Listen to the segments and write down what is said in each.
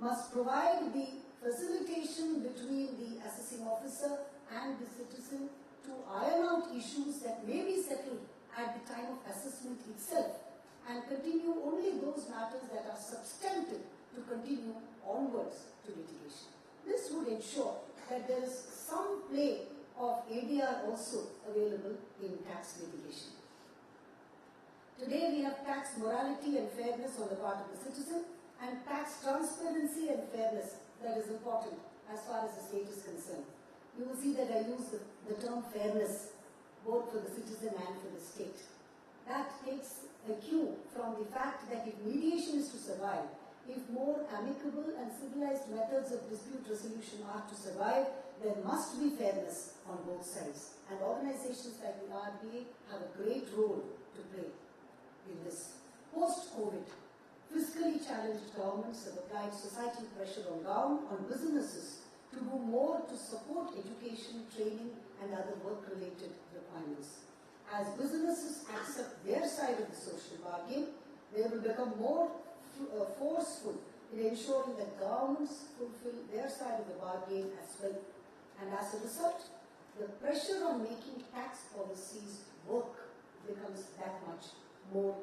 must provide the facilitation between the assessing officer and the citizen to iron out issues that may be settled at the time of assessment itself, and continue only those matters that are substantive to continue onwards to litigation. This would ensure that there is some play of ADR also available in tax litigation. Today we have tax morality and fairness on the part of the citizen, and tax transparency and fairness that is important as far as the state is concerned. You will see that I use the term fairness both for the citizen and for the state. That takes a cue from the fact that if mediation is to survive, if more amicable and civilized methods of dispute resolution are to survive, there must be fairness on both sides. And organizations like the RBA have a great role to play in this. Post-COVID, fiscally challenged governments have applied societal pressure on businesses to do more to support education, training, and other work-related requirements. As businesses accept their side of the social bargain, they will become more forceful in ensuring that governments fulfill their side of the bargain as well. And as a result, the pressure on making tax policies work becomes that much more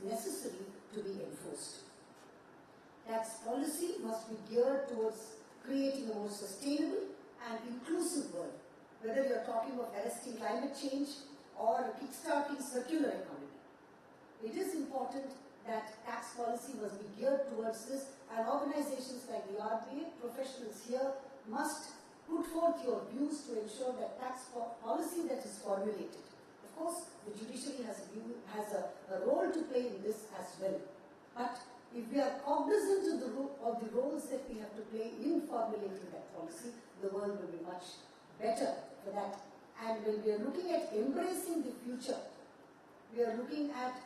necessary to be enforced. Tax policy must be geared towards creating a more sustainable and inclusive world, whether you are talking of arresting climate change or kickstarting circular economy. It is important that tax policy must be geared towards this, and organizations like the RBA, professionals here, must put forth your views to ensure that tax policy that is formulated. Of course, the judiciary has a role to play in this as well. But if we are cognizant of the roles that we have to play in formulating that policy, the world will be much better for that. And when we are looking at embracing the future, we are looking at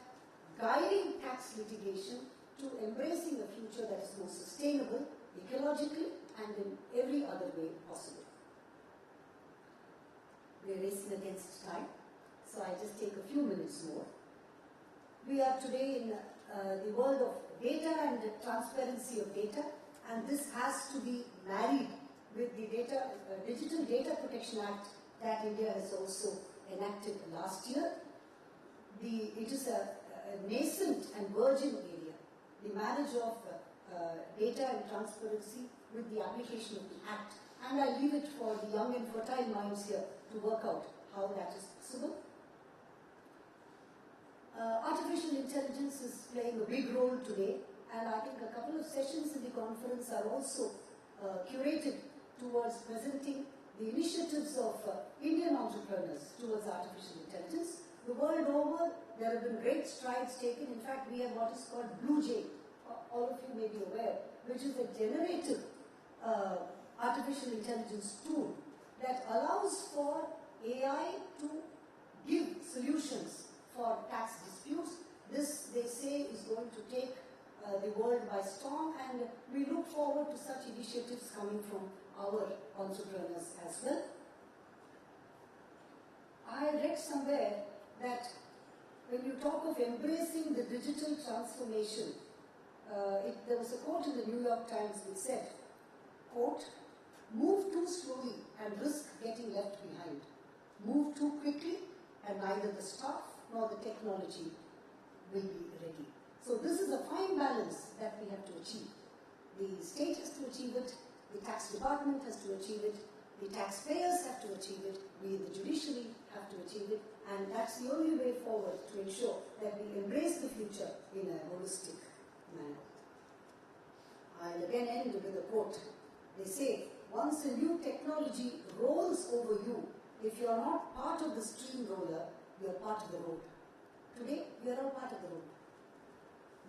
guiding tax litigation to embracing a future that is more sustainable, ecologically, and in every other way possible. We are racing against time, so I just take a few minutes more. We are today in the world of data and the transparency of data, and this has to be married with the Digital Data Protection Act that India has also enacted last year. It is a nascent and virgin area, the marriage of data and transparency with the application of the Act. And I leave it for the young and fertile minds here to work out how that is possible. Artificial intelligence is playing a big role today, and I think a couple of sessions in the conference are also curated towards presenting the initiatives of Indian entrepreneurs towards artificial intelligence. The world over, there have been great strides taken. In fact, we have what is called BlueJay, all of you may be aware, which is a generative artificial intelligence tool that allows for AI to give solutions for tax disputes. This, they say, is going to take the world by storm, and we look forward to such initiatives coming from our entrepreneurs as well. I read somewhere that when you talk of embracing the digital transformation, there was a quote in the New York Times which said, quote, "Move too slowly and risk getting left behind. Move too quickly and neither the staff nor the technology will be ready." So this is a fine balance that we have to achieve. The state has to achieve it, the tax department has to achieve it, the taxpayers have to achieve it, we the judiciary have to achieve it, and that's the only way forward to ensure that we embrace the future in a holistic manner. I'll again end with a quote. They say, "Once a new technology rolls over you, if you are not part of the steamroller, you are part of the road." Today, we are all part of the road.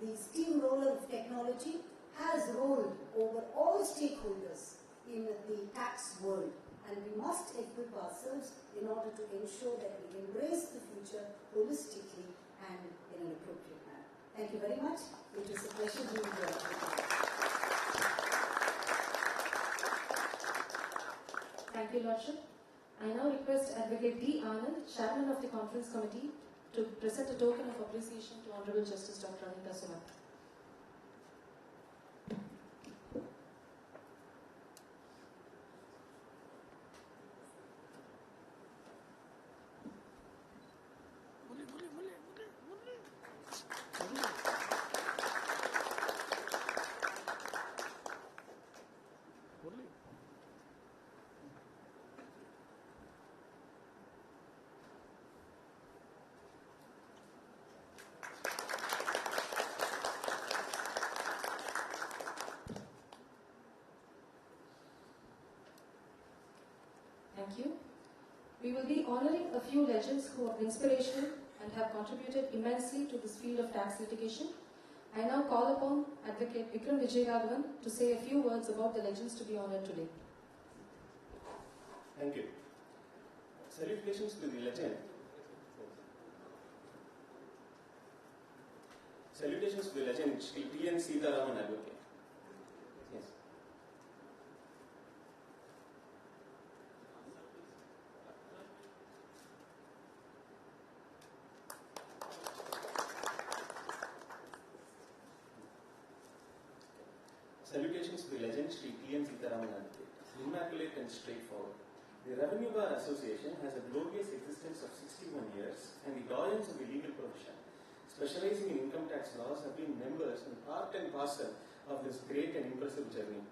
The steamroller of technology has rolled over all stakeholders in the tax world, and we must equip ourselves in order to ensure that we embrace the future holistically and in an appropriate manner. Thank you very much. It was a pleasure being here. Thank you, Lordship. I now request Advocate D. Anand, Chairman of the Conference Committee, to present a token of appreciation to Honorable Justice Dr. Anita Sumanth. will be honoring a few legends who are inspirational and have contributed immensely to this field of tax litigation. I now call upon Advocate Vikram Vijayaraghavan to say a few words about the legends to be honored today. Thank you. Salutations to the legend. Salutations to the legend, Shri T.N. Sitaraman Advocate. Yes. Salutations to the legend, Shri T.N. Sitaraman Advocate. Immaculate and straightforward. The Revenue Bar Association has a glorious existence of 61 years, and the doyens of the legal profession, specializing in income tax laws, have been members and part and parcel of this great and impressive journey.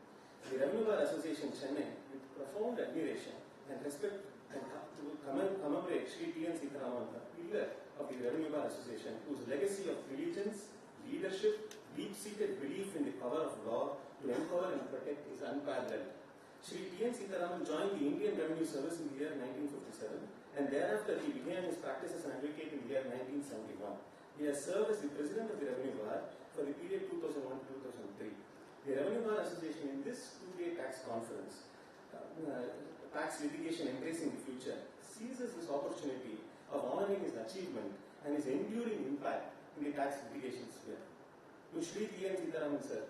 The Revenue Bar Association Chennai, with profound admiration and respect, and to commemorate Shri T.N. Sitaraman, a pillar of the Revenue Bar Association, whose legacy of diligence, leadership, deep-seated belief in the power of law to empower and protect is unparalleled. Shri T.N. Sitaraman joined the Indian Revenue Service in the year 1957, and thereafter he began his practice as an advocate in the year 1971. He has served as the president of the Revenue Bar for the period 2001-2003. The Revenue Bar Association, in this two-day tax conference, Tax Litigation Embracing the Future, seizes this opportunity of honoring his achievement and his enduring impact in the tax litigation sphere. To Shri T.N. Sitaraman sir,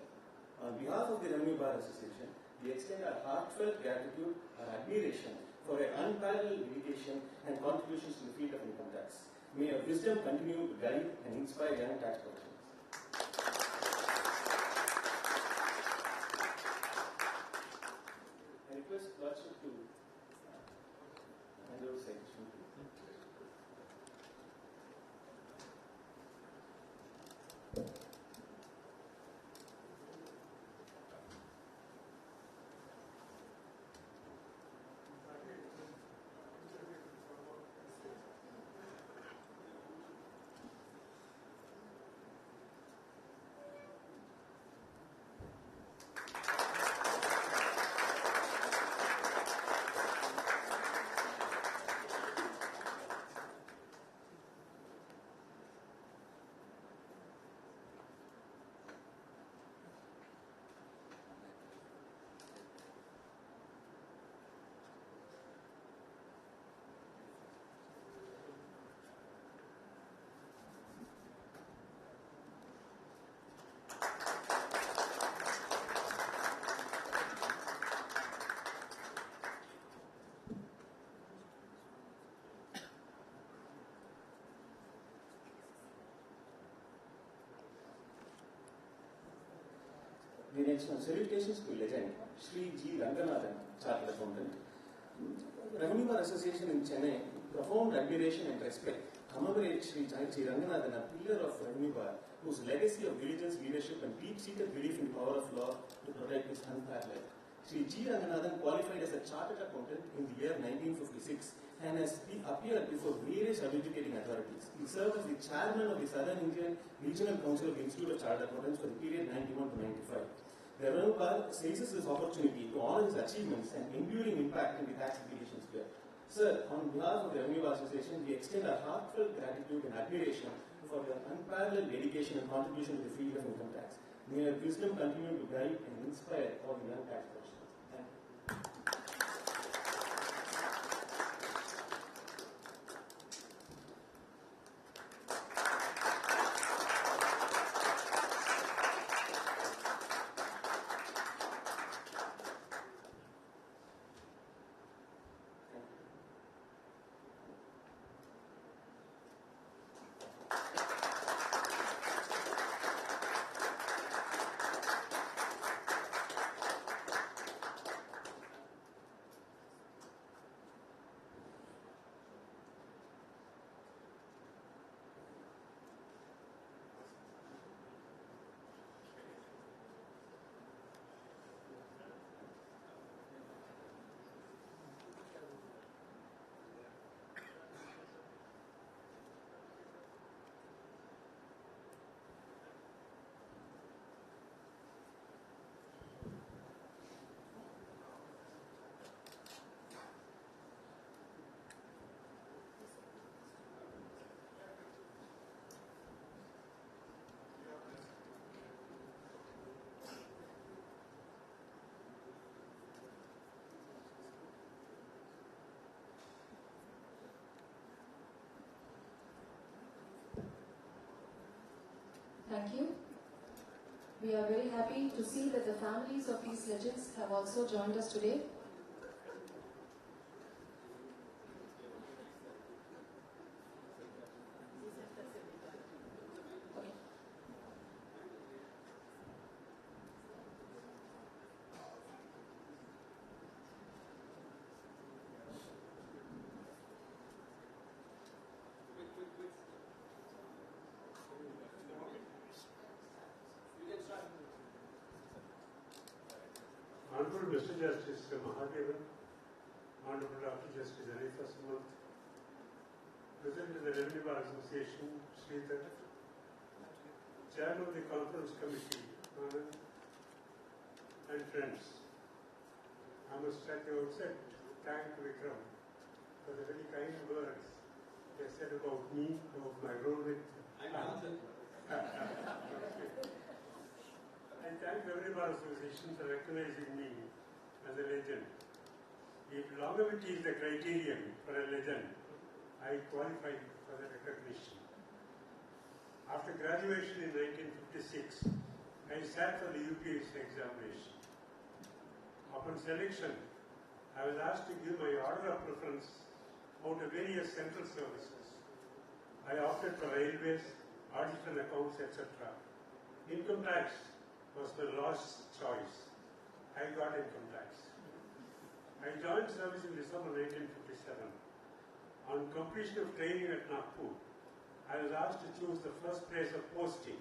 on behalf of the Revenue Bar Association, we extend our heartfelt gratitude, our admiration for your unparalleled dedication and contributions to the field of income tax. May your wisdom continue to guide and inspire young tax professionals. I request Lordship to hand over citation. The next one, salutations to legend, Shri G. Ranganathan, Chartered Accountant. Revenue Bar Association in Chennai, profound admiration and respect, commemorate Shri G. Ranganathan, a pillar of Revenue Bar, whose legacy of diligence, leadership and deep-seated belief in the power of law to protect is unparalleled. Shri G. Ranganathan qualified as a Chartered Accountant in the year 1956 and has appeared before various adjudicating authorities. He served as the chairman of the Southern Indian Regional Council of the Institute of Chartered Accountants for the period 91 to 95. The Revenue Bar seizes this opportunity to honor his achievements and enduring impact in the tax litigation sphere. Sir, on behalf of the Revenue Bar Association, we extend our heartfelt gratitude and admiration for your unparalleled dedication and contribution to the field of income tax. May your wisdom continue to guide and inspire all the young tax professionals. Thank you. Thank you. We are very happy to see that the families of these legends have also joined us today. Honorable Mr. Justice Mahadevan, Honorable Dr. Justice Anita Sumant, President of the Revenue Bar Association, Sridhar, Chairman of the Conference Committee, Anand, and friends. I must at the outset thank Vikram for the very kind words they said about me, about my role with I thank the Revenue Bar Association for recognizing me as a legend. If longevity is the criterion for a legend, I qualify for the recognition. After graduation in 1956, I sat for the UPSC examination. Upon selection, I was asked to give my order of preference out of various central services. I opted for railways, audit and accounts, etc. Income tax was my last choice. I got income tax. I joined service in December 1957. On completion of training at Nagpur, I was asked to choose the first place of posting.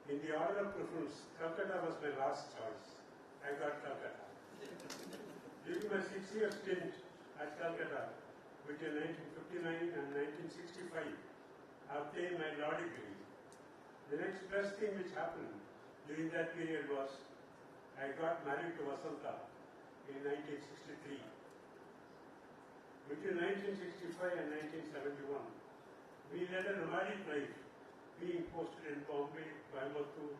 In the order of preference, Calcutta was my last choice. I got Calcutta. During my 6-year stint at Calcutta, between 1959 and 1965, I obtained my law degree. The next best thing which happened during that period was I got married to Vasanta in 1963. Between 1965 and 1971, we led a nomadic life, being posted in Bombay, Coimbatore,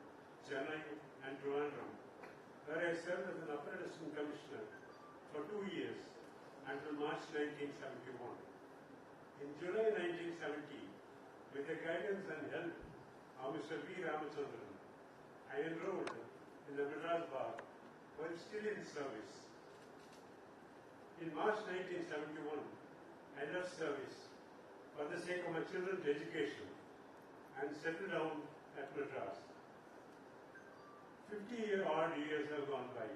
Chennai, and Trivandrum, where I served as an upper assistant commissioner for 2 years until March 1971. In July 1970, with the guidance and help of Mr. V. Ramachandran, I enrolled in the Madras Bar while still in service. In March 1971, I left service for the sake of my children's education and settled down at Madras. 50-odd years have gone by.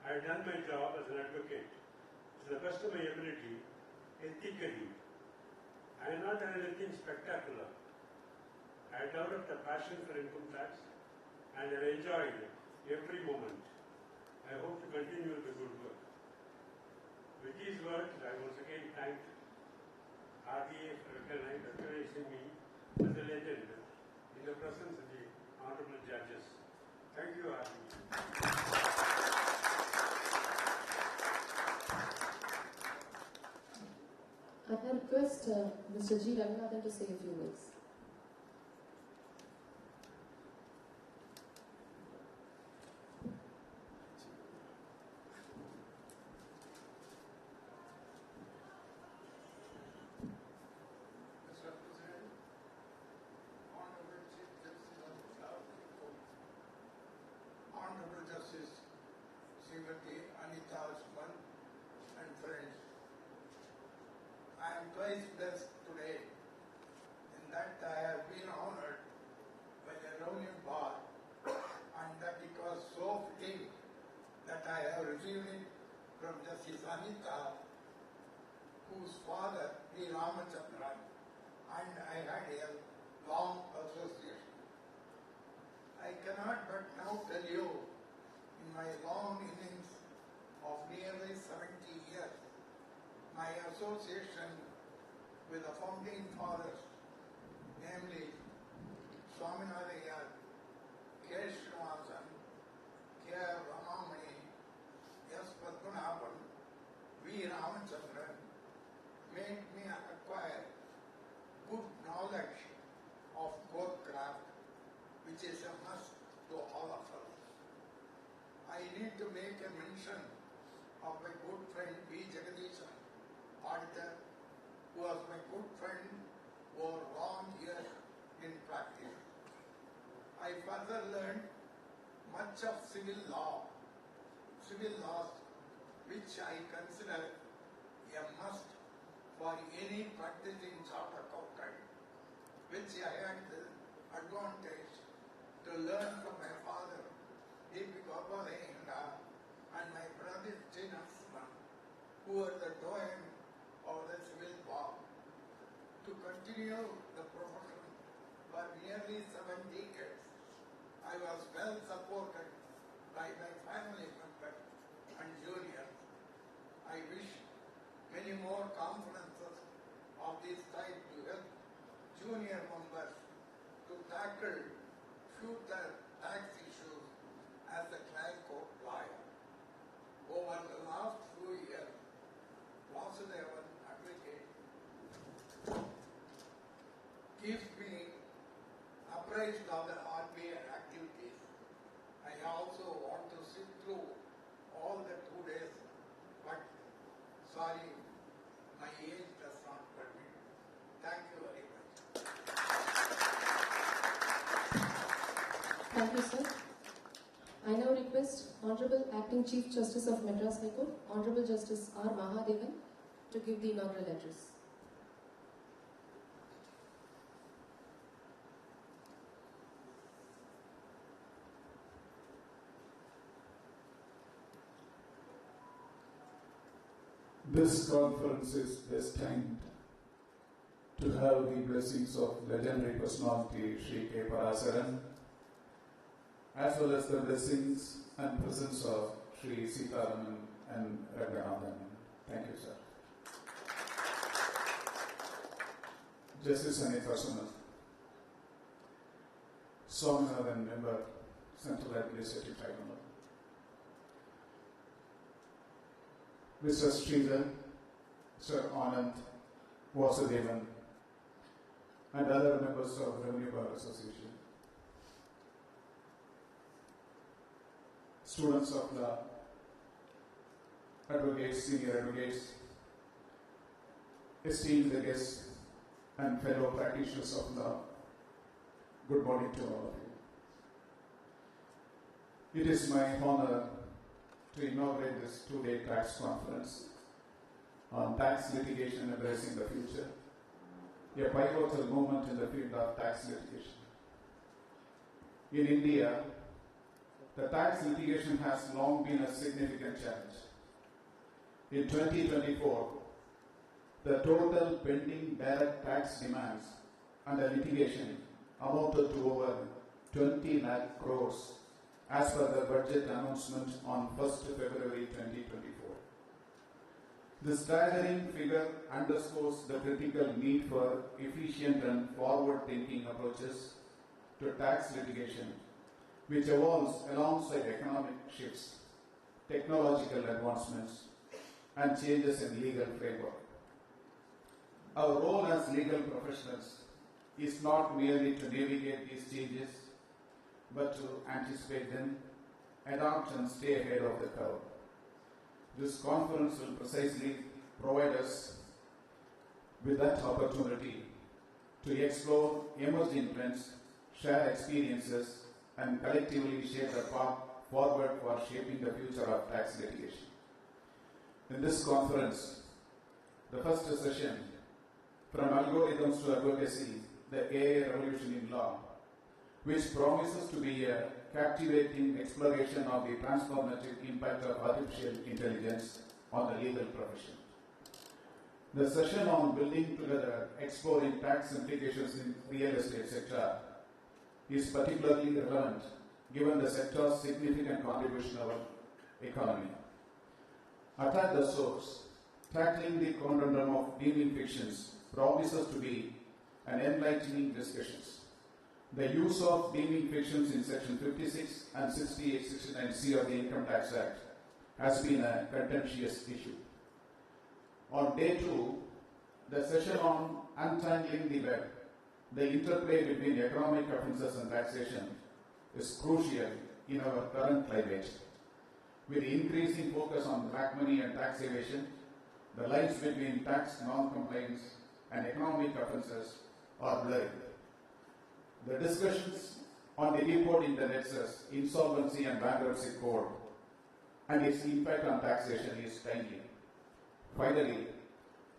I have done my job as an advocate to the best of my ability, ethically. I have not done anything spectacular. I developed a passion for income tax and have enjoyed every moment. I hope to continue the good work. With these words, I once again thank RDA for recognizing me as a legend in the presence of the honorable judges. Thank you, RDA. I request Mr. G. Ranganathan to say a few words. Twice blessed today in that I have been honored by the Revenue Bar and that it was so fitting that I have received it from Justice Anita, whose father, P. Ramachandran, and I had a long association. I cannot but now tell you, in my long innings of nearly 70 years, my association with the founding fathers, namely Swaminarayan, K. Srinivasan, K. Ramamani, S. Padmanabhan, V. Ramachandran, made me acquire good knowledge of court craft, which is a must to all of us. I need to make a mention of my good friend V. Jagadishan, auditor, who was my good friend over long years in practice. I further learned much of civil laws, which I consider a must for any practicing chartered accountant, which I had the advantage to learn from my father, D.P. Gopalainda, and my brother J. Narasimhan, who were the doyen of the civil law. To continue the profession for nearly 7 decades, I was well supported by my family members and juniors. I wish many more conferences of this type to help junior members to tackle future tax issues as a trial court lawyer. Over the last few years, Vasudevan Advocate keeps me apprised of the RBI activities. I also want to sit through all the 2 days, but sorry, my age does not permit. Thank you very much. Thank you, sir. I now request Honorable Acting Chief Justice of Madras High Court, Honorable Justice R. Mahadevan, to give the inaugural address. This conference is destined to have the blessings of legendary personality Sri K. Parasaran, as well as the blessings and presence of Sri Sitaraman and Ranganathan. Thank you, sir. Justice Anita Sunath, Swaminathan, member, Central Administrative Tribunal. Mr. Sridhar, Sir Anand, Vasudevan, and other members of Revenue Bar Association. Students of law, advocates, senior advocates, esteemed guests, and fellow practitioners of law, good morning to all of you. It is my honor to inaugurate this 2-day tax conference on tax litigation embracing the future, a pivotal moment in the field of tax litigation. In India, the tax litigation has long been a significant challenge. In 2024, the total pending direct tax demands under litigation amounted to over 20 lakh crores as per the budget announcement on 1st February 2024. This staggering figure underscores the critical need for efficient and forward-thinking approaches to tax litigation, which evolves alongside economic shifts, technological advancements, and changes in legal framework. Our role as legal professionals is not merely to navigate these changes, but to anticipate them, adapt and stay ahead of the curve. This conference will precisely provide us with that opportunity to explore emerging trends, share experiences, and collectively shape the path forward for shaping the future of tax litigation. In this conference, the first session, From Algorithms to Advocacy, the AI Revolution in Law, which promises to be a captivating exploration of the transformative impact of artificial intelligence on the legal profession. The session on Building Together, Exploring Tax Implications in Real Estate Sector is particularly relevant given the sector's significant contribution to our economy. At the source, tackling the conundrum of deeming fictions promises to be an enlightening discussion. The use of deeming fictions in Section 56 and 68-69C of the Income Tax Act has been a contentious issue. On day 2, the session on Untangling the Web, the interplay between economic offences and taxation, is crucial in our current climate. With increasing focus on black money and tax evasion, the lines between tax non-compliance and economic offences are blurred. The discussions on the report in the Nexus Insolvency and Bankruptcy Code and its impact on taxation is timely. Finally,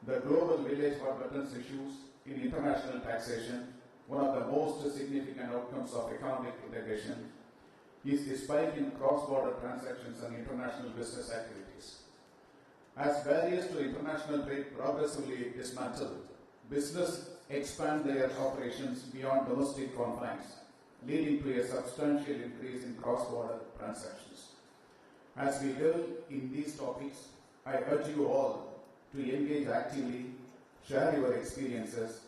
the global village for veterans issues in international taxation, one of the most significant outcomes of economic integration, is the spike in cross-border transactions and international business activities. As barriers to international trade progressively dismantled, business expand their operations beyond domestic confines, leading to a substantial increase in cross-border transactions. As we delve in these topics, I urge you all to engage actively, share your experiences,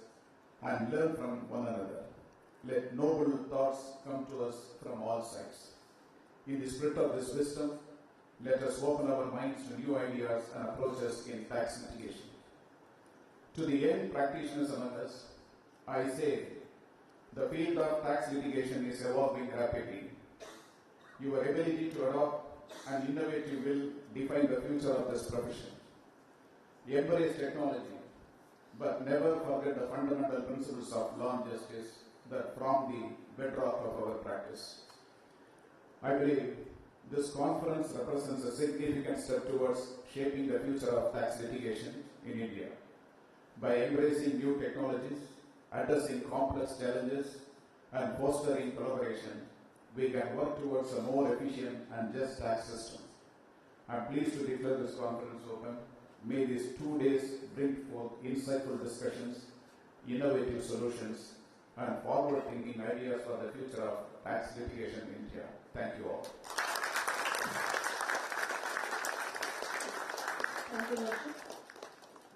and learn from one another. Let noble thoughts come to us from all sides. In the spirit of this wisdom, let us open our minds to new ideas and approaches in tax mitigation. To the young practitioners among us, I say, the field of tax litigation is evolving rapidly. Your ability to adopt and innovate will define the future of this profession. Embrace technology, but never forget the fundamental principles of law and justice that form the bedrock of our practice. I believe this conference represents a significant step towards shaping the future of tax litigation in India. By embracing new technologies, addressing complex challenges, and fostering collaboration, we can work towards a more efficient and just tax system. I am pleased to declare this conference open. May these 2 days bring forth insightful discussions, innovative solutions, and forward-thinking ideas for the future of tax litigation in India. Thank you all. Thank you, Lordship.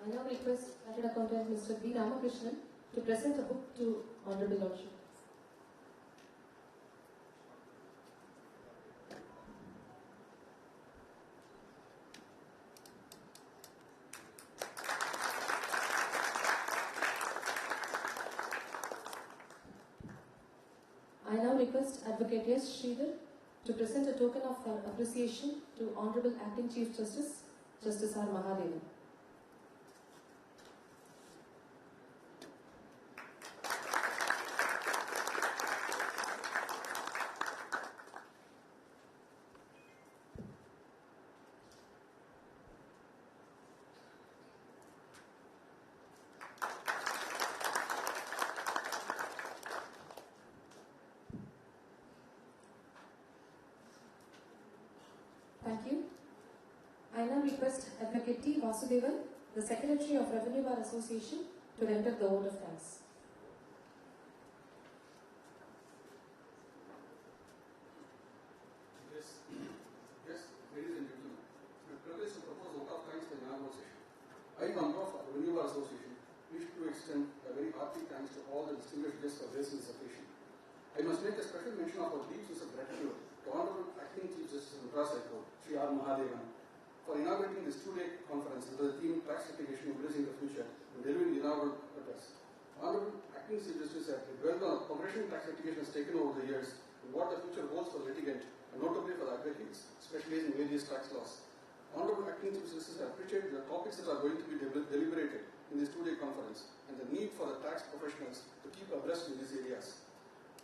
I now request Chartered Accountant Mr. B. Ramakrishnan to present a book to Honorable Lordship. I now request Advocate S. Sridhar to present a token of appreciation to Honorable Acting Chief Justice, Justice R. Mahadevan. Thank you. I now request Advocate T. Vasudevan, the Secretary of Revenue Bar Association, to render the vote of thanks. Yes, ladies and gentlemen, my privilege to propose vote of thanks for the inaugural session. I, on behalf of Revenue Bar Association, wish to extend a very hearty thanks to all the distinguished guests for gracing this occasion. I must make a special mention of our deep sense of gratitude to Honorable Acting Chief Justice of Madras High Court, Sri R. Mahadevan, for inaugurating this 2-day conference under the theme Tax Litigation Embracing the Future and delivering the inaugural address. Honorable Acting Chief Justice has dwelled on progression tax litigation has taken over the years and what the future holds for the litigant and notably for the advocates, especially in various tax laws. Honorable Acting Chief Justice appreciated the topics that are going to be deliberated in this 2-day conference and the need for the tax professionals to keep abreast in these areas.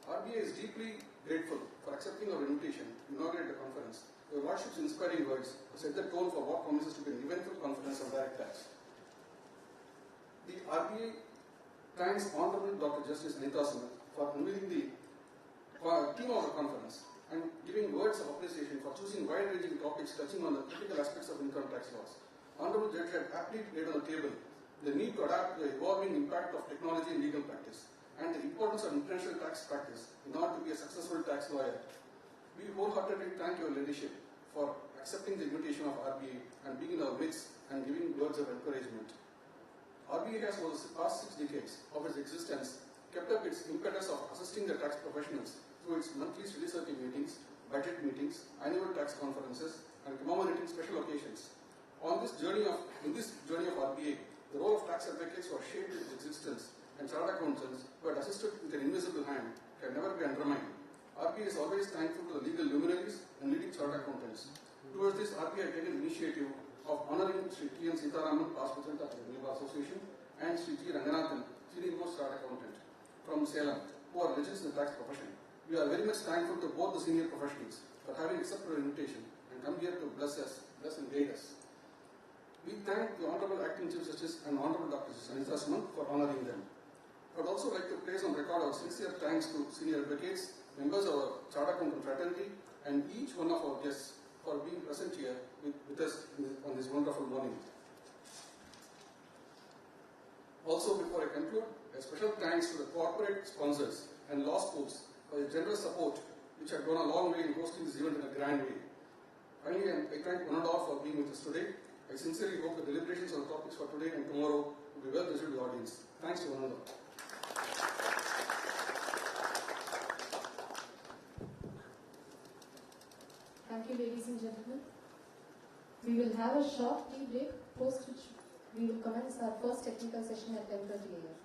RBI is deeply grateful for accepting our invitation to inaugurate the conference. Your Lordship's inspiring words set the tone for what promises to be an eventful conference on direct tax. The RBI thanks Honorable Dr. Justice Anita Smith for unveiling the theme of the conference and giving words of appreciation for choosing wide-ranging topics touching on the critical aspects of income tax laws. Honorable Judge had aptly laid on the table the need to adapt to the evolving impact of technology in legal practice and the importance of international tax practice in order to be a successful tax lawyer. We wholeheartedly thank your leadership for accepting the invitation of RBI and being in our midst and giving words of encouragement. RBI has, over the past 6 decades of its existence, kept up its impetus of assisting the tax professionals through its monthly study circle meetings, budget meetings, annual tax conferences, and commemorating special occasions. In this journey of RBI, the role of tax advocates who have shaped its existence and chartered accountants who had assisted with an invisible hand can never be undermined. RBI is always thankful to the legal luminaries and leading chartered accountants. Towards this, RBI has taken the initiative of honoring Sri T. N. Sitaraman, past president of the Revenue Bar Association, and Sri G. Ranganathan, senior most chartered accountant from Salem, who are legends in the tax profession. We are very much thankful to both the senior professionals for having accepted our invitation and come here to bless and guide us. We thank the Honorable Acting Chief Justice and Honorable Dr. Anita Suman for honoring them. I would also like to place on record our sincere thanks to senior advocates, members of our Chartered Accountant fraternity, and each one of our guests for being present here with us on this wonderful morning. Also, before I conclude, a special thanks to the corporate sponsors and law schools for their generous support, which have gone a long way in hosting this event in a grand way. Finally, I thank one and all for being with us today. I sincerely hope the deliberations on the topics for today and tomorrow will be well received by the audience. Thanks to one and all. Thank you, ladies and gentlemen. We will have a short tea break, post which we will commence our first technical session at 10:30 a.m.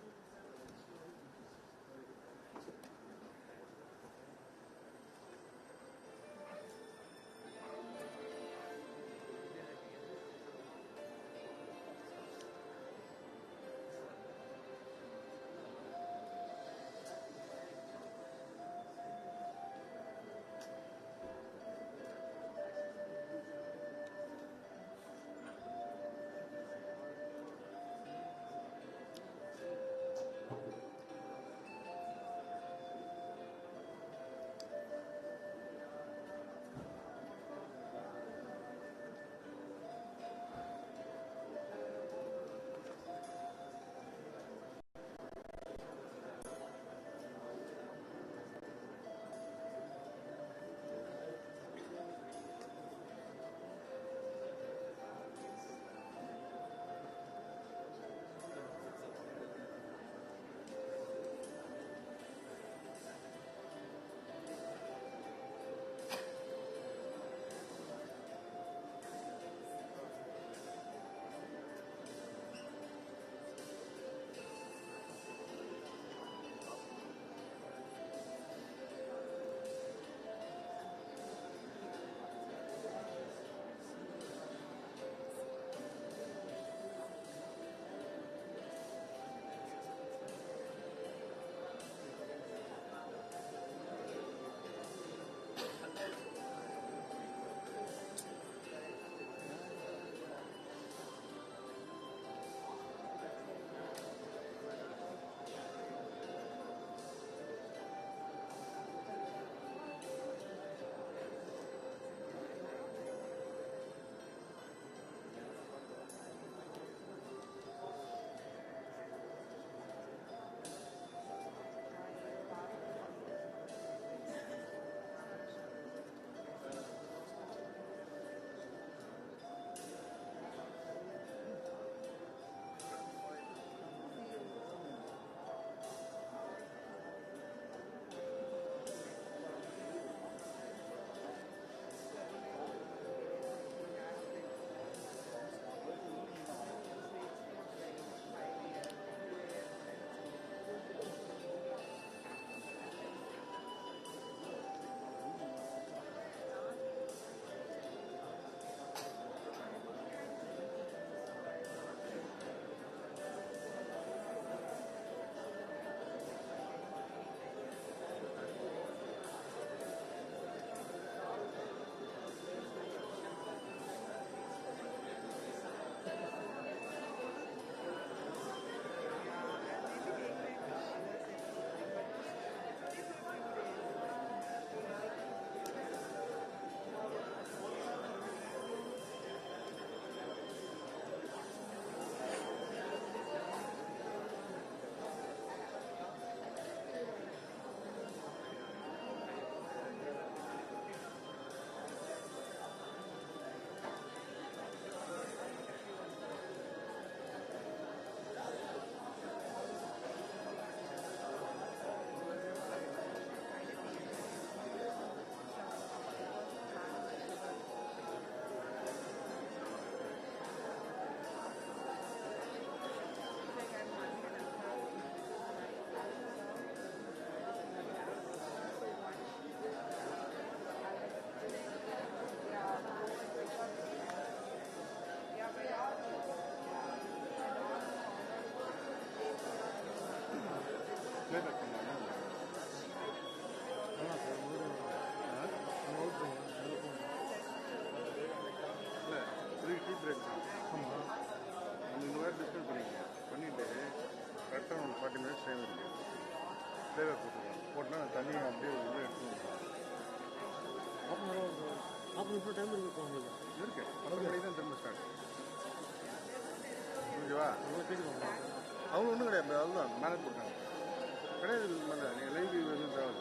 40 minutes time இருக்குது. Flavour போட்டுக்கலாம். போட்டால் நான் தண்ணி அப்படியே உள்ளே எடுத்து half an hour time இருக்கு உங்களுக்கு. இருக்கு 11 மணிக்கு தான் திரும்ப ஸ்டார்ட். ஓகேவா? அவங்க ஒன்றும் கிடையாது, அதுதான் மேலே போட்டாங்க கிடையாது. மேலே நீங்கள் லைவ் எதுவும் தேவை.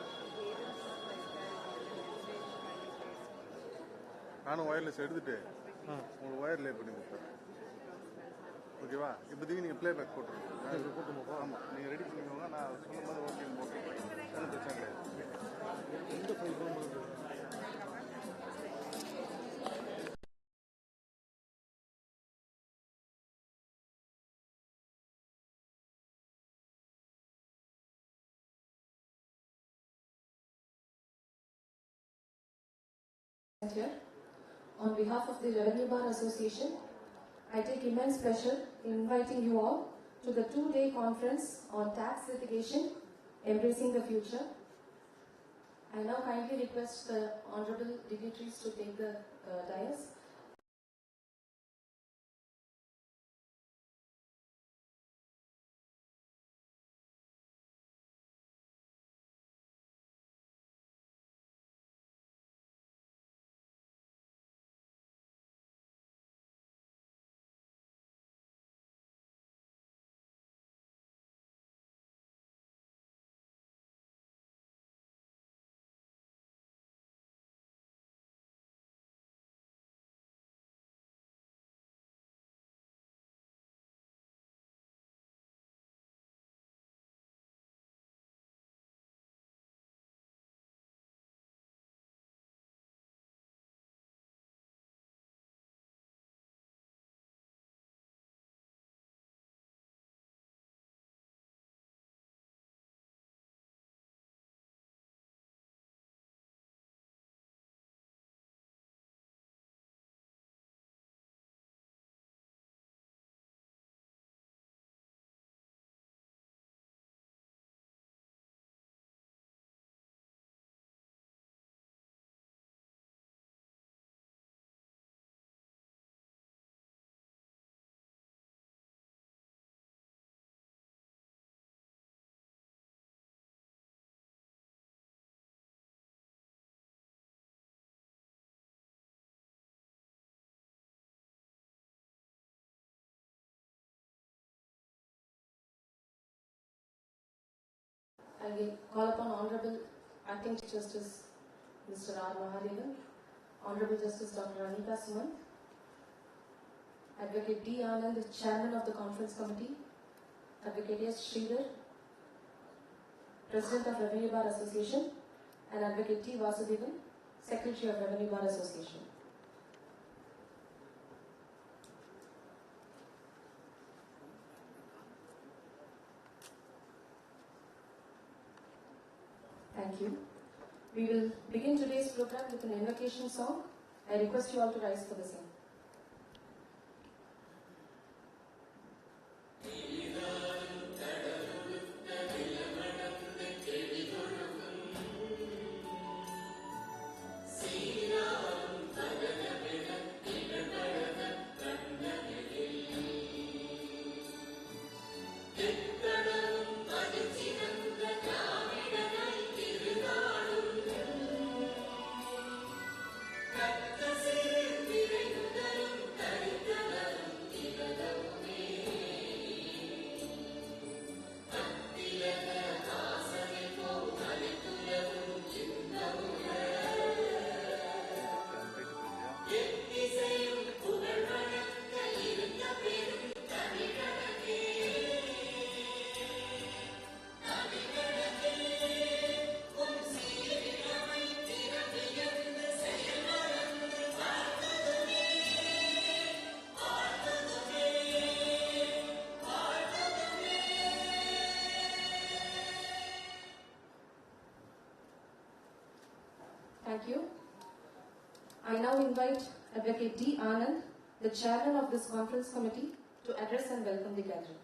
நானும் ஒயர்லெஸ் எடுத்துகிட்டு உங்களுக்கு ஒயர் லே பண்ணி கொடுத்துறேன். ஓகேவா? இப்போதைக்கு நீங்கள் ப்ளே பேக் போட்டுருங்க. ஆமாம், நீங்கள் ரெடி பண்ணிக்கோங்க. நான் சொல்லும் போது ஓகேன்னு போட்டுருக்கேன். ஒன்றும் பிரச்சனை கிடையாது. எந்த file here. On behalf of the Revenue Bar Association, I take immense pleasure in inviting you all to the 2-day conference on tax litigation, embracing the future. I now kindly request the honorable dignitaries to take the dais. I will call upon Honorable Acting Chief Justice Mr. R. Mahadevan, Honorable Justice Dr. Anita Sumant, Advocate D. Anand, Chairman of the Conference Committee, Advocate S. Sridhar, President of Revenue Bar Association, and Advocate T. Vasudevan, Secretary of Revenue Bar Association. Thank you. We will begin today's program with an invocation song. I request you all to rise for the same. Thank you. I now invite Advocate D. Anand, the Chairman of this Conference Committee, to address and welcome the gathering.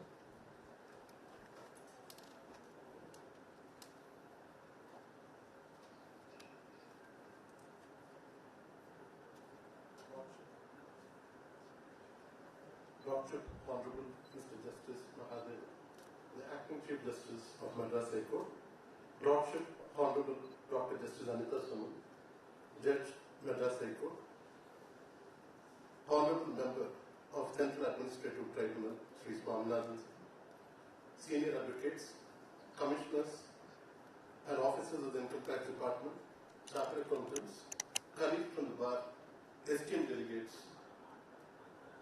Lordship, Honorable Mr. Justice Mahadev, the Acting Chief Justice of Madras High Court, Lordship Honorable Dr. Justice Anita Suman, Judge, Madras High Court, Honorable Member of Central Administrative Tribunal, Sri Swaminathan, Senior Advocates, Commissioners, and Officers of the Income Tax Department, Chartered Accountants, colleagues from the bar, esteemed delegates,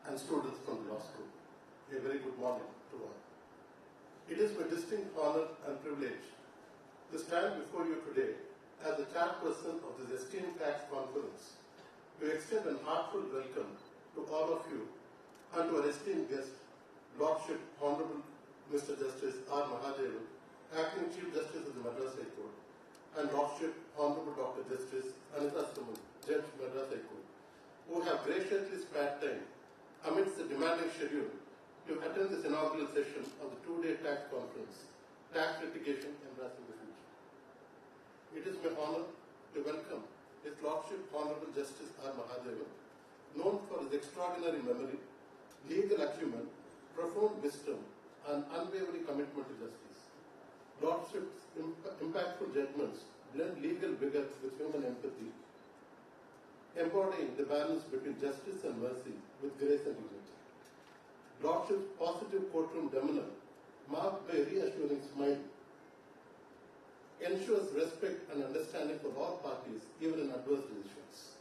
and students from the law school. A very good morning to all. It is my distinct honor and privilege to stand before you today as the chairperson of this esteemed tax conference to extend an heartfelt welcome to all of you and to our esteemed guest, Lordship Honorable Mr. Justice R. Mahadevan, Acting Chief Justice of the Madras High Court, and Lordship Honorable Dr. Justice Anita Suman, Judge, Madras High Court, who have graciously spared time amidst the demanding schedule to attend this inaugural session of the two-day tax conference, Tax Litigation Embracing the Future. It is my honor to welcome His Lordship Honorable Justice R. Mahadevan, known for his extraordinary memory, legal acumen, profound wisdom, and unwavering commitment to justice. Lordship's impactful judgments blend legal vigor with human empathy, embodying the balance between justice and mercy with grace and dignity. Lordship's positive courtroom demeanor, marked by a reassuring smile, ensures respect and understanding for all parties, even in adverse decisions.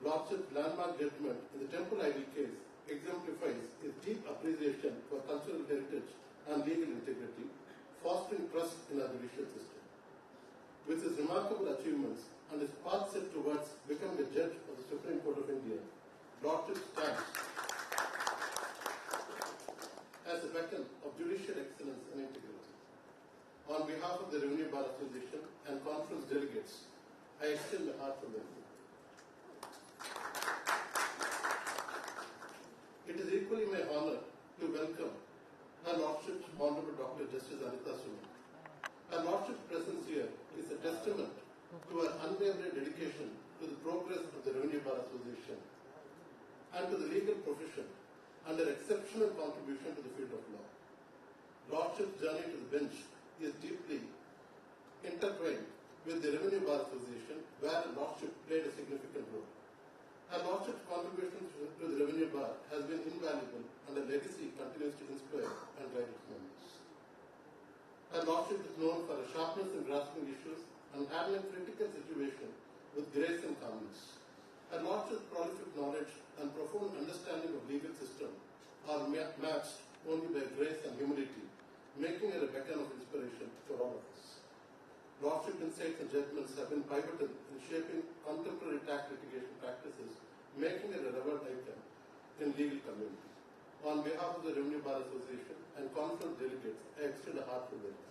Lordship's landmark judgment in the Temple ID case exemplifies his deep appreciation for cultural heritage and legal integrity, fostering trust in our judicial system. With his remarkable achievements and his path set towards becoming a judge of the Supreme Court of India, Lordship stands as a beacon of judicial excellence and integrity. On behalf of the Revenue Bar Association and conference delegates, I extend my heartfelt welcome. It is equally my honor to welcome Her Lordship's Honorable Dr. Justice Anita Suman. Her Lordship's presence here is a testament to her unwavering dedication to the progress of the Revenue Bar Association and to the legal profession, and her exceptional contribution to the field of law. Lordship's journey to the bench is deeply intertwined with the Revenue Bar Association, where Lordship played a significant role. Her Lordship's contribution to the Revenue Bar has been invaluable, and her legacy continues to inspire and guide its members. Her Lordship is known for her sharpness in grasping issues and handling critical situations with grace and calmness. Her Lordship's prolific knowledge and profound understanding of legal system are matched only by grace and humility, making her a beacon of inspiration for all of us. Lordship insights and judgments have been pivotal in shaping contemporary tax litigation practices, making her a revered icon in legal community. On behalf of the Revenue Bar Association and conference delegates, I extend a heartfelt welcome.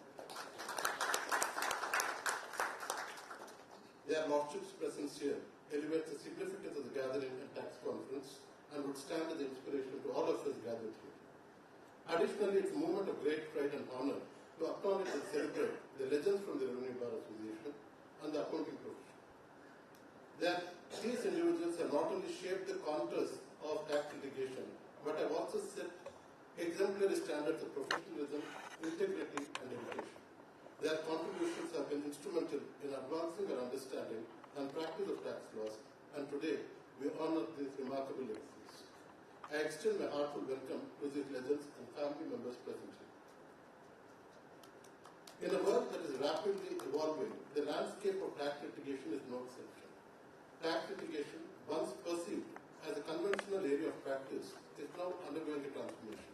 Their Lordship's presence here elevates the significance of the gathering and tax conference and would stand as an inspiration to all of us gathered here. Additionally, it's a moment of great pride and honor to acknowledge and celebrate the legends from the Revenue Bar Association and the accounting profession. These individuals have not only shaped the contours of tax litigation, but have also set exemplary standards of professionalism, integrity, and dedication. Their contributions have been instrumental in advancing our understanding and practice of tax laws, and today we honor these remarkable legacies. I extend my heartfelt welcome to these legends and family members present here. In a world that is rapidly evolving, the landscape of tax litigation is no exception. Tax litigation, once perceived as a conventional area of practice, is now undergoing a transformation.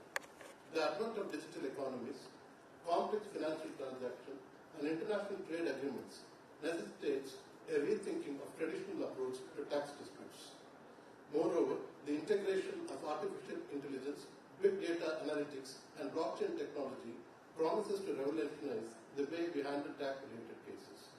The advent of digital economies, complex financial transactions, and international trade agreements necessitates a rethinking of traditional approach to tax disputes. Moreover, the integration of artificial intelligence, big data analytics, and blockchain technology promises to revolutionize the way we handle tax-related cases.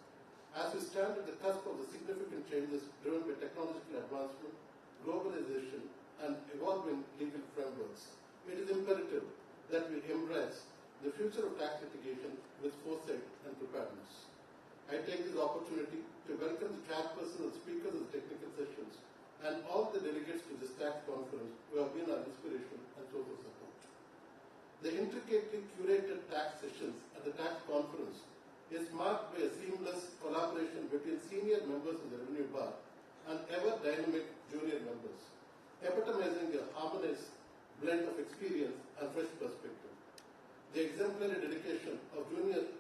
As we stand at the cusp of the significant changes driven by technological advancement, globalization, and evolving legal frameworks, it is imperative that we embrace the future of tax litigation with foresight and preparedness. I take this opportunity to welcome the chairperson and speakers of the technical sessions and all the delegates to this tax conference who have been our inspiration and source of support. The intricately curated tax sessions at the tax conference is marked by a seamless collaboration between senior members of the Revenue Bar and ever-dynamic junior members, epitomizing a harmonious blend of experience and fresh perspective. The exemplary dedication of junior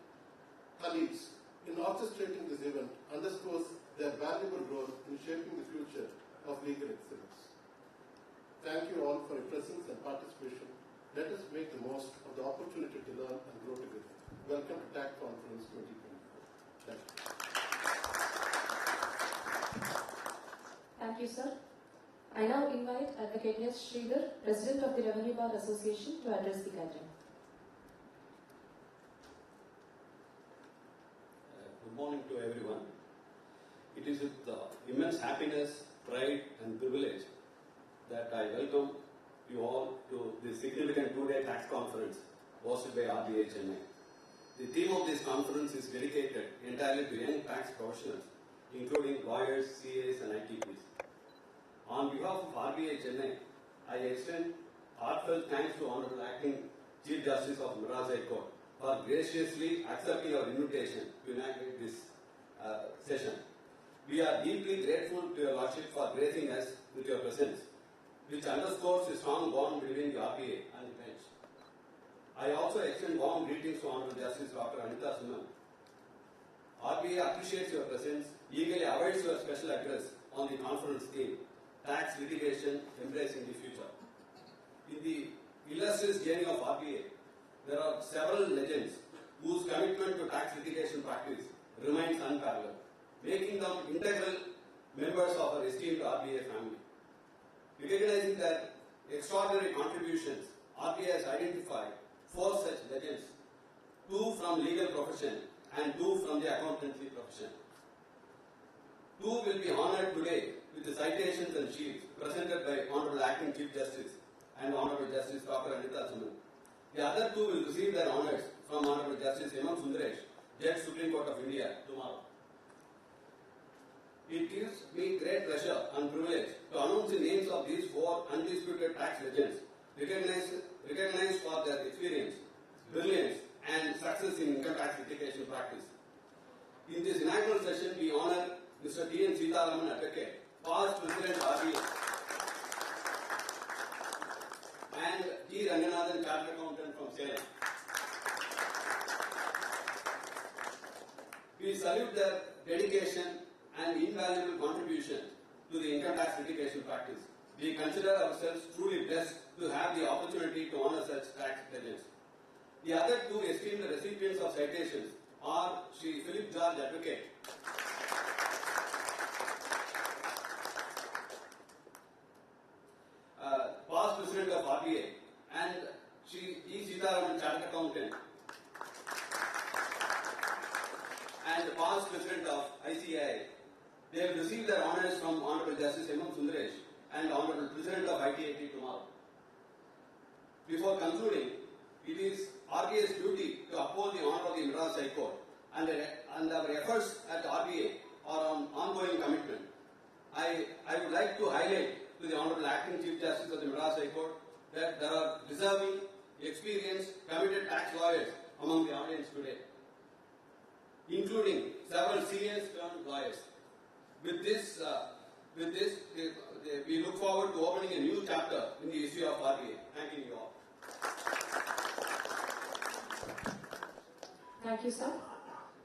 colleagues in orchestrating this event underscores their valuable role in shaping the future of legal excellence. Thank you all for your presence and participation. Let us make the most of the opportunity to learn and grow together. Welcome to TAC Conference 2024. Thank you. Thank you, sir. I now invite Advocate S. Sridhar, President of the Revenue Bar Association, to address the gathering. Good morning to everyone. It is with immense happiness, pride and privilege that I welcome you all to the significant two-day tax conference hosted by RBI Chennai. The theme of this conference is dedicated entirely to young tax professionals, including lawyers, CAs and ITPs. On behalf of RBI Chennai, I extend heartfelt thanks to Honorable Acting Chief Justice of Madras High Court for graciously accepting our invitation to inaugurate this session. We are deeply grateful to your Lordship for gracing us with your presence, which underscores the strong bond between the RBI and the bench. I also extend warm greetings to Honorable Justice Dr. Anita Suman. RBI appreciates your presence, eagerly awaits your special address on the conference theme, Tax Litigation Embracing the Future. In the illustrious journey of RBI, there are several legends whose commitment to tax litigation practice remains unparalleled, making them integral members of our esteemed RBI family. Recognizing their extraordinary contributions, RBI has identified 4 such legends, 2 from legal profession and 2 from the accountancy profession. 2 will be honoured today with the citations and shields presented by Honourable Acting Chief Justice and Honourable Justice Dr. Anita Suman. The other 2 will receive their honours from Honourable Justice M. M. Sundaresh, Judge Supreme Court of India, tomorrow. It gives me great pleasure and privilege to announce the names of these 4 undisputed tax legends, recognized for their experience, brilliance, and success in income tax litigation practice. In this inaugural session, we honour Mr. T. N. Sitaraman, Advocate, past President RBI, and G. Ranganathan, Chartered Accountant from Salem. We salute their dedication and invaluable contribution to the income tax litigation practice. We consider ourselves truly blessed to have the opportunity to honour such tax legends. The other 2 esteemed recipients of citations are Sri Philip George, Advocate, past President of RBI, and Sri E. Sitaraman, Chartered Accountant, and past President of ICAI. They will receive their honours from Honourable Justice M. M. Sundaresh and Honourable President of ITAT tomorrow. Before concluding, it is RBI's duty to uphold the honour of the Madras High Court, and our efforts at RBI are on ongoing commitment. I would like to highlight to the Honourable Acting Chief Justice of the Madras High Court that there are deserving, experienced, committed tax lawyers among the audience today, including several senior turned lawyers. With this, we look forward to opening a new chapter in the history of RBI. Thank you all. Thank you, sir.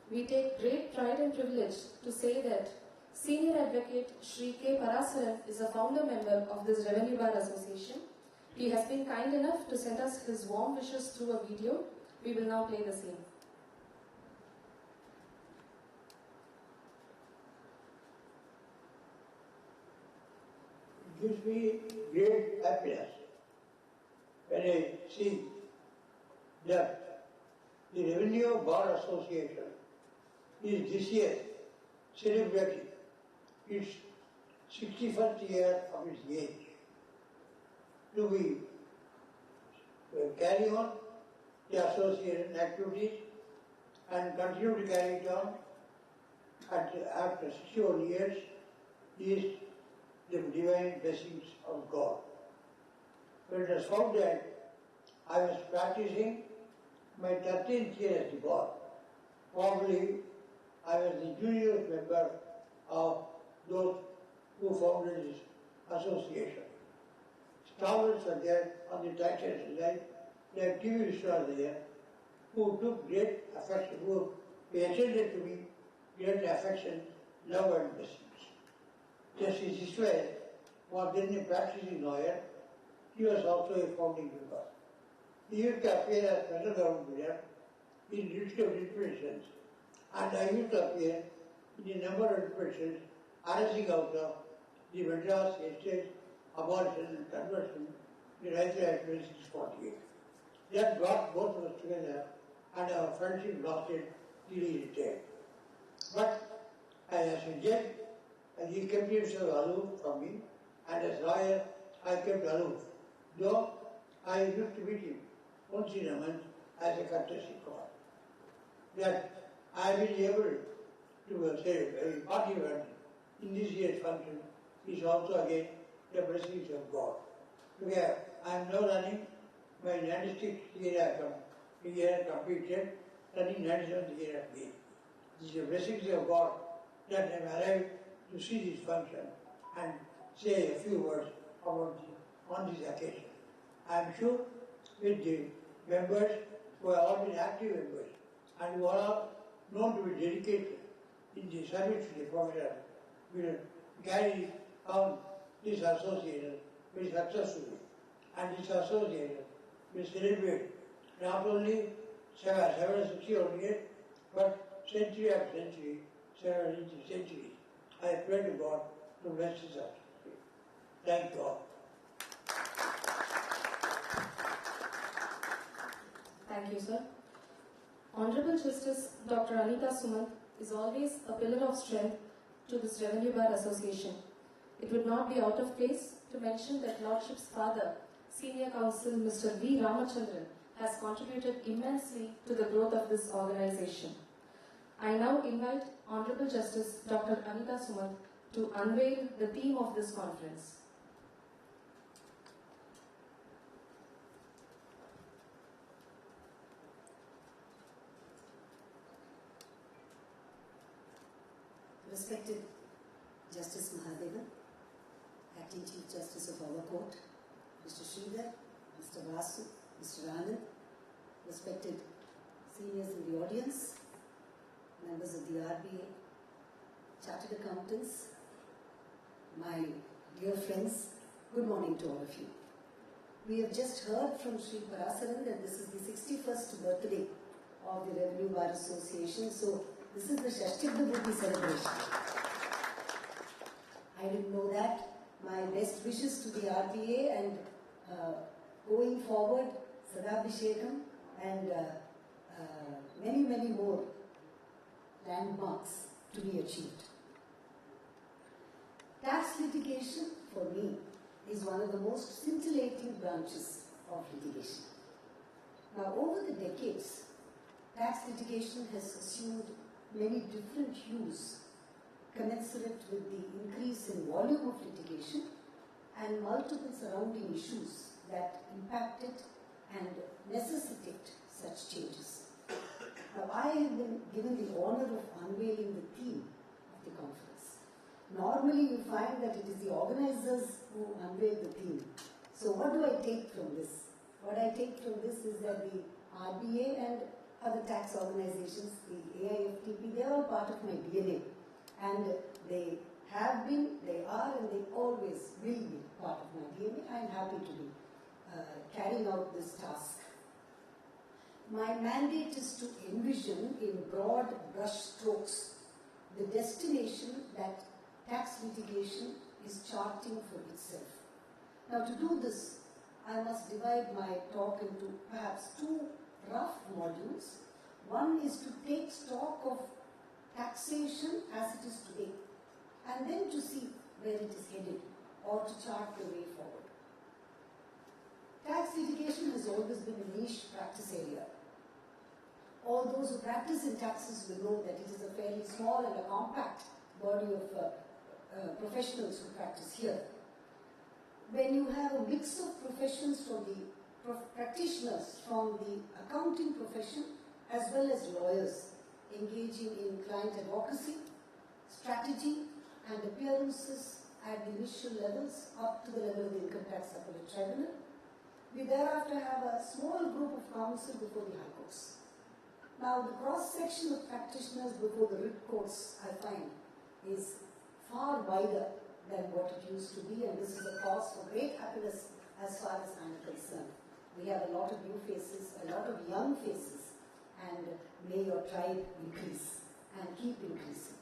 We take great pride and privilege to say that Senior Advocate Shri K. Parasaran is a founder member of this Revenue Bar Association. He has been kind enough to send us his warm wishes through a video. We will now play the same. It gives me great happiness when I see that the Revenue Bar Association is this year celebrating its 61st year of its age. Do we carry on the association activities and continue to carry it on after 61 years is the divine blessings of God. But it is found that I was practicing my 13th year as the bar. Probably I was the junior member of those who founded this association. Stalwarts were there on the taxation line, the activists were there, who took great affection, who extended to me great affection, love and blessings. Justice Israel was then a practicing lawyer. He was also a founding member. He used to appear as federal government lawyer in list of interpretations, and I used to appear in a number of interpretations arising out of the Madras Estate abolition and conversion in 1948. That brought both of us together, and our friendship lasted till he retired. But as a judge, he kept himself aloof from me, and as lawyer, I kept aloof, though I used to meet him once in a month as a courtesy call. That I have been able to say a party word in this year's function is also again the blessings of God. Together, I am now running my 96th year completed, running 97th year again. This is the blessings of God that I am arrived to see this function and say a few words about on this occasion. I am sure with the members who have all been active members and who are all known to be dedicated in the service to the profession will carry on this association very successfully. And this association will celebrate not only 760 years, but century after century, 7 centuries. I pray to God to bless this association. Thank God. Thank you, sir. Honorable Justice Dr. Anita Sumant is always a pillar of strength to this Revenue Bar Association. It would not be out of place to mention that Lordship's father, Senior Counsel Mr. V. Ramachandran, has contributed immensely to the growth of this organization. I now invite Honorable Justice Dr. Anita Sumant to unveil the theme of this conference. Respected Justice Mahadevan, Acting Chief Justice of our court, Mr. Sridhar, Mr. Vasu, Mr. Anand, respected seniors in the audience, members of the RBA, chartered accountants, my dear friends, good morning to all of you. We have just heard from Sri Parasaran that this is the 61st birthday of the Revenue Bar Association, so this is the Shashtivdabhuti celebration. I didn't know that. My best wishes to the RBA and going forward, Sadabhishekam and many, many more landmarks to be achieved. Tax litigation, for me, is one of the most scintillating branches of litigation. Now, over the decades, tax litigation has assumed many different hues commensurate with the increase in volume of litigation and multiple surrounding issues that impacted and necessitate such changes. Now, I have been given the honor of unveiling the theme of the conference. Normally, you find that it is the organizers who unveil the theme. So, what do I take from this? What I take from this is that the RBA and other tax organizations, the AIFTP, they are all part of my DNA. And they have been, they are, and they always will be part of my DNA. I am happy to be carrying out this task. My mandate is to envision in broad brush strokes the destination that tax litigation is charting for itself. Now, to do this, I must divide my talk into perhaps two rough modules. One is to take stock of taxation as it is today, and then to see where it is headed or to chart the way forward. Tax litigation has always been a niche practice area. All those who practice in taxes will know that it is a fairly small and a compact body of professionals who practice here. When you have a mix of professions from the practitioners from the accounting profession as well as lawyers engaging in client advocacy, strategy and appearances at the initial levels up to the level of the Income Tax Appellate Tribunal. We thereafter have a small group of counsel before the High Courts. Now, the cross-section of practitioners before the writ courts, I find, is far wider than what it used to be, and this is a cause for great happiness as far as I am concerned. We have a lot of new faces, a lot of young faces, and may your tribe increase and keep increasing.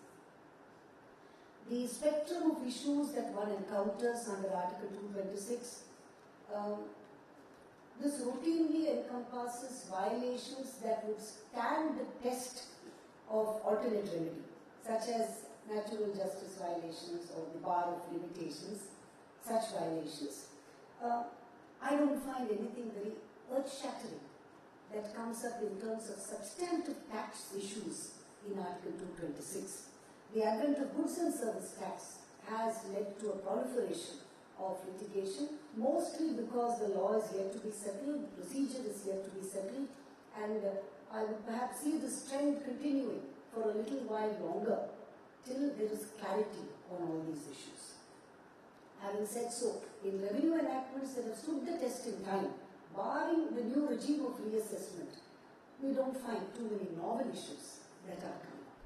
The spectrum of issues that one encounters under Article 226, this routinely encompasses violations that would stand the test of alternate remedy, such as natural justice violations or the bar of limitations, such violations. I don't find anything very earth-shattering that comes up in terms of substantive tax issues in Article 226. The advent of goods and service tax has led to a proliferation of litigation, mostly because the law is yet to be settled, the procedure is yet to be settled, and I would perhaps see this trend continuing for a little while longer till there is clarity on all these issues. Having said so, in revenue enactments that have stood the test in time, barring the new regime of reassessment, we don't find too many novel issues that are coming up.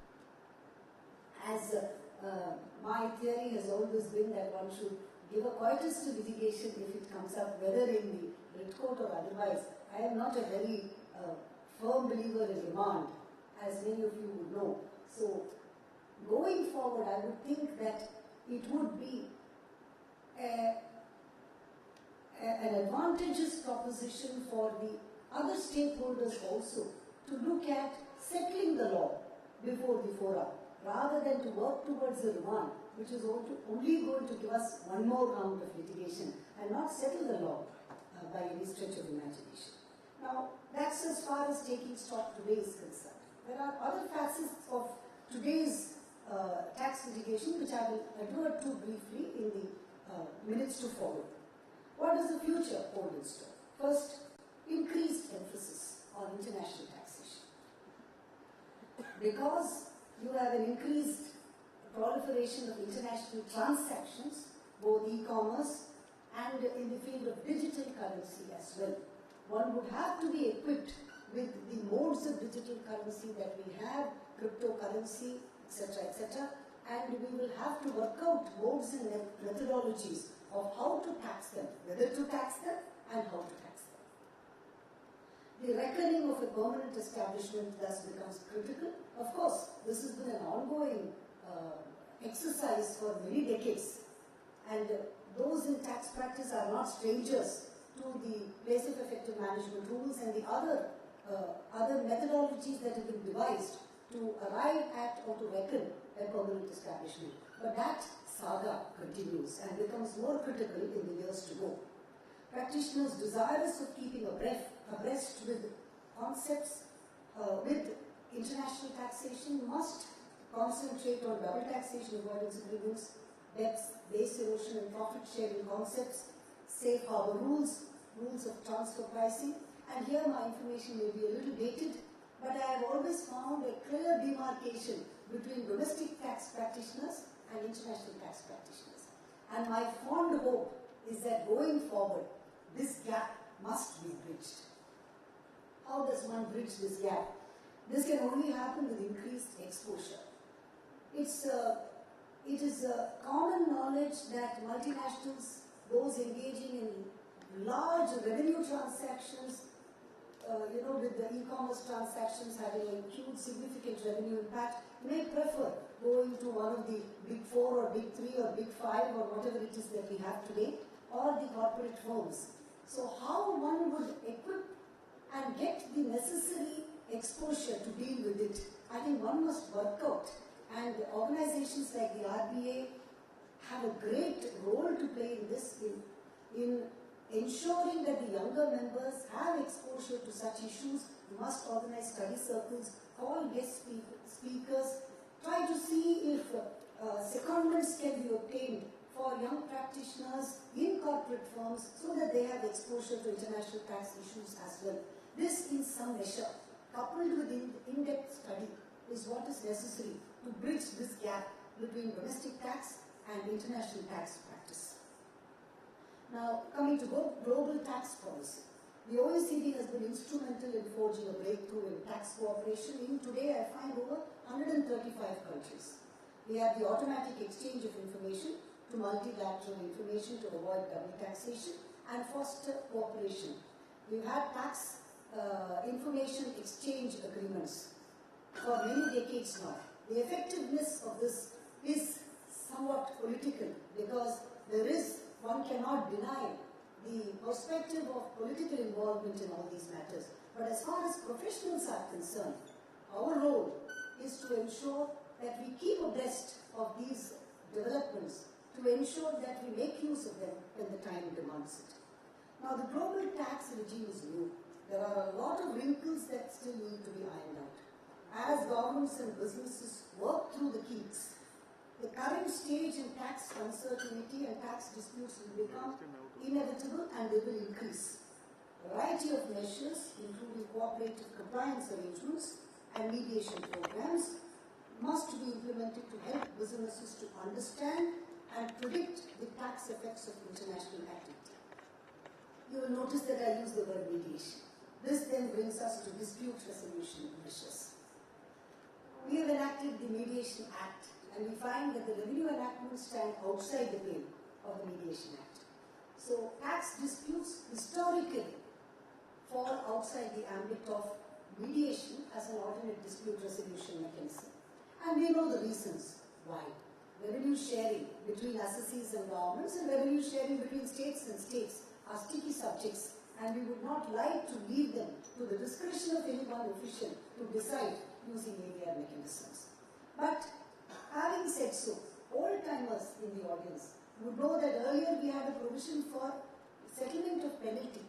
As my theory has always been that one should give a coitus to litigation if it comes up, whether in the writ court or otherwise. I am not a very firm believer in remand, as many of you would know. So, going forward, I would think that it would be an advantageous proposition for the other stakeholders also to look at settling the law before the fora, rather than to work towards a remand, which is only going to give us one more round of litigation and not settle the law by any stretch of imagination. Now, that's as far as taking stock today is concerned. There are other facets of today's tax litigation which I will advert to briefly in the minutes to follow. What does the future hold in store? First, increased emphasis on international taxation. Because you have an increased proliferation of international transactions, both e-commerce and in the field of digital currency as well. One would have to be equipped with the modes of digital currency that we have, cryptocurrency, etc., and we will have to work out modes and methodologies of how to tax them, whether to tax them and how to tax them. The reckoning of a permanent establishment thus becomes critical. Of course, this has been an ongoing exercise for many decades, and those in tax practice are not strangers to the place of effective management rules and the other methodologies that have been devised to arrive at or to reckon a permanent establishment. But that saga continues and becomes more critical in the years to go. Practitioners desirous of keeping abreast with concepts with international taxation must concentrate on double taxation avoidance agreements, BEPS, base erosion and profit sharing concepts, safe harbor rules, rules of transfer pricing, and here my information may be a little dated, but I have always found a clear demarcation between domestic tax practitioners and international tax practitioners. And my fond hope is that going forward, this gap must be bridged. How does one bridge this gap? This can only happen with increased exposure. It is a common knowledge that multinationals, those engaging in large revenue transactions, with the e-commerce transactions having a huge significant revenue impact, may prefer going to one of the big 4 or big 3 or big 5 or whatever it is that we have today, or the corporate firms. So how one would equip and get the necessary exposure to deal with it, I think one must work out. And organizations like the RBA have a great role to play in this, in ensuring that the younger members have exposure to such issues. You must organize study circles, call guest speakers, try to see if secondments can be obtained for young practitioners in corporate firms so that they have exposure to international tax issues as well. This, in some measure, coupled with in-depth study, is what is necessary to bridge this gap between domestic tax and international tax practice. Now, coming to global tax policy. The OECD has been instrumental in forging a breakthrough in tax cooperation in, today I find, over 135 countries. We have the automatic exchange of information to multilateral information to avoid double taxation and foster cooperation. We've had tax information exchange agreements for many decades now. The effectiveness of this is somewhat political because one cannot deny the perspective of political involvement in all these matters. But as far as professionals are concerned, our role is to ensure that we keep abreast of these developments, to ensure that we make use of them when the time demands it. Now, the global tax regime is new. There are a lot of wrinkles that still need to be ironed out. As governments and businesses work through the kinks, the current stage in tax uncertainty and tax disputes will become inevitable and they will increase. A variety of measures, including cooperative compliance arrangements and mediation programs, must be implemented to help businesses to understand and predict the tax effects of international activity. You will notice that I use the word mediation. This then brings us to dispute resolution measures. We have enacted the Mediation Act, and we find that the revenue enactments stand outside the pale of the Mediation Act. So tax disputes historically fall outside the ambit of mediation as an alternate dispute resolution mechanism. And we know the reasons why. Revenue sharing between assessees and governments and revenue sharing between states and states are sticky subjects, and we would not like to leave them to the discretion of any one official to decide using ADR mechanisms. But having said so, old-timers in the audience would know that earlier we had a provision for settlement of penalty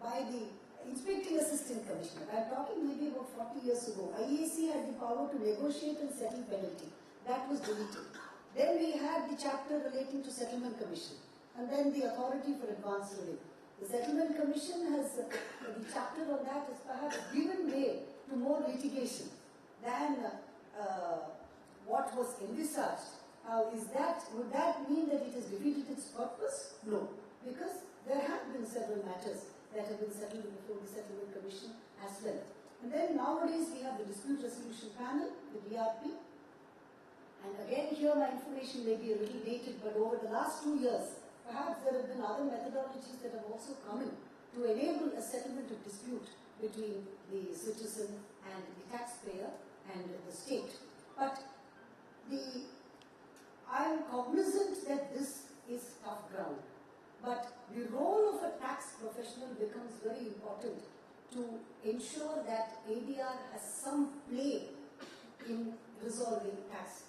by the Inspecting Assistant Commissioner. I am talking maybe about 40 years ago. IAC had the power to negotiate and settle penalty. That was deleted. Then we had the chapter relating to Settlement Commission, and then the Authority for Advanced Review. The Settlement Commission has, the chapter on that has perhaps given way to more litigation than what was envisaged. Now, would that mean that it has defeated its purpose? No, because there have been several matters that have been settled before the Settlement Commission as well. And then nowadays we have the Dispute Resolution Panel, the DRP. And again here my information may be a little dated, but over the last 2 years, perhaps there have been other methodologies that have also come in to enable a settlement of dispute between the citizen and the taxpayer and the state. But I am cognizant that this is tough ground. But the role of a tax professional becomes very important to ensure that ADR has some play in resolving tax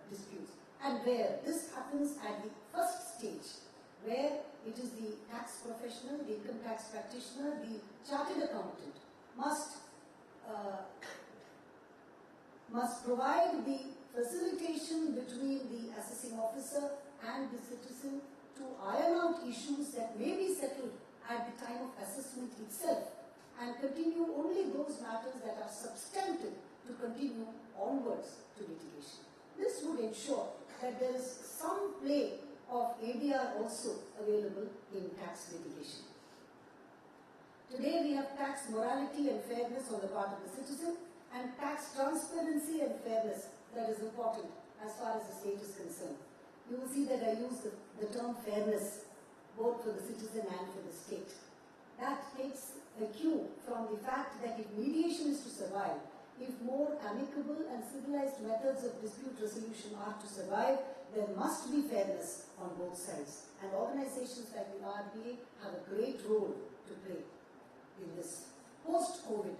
disputes. And where this happens at the first stage, where it is the tax professional, the income tax practitioner, the chartered accountant must provide the facilitation between the assessing officer and the citizen to iron out issues that may be settled at the time of assessment itself and continue only those matters that are substantive to continue onwards to litigation. This would ensure that there is some play of ADR also available in tax litigation. Today we have tax morality and fairness on the part of the citizen and tax transparency and fairness that is important as far as the state is concerned. You will see that I use the term fairness both for the citizen and for the state. That takes a cue from the fact that if mediation is to survive, if more amicable and civilized methods of dispute resolution are to survive, there must be fairness on both sides. And organizations like the RBA have a great role to play in this. Post-COVID,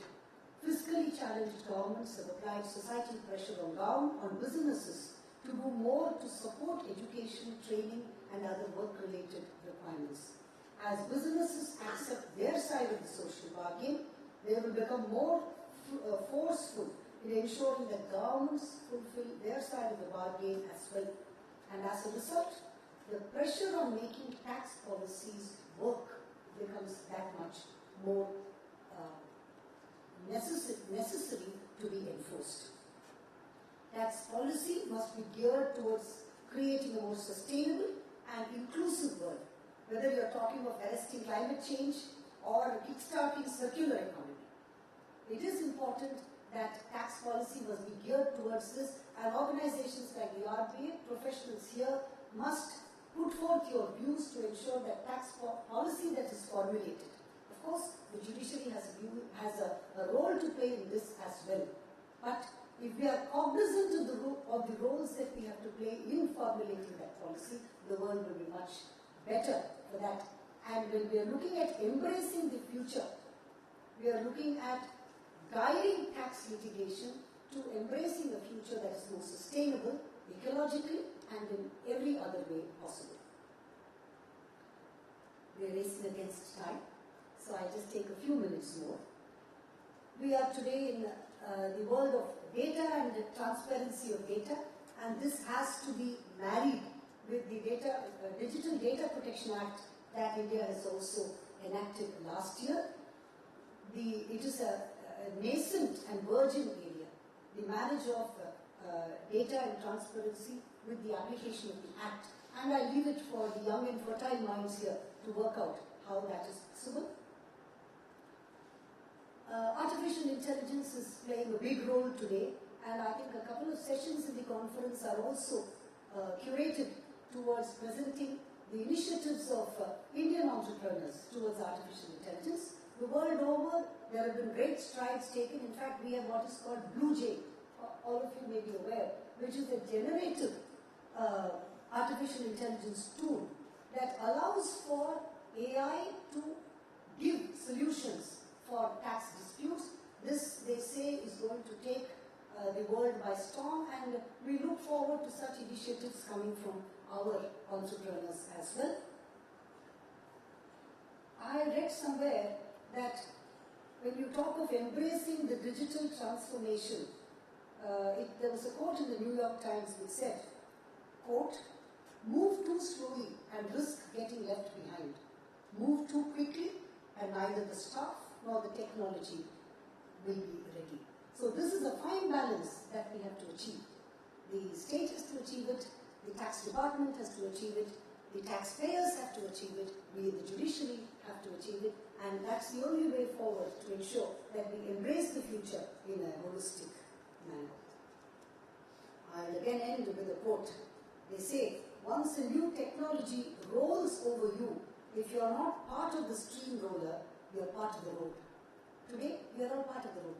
fiscally challenged governments have applied societal pressure on businesses to do more to support education, training, and other work-related requirements. As businesses accept their side of the social bargain, they will become more forceful in ensuring that governments fulfill their side of the bargain as well. And as a result, the pressure on making tax policies work becomes that much more necessary to be enforced. Tax policy must be geared towards creating a more sustainable and inclusive world, whether you are talking of arresting climate change or kickstarting circular economy. It is important that tax policy must be geared towards this, and organizations like the RBA, professionals here, must put forth your views to ensure that tax policy that is formulated. Of course, the judiciary has a role to play in this as well. But if we are cognizant of the roles that we have to play in formulating that policy, the world will be much better for that. And when we are looking at embracing the future, we are looking at guiding tax litigation to embracing a future that is more sustainable, ecologically, and in every other way possible. We are racing against time, so I just take a few minutes more. We are today in the world of data and the transparency of data, and this has to be married with the Digital Data Protection Act that India has also enacted last year. It is a nascent and virgin area, the marriage of data and transparency with the application of the Act. And I leave it for the young and fertile minds here to work out how that is possible. Artificial intelligence is playing a big role today, and I think a couple of sessions in the conference are also curated towards presenting the initiatives of Indian entrepreneurs towards artificial intelligence. The world over, there have been great strides taken. In fact, we have what is called BlueJay, all of you may be aware, which is a generative artificial intelligence tool that allows for AI to give solutions for tax disputes. This, they say, is going to take the world by storm, and we look forward to such initiatives coming from our entrepreneurs as well. I read somewhere that when you talk of embracing the digital transformation, there was a quote in the New York Times which said, quote, "Move too slowly and risk getting left behind. Move too quickly and neither the staff nor the technology will be ready." So this is a fine balance that we have to achieve. The state has to achieve it, the tax department has to achieve it, the taxpayers have to achieve it, we the judiciary have to achieve it, and that's the only way forward to ensure that we embrace the future in a holistic manner. I'll again end with a quote. They say, "Once a new technology rolls over you, if you are not part of the steamroller, you are part of the road." Today, we are all part of the road.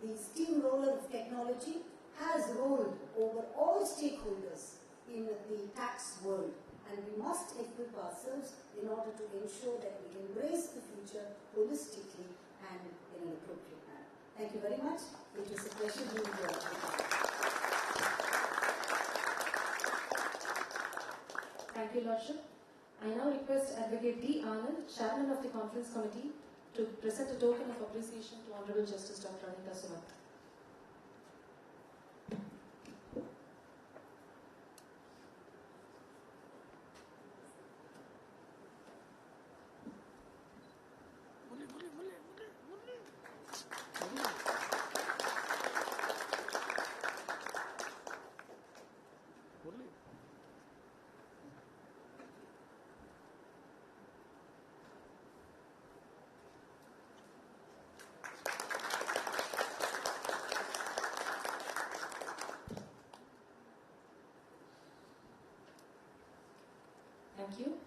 The steamroller of technology has rolled over all stakeholders in the tax world, and we must equip ourselves in order to ensure that we embrace the future holistically and in an appropriate manner. Thank you very much. It was a pleasure being here. Thank you, Lordship. I now request Advocate D. Anand, Chairman of the Conference Committee, to present a token of appreciation to Honorable Justice Dr. Anita Sumat. Thank you.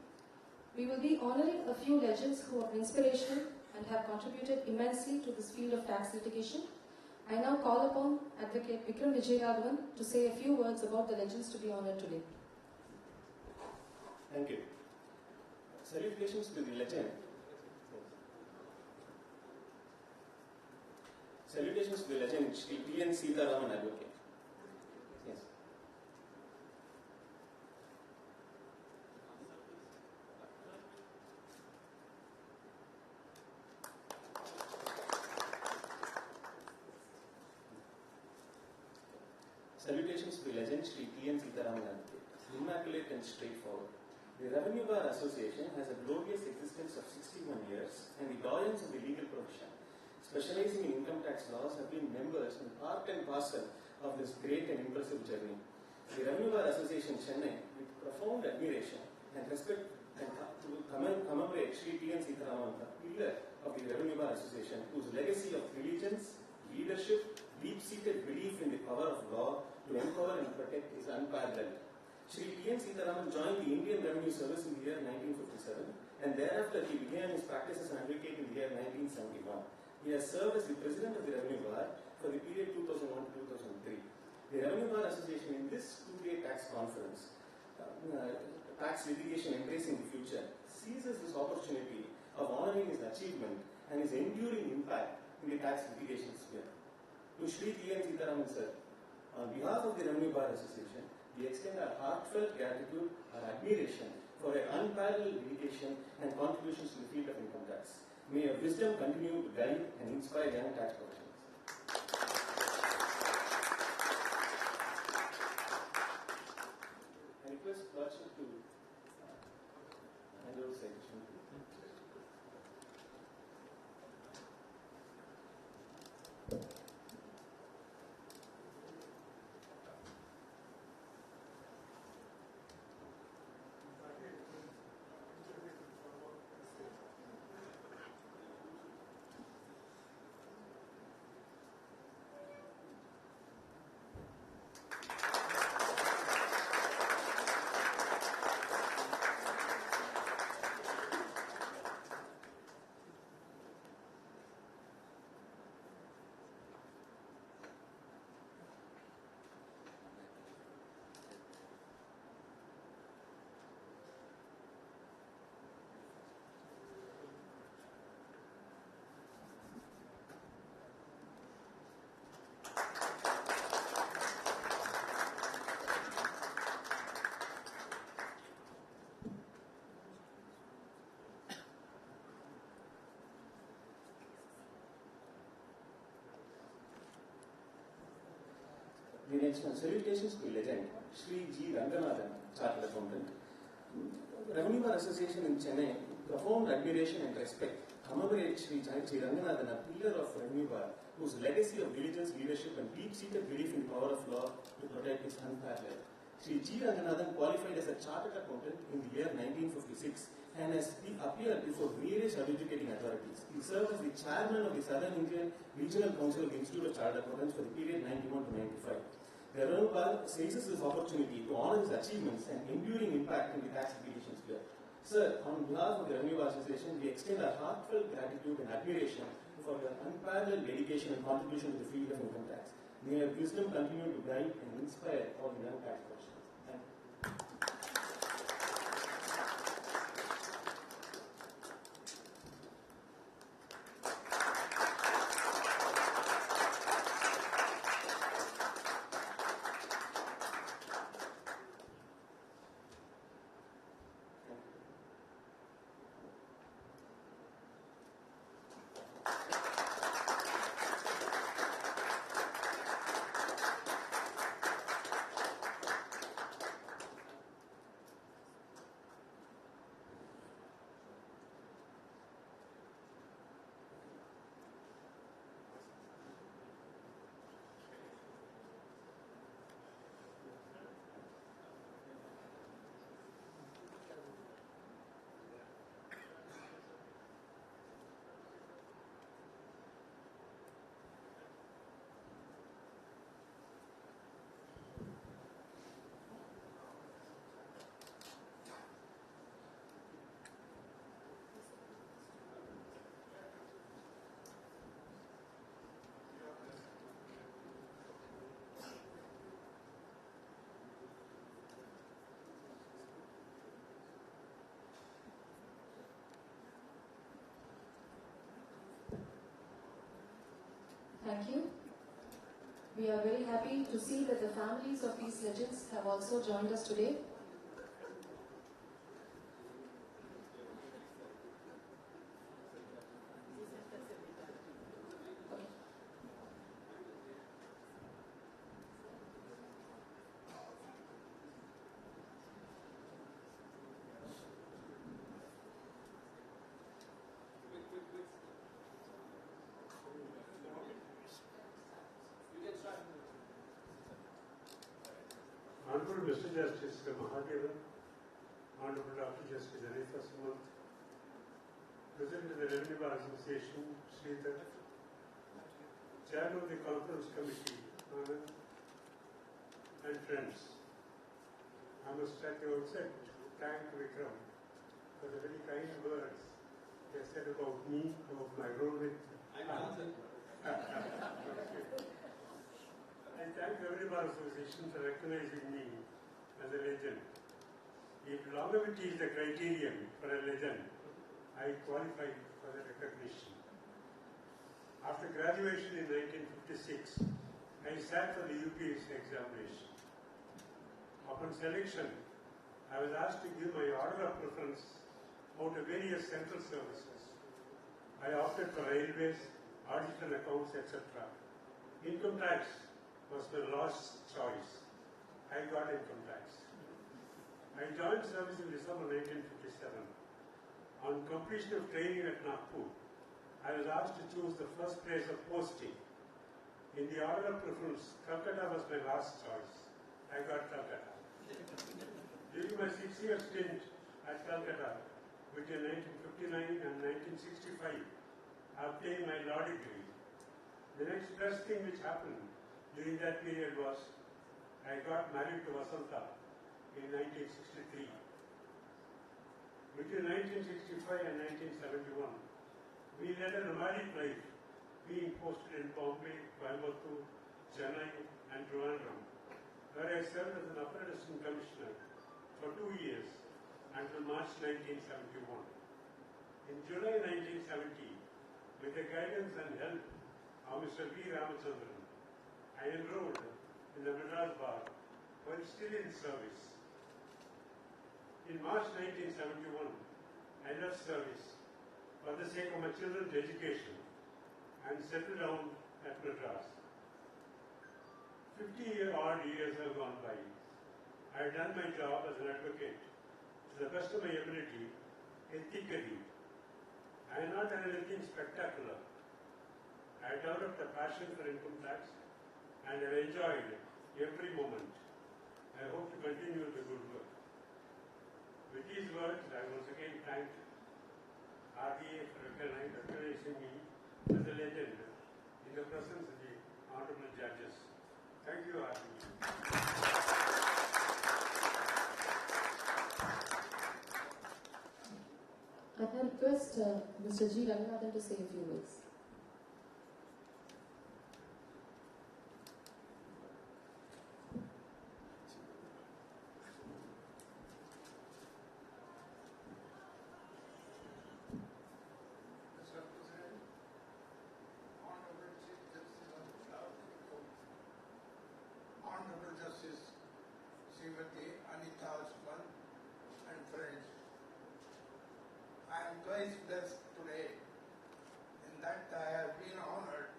We will be honoring a few legends who are inspirational and have contributed immensely to this field of tax litigation. I now call upon Advocate Vikram Vijayaraghavan to say a few words about the legends to be honored today. Thank you. Salutations to the legend. Salutations to the legend, Shri P.N. Sitaraman Advocate. Yes. Salutations to the legend, Shri P.N. Sitaraman Advocate. In my immaculate and straightforward. The Revenue Bar Association has a glorious existence of 61 years, and the doyens of the legal profession, specializing in income tax laws, have been members and part and parcel of this great and impressive journey. The Revenue Bar Association Chennai, with profound admiration and respect, and to commemorate Sri T.N. Sitharaman, a pillar of the Revenue Bar Association, whose legacy of diligence, leadership, deep-seated belief in the power of law to empower and protect is unparalleled. Sri T.N. Sitharaman joined the Indian Revenue Service in the year 1957, and thereafter he began his practice as an advocate in the year 1971. He has served as the president of the Revenue Bar for the period 2001 to 2003. The Revenue Bar Association, in this two-day tax conference, Tax Litigation Embracing the Future, seizes this opportunity of honoring his achievement and his enduring impact in the tax litigation sphere. To Sri T.N. Sitharaman sir, on behalf of the Revenue Bar Association, we extend our heartfelt gratitude, our admiration for your unparalleled dedication and contributions to the field of income tax. May your wisdom continue to guide and inspire young tax professionals. I request Lordship to hand over the citation. The next one, salutations to legend, Sri G. Ranganathan, Chartered Accountant. Revenue Bar Association in Chennai, profound admiration and respect, commemorate Sri Ranganathan, a pillar of Revenue Bar, whose legacy of diligence, leadership and deep-seated belief in the power of law to protect is unparalleled. Sri G. Ranganathan qualified as a Chartered Accountant in the year 1956 and has appeared before various adjudicating authorities. He served as the chairman of the Southern Indian Regional Council of the Institute of Chartered Accountants for the period 91 to 95. The Revenue Bar seizes this opportunity to honor his achievements and enduring impact in the tax litigation sphere. Sir, on behalf of the Revenue Bar Association, we extend our heartfelt gratitude and admiration for your unparalleled dedication and contribution to the field of income tax. May your wisdom continue to guide and inspire all the young tax professionals. Thank you. Thank you. We are very happy to see that the families of these legends have also joined us today. Honorable Mr. Justice Mahadevan, Honorable Dr. Justice Anitha Sumant, President of the Revenue Bar Association, Sridhar, Chair of the Conference Committee, Anand, and friends. I must at the outset thank Vikram for the very kind words he has said about me, about my role with I thank the Revenue Bar Association for recognizing me as a legend. If longevity is the criterion for a legend, I qualify for the recognition. After graduation in 1956, I sat for the UPSC examination. Upon selection, I was asked to give my order of preference out of various central services. I opted for railways, audit and accounts, etc. Income tax was my last choice. I got income tax. I joined service in December 1957. On completion of training at Nagpur, I was asked to choose the first place of posting. In the order of preference, Calcutta was my last choice. I got Calcutta. During my 6-year stint at Calcutta, between 1959 and 1965, I obtained my law degree. The next best thing which happened during that period was I got married to Vasanta in 1963. Between 1965 and 1971, we led a nomadic life, being posted in Bombay, Coimbatore, Chennai, and Trivandrum, where I served as an upper assistant commissioner for 2 years until March 1971. In July 1970, with the guidance and help of Mr. V. Ramachandran, I enrolled in the Madras Bar while still in service. In March 1971, I left service for the sake of my children's education and settled down at Madras. 50-odd years have gone by. I have done my job as an advocate to the best of my ability, ethically. I have not done anything spectacular. I have developed a passion for income tax and have enjoyed every moment. I hope to continue the good work. With these words, I once again thank RBA for recognizing me as a legend in the presence of the honorable judges. Thank you, RBA. I now request Mr. G. Ranganathan to say a few words. Honorable Justice Srimati Anitha Sumant and friends, I am twice blessed today in that I have been honored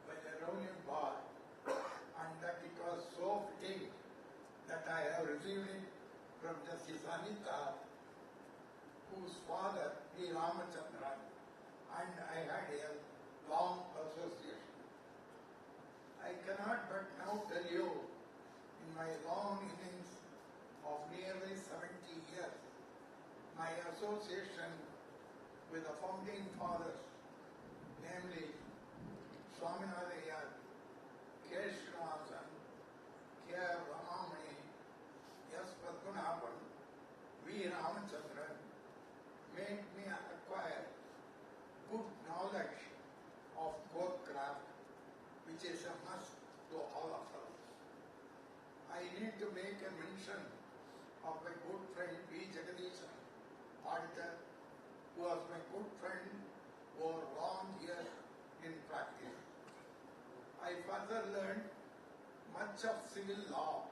by the Revenue Bar and that it was so fitting that I have received it from Justice Anitha, whose father V. Ramachandran and I had a long association. I cannot but now tell you, in my long innings of nearly 70 years, my association with the founding fathers, namely Swaminathan Iyer, K. Srinivasan, K. Ramamani, S. Padmanabhan, V. Ramachandran, made me acquire good knowledge of courtcraft, which is a must to all of us. I need to make a mention of my good friend V. Jagadisan, auditor, who was my good friend over long years in practice. I further learned much of civil laws,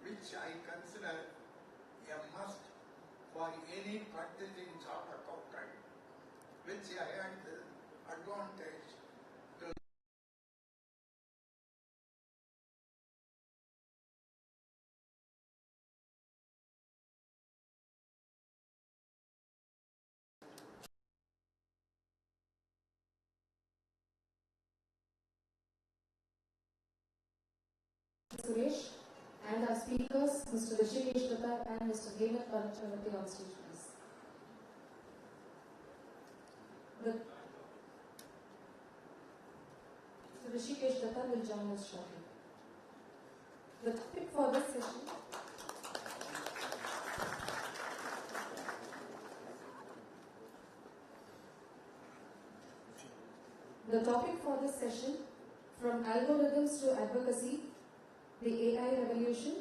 which I consider a must for any practicing chartered accountant, which I had the advantage to Suresh, and our speakers, Mr. Rishikesh Datta and Mr. Hemant Bhattacharjee on stage, please. Mr. Rishikesh Datta will join us shortly. The topic for this session from algorithms to advocacy, the AI revolution,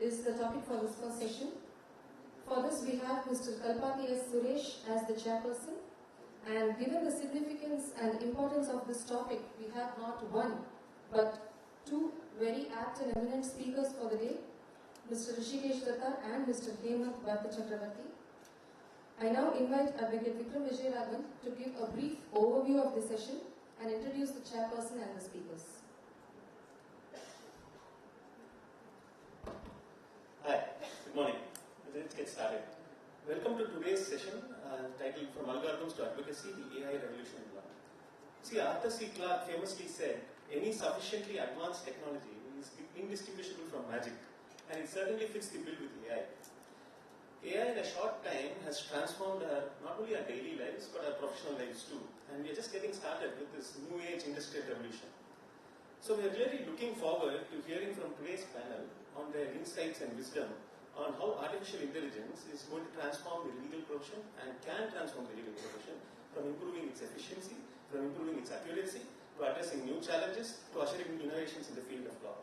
is the topic for this first session. For this, we have Mr. Kalpathy S. Suresh as the chairperson. And given the significance and importance of this topic, we have not one, but two very apt and eminent speakers for the day, Mr. Rishikesh Datta and Mr. Hemant Bhattacharjee. I now invite Advocate Vikram Vijayaraghavan to give a brief overview of the session and introduce the chairperson and the speakers. Hi, good morning. Let's get started. Welcome to today's session titled From Algorithms to Advocacy, the AI Revolution in Law. See, Arthur C. Clarke famously said, any sufficiently advanced technology is indistinguishable from magic, and it certainly fits the bill with AI. AI in a short time has transformed not only our daily lives, but our professional lives too. And we are just getting started with this new age industrial revolution. So we are really looking forward to hearing from today's panel on their insights and wisdom on how artificial intelligence is going to transform the legal profession and can transform the legal profession from improving its efficiency, from improving its accuracy, to addressing new challenges, to ushering innovations in the field of law.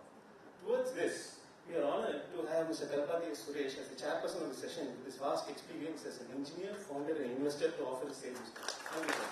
Towards this, we are honored to have Mr. Kalpathy S. Suresh as the chairperson of the session with his vast experience as an engineer, founder and investor to offer his services. Thank you, sir.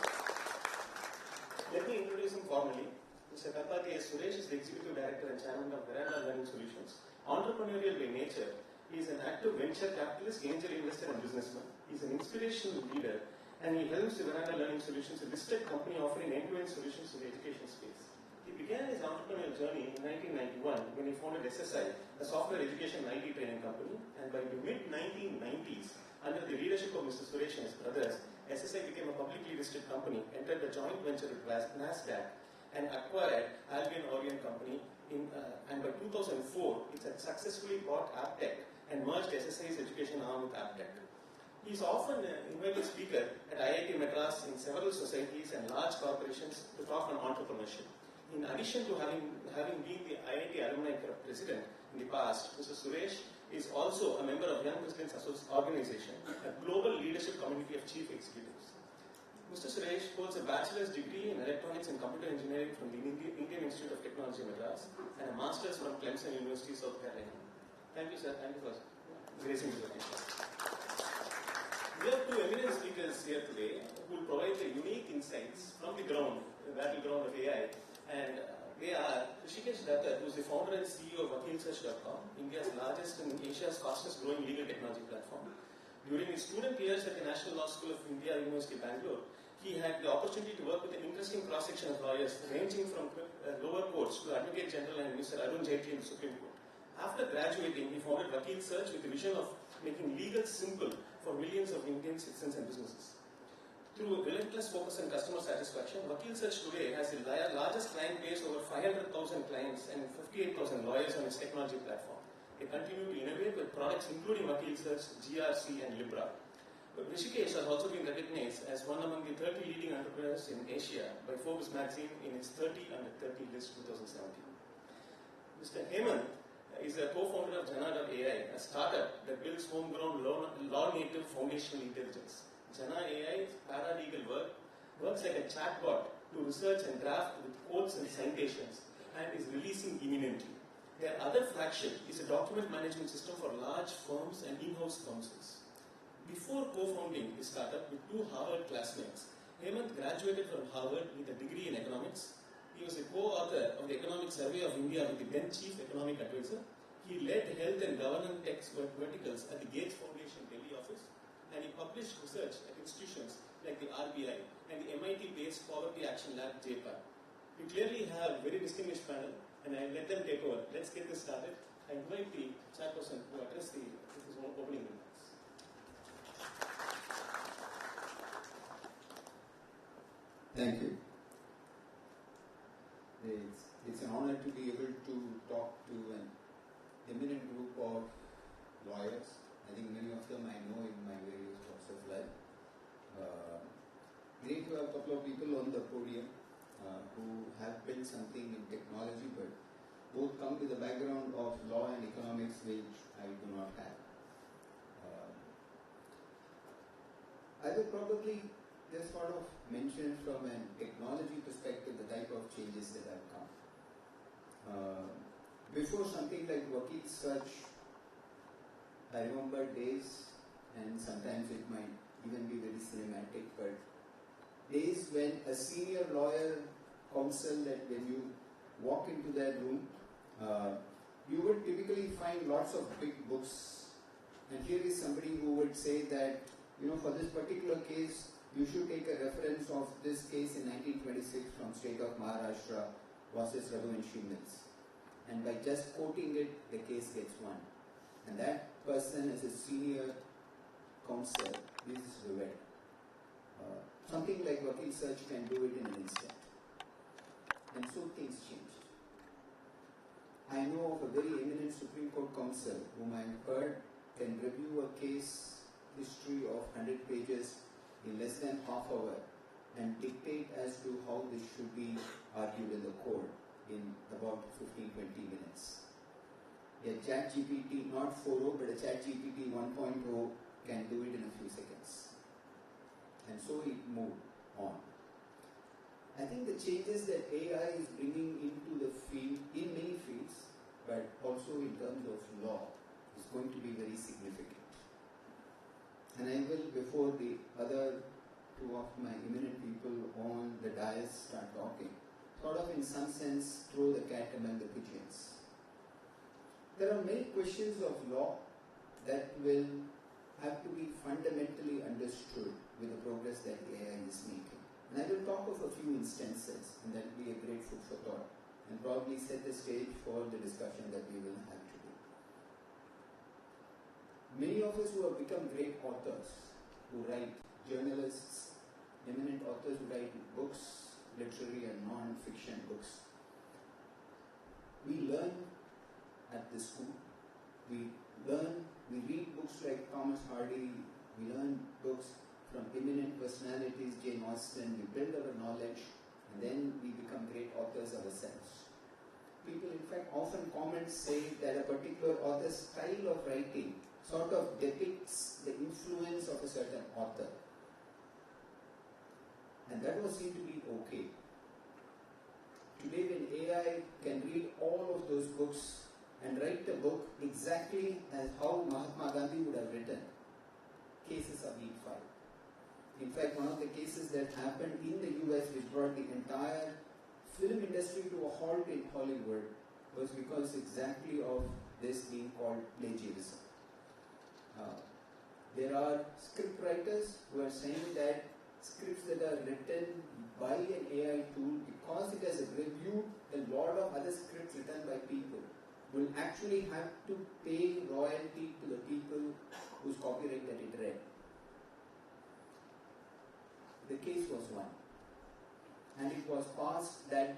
Let me introduce him formally. Mr. Kalpathy S. Suresh is the Executive Director and Chairman of Veranda Learning Solutions. Entrepreneurial by nature, he is an active venture capitalist, angel investor and businessman. He is an inspirational leader and he helps the Veranda Learning Solutions, a listed company offering end-to-end solutions to the education space. He began his entrepreneurial journey in 1991 when he founded SSI, a software education IT training company, and by the mid-1990s, under the leadership of Mr. Suresh and his brothers, SSI became a publicly listed company, entered a joint venture with NASDAQ, and acquired Albion Orient Company. And by 2004, it had successfully bought Aptech and merged SSI's education arm with Aptech. He is often an invited speaker at IIT Madras in several societies and large corporations to talk on entrepreneurship. In addition to having been the IIT Alumni President in the past, Mr. Suresh is also a member of Young Presidents Organization, a global leadership community of chief executives. Mr. Suresh holds a bachelor's degree in electronics and computer engineering from the Indian Institute of Technology, Madras, and a master's from Clemson University, South Carolina. Thank you, sir. Thank you for gracing the occasion. We have two eminent speakers here today who will provide the unique insights from the ground, the battleground of AI. And they are Rishikesh Datta, who is the founder and CEO of WakilSearch.com, India's largest and Asia's fastest growing legal technology platform. During his student years at the National Law School of India, University, Bangalore, he had the opportunity to work with an interesting cross-section of lawyers ranging from lower courts to Advocate General and Mr. Arun Jaitley in the Supreme Court. After graduating, he founded WakilSearch with the vision of making legal simple for millions of Indian citizens and businesses. Through a relentless focus on customer satisfaction, WakilSearch today has the largest client base, over 500,000 clients and 58,000 lawyers on its technology platform. They continue to innovate with products including WakilSearch, GRC and Libra. But Rishikesh has also been recognized as one among the 30 leading entrepreneurs in Asia by Forbes magazine in its 30 Under 30 list 2017. Mr. Hemant is a co-founder of Jana.ai, a startup that builds homegrown law-native foundational intelligence. Jana AI paralegal works like a chatbot to research and draft with quotes and citations and is releasing imminently. Their other flagship is a document management system for large firms and in-house counsels. Before co-founding his startup with two Harvard classmates, Hemant graduated from Harvard with a degree in economics. He was a co-author of the Economic Survey of India with the then Chief Economic Advisor. He led health and governance tech verticals at the Gates Foundation Delhi office, and he published research at institutions like the RBI and the MIT-based Poverty Action Lab, JPAL. We clearly have a very distinguished panel, and I let them take over. Let's get this started. I invite the chairperson to address his opening remarks. Thank you. It's an honor to be able to talk to and eminent group of lawyers. I think many of them I know in my various walks of life. Great to have a couple of people on the podium who have built something in technology, but both come with a background of law and economics which I do not have. I will probably just sort of mention from a technology perspective the type of changes that have come. Before something like Vakil Search, I remember days, and sometimes it might even be very cinematic, but days when a senior lawyer counsel that when you walk into that room, you would typically find lots of big books. And here is somebody who would say that, for this particular case, you should take a reference of this case in 1926 from state of Maharashtra versus Raghuvanshi Mills. And by just quoting it, the case gets won. And that person is a senior counsel. This is Vivek. Something like Vakil Search can do it in an instant. And so things changed. I know of a very eminent Supreme Court counsel whom I have heard can review a case history of 100 pages in less than half hour and dictate as to how this should be argued in the court in about 15-20 minutes. A ChatGPT, not 4.0, but a ChatGPT 1.0 can do it in a few seconds. And so it moved on. I think the changes that AI is bringing into the field, in many fields, but also in terms of law, is going to be very significant. And I will, before the other two of my eminent people on the dais start talking, sort of in some sense throw the cat among the pigeons. There are many questions of law that will have to be fundamentally understood with the progress that AI is making. And I will talk of a few instances, and that will be a great food for thought, and probably set the stage for the discussion that we will have today. Many of us who have become great authors, who write, journalists, eminent authors who write books, literary and non-fiction books, we learn at the school. We read books like Thomas Hardy, we learn books from eminent personalities, Jane Austen, we build our knowledge, and then we become great authors ourselves. People, in fact, often comment say that a particular author's style of writing sort of depicts the influence of a certain author. And that was seen to be okay. Today, when AI can read all of those books and write a book exactly as how Mahatma Gandhi would have written, cases are being filed. In fact, one of the cases that happened in the US which brought the entire film industry to a halt in Hollywood was because exactly of this being called plagiarism. There are script writers who are saying that scripts that are written by an AI tool, because it has reviewed a lot of other scripts written by people, will actually have to pay royalty to the people whose copyright that it read. The case was won. And it was passed that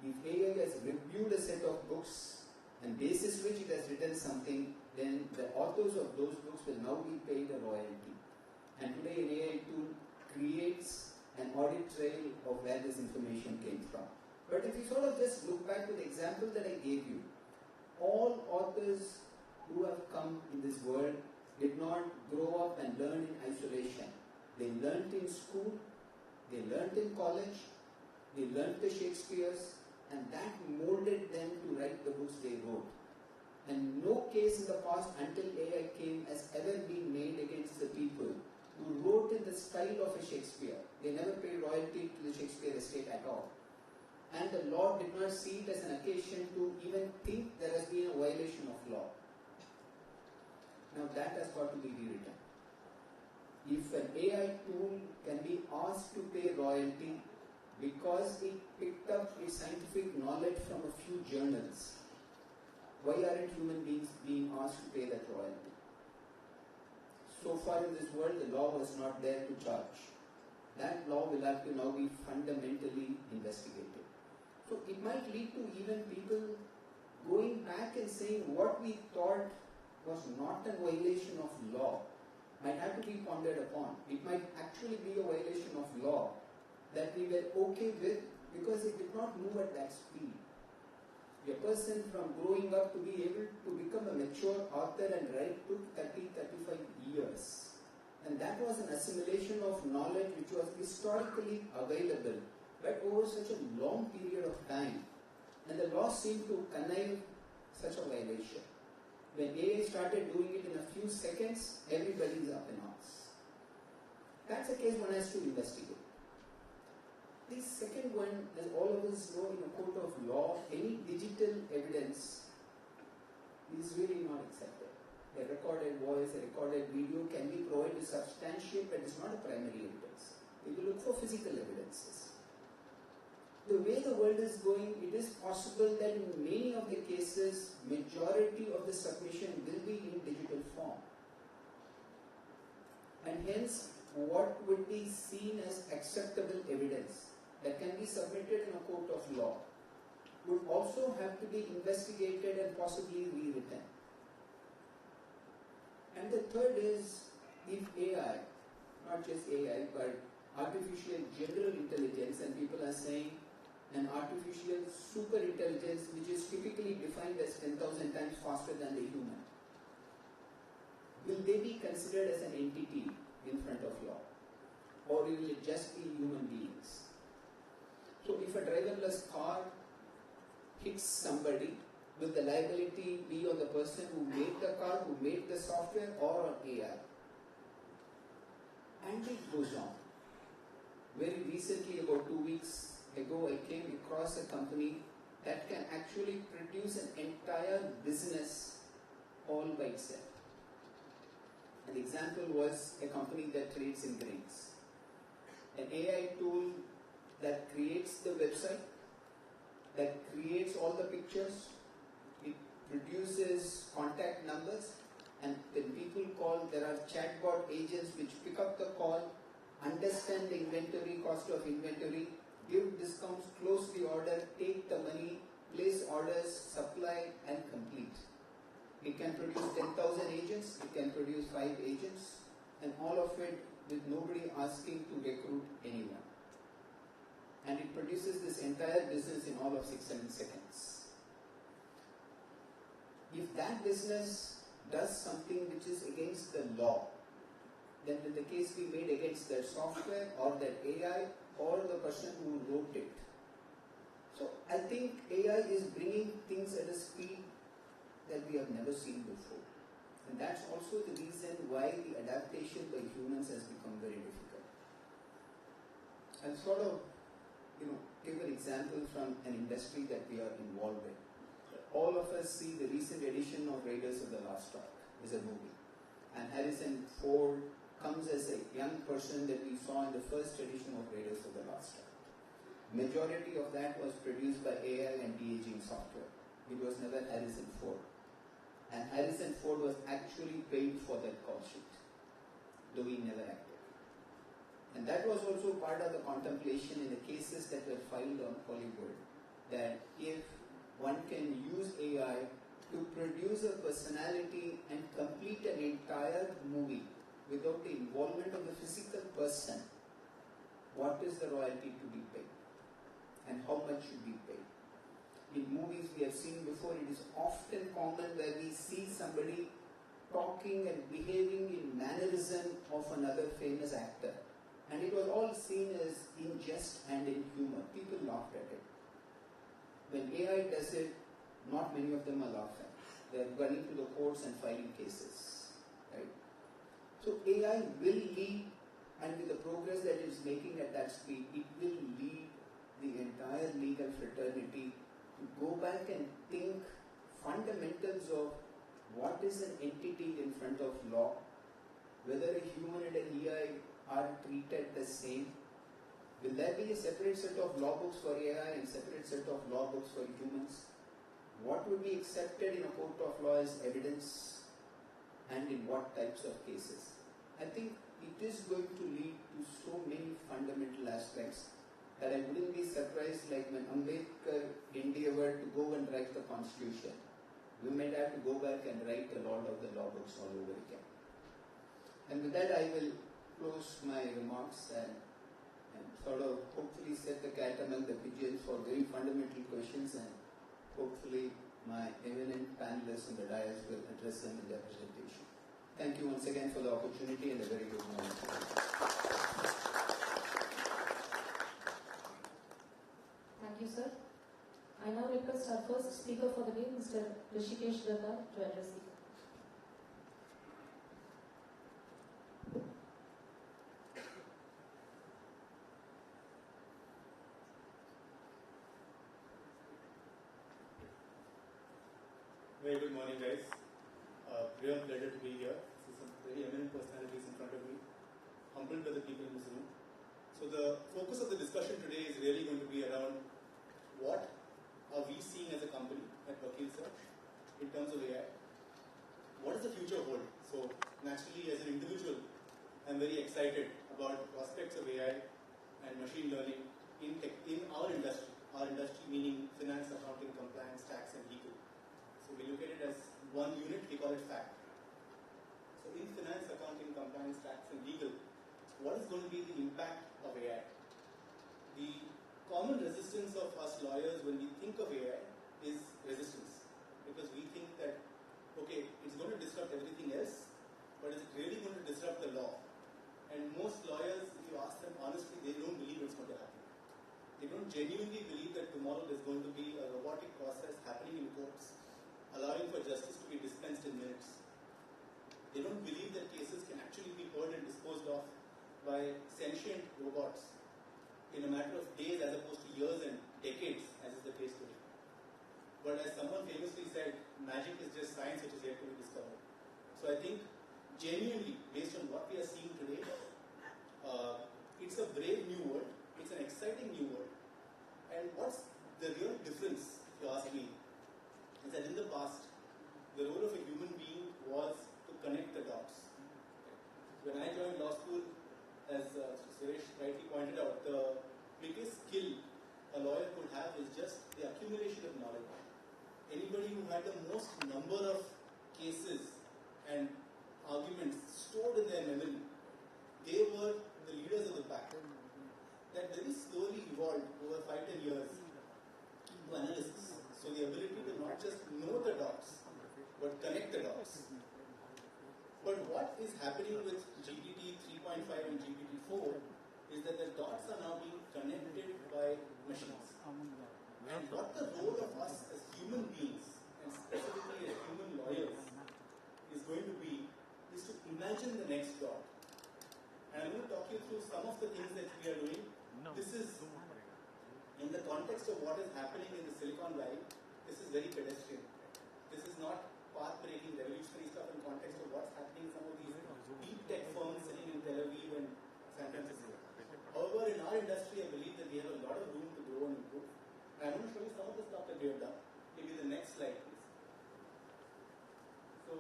if AI has reviewed a set of books and basis which it has written something, then the authors of those books will now be paid a royalty. And today an AI tool creates an audit trail of where this information came from. But if you sort of just look back to the example that I gave you, all authors who have come in this world did not grow up and learn in isolation. They learnt in school, they learnt in college, they learnt the Shakespeares, and that molded them to write the books they wrote. And no case in the past until AI came has ever been made against the people who wrote in the style of a Shakespeare. They never paid royalty to the Shakespeare estate at all. And the law did not see it as an occasion to even think there has been a violation of law. Now that has got to be rewritten. If an AI tool can be asked to pay royalty because it picked up a scientific knowledge from a few journals, why aren't human beings being asked to pay that royalty? So far in this world, the law was not there to charge. That law will have to now be fundamentally investigated. So it might lead to even people going back and saying what we thought was not a violation of law might have to be pondered upon. It might actually be a violation of law that we were okay with because it did not move at that speed. A person from growing up to be able to become a mature author and write took 30-35 years. And that was an assimilation of knowledge which was historically available, but over such a long period of time. And the law seemed to connive such a violation. When AI started doing it in a few seconds, everybody is up in arms. That's a case one has to investigate. The second one, as all of us know, in a court of law, any digital evidence is really not accepted. A recorded voice, a recorded video can be provided to substantiate, but it's not a primary evidence. People look for physical evidences. The way the world is going, it is possible that in many of the cases, majority of the submission will be in digital form. And hence, what would be seen as acceptable evidence that can be submitted in a court of law would also have to be investigated and possibly rewritten. And the third is, if AI, not just AI, but artificial general intelligence, and people are saying an artificial super intelligence which is typically defined as 10,000 times faster than the human, will they be considered as an entity in front of law? Or will it just be human beings? So if a driverless car hits somebody, will the liability be on the person who made the car, who made the software, or on AI? And it goes on. Very recently, about 2 weeks ago, I came across a company that can actually produce an entire business all by itself. An example was a company that trades in grains. An AI tool that creates the website, that creates all the pictures, it produces contact numbers, and when people call, there are chatbot agents which pick up the call, understand the inventory, cost of inventory, give discounts, close the order, take the money, place orders, supply, and complete. It can produce 10,000 agents, it can produce 5 agents, and all of it with nobody asking to recruit anyone. And it produces this entire business in all of 6-7 seconds. If that business does something which is against the law, then will the case be made against their software or their AI or the person who wrote it? So I think AI is bringing things at a speed that we have never seen before. And that's also the reason why the adaptation by humans has become very difficult. I'll sort of, give an example from an industry that we are involved in. All of us see the recent edition of Raiders of the Lost Ark as a movie. And Harrison Ford comes as a young person that we saw in the first edition of Raiders of the Lost Ark. Majority of that was produced by AI and de-aging software. It was never Harrison Ford. And Harrison Ford was actually paid for that call sheet, though he never acted. And that was also part of the contemplation in the cases that were filed on Hollywood, that if one can use AI to produce a personality and complete an entire movie without the involvement of the physical person, what is the royalty to be paid? And how much should be paid? In movies we have seen before, it is often common where we see somebody talking and behaving in mannerism of another famous actor. And it was all seen as in jest and in humor. People laughed at it. When AI does it, not many of them are laughing. They are running to the courts and filing cases. Right? So AI will lead, and with the progress that it is making at that speed, it will lead the entire legal fraternity to go back and think fundamentals of what is an entity in front of law, whether a human and an AI are treated the same. Will there be a separate set of law books for AI and separate set of law books for humans? What would be accepted in a court of law as evidence, and in what types of cases? I think it is going to lead to so many fundamental aspects that I wouldn't be surprised like when Ambedkar endeavored to go and write the constitution. We might have to go back and write a lot of the law books all over again. And with that I will close my remarks and sort of hopefully set the cat among the pigeons for very fundamental questions, and hopefully my eminent panelists on the dais will address them in their presentation. Thank you once again for the opportunity and a very good morning. Thank you, sir. I now request our first speaker for the day, Mr. Rishikesh Datta, to address you. Very good morning, guys. Real pleasure to be here. See some very eminent personalities in front of me. Humbled by the people in this room. So the focus of the discussion today is really going to be around what are we seeing as a company at Vakil Search in terms of AI. What does the future hold? So naturally, as an individual, I'm very excited about the prospects of AI and machine learning in our industry. Our industry meaning finance, accounting, compliance, tax, and legal. So we look at it as one unit, we call it FACT. So in finance, accounting, compliance, tax, and legal, what is going to be the impact of AI? The common resistance of us lawyers when we think of AI is resistance. Because we think that, okay, it's going to disrupt everything else, but is it really going to disrupt the law? And most lawyers, if you ask them honestly, they don't believe it's going to happen. They don't genuinely believe that tomorrow there's going to be a robotic process happening in courts, allowing for justice to be dispensed in minutes. They don't believe that cases can actually be heard and disposed of by sentient robots in a matter of days as opposed to years and decades, as is the case today. But as someone famously said, magic is just science which is yet to be discovered. So I think, genuinely, based on what we are seeing today, it's a brave new world, it's an exciting new world. And what's the real difference, if you ask me, is that in the past, the role of a human being was to connect the dots. When I joined law school, as Suresh rightly pointed out, the biggest skill a lawyer could have is just the accumulation of knowledge. Anybody who had the most number of cases and arguments stored in their memory, they were the leaders of the pack. That very slowly evolved over 5-10 years to analysis. So the ability to not just know the dots, but connect the dots. But what is happening with GPT 3.5 and GPT 4 is that the dots are now being connected by machines. And what the role of us as human beings, and specifically as human lawyers, is going to be is to imagine the next dot. And I'm going to talk you through some of the things that we are doing. This is, in the context of what is happening in the Silicon Valley, this is very pedestrian. This is not path-breaking, revolutionary stuff in context of what's happening in some of these deep tech firms sitting in Tel Aviv and San Francisco. However, in our industry, I believe that we have a lot of room to grow and improve. And I'm going to show you some of the stuff that we have done. Maybe the next slide, please. So,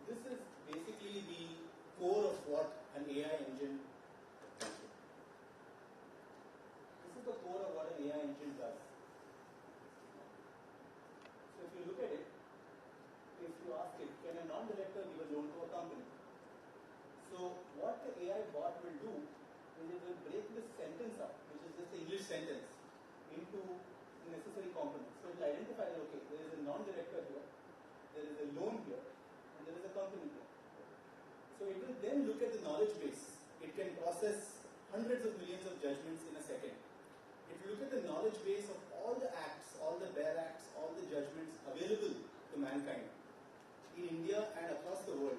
this is basically the core of what an AI engine does. This is the core of what an AI engine does. So if you look at it, if you ask it, can a non-director give a loan to a company? So what the AI bot will do is it will break this sentence up, which is just the English sentence, into necessary components. So it will identify that, okay, there is a non-director here, there is a loan here, and there is a company here. So it will then look at the knowledge base. It can process hundreds of millions of judgments in a second. It will look at the knowledge base of all the acts, all the bare acts, all the judgments available to mankind in India and across the world.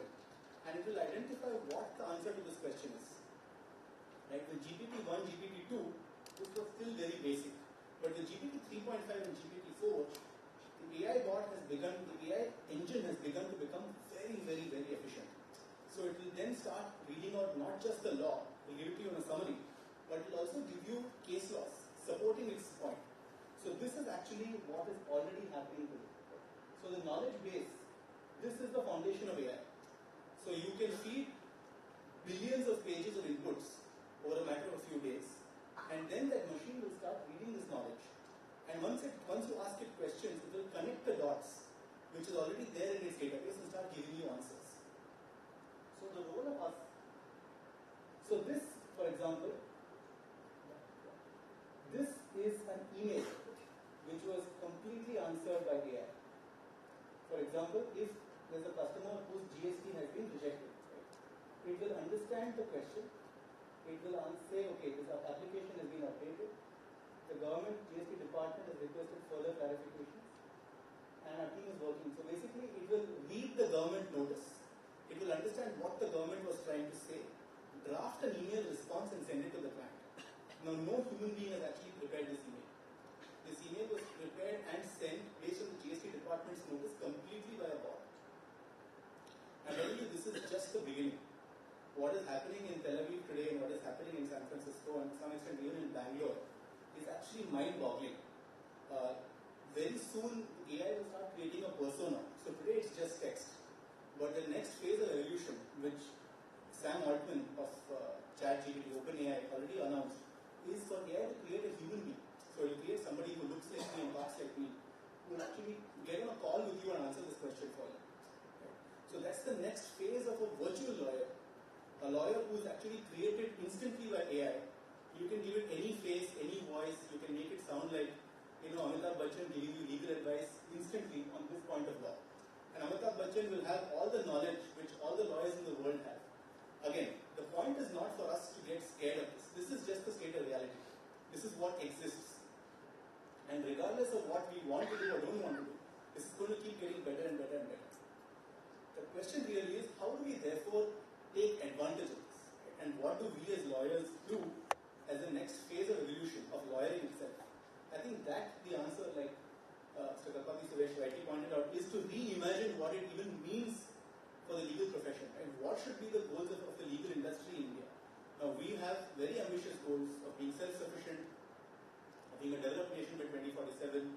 And it will identify what the answer to this question is. Right? The GPT-1, GPT-2, this was still very basic. But the GPT 3.5 and GPT 4, the AI bot has begun, the AI engine has begun to become very, very, very efficient. So it will then start reading out not just the law, it will give it to you in a summary, but it will also give you case laws supporting its point. So this is actually what is already happening today. So the knowledge base, this is the foundation of AI. So you can feed billions of pages of inputs over a matter of a few days. is already there in its database and start giving you answers. So the role of us, so this, for example, this is an email which was completely answered by AI. For example, if there's a customer whose GST has been rejected, right, it will understand the question, it will say, okay, this application has been updated, the government GST department has requested further clarifications, and our team is working. So basically, it will read the government notice, it will understand what the government was trying to say, draft an email response and send it to the client. Now, no human being has actually prepared this email. This email was prepared and sent based on the GST department's notice completely by a bot. And I believe this is just the beginning. What is happening in Tel Aviv today and what is happening in San Francisco and to some extent even in Bangalore is actually mind-boggling. Very soon, AI will start creating a persona. So today it's just text. But the next phase of evolution, which Sam Altman of ChatGPT, OpenAI, already announced, is for AI to create a human being. So it will create somebody who looks like me and talks like me, who will actually get on a call with you and answer this question for you. Okay. So that's the next phase of a virtual lawyer. A lawyer who is actually created instantly by AI. You can give it any face, any voice, you can make it sound like, Amitabh Bachchan giving you legal advice instantly on this point of law. And Amitabh Bachchan will have all the knowledge which all the lawyers in the world have. Again, the point is not for us to get scared of this. This is just the state of reality. This is what exists. And regardless of what we want to do or don't want to do, this is going to keep getting better and better and better. The question really is, how do we therefore take advantage of this? And what do we as lawyers do as the next phase of evolution of lawyering itself? I think that the answer, like Mr. Kalpati Suresh rightly pointed out, is to reimagine what it even means for the legal profession and what should be the goals of the legal industry in India. Now, we have very ambitious goals of being self-sufficient, of being a developed nation by 2047,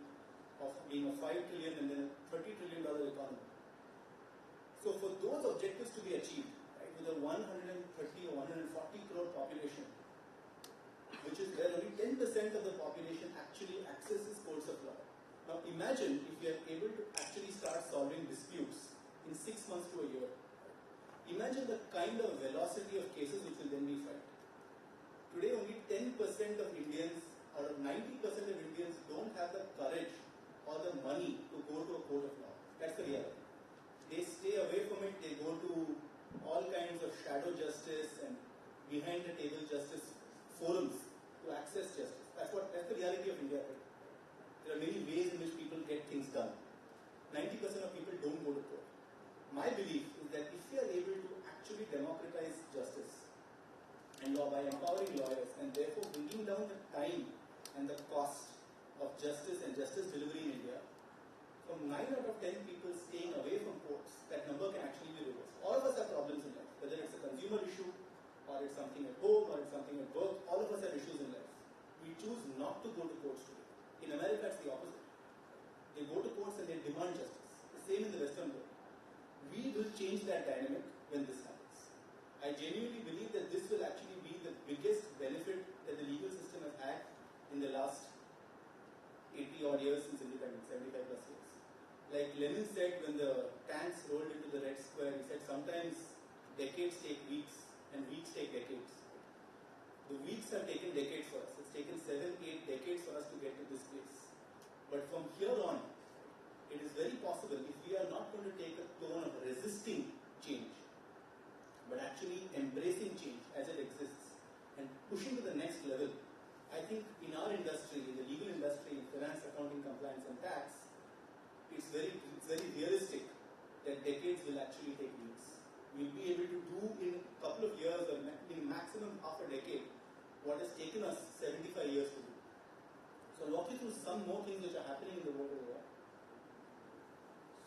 of being a $5 trillion and then a $30 trillion economy. So for those objectives to be achieved, right, with a 130 or 140 crore population, which is where only 10% of the population actually accesses courts of law. Now imagine if we are able to actually start solving disputes in 6 months to a year. Imagine the kind of velocity of cases which will then be filed. Today only 10% of Indians or 90% of Indians don't have the courage or the money to go to a court of law. That's the reality. They stay away from it, they go to all kinds of shadow justice and behind the table justice forums to access justice. That's the reality of India today. There are many ways in which people get things done. 90% of people don't go to court. My belief is that if we are able to actually democratize justice and law by empowering lawyers and therefore bringing down the time and the cost of justice and justice delivery in India, from 9 out of 10 people staying away from courts, that number can actually be reversed. All of us have problems in life, whether it's a consumer issue, or it's something at home, or it's something at work, all of us have issues in life. We choose not to go to courts today. In America, it's the opposite. They go to courts and they demand justice. The same in the Western world. We will change that dynamic when this happens. I genuinely believe that this will actually be the biggest benefit that the legal system has had in the last 80 odd years since independence, 75 plus years. Like Lenin said when the tanks rolled into the Red Square, he said sometimes decades take weeks and weeks take decades. The weeks have taken decades for us. It's taken 7, 8 decades for us to get to this place. But from here on, it is very possible if we are not going to take a tone of resisting change, but actually embracing change as it exists and pushing to the next level. I think in our industry, in the legal industry, in finance, accounting, compliance and tax, it's very realistic that decades will actually take weeks. We'll be able to do in a couple of years or in maximum half a decade what has taken us 75 years to do. So I'll walk you through some more things which are happening in the world over there.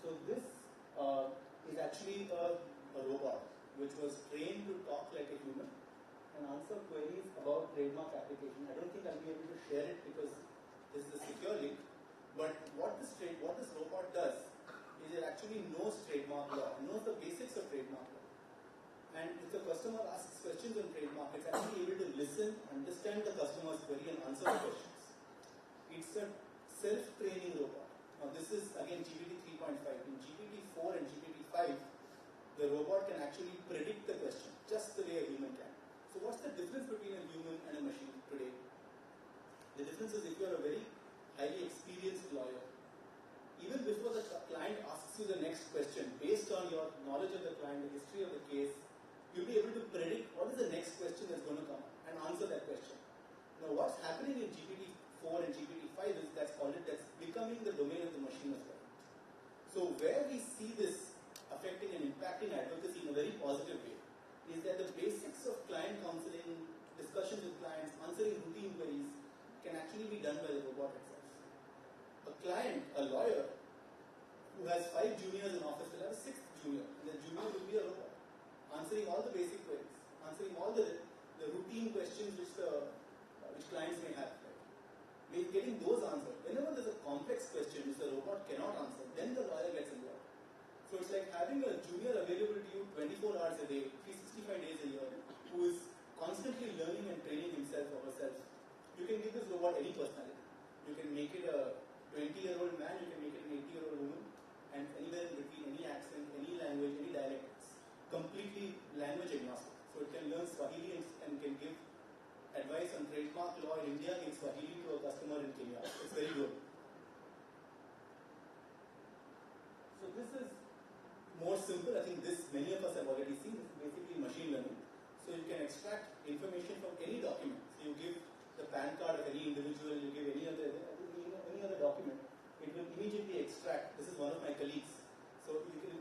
So this is actually a robot which was trained to talk like a human and answer queries about trademark application. I don't think I'll be able to share it because this is a secure link. But what this robot does is it actually knows trademark law, knows the basics of trademark law. And if the customer asks questions on trademark, it's actually able to listen, understand the customer's query and answer the questions. It's a self-training robot. Now this is again GPT 3.5. In GPT robot can actually predict the question, just the way a human can. So what's the difference between a human and a machine today? The difference is if you are a very highly experienced lawyer, even before the client asks you the next question, based on your knowledge of the client, the history of the case, you'll be able to predict what is the next question that's going to come and answer that question. Now what's happening in GPT-4 and GPT-5 is that's becoming the domain of the machine as well. So where we see this affecting and impacting advocacy in a very positive way is that the basics of client counseling, discussions with clients, answering routine queries can actually be done by the robot itself. A client, a lawyer, who has 5 juniors in office will have a 6th junior, and the junior will be a robot, answering all the basic queries, answering all the routine questions which clients may have. Right? Getting those answered. Whenever there's a complex question which the robot cannot answer, then the lawyer gets involved. So it's like having a junior available to you 24 hours a day, 365 days a year, who is constantly learning and training himself or herself. You can give this robot any personality. You can make it a 20-year-old man, you can make it an 80-year-old woman, and anywhere in between, any accent, any language, any dialect. It's completely language agnostic. So it can learn Swahili and can give advice on trademark law in India in Swahili to a customer in Kenya. It's very good. So this is more simple. I think many of us have already seen. This is basically machine learning. So you can extract information from any document. So you give the PAN card of any individual, you give any other document, it will immediately extract. This is one of my colleagues. So you can,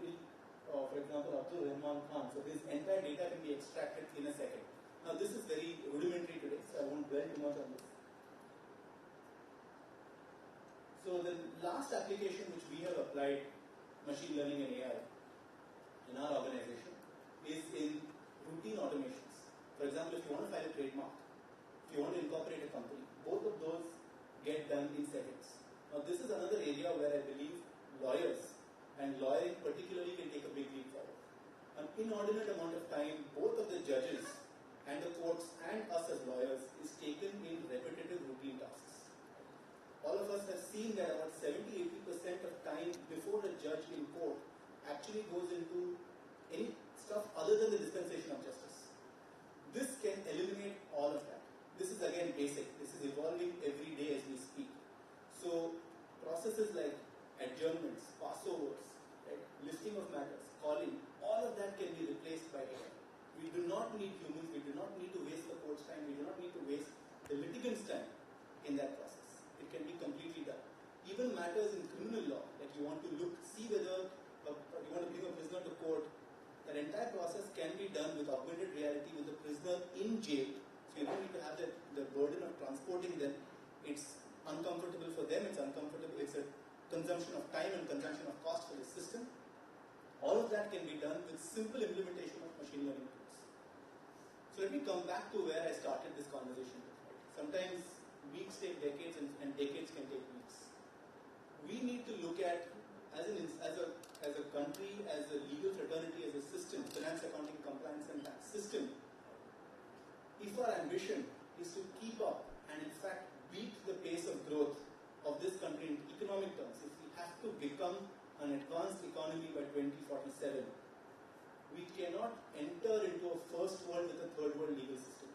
for example, Abdul Rahman Khan. So his entire data can be extracted in a second. Now this is very rudimentary today, so I won't dwell too much on this. So the last application which we have applied machine learning and AI in our organization is in routine automations. For example, if you want to file a trademark, if you want to incorporate a company, both of those get done in seconds. Now this is another area where I believe lawyers and lawyering particularly can take a big leap forward. An inordinate amount of time, both of the judges and the courts and us as lawyers is taken in repetitive routine tasks. All of us have seen that about 70-80% of time before a judge in court actually goes into any stuff other than the dispensation of justice. This can eliminate all of that. This is again basic. This is evolving every day as we speak. So processes like adjournments, passovers, right, listing of matters, calling, all of that can be replaced by AI. We do not need humans, we do not need to waste the court's time, we do not need to waste the litigant's time in that process. It can be completely done. Even matters in criminal law, like you want to see whether you want to bring a prisoner to court, that entire process can be done with augmented reality with the prisoner in jail. So you don't need to have the burden of transporting them. It's uncomfortable for them, it's a consumption of time and consumption of cost for the system. All of that can be done with simple implementation of machine learning tools. So let me come back to where I started this conversation with. Sometimes weeks take decades and decades can take weeks. We need to look at, as a country, as a legal fraternity, as a system, finance, accounting, compliance and tax system, if our ambition is to keep up and in fact beat the pace of growth of this country in economic terms, if we have to become an advanced economy by 2047, we cannot enter into a first world with a third world legal system.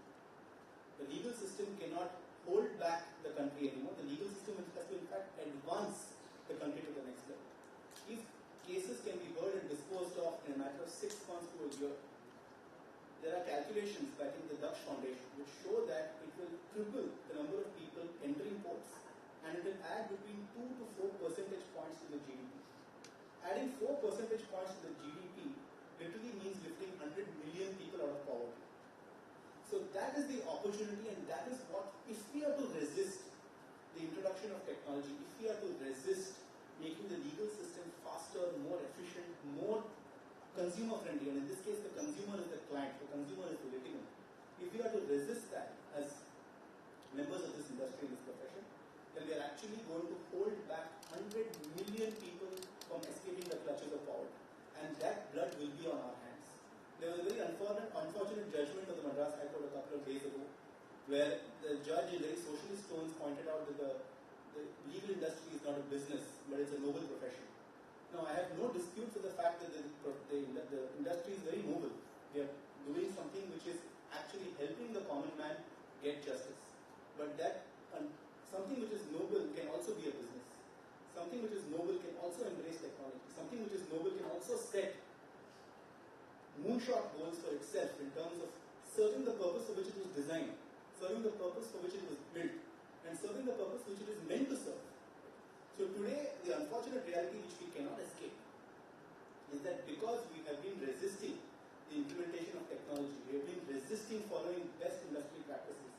The legal system cannot hold back the country anymore. The legal system has to in fact advance the country to the next level. If cases can be heard and disposed of in a matter of 6 months to a year, there are calculations back in the Dutch Foundation which show that it will triple the number of people entering courts and it will add between 2 to 4 percentage points to the GDP. Adding 4 percentage points to the GDP literally means lifting 100 million people out of poverty. So that is the opportunity, and that is what, if we are to resist the introduction of technology, if we are to resist making the legal system faster, more efficient, more consumer friendly, and in this case the consumer is the client, the consumer is the litigant. If we are to resist that as members of this industry, this profession, then we are actually going to hold back 100 million people from escaping the clutches of poverty. And that blood will be on our hands. There was a very unfortunate judgment of the Madras High Court a couple of days ago, where the judge in very socialist tones pointed out that the legal industry is not a business, but it's a noble profession. Now, I have no dispute with the fact that the industry moonshot goals for itself in terms of serving the purpose for which it was designed, serving the purpose for which it was built, and serving the purpose which it is meant to serve. So today, the unfortunate reality which we cannot escape is that because we have been resisting the implementation of technology, we have been resisting following best industry practices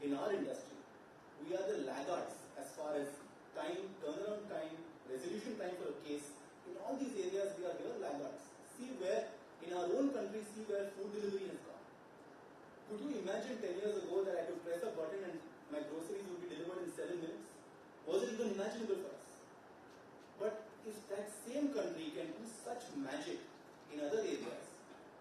in our industry, we are the laggards as far as time, turnaround time, resolution time for a case. In all these areas, we are here laggards. See where, in our own country, see where food delivery has gone. Could you imagine 10 years ago that I could press a button and my groceries would be delivered in 7 minutes? Was it even imaginable for us? But if that same country can do such magic in other areas,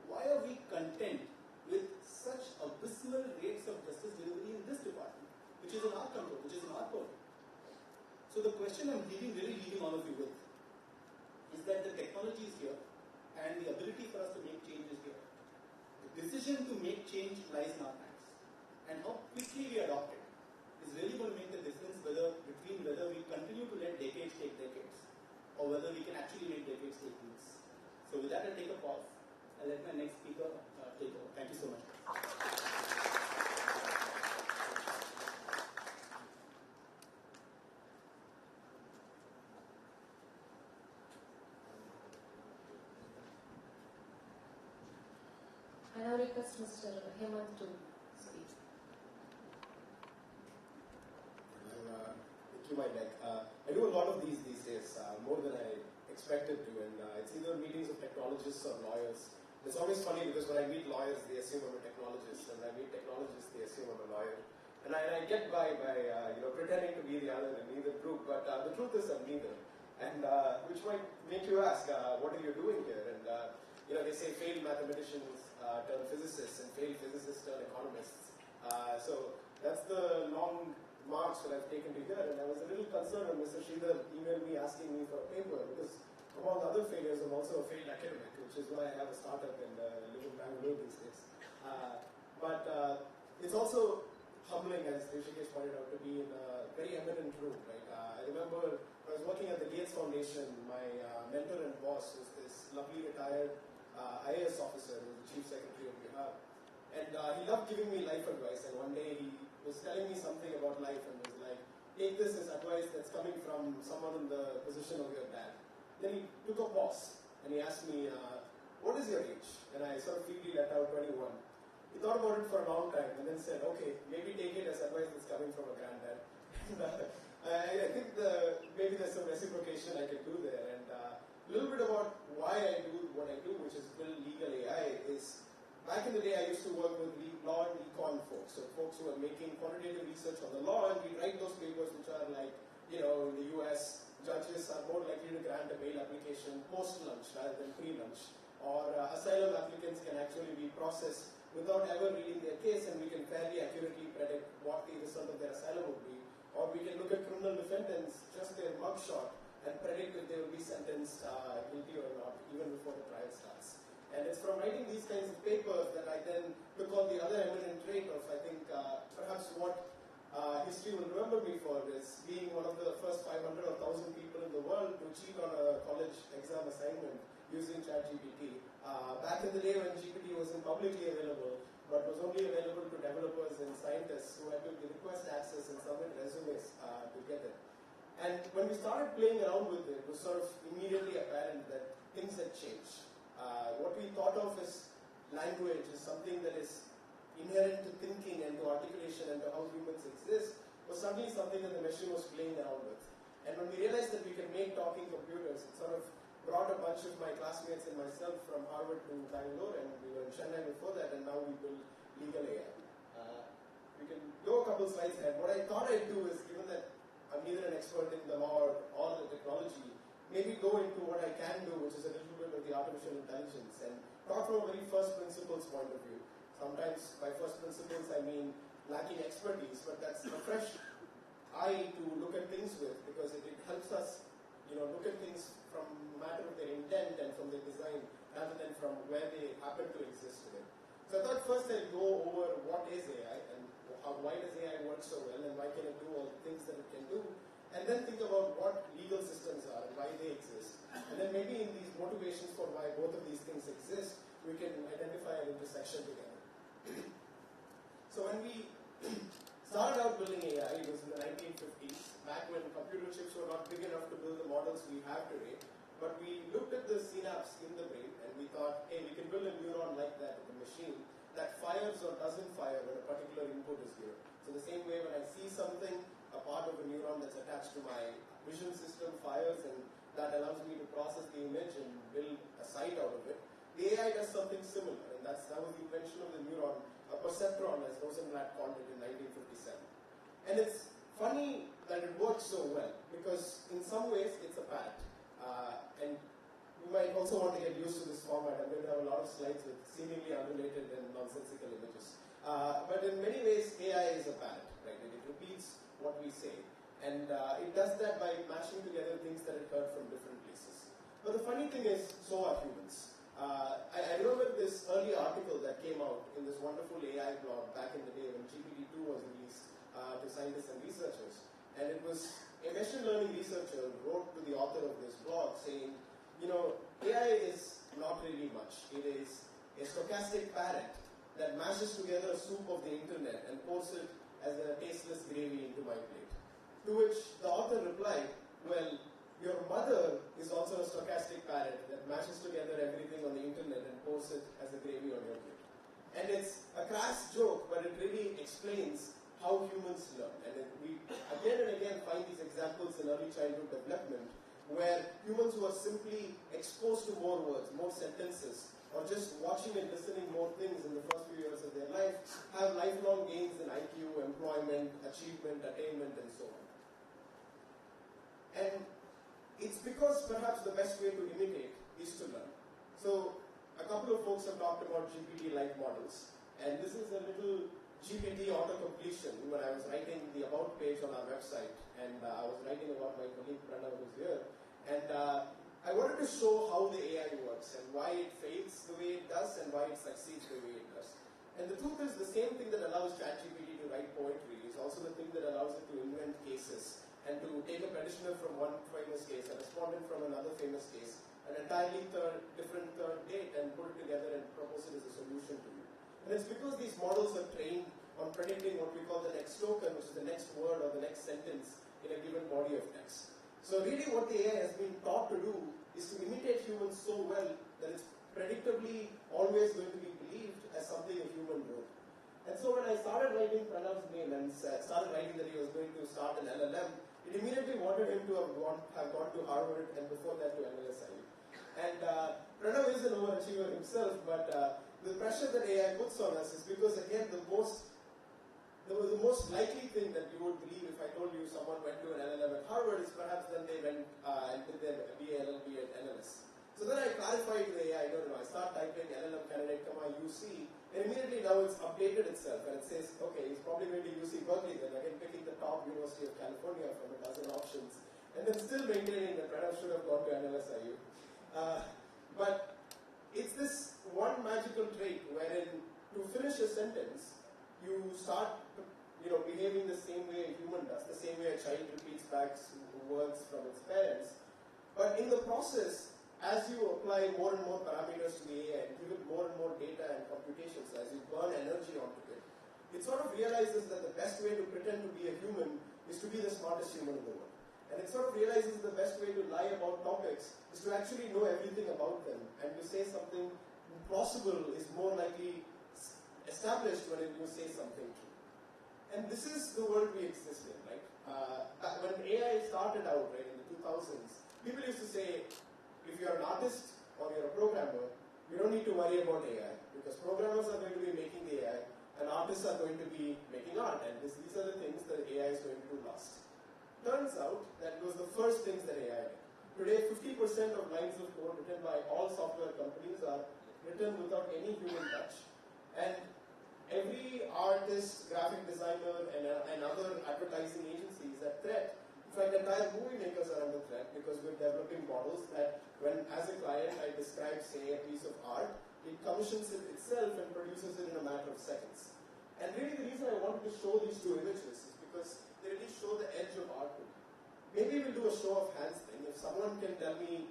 why are we content with such abysmal rates of justice delivery in this department, which is in our control, which is in our purview? So the question I'm really leaving all of you with is that the technology is here and the ability for us to make change is here. The decision to make change lies in our hands, and how quickly we adopt it is really going to make the difference between whether we continue to let decades take decades or whether we can actually make decades take weeks. So with that, I'll take a pause. I'll let my next speaker take over. Thank you so much. I now request Mr. Hemant to speak. To my deck. I do a lot of these days, more than I expected to, and it's either meetings of technologists or lawyers. It's always funny because when I meet lawyers, they assume I'm a technologist, and when I meet technologists, they assume I'm a lawyer. And I get by pretending to be the other in either group, but the truth is I'm neither. And which might make you ask, what are you doing here? And they say failed mathematicians turn physicists, and failed physicists turn economists. So that's the long marks that I've taken to here, and I was a little concerned when Mr. Sridhar emailed me asking me for a paper, because among the other failures, I'm also a failed academic, which is why I have a startup and live in Bangalore these days. But it's also humbling, as Rishikesh pointed out, to be in a very eminent room. Right? I remember when I was working at the Gates Foundation, my mentor and boss was this lovely retired IAS officer who was the chief secretary of Bihar. And he loved giving me life advice, and one day he was telling me something about life and was like, take this as advice that's coming from someone in the position of your dad. Then he took a pause and he asked me, what is your age? And I sort of feebly let out 21. He thought about it for a long time and then said, okay, maybe take it as advice that's coming from a granddad. I think maybe there's some reciprocation I can do there. And a little bit about why I do what I do, which is build legal AI, is back in the day, I used to work with law and econ folks, so folks who are making quantitative research on the law, and we write those papers which are like, in the US, judges are more likely to grant a bail application post-lunch rather than pre-lunch, or asylum applicants can actually be processed without ever reading their case, and we can fairly accurately predict what the result of their asylum would be, or we can look at criminal defendants, just their mugshot, and predict if they will be sentenced guilty or not, even before the trial starts. And it's from writing these kinds of papers that I then took on the other eminent trait of, I think, perhaps what history will remember me for is being one of the first 500 or 1,000 people in the world to cheat on a college exam assignment using ChatGPT. Back in the day when GPT wasn't publicly available, but was only available to developers and scientists who had to request access and submit resumes to get it. And when we started playing around with it, it was sort of immediately apparent that things had changed. What we thought of as language is something that is inherent to thinking and to articulation and to how humans exist, was suddenly something that the machine was playing around with. And when we realized that we can make talking computers, it sort of brought a bunch of my classmates and myself from Harvard to Bangalore, and we were in Chennai before that, and now we build legal AI. We can go a couple slides ahead. What I thought I'd do is, given that I'm neither an expert in the law or the technology, maybe go into what I can do, which is a little bit of the artificial intelligence, and talk from a very first principles point of view. Sometimes by first principles I mean lacking expertise, but that's a fresh eye to look at things with, because it helps us, look at things from a matter of their intent and from their design, rather than from where they happen to exist today. So I thought first I'd go over what is AI and why does AI work so well, and why can it do all the things that it can do, and then think about what legal systems are and why they exist. And then maybe in these motivations for why both of these things exist, we can but we looked at the synapse in the brain and we thought, hey, we can build a neuron like that in the machine that fires or doesn't fire when a particular input is given. So the same way when I see something, a part of a neuron that's attached to my vision system fires and that allows me to process the image and build a sight out of it. The AI does something similar, and that was the invention of the neuron, a perceptron, as Rosenblatt called it in 1957. And it's funny that it works so well, because in some ways it's a parrot. And you might also want to get used to this format. I'm going to have a lot of slides with seemingly unrelated and nonsensical images. But in many ways, AI is a parrot, right? And it repeats what we say. And it does that by mashing together things that it heard from different places. But the funny thing is, so are humans. I remember this early article that came out in this wonderful AI blog back in the day when GPT-2 was released to scientists and researchers. And it was a machine learning researcher wrote to the author of this blog saying, you know, AI is not really much. It is a stochastic parrot that mashes together a soup of the internet and pours it as a tasteless gravy into my plate. To which the author replied, well, your mother is also a stochastic parrot that mashes together everything on the internet and pours it as a gravy on your plate. And it's a crass joke, but it really explains how humans learn. And we again and again find these examples in early childhood development where humans who are simply exposed to more words, more sentences, or just watching and listening more things in the first few years of their life have lifelong gains in IQ, employment, achievement, attainment, and so on. And it's because perhaps the best way to imitate is to learn. So a couple of folks have talked about GPT-like models, and this is a little GPT auto-completion when I was writing the About page on our website, and I was writing about my colleague Pranav who's here, and I wanted to show how the AI works and why it fails the way it does and why it succeeds the way it does. And the truth is, the same thing that allows ChatGPT to write poetry is also the thing that allows it to invent cases and to take a petitioner from one famous case, a respondent from another famous case, an entirely different third date, and put it together and propose it as a solution to you. And it's because these models are trained on predicting what we call the next token, which is the next word or the next sentence in a given body of text. So really what the AI has been taught to do is to imitate humans so well that it's predictably always going to be believed as something a human wrote. And so when I started writing Pranav's name and started writing that he was going to start an LLM, it immediately wanted him to have gone to Harvard and before that to NLSI. And Pranav is an overachiever himself, but the pressure that AI puts on us is because, again, the most likely thing that you would believe if I told you someone went to an LLM at Harvard is perhaps then they went and did their BA LLB at NLS. So then I clarified to the AI, I start typing LLM candidate, UC, and immediately now it's updated itself and it says, okay, he's probably going to UC Berkeley, then again picking the top University of California from a dozen options, and then still maintaining that Pranav should have gone to NLSIU. But it's this one magical trait wherein to finish a sentence, you start behaving the same way a human does, the same way a child repeats back words from its parents. But in the process, as you apply more and more parameters to the AI and give it more and more data and computations, as you burn energy onto it, it sort of realizes that the best way to pretend to be a human is to be the smartest human in the world. And it sort of realizes the best way to lie about topics is to actually know everything about them, and to say something plausible is more likely established when you say something true. And this is the world we exist in, right? When AI started out, right, in the 2000s, people used to say, if you're an artist or you're a programmer, you don't need to worry about AI, because programmers are going to be making the AI, and artists are going to be making art, and these are the things that AI is going to do last. Turns out that it was the first things that AI did. Today, 50% of lines of code written by all software companies are written without any human touch. And every artist, graphic designer, and other advertising agencies are threat. In fact, entire movie makers are under threat because we're developing models that when, as a client, I describe, say, a piece of art, it commissions it itself and produces it in a matter of seconds. And really the reason I wanted to show these two images is because they really show the edge of artwork. Maybe we'll do a show of hands thing. If someone can tell me,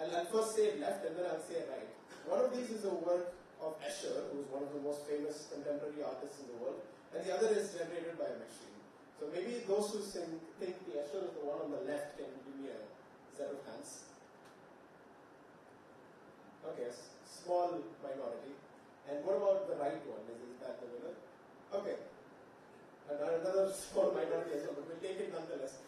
I'll first say left and then I'll say right. One of these is a work of Escher, who's one of the most famous contemporary artists in the world, and the other is generated by a machine. So maybe those who think the Escher is the one on the left can give me a set of hands. Okay, small minority. And what about the right one? Is that the winner? Okay. And another small minority as well, but we'll take it nonetheless.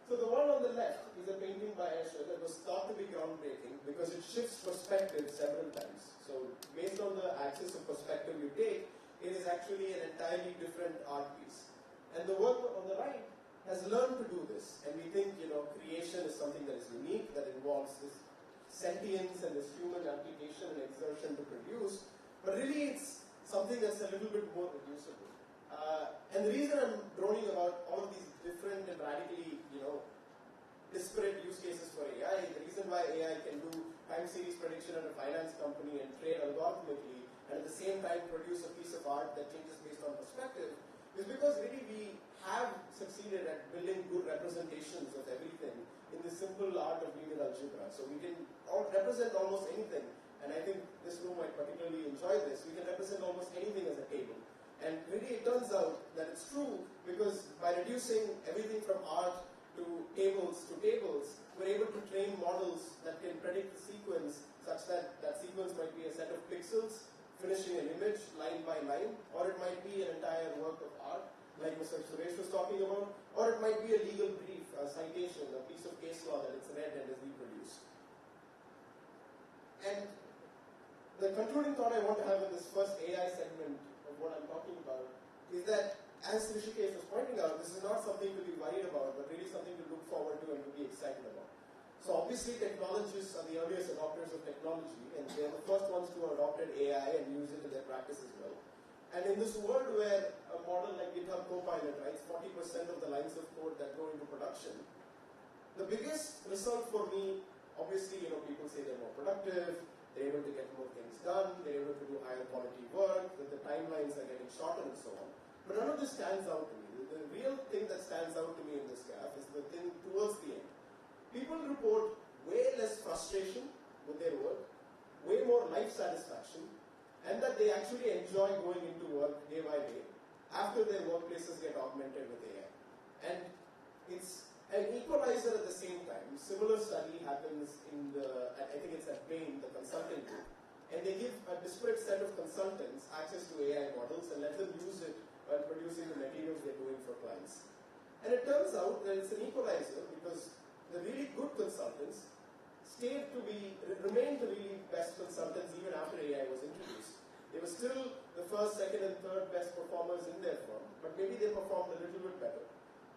So the one on the left is a painting by Escher that was thought to be groundbreaking because it shifts perspective several times. So based on the axis of perspective you take, it is actually an entirely different art piece. And the work on the right has learned to do this. And we think, creation is something that is unique, that involves this sentience and this human application and exertion to produce. But really it's something that's a little bit more reducible. And the reason I'm droning about all of these different and radically, disparate use cases for AI, the reason why AI can do time series prediction at a finance company and trade algorithmically, and at the same time produce a piece of art that changes based on perspective, is because really we have succeeded at building good representations of everything in the simple art of linear algebra. So we can represent almost anything, and I think this room might particularly enjoy this. We can represent almost anything as a table. And really it turns out that it's true because by reducing everything from art to tables, we're able to train models that can predict the sequence such that that sequence might be a set of pixels finishing an image line by line, or it might be an entire work of art like Mr. Suresh was talking about, or it might be a legal brief, a citation, a piece of case law that it's read and is reproduced. And the concluding thought I want to have in this first AI segment of what I'm talking about is that, as Rishikesh was pointing out, this is not something to be worried about, but really something to look forward to and to be excited about. So obviously technologists are the earliest adopters of technology, and they are the first ones to have adopted AI and use it in their practice as well. And in this world where a model like GitHub Copilot writes 40% of the lines of code that go into production, the biggest result for me, obviously, people say they're more productive, they're able to get more things done, they're able to do higher quality work, that the timelines are getting shorter and so on. But none of this stands out to me. The real thing that stands out to me in this graph is the thing towards the end. People report way less frustration with their work, way more life satisfaction, and that they actually enjoy going into work day by day after their workplaces get augmented with AI. And it's an equalizer at the same time. Similar study happens in I think it's at Bain, the consulting group, and they give a disparate set of consultants access to AI models and let them use it while producing the materials they're doing for clients. And it turns out that it's an equalizer because the really good consultants remained the really best consultants even after AI was introduced. They were still the first, second, and third best performers in their firm, but maybe they performed a little bit better.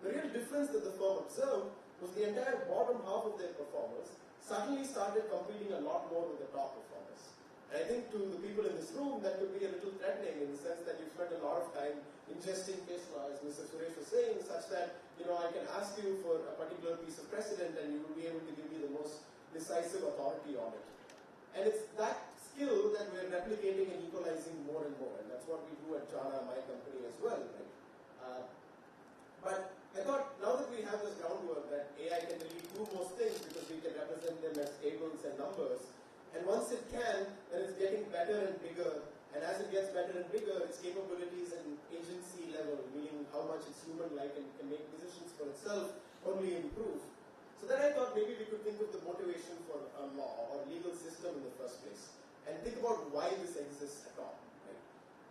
The real difference that the firm observed was the entire bottom half of their performers suddenly started competing a lot more with the top performers. And I think to the people in this room, that could be a little threatening in the sense that you've spent a lot of time ingesting case law, as Mr. Suresh was saying, such that, I can ask you for a particular piece of precedent and you will be able to give me the most decisive authority on it. And it's that skill that we're replicating and equalizing more and more, and that's what we do at Jana, my company, as well, right? But I thought, now that we have this groundwork that AI can really do most things because we can represent them as tables and numbers, and once it can, then it's getting better and bigger, and as it gets better and bigger, its capabilities and agency level, meaning how much it's human-like and can make decisions for itself, only improve. So then I thought maybe we could think of the motivation for a law or legal system in the first place, and think about why this exists at all. Right?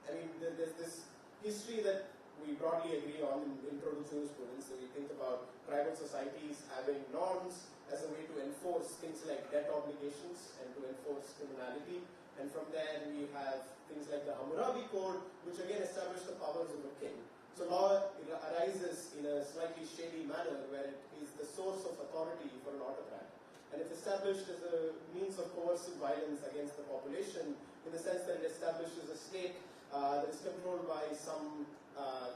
I mean, there's this history that we broadly agree on in intro to jurisprudence. So we think about private societies having norms as a way to enforce things like debt obligations and to enforce criminality. And from there we have things like the Hammurabi Code, which again established the powers of a king. So law arises in a slightly shady manner where it is the source of authority for an autocrat. And it's established as a means of coercive violence against the population in the sense that it establishes a state that is controlled by some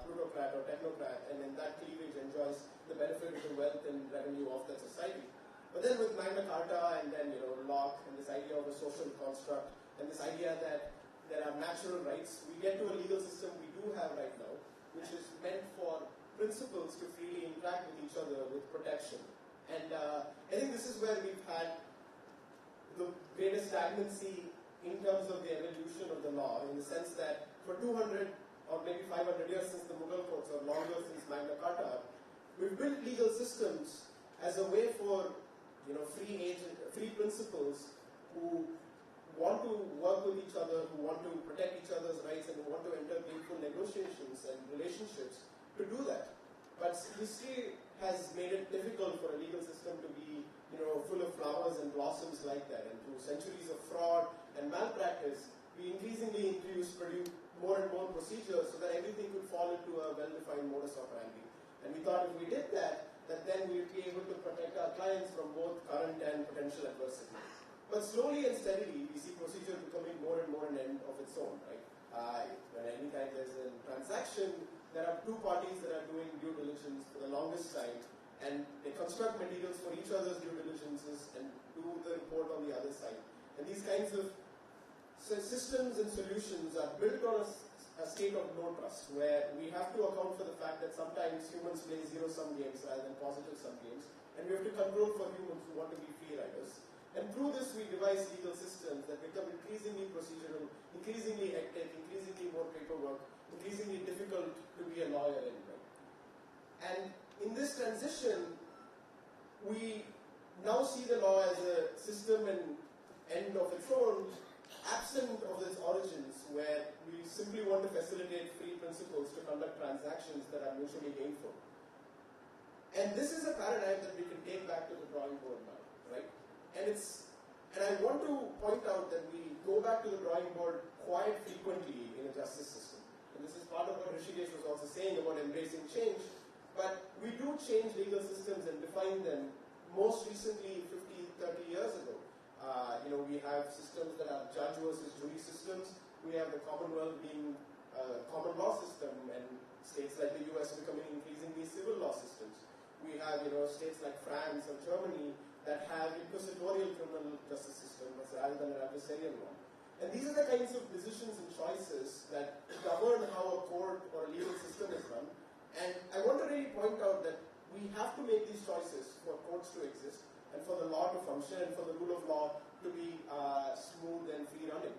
plutocrat or technocrat, and in that cleavage enjoys the benefit of the wealth and revenue of that society. But then with Magna Carta and then Locke and this idea of a social construct and this idea that there are natural rights, we get to a legal system we do have right now, which is meant for principles to freely interact with each other with protection. And I think this is where we've had the greatest stagnancy in terms of the evolution of the law, in the sense that for 200 or maybe 500 years since the Mughal courts, or longer since Magna Carta, we've built legal systems as a way for free principals who want to work with each other, who want to protect each other's rights, and who want to enter meaningful negotiations and relationships to do that. But history has made it difficult for a legal system to be, full of flowers and blossoms like that. And through centuries of fraud and malpractice, we increasingly produce more and more procedures so that everything could fall into a well-defined modus operandi. And we thought if we did that then we would be able to protect our clients from both current and potential adversity. But slowly and steadily, we see procedure becoming more and more an end of its own, right? When anytime there's a transaction, there are two parties that are doing due diligence for the longest time, and they construct materials for each other's due diligences and do the report on the other side. And these kinds of systems and solutions are built on a state of no trust, where we have to account for the fact that sometimes humans play zero-sum games rather than positive-sum games, and we have to control for humans who want to be free riders. And through this, we devise legal systems that become increasingly procedural, increasingly hectic, increasingly more paperwork, increasingly difficult to be a lawyer in. Right? And in this transition, we now see the law as a system and end of its own, absent of its origins, where we simply want to facilitate free principles to conduct transactions that are mutually gainful. And this is a paradigm that we can take back to the drawing board now, right? And I want to point out that we go back to the drawing board quite frequently in a justice system. And this is part of what Rishikesh was also saying about embracing change. But we do change legal systems and define them most recently 50, 30 years ago. We have systems that are judge versus jury systems. We have the Commonwealth being a common law system, and states like the US becoming increasingly civil law systems. We have, states like France or Germany that have inquisitorial criminal justice systems rather than an adversarial one. And these are the kinds of decisions and choices that govern how a court or a legal system is run. And I want to really point out that we have to make these choices for courts to exist, and for the law to function, and for the rule of law to be smooth and free running.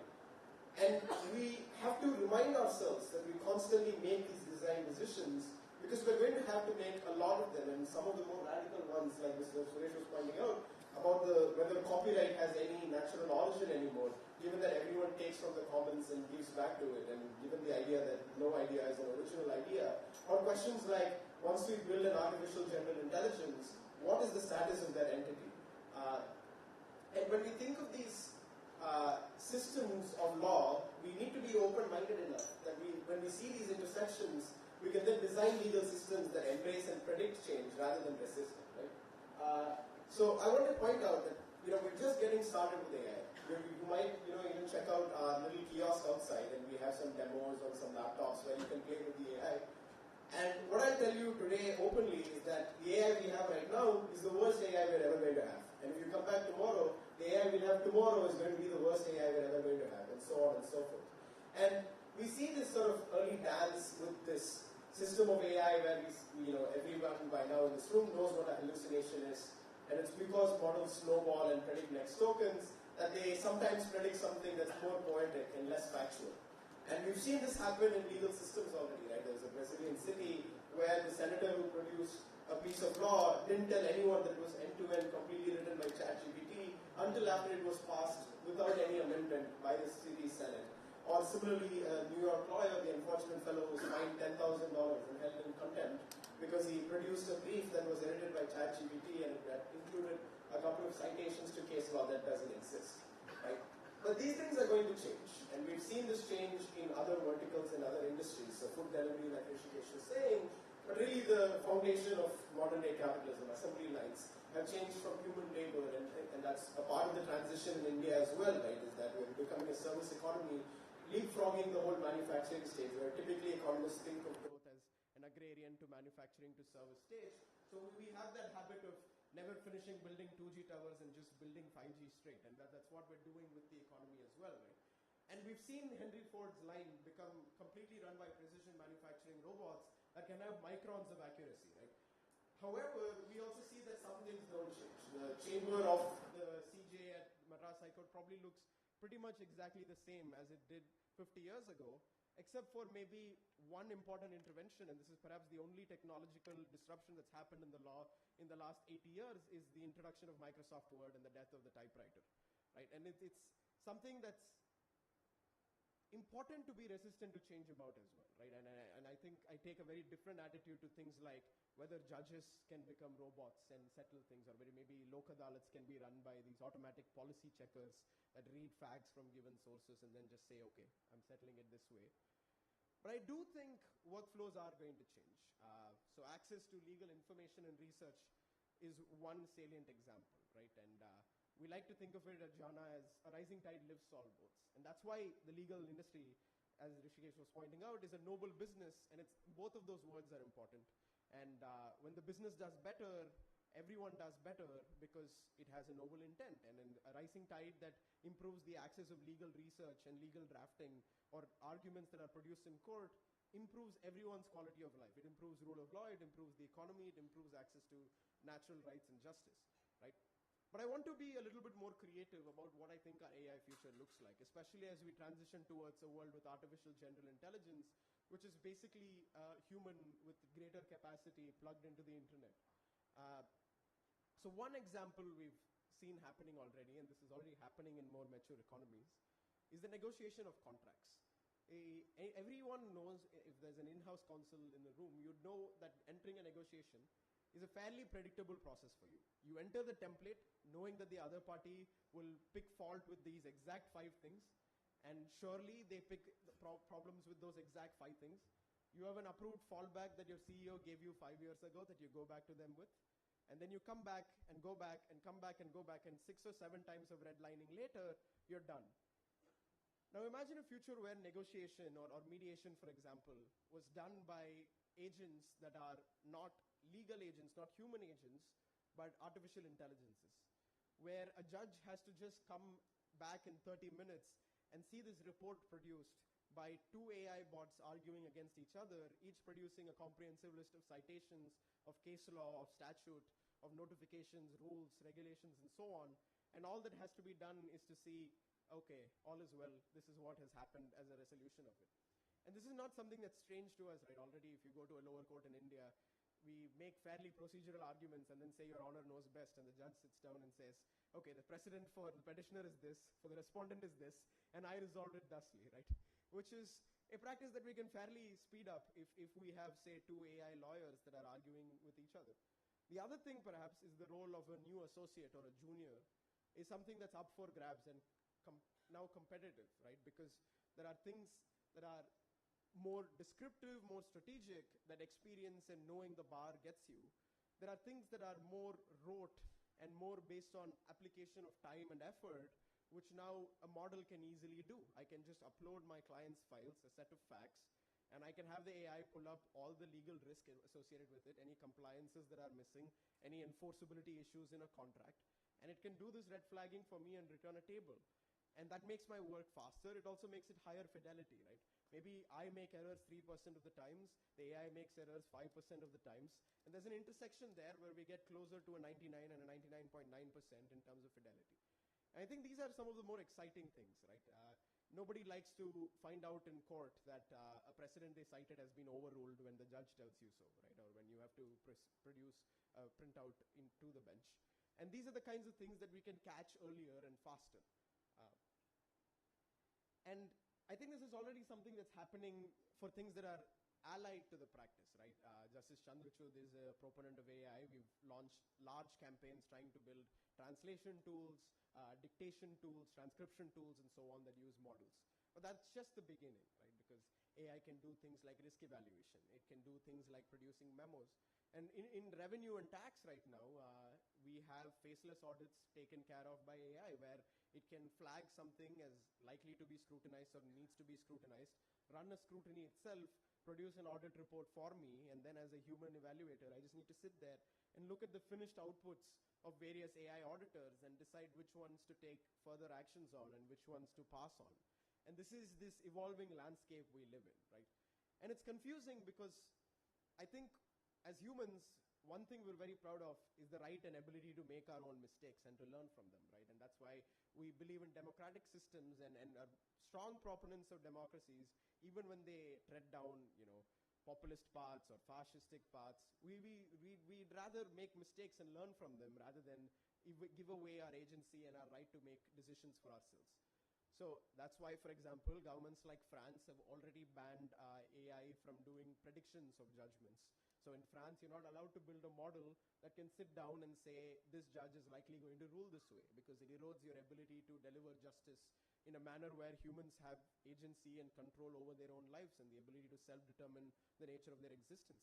And we have to remind ourselves that we constantly make these design decisions, because we're going to have to make a lot of them, and some of the more radical ones, like Mr. Suresh was pointing out, about whether copyright has any natural origin anymore, given that everyone takes from the commons and gives back to it, and given the idea that no idea is an original idea, or questions like, once we build an artificial general intelligence, what is the status of that entity? And when we think of these systems of law, we need to be open-minded enough that when we see these intersections, we can then design legal systems that embrace and predict change rather than resist it. Right? So I want to point out that we're just getting started with AI. You might even check out our little kiosk outside, and we have some demos on some laptops where you can play with the AI. And what I'll tell you today openly is that the AI we have right now is the worst AI we're ever going to have. And if you come back tomorrow, the AI we'll have tomorrow is going to be the worst AI we're ever going to have, and so on and so forth. And we see this sort of early dance with this system of AI where everyone by now in this room knows what a hallucination is. And it's because models snowball and predict next tokens that they sometimes predict something that's more poetic and less factual. And we've seen this happen in legal systems already, right? There was a Brazilian city where the senator who produced a piece of law didn't tell anyone that it was end-to-end completely written by ChatGPT until after it was passed without any amendment by the city senate. Or similarly, a New York lawyer, the unfortunate fellow, was fined $10,000 and held in contempt because he produced a brief that was edited by ChatGPT and that included a couple of citations to case law that doesn't exist. Right? But these things are going to change, and we've seen this change in other verticals and other industries. So food delivery, like Rishikesh was saying, but really the foundation of modern day capitalism, assembly lines, have changed from human labor, and that's a part of the transition in India as well, right, is that we're becoming a service economy, leapfrogging the whole manufacturing stage, where typically economists think of growth as an agrarian to manufacturing to service stage. So we have that habit of never finishing building 2G towers and just building 5G straight, and that's what we're doing with the economy as well, right? And we've seen Henry Ford's line become completely run by precision manufacturing robots that can have microns of accuracy, right? However, we also see that some things don't change. The chamber of the CJ at Madras High Court probably looks pretty much exactly the same as it did 50 years ago, except for maybe one important intervention, and this is perhaps the only technological disruption that's happened in the law in the last 80 years, is the introduction of Microsoft Word and the death of the typewriter, right? And it's something that's important to be resistant to change about as well, right? And I think I take a very different attitude to things like whether judges can become robots and settle things, or whether maybe Lok Adalats can be run by these automatic policy checkers that read facts from given sources and then just say, okay, I'm settling it this way. But I do think workflows are going to change. So access to legal information and research is one salient example, right? And we like to think of it at JANA as a rising tide lifts all boats. And that's why the legal industry, as Rishikesh was pointing out, is a noble business, and it's both of those words are important. And when the business does better, everyone does better because it has a noble intent. And a rising tide that improves the access of legal research and legal drafting or arguments that are produced in court improves everyone's quality of life. It improves rule of law, it improves the economy, it improves access to natural rights and justice, right? But I want to be a little bit more creative about what I think our AI future looks like, especially as we transition towards a world with artificial general intelligence, which is basically a human with greater capacity plugged into the internet. So one example we've seen happening already, and this is already happening in more mature economies, is the negotiation of contracts. Everyone knows, if there's an in-house counsel in the room, you'd know that entering a negotiation is a fairly predictable process for you. You enter the template knowing that the other party will pick fault with these exact 5 things, and surely they pick the problems with those exact 5 things. You have an approved fallback that your CEO gave you 5 years ago that you go back to them with, and then you come back and go back and come back and go back, and 6 or 7 times of redlining later, you're done. Now imagine a future where negotiation or mediation, for example, was done by agents that are not legal agents, not human agents, but artificial intelligences, where a judge has to just come back in 30 minutes and see this report produced by 2 AI bots arguing against each other, each producing a comprehensive list of citations, of case law, of statute, of notifications, rules, regulations, and so on. And all that has to be done is to see, okay, all is well, this is what has happened as a resolution of it. And this is not something that's strange to us, right? Already, if you go to a lower court in India, we make fairly procedural arguments and then say your honor knows best, and the judge sits down and says, okay, the precedent for the petitioner is this, for the respondent is this, and I resolved it thusly, right? Which is a practice that we can fairly speed up if we have, say, 2 AI lawyers that are arguing with each other. The other thing, perhaps, is the role of a new associate or a junior is something that's up for grabs and now competitive, right? Because there are things that are more descriptive, more strategic, that experience and knowing the bar gets you. There are things that are more rote and more based on application of time and effort, which now a model can easily do. I can just upload my client's files, a set of facts, and I can have the AI pull up all the legal risk associated with it, any compliances that are missing, any enforceability issues in a contract, and it can do this red flagging for me and return a table. And that makes my work faster. It also makes it higher fidelity, right? Maybe I make errors 3% of the times, the AI makes errors 5% of the times, and there's an intersection there where we get closer to a 99 and a 99.9% in terms of fidelity. And I think these are some of the more exciting things, right? Nobody likes to find out in court that a precedent they cited has been overruled when the judge tells you so, right? Or when you have to produce a printout into the bench. And these are the kinds of things that we can catch earlier and faster. And I think this is already something that's happening for things that are allied to the practice, right? Justice Chandrachud is a proponent of AI. We've launched large campaigns trying to build translation tools, dictation tools, transcription tools, and so on that use models. But that's just the beginning, right? Because AI can do things like risk evaluation. It can do things like producing memos. And in revenue and tax right now, we have faceless audits taken care of by AI, where it can flag something as likely to be scrutinized or needs to be scrutinized, run a scrutiny itself, produce an audit report for me, and then as a human evaluator, I just need to sit there and look at the finished outputs of various AI auditors and decide which ones to take further actions on and which ones to pass on. And this is this evolving landscape we live in, right? And it's confusing because I think as humans, one thing we're very proud of is the right and ability to make our own mistakes and to learn from them, right? And that's why we believe in democratic systems and are strong proponents of democracies, even when they tread down, populist paths or fascistic paths. We'd rather make mistakes and learn from them rather than give away our agency and our right to make decisions for ourselves. So that's why, for example, governments like France have already banned AI from doing predictions of judgments. So in France, you're not allowed to build a model that can sit down and say, this judge is likely going to rule this way, because it erodes your ability to deliver justice in a manner where humans have agency and control over their own lives and the ability to self-determine the nature of their existence.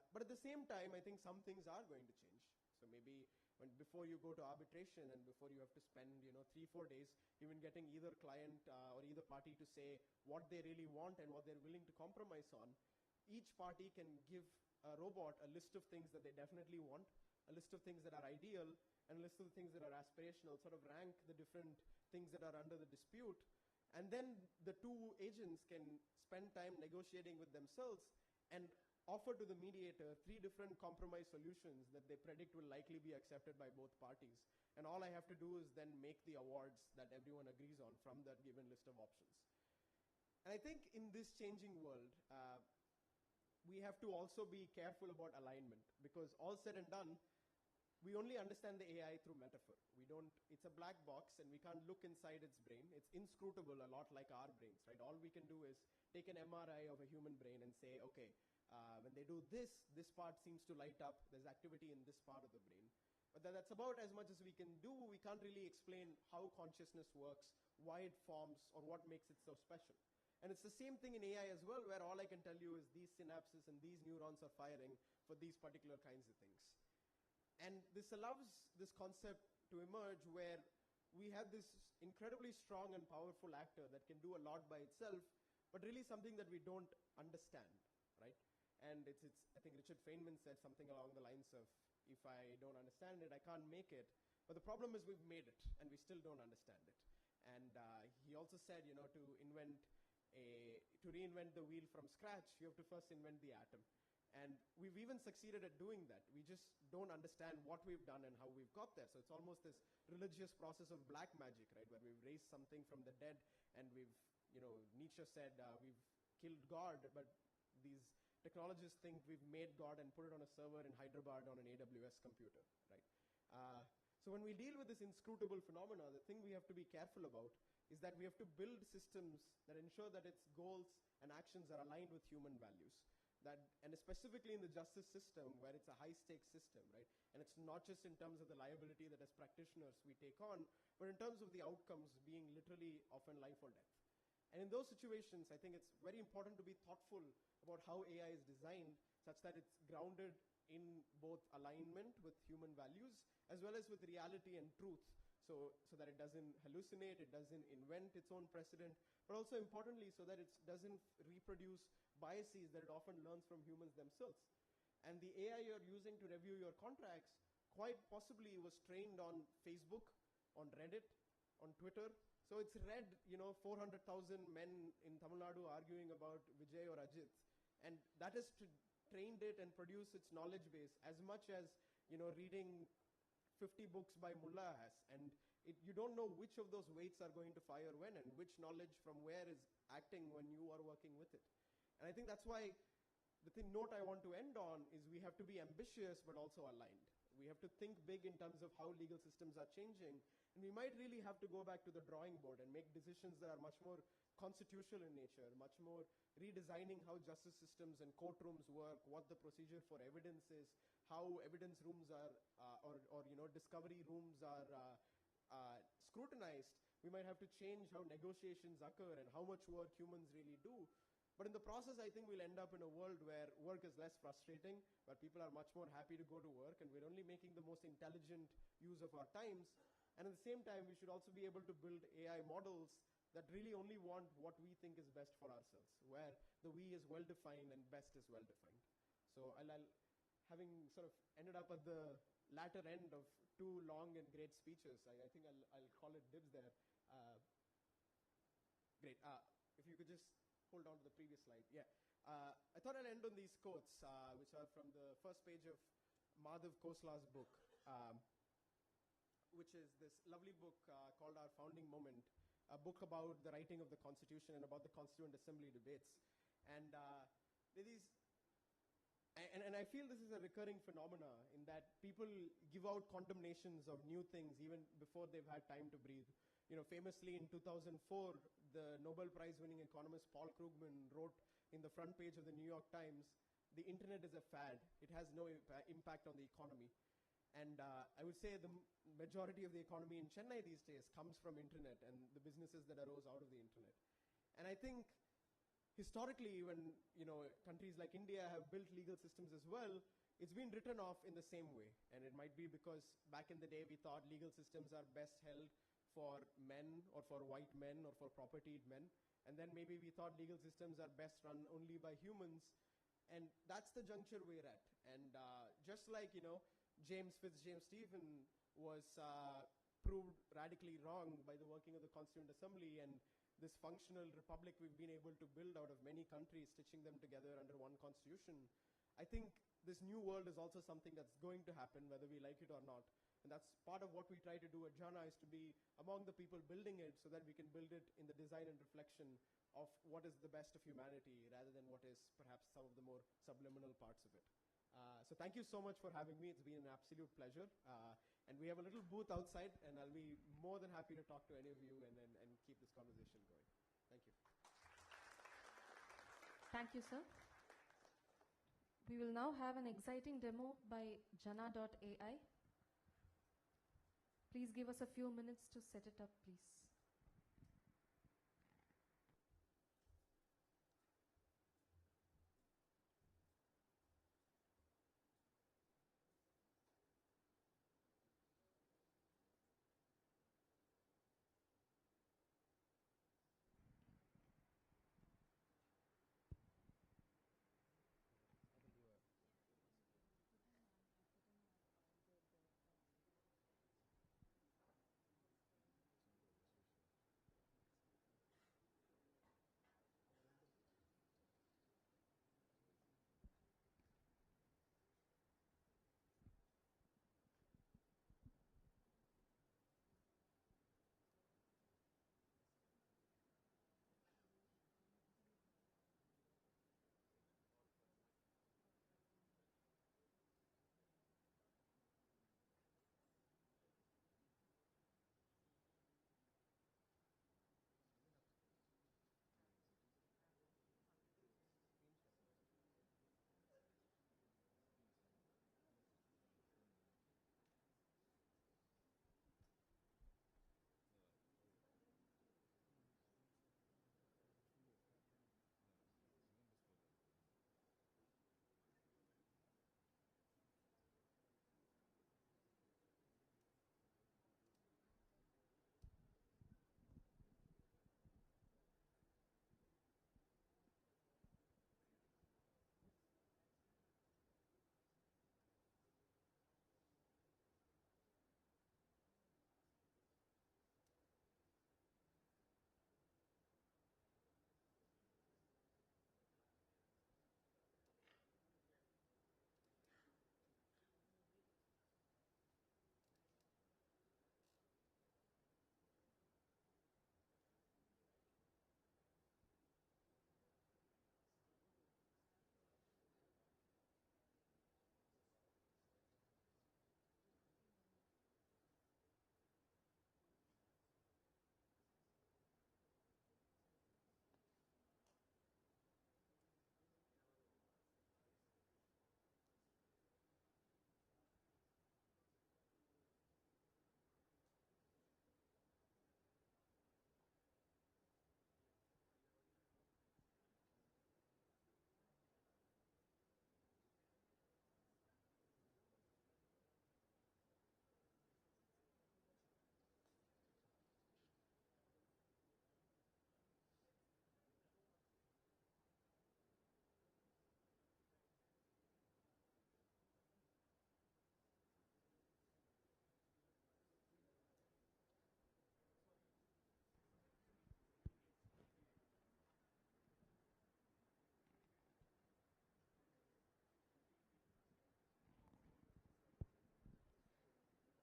But at the same time, I think some things are going to change. So maybe before you go to arbitration and before you have to spend 3-4 days even getting either client or either party to say what they really want and what they're willing to compromise on, each party can give a robot a list of things that they definitely want, a list of things that are ideal, and a list of things that are aspirational, sort of rank the different things that are under the dispute. And then the two agents can spend time negotiating with themselves and offer to the mediator 3 different compromise solutions that they predict will likely be accepted by both parties. And all I have to do is then make the awards that everyone agrees on from that given list of options. And I think in this changing world, we have to also be careful about alignment, because all said and done, we only understand the AI through metaphor. It's a black box and we can't look inside its brain. It's inscrutable, a lot like our brains, right? All we can do is take an MRI of a human brain and say, okay, when they do this part seems to light up, there's activity in this part of the brain. But that's about as much as we can do. We can't really explain how consciousness works, why it forms, or what makes it so special. And it's the same thing in AI as well, where all I can tell you is these synapses and these neurons are firing for these particular kinds of things. And this allows this concept to emerge where we have this incredibly strong and powerful actor that can do a lot by itself, but really something that we don't understand, right? And I think Richard Feynman said something along the lines of, if I don't understand it, I can't make it. But the problem is we've made it, and we still don't understand it. And he also said, to reinvent the wheel from scratch, you have to first invent the atom. And we've even succeeded at doing that. We just don't understand what we've done and how we've got there. So it's almost this religious process of black magic, right, where we've raised something from the dead, and Nietzsche said we've killed God, but these technologists think we've made God and put it on a server in Hyderabad on an AWS computer, right? So when we deal with this inscrutable phenomena, the thing we have to be careful about is that we have to build systems that ensure that its goals and actions are aligned with human values. And specifically in the justice system, where it's a high-stakes system, right? And it's not just in terms of the liability that as practitioners we take on, but in terms of the outcomes being literally often life or death. And in those situations, I think it's very important to be thoughtful about how AI is designed such that it's grounded in both alignment with human values as well as with reality and truth, so that it doesn't hallucinate, it doesn't invent its own precedent, but also importantly so that it doesn't reproduce biases that it often learns from humans themselves. And the AI you're using to review your contracts quite possibly was trained on Facebook, on Reddit, on Twitter. So it's read 400,000 men in Tamil Nadu arguing about Vijay or Ajit, and that has trained it and produced its knowledge base as much as reading 50 books by Mullah has. And you don't know which of those weights are going to fire when, and which knowledge from where is acting when you are working with it. And I think that's why the note I want to end on is we have to be ambitious but also aligned. We have to think big in terms of how legal systems are changing, and we might really have to go back to the drawing board and make decisions that are much more constitutional in nature, much more redesigning how justice systems and courtrooms work, what the procedure for evidence is, how evidence rooms are, or discovery rooms are scrutinized. We might have to change how negotiations occur and how much work humans really do. But in the process, I think we'll end up in a world where work is less frustrating, where people are much more happy to go to work, and we're only making the most intelligent use of our times. And at the same time, we should also be able to build AI models that really only want what we think is best for ourselves, where the we is well-defined and best is well-defined. So having sort of ended up at the latter end of 2 long and great speeches, I think I'll call it dibs there. Great. If you could just hold on to the previous slide. Yeah. I thought I'd end on these quotes, which are from the first page of Madhav Khosla's book, which is this lovely book called Our Founding Moment, a book about the writing of the Constitution and about the Constituent Assembly debates. And and I feel this is a recurring phenomena in that people give out condemnations of new things even before they've had time to breathe. famously in 2004, the Nobel Prize-winning economist Paul Krugman wrote in the front page of the New York Times, "The internet is a fad. It has no impact on the economy." And I would say the majority of the economy in Chennai these days comes from internet and the businesses that arose out of the internet. And I think historically, when countries like India have built legal systems as well, it's been written off in the same way. And it might be because back in the day we thought legal systems are best held for men or for white men or for propertied men. And then maybe we thought legal systems are best run only by humans. And that's the juncture we're at. And just like, James Fitzjames-Stephen was proved radically wrong by the working of the Constituent Assembly, and this functional republic we've been able to build out of many countries, stitching them together under one constitution. I think this new world is also something that's going to happen, whether we like it or not. And that's part of what we try to do at JANA, is to be among the people building it so that we can build it in the design and reflection of what is the best of humanity rather than what is perhaps some of the more subliminal parts of it. So thank you so much for having me. It's been an absolute pleasure. And we have a little booth outside, and I'll be more than happy to talk to any of you and keep this conversation going. Thank you. Thank you, sir. We will now have an exciting demo by Jana.ai. Please give us a few minutes to set it up, please.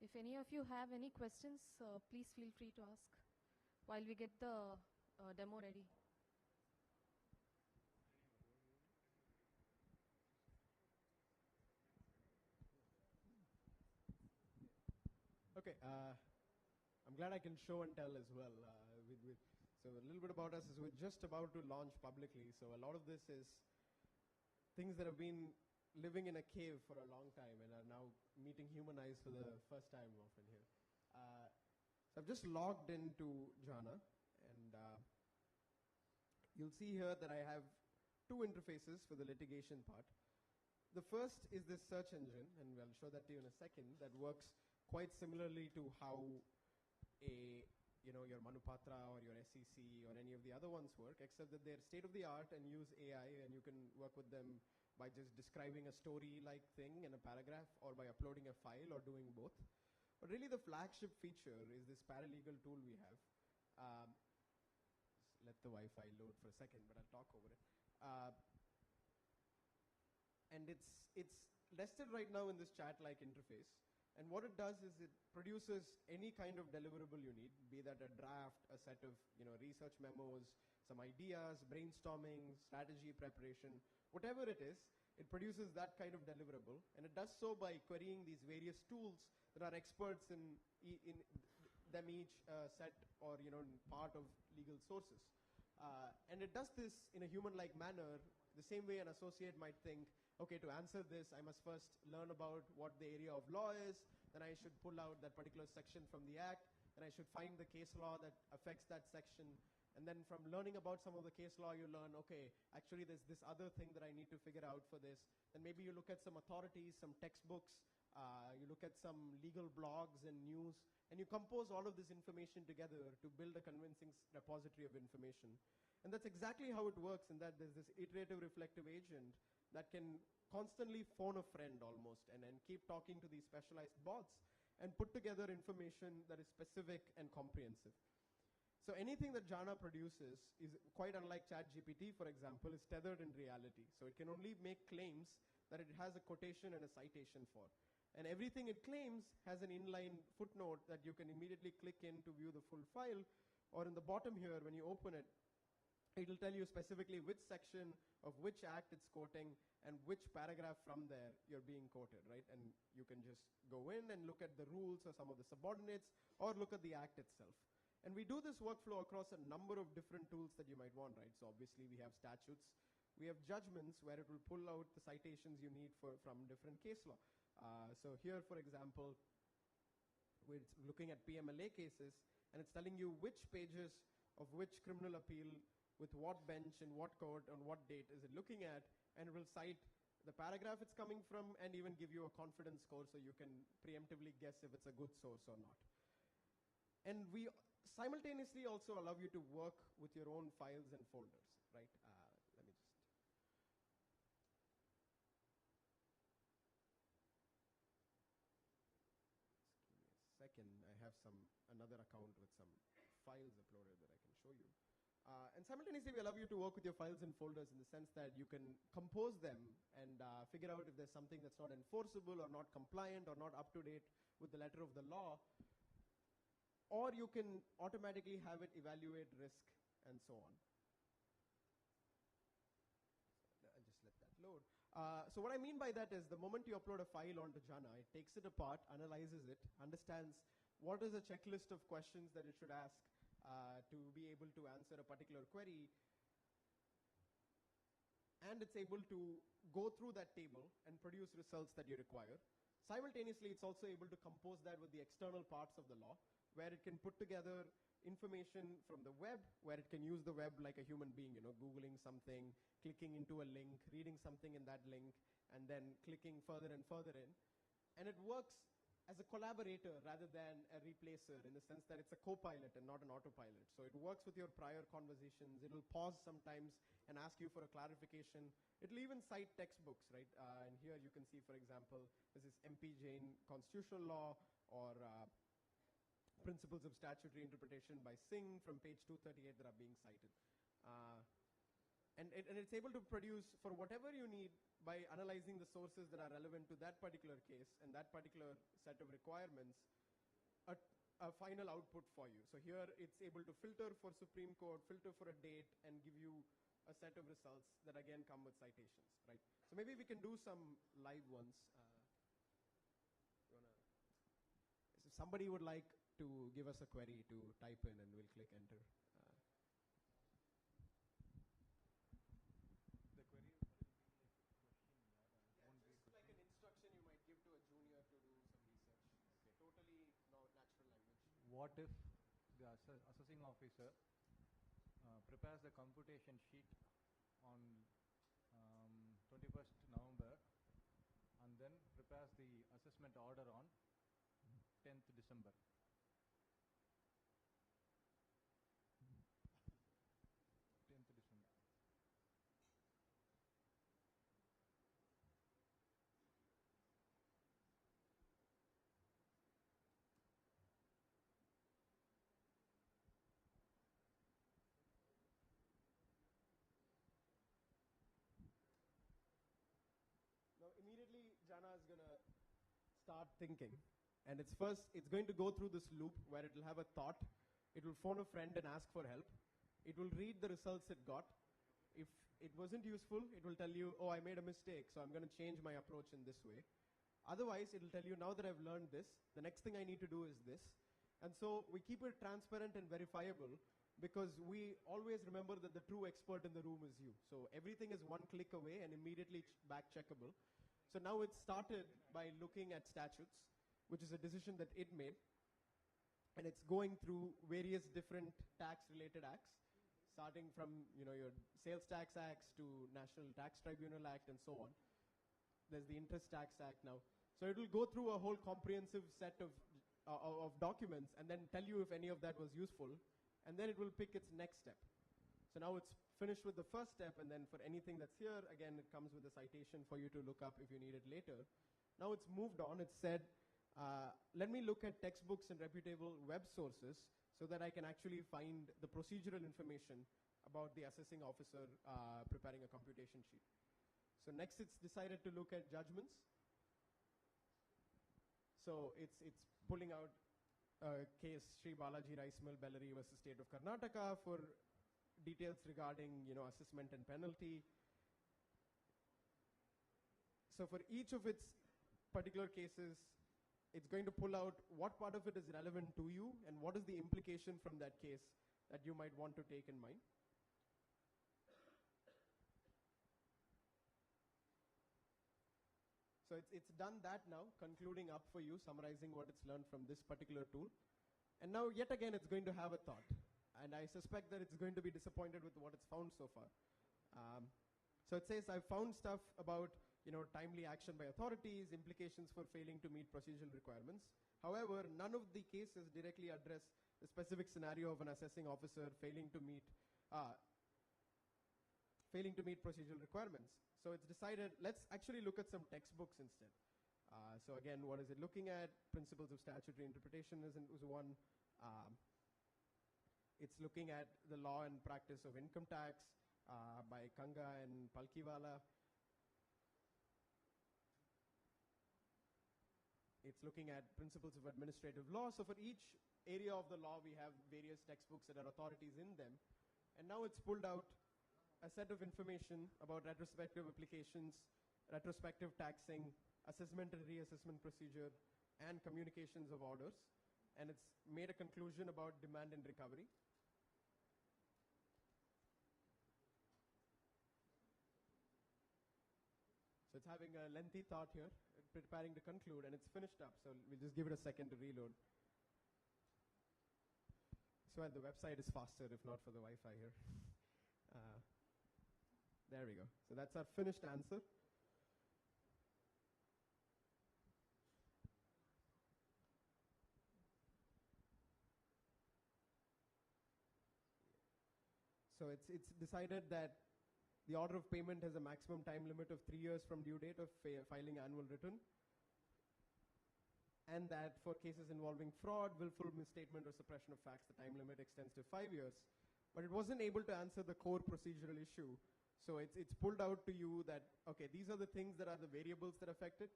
If any of you have any questions, please feel free to ask while we get the demo ready. Okay, I'm glad I can show and tell as well. So a little bit about us is we're just about to launch publicly. So a lot of this is things that have been living in a cave for a long time and are now meeting human eyes for the first time often here. So I've just logged into Jhana, and you'll see here that I have two interfaces for the litigation part. The first is this search engine, and I'll show that to you in a second, that works quite similarly to how your Manupatra or your SEC or any of the other ones work, except that they're state of the art and use AI, and you can work with them by just describing a story-like thing in a paragraph or by uploading a file or doing both. But really the flagship feature is this paralegal tool we have. Let the Wi-Fi load for a second, but I'll talk over it. And it's listed right now in this chat-like interface. And what it does is it produces any kind of deliverable you need, be that a draft, a set of research memos, some ideas, brainstorming, strategy preparation, whatever it is, it produces that kind of deliverable. And it does so by querying these various tools that are experts in them each set or part of legal sources. And it does this in a human-like manner, the same way an associate might think, okay, to answer this, I must first learn about what the area of law is, then I should pull out that particular section from the act, then I should find the case law that affects that section, and then from learning about some of the case law, you learn, okay, actually there's this other thing that I need to figure out for this. Then maybe you look at some authorities, some textbooks, you look at some legal blogs and news, and you compose all of this information together to build a convincing repository of information. And that's exactly how it works, in that there's this iterative reflective agent that can constantly phone a friend almost and keep talking to these specialized bots and put together information that is specific and comprehensive. So anything that Jhana produces is quite unlike ChatGPT, for example, is tethered in reality. So it can only make claims that it has a quotation and a citation for. And everything it claims has an inline footnote that you can immediately click in to view the full file, or in the bottom here, when you open it, it'll tell you specifically which section of which act it's quoting and which paragraph from there you're being quoted, right? And you can just go in and look at the rules or some of the subordinates or look at the act itself. And we do this workflow across a number of different tools that you might want, right? So obviously we have statutes, we have judgments where it will pull out the citations you need from different case law. So here, for example, we're looking at PMLA cases, and it's telling you which pages of which criminal appeal with what bench and what court on what date is it looking at, and it will cite the paragraph it's coming from and even give you a confidence score so you can preemptively guess if it's a good source or not. And we simultaneously also allow you to work with your own files and folders, right? Let me just... give me a second. I have another account with some files uploaded that I can show you. And simultaneously, we allow you to work with your files and folders in the sense that you can compose them and figure out if there's something that's not enforceable or not compliant or not up to date with the letter of the law. Or you can automatically have it evaluate risk and so on. I'll just let that load. So what I mean by that is the moment you upload a file onto Jhana, it takes it apart, analyzes it, understands what is a checklist of questions that it should ask to be able to answer a particular query, and it's able to go through that table and produce results that you require. Simultaneously, it's also able to compose that with the external parts of the law, where it can put together information from the web, where it can use the web like a human being, Googling something, clicking into a link, reading something in that link, and then clicking further and further in. And it works as a collaborator rather than a replacer, in the sense that it's a co-pilot and not an autopilot. So it works with your prior conversations. It'll pause sometimes and ask you for a clarification. It'll even cite textbooks, right? And here you can see, for example, this is MP Jain Constitutional Law, or Principles of Statutory Interpretation by Singh from page 238 that are being cited. And it's able to produce, for whatever you need, by analyzing the sources that are relevant to that particular case and that particular set of requirements, a final output for you. So here it's able to filter for Supreme Court, filter for a date, and give you a set of results that again come with citations, right? So maybe we can do some live ones. If somebody would like to give us a query to type in, and we'll click enter. The query Just like an instruction you might give to a junior to do some research. Okay. Totally natural language. What if the assessing officer prepares the computation sheet on 21st November and then prepares the assessment order on 10th December? Now immediately Jana is going to start thinking, and it's going to go through this loop where it will have a thought, it will phone a friend and ask for help, it will read the results it got. If it wasn't useful, it will tell you, oh, I made a mistake, so I'm going to change my approach in this way. Otherwise, it will tell you, now that I've learned this, the next thing I need to do is this. And so we keep it transparent and verifiable, because we always remember that the true expert in the room is you. So everything is one click away and immediately back checkable. So now it started by looking at statutes, which is a decision that it made. And it's going through various different tax-related acts, starting from your Sales Tax Acts to National Tax Tribunal Act and so on. There's the Interest Tax Act now. So it will go through a whole comprehensive set of documents and then tell you if any of that was useful. And then it will pick its next step. So now it's finished with the first step, and then for anything that's here, again, it comes with a citation for you to look up if you need it later. Now it's moved on. It said, let me look at textbooks and reputable web sources so that I can actually find the procedural information about the assessing officer preparing a computation sheet. So next it's decided to look at judgments. So it's pulling out a case, Sri Balaji Rice Mill Bellary versus State of Karnataka, for details regarding assessment and penalty. So for each of its particular cases, it's going to pull out what part of it is relevant to you and what is the implication from that case that you might want to take in mind. So it's done that now, concluding up for you, summarizing what it's learned from this particular tool. And now yet again it's going to have a thought. And I suspect that it's going to be disappointed with what it's found so far. So it says, I've found stuff about timely action by authorities, implications for failing to meet procedural requirements. However, none of the cases directly address the specific scenario of an assessing officer failing to meet procedural requirements. So it's decided, let's actually look at some textbooks instead. So again, what is it looking at? Principles of statutory interpretation was one. It's looking at the law and practice of income tax by Kanga and Palkiwala. It's looking at principles of administrative law. So for each area of the law, we have various textbooks that are authorities in them. And now it's pulled out a set of information about retrospective applications, retrospective taxing, assessment and reassessment procedure, and communications of orders. And it's made a conclusion about demand and recovery. So it's having a lengthy thought here, preparing to conclude, and it's finished up. So we'll just give it a second to reload. So the website is faster, if not for the Wi-Fi here. There we go. So that's our finished answer. So it's decided that the order of payment has a maximum time limit of 3 years from due date of filing annual return. And that for cases involving fraud, willful misstatement, or suppression of facts, the time limit extends to 5 years. But it wasn't able to answer the core procedural issue. So it's pulled out to you that, okay, these are the things that are the variables that affect it.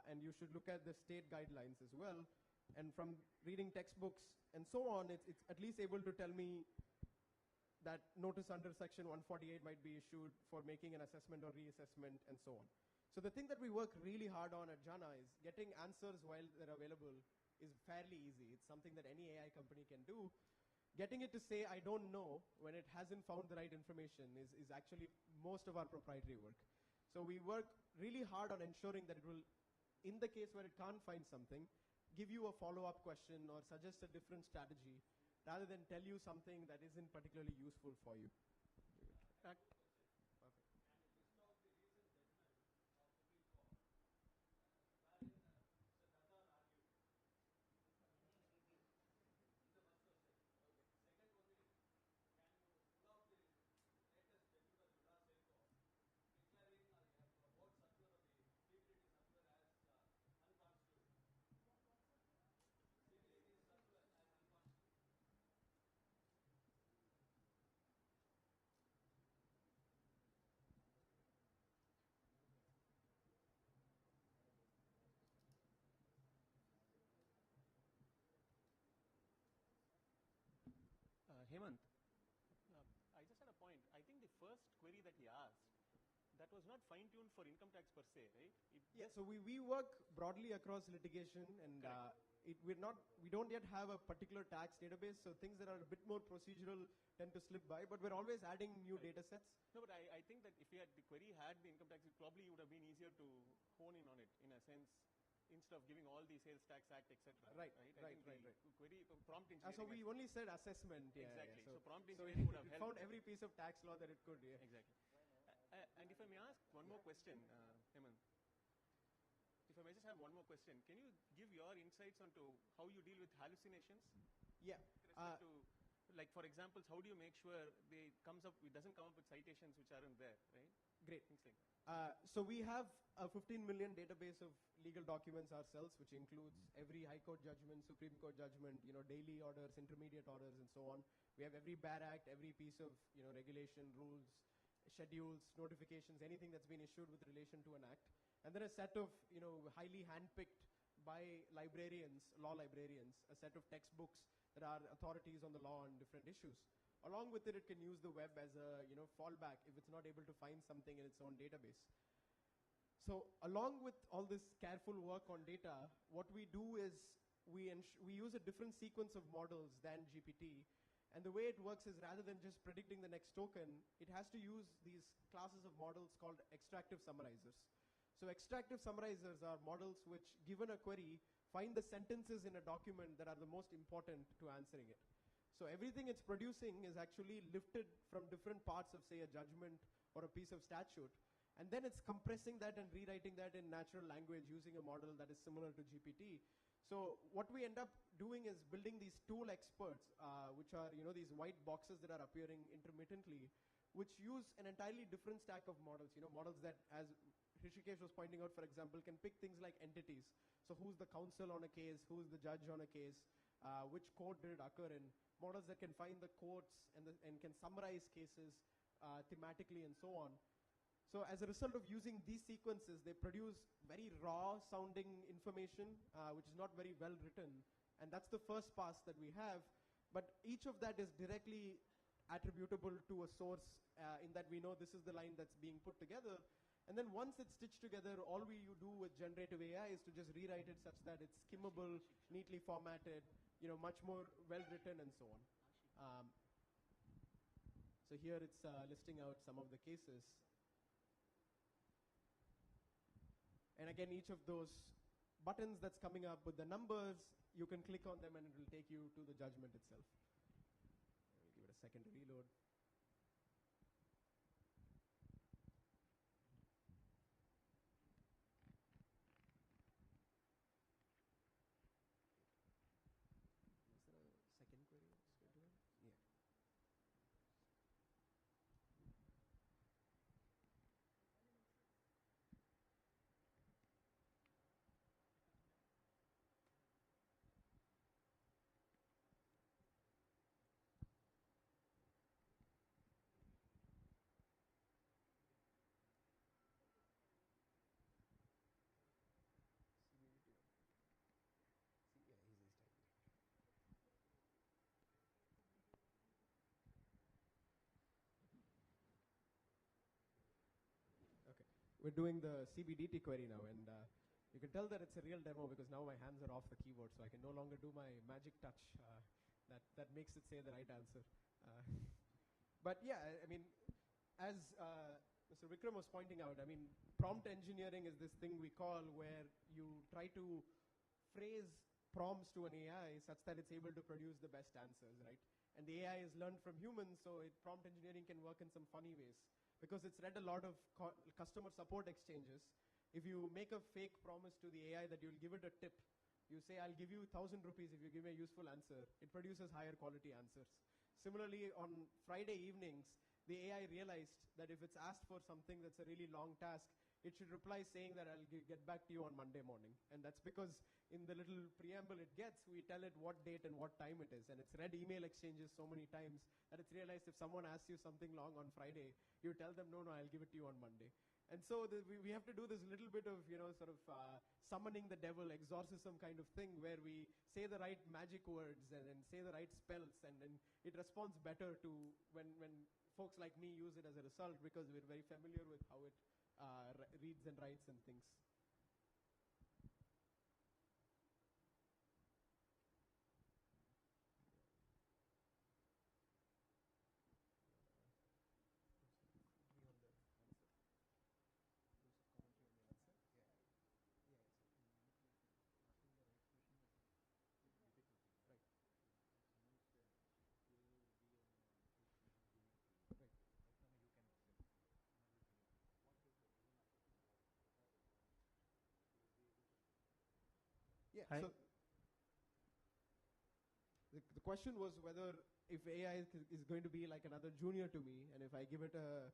And you should look at the state guidelines as well. And from reading textbooks and so on, it's at least able to tell me that notice under section 148 might be issued for making an assessment or reassessment and so on. So the thing that we work really hard on at Jana is getting answers while they're available is fairly easy. It's something that any AI company can do. Getting it to say, I don't know, when it hasn't found the right information is actually most of our proprietary work. So we work really hard on ensuring that it will, in the case where it can't find something, give you a follow-up question or suggest a different strategy rather than tell you something that isn't particularly useful for you. Perfect. Hemant, I just had a point. I think the first query that he asked, that was not fine-tuned for income tax per se, right? Yeah, so we work broadly across litigation, and we don't yet have a particular tax database, so things that are a bit more procedural tend to slip by, but we're always adding new data sets. No, but I think that if the query had the income tax, it probably would have been easier to hone in on it, in a sense, instead of giving all the sales tax act, etc. Right. Query prompt engineering. So we only said assessment. Exactly. Yeah. So prompt engineering would have helped. Found every piece of tax law that it could. Yeah. Exactly. And if I may ask one more question, Hemant. If I may just have one more question, can you give your insights onto how you deal with hallucinations? Yeah. With respect to, like, for example, how do you make sure it doesn't come up with citations which aren't there, right? Great. Things like that. So we have a 15 million database of legal documents ourselves, which includes every High Court judgment, Supreme Court judgment, daily orders, intermediate orders, and so on. We have every BAR Act, every piece of, regulation, rules, schedules, notifications, anything that's been issued with relation to an act. And then a set of, highly handpicked by librarians, law librarians, a set of textbooks that are authorities on the law on different issues. Along with it can use the web as a fallback if it's not able to find something in its own database. So along with all this careful work on data, what we do is we use a different sequence of models than GPT. And the way it works is rather than just predicting the next token, it has to use these classes of models called extractive summarizers. So extractive summarizers are models which, given a query, find the sentences in a document that are the most important to answering it. So everything it's producing is actually lifted from different parts of, say, a judgment or a piece of statute. And then it's compressing that and rewriting that in natural language using a model that is similar to GPT. So what we end up doing is building these tool experts, which are these white boxes that are appearing intermittently, which use an entirely different stack of models. Models that, as Hrishikesh was pointing out, for example, can pick things like entities. So who's the counsel on a case, who's the judge on a case, which court did it occur in. Models that can find the courts and can summarize cases thematically and so on. So as a result of using these sequences, they produce very raw sounding information, which is not very well written. And that's the first pass that we have. But each of that is directly attributable to a source in that we know this is the line that's being put together. And then once it's stitched together, all we do with generative AI is to just rewrite it such that it's skimmable, neatly formatted, much more well written and so on. So here it's listing out some of the cases. And again, each of those buttons that's coming up with the numbers, you can click on them and it will take you to the judgment itself. I'll give it a second to reload. Is there a second query we're doing? Yeah. Yeah, he's typing. Okay, we're doing the CBDT query now, and You can tell that it's a real demo because now my hands are off the keyboard, so I can no longer do my magic touch that makes it say the right answer. But yeah, I mean, as Mr. Vikram was pointing out, I mean, prompt engineering is this thing we call where you try to phrase prompts to an AI such that it's able to produce the best answers, right? And the AI is learned from humans, so prompt engineering can work in some funny ways. Because it's read a lot of customer support exchanges. If you make a fake promise to the AI that you'll give it a tip, you say, I'll give you 1,000 rupees if you give me a useful answer, it produces higher quality answers. Similarly, on Friday evenings, the AI realized that if it's asked for something that's a really long task, it should reply saying that I'll get back to you on Monday morning. And that's because in the little preamble it gets, we tell it what date and what time it is. And it's read email exchanges so many times that it's realized if someone asks you something long on Friday, you tell them, no, I'll give it to you on Monday. And so we have to do this little bit of, sort of summoning the devil, exorcism kind of thing, where we say the right magic words and then say the right spells, and then it responds better to when folks like me use it as a result, because we're very familiar with how it reads and writes and things. Yeah, Hi. so the question was whether if AI is going to be like another junior to me, and if I give it a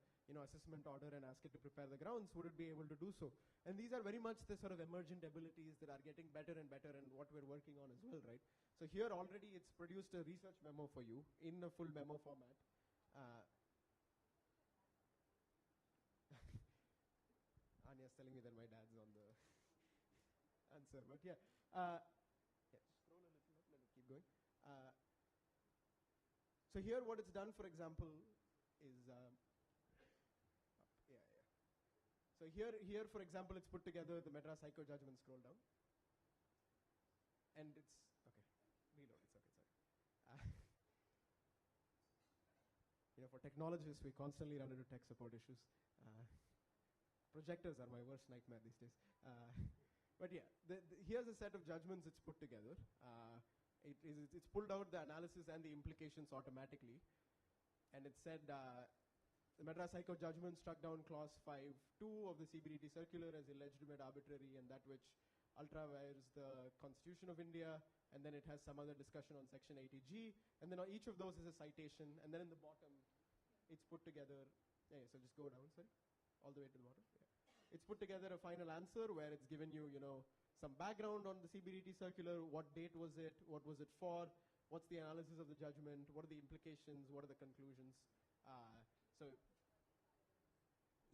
assessment order and ask it to prepare the grounds, would it be able to do so? And these are very much the sort of emergent abilities that are getting better and better, and what we're working on as well, right? So here already it's produced a research memo for you in a full memo format. Anya's telling me that my dad's on the answer, but yeah. Yeah, just scroll a little up, let me keep going. So here what it's done, for example, is, So here, for example, it's put together the Madras High Court judgment, scroll down. And it's, okay, reload, it's okay, sorry. For technologists, we constantly run into tech support issues. Projectors are my worst nightmare these days. But yeah, here's a set of judgments it's put together. It's pulled out the analysis and the implications automatically. And it said the Madras High Court judgment struck down clause 5.2 of the CBDT circular as illegitimate, arbitrary, and that which ultra-vires the Constitution of India. And then it has some other discussion on section 80G. And then each of those is a citation. And then in the bottom, it's put together. Yeah, so just go down, sorry, all the way to the bottom. Yeah. It's put together a final answer where it's given you, some background on the CBDT circular, what date was it, what was it for, what's the analysis of the judgment, what are the implications, what are the conclusions. So,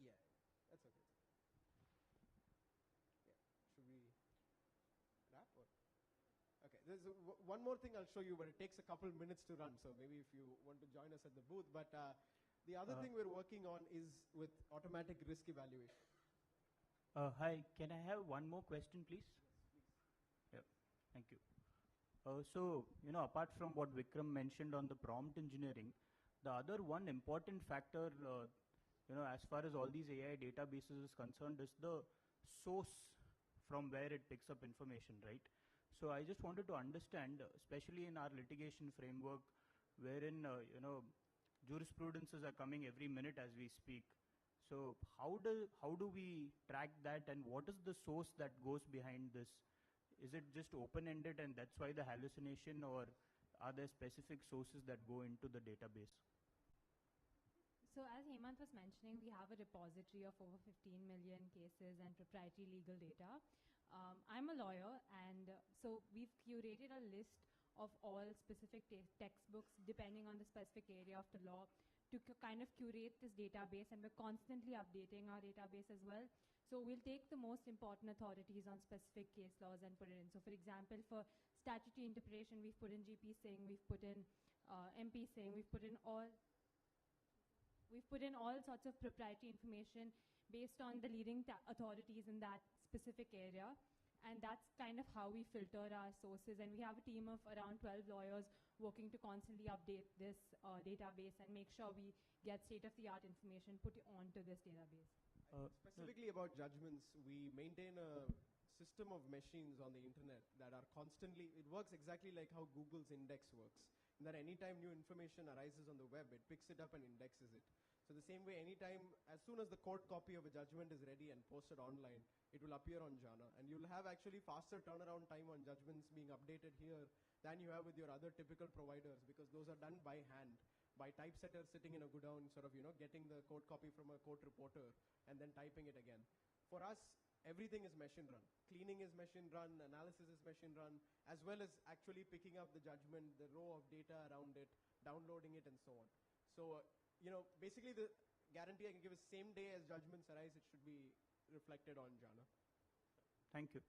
yeah, that's okay. Yeah, should we wrap or? Okay, there's one more thing I'll show you, but it takes a couple minutes to run, so maybe if you want to join us at the booth. But the other thing we're working on is with automatic risk evaluation. Hi, can I have one more question, please? Yeah, thank you. So, apart from what Vikram mentioned on the prompt engineering, the other one important factor, as far as all these AI databases is concerned, is the source from where it picks up information, right? So I just wanted to understand, especially in our litigation framework, wherein, jurisprudences are coming every minute as we speak. So how do we track that, and what is the source that goes behind this? Is it just open-ended and that's why the hallucination, or are there specific sources that go into the database? So as Hemant was mentioning, we have a repository of over 15 million cases and proprietary legal data. I'm a lawyer, and so we've curated a list of all specific textbooks depending on the specific area of the law to kind of curate this database, and we're constantly updating our database as well. So we'll take the most important authorities on specific case laws and put it in. So for example, for statutory interpretation, we've put in GP Singh, we've put in MP Singh, we've put in all sorts of proprietary information based on the leading authorities in that specific area. And that's kind of how we filter our sources. And we have a team of around 12 lawyers working to constantly update this database and make sure we get state-of-the-art information put onto this database. Specifically about judgments, we maintain a system of machines on the internet that are constantly, it works exactly like how Google's index works. In that anytime new information arises on the web, it picks it up and indexes it. So the same way, anytime, as soon as the court copy of a judgment is ready and posted online, it will appear on Jana. And you'll have actually faster turnaround time on judgments being updated here than you have with your other typical providers, because those are done by hand, by typesetters sitting in a godown, sort of, getting the court copy from a court reporter and then typing it again. For us, everything is machine run. Cleaning is machine run, analysis is machine run, as well as actually picking up the judgment, the row of data around it, downloading it, and so on. So, basically the guarantee I can give is same day as judgments arise, it should be reflected on Jana. Thank you.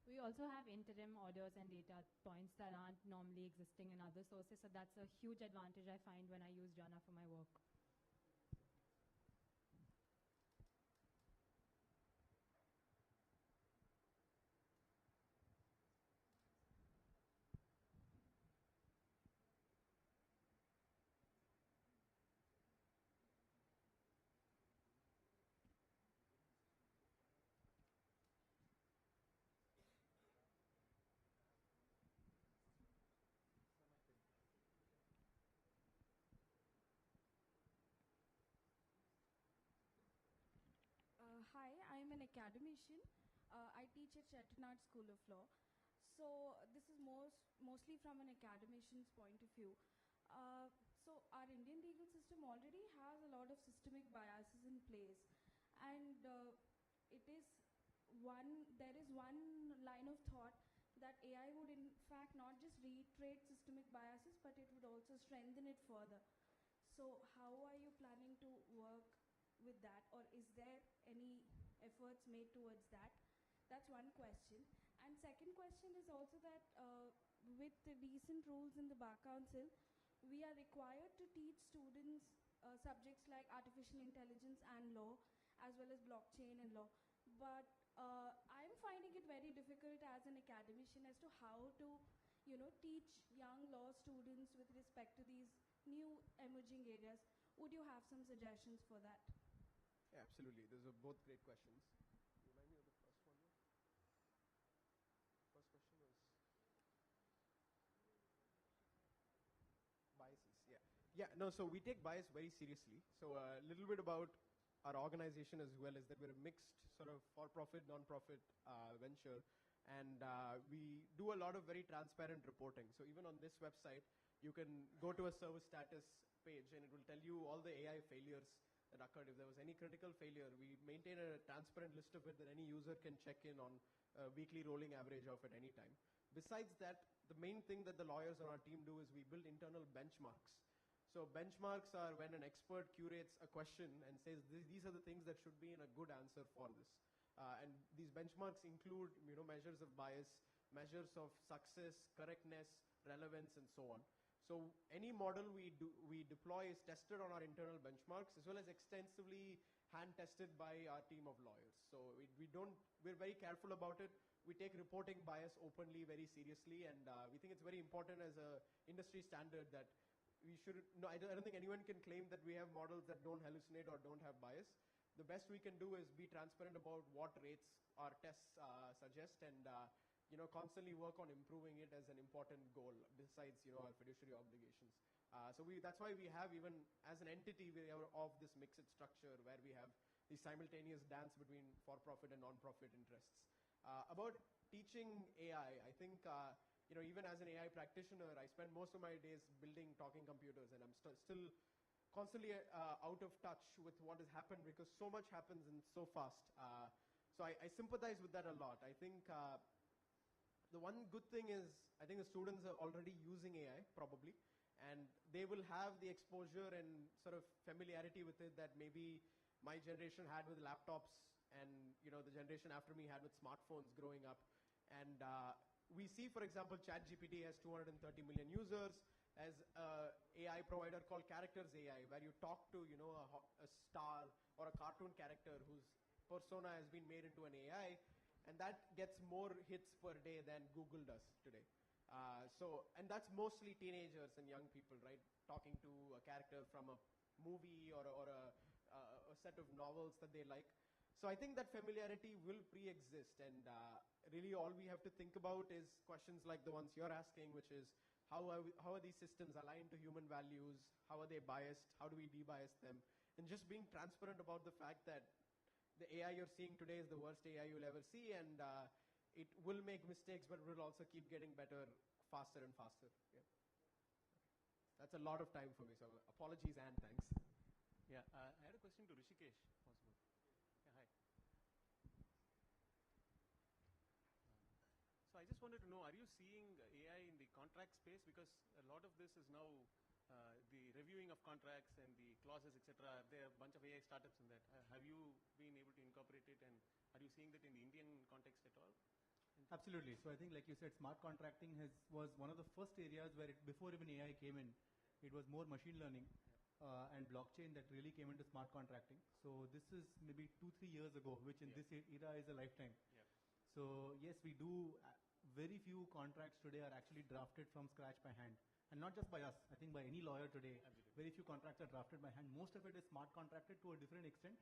We also have interim orders and data points that aren't normally existing in other sources, so that's a huge advantage I find when I use Jana for my work. Hi, I am an academician. I teach at Chettinad School of Law. So this is mostly from an academician's point of view. So our Indian legal system already has a lot of systemic biases in place, and there is one line of thought that AI would in fact not just reiterate systemic biases, but it would also strengthen it further. So how are you planning to work with that, or is there any efforts made towards that? That's one question. And second question is also that with the recent rules in the Bar Council, we are required to teach students subjects like artificial intelligence and law, as well as blockchain and law. But I'm finding it very difficult as an academician as to how to, teach young law students with respect to these new emerging areas. Would you have some suggestions for that? Yeah, absolutely. Those are both great questions. Remind me of the first one. First question was biases. Yeah. So we take bias very seriously. So a little bit about our organization as well is that we're a mixed sort of for-profit, non-profit venture, and we do a lot of very transparent reporting. So even on this website, you can go to a service status page and it will tell you all the AI failures that occurred. If there was any critical failure, we maintain a transparent list of it that any user can check in on a weekly rolling average of at any time. Besides that, the main thing that the lawyers on our team do is we build internal benchmarks. So benchmarks are when an expert curates a question and says these are the things that should be in a good answer for this. And these benchmarks include measures of bias, measures of success, correctness, relevance, and so on. So any model we deploy is tested on our internal benchmarks as well as extensively hand tested by our team of lawyers. So we're very careful about it. We take reporting bias openly, very seriously, and we think it's very important as a industry standard that we should. No, I don't think anyone can claim that we have models that don't hallucinate or don't have bias. The best we can do is be transparent about what rates our tests suggest, and constantly work on improving it as an important goal besides, our fiduciary obligations. That's why we have, even as an entity, we are of this mixed structure where we have the simultaneous dance between for-profit and non-profit interests. About teaching AI, I think, even as an AI practitioner, I spend most of my days building talking computers, and I'm still constantly out of touch with what has happened because so much happens and so fast. So I sympathize with that a lot. I think the one good thing is I think the students are already using AI probably, and they will have the exposure and sort of familiarity with it that maybe my generation had with laptops and the generation after me had with smartphones growing up. And we see, for example, ChatGPT has 230 million users. As an AI provider called Characters AI, where you talk to a star or a cartoon character whose persona has been made into an AI, and that gets more hits per day than Google does today. And that's mostly teenagers and young people, right? Talking to a character from a movie or a set of novels that they like. So I think that familiarity will pre-exist, and really all we have to think about is questions like the ones you're asking, which is how are these systems aligned to human values? How are they biased? How do we de-bias them? And just being transparent about the fact that the AI you're seeing today is the worst AI you'll ever see, and it will make mistakes, but it will also keep getting better faster and faster. Yeah. That's a lot of time for me, so apologies and thanks. Yeah, I had a question to Rishikesh, if possible. Yeah, hi. So I just wanted to know, are you seeing AI in the contract space? Because a lot of this is now the reviewing of contracts and the clauses, etc. There are a bunch of AI startups in that. Have you been able to incorporate it, and are you seeing that in the Indian context at all? Absolutely. So I think, like you said, smart contracting was one of the first areas where before even AI came in, it was more machine learning and blockchain that really came into smart contracting. So this is maybe 2-3 years ago, which in this era is a lifetime. So yes, we do. Very few contracts today are actually drafted from scratch by hand. And not just by us, I think by any lawyer today, very few contracts are drafted by hand. Most of it is smart contracted to a different extent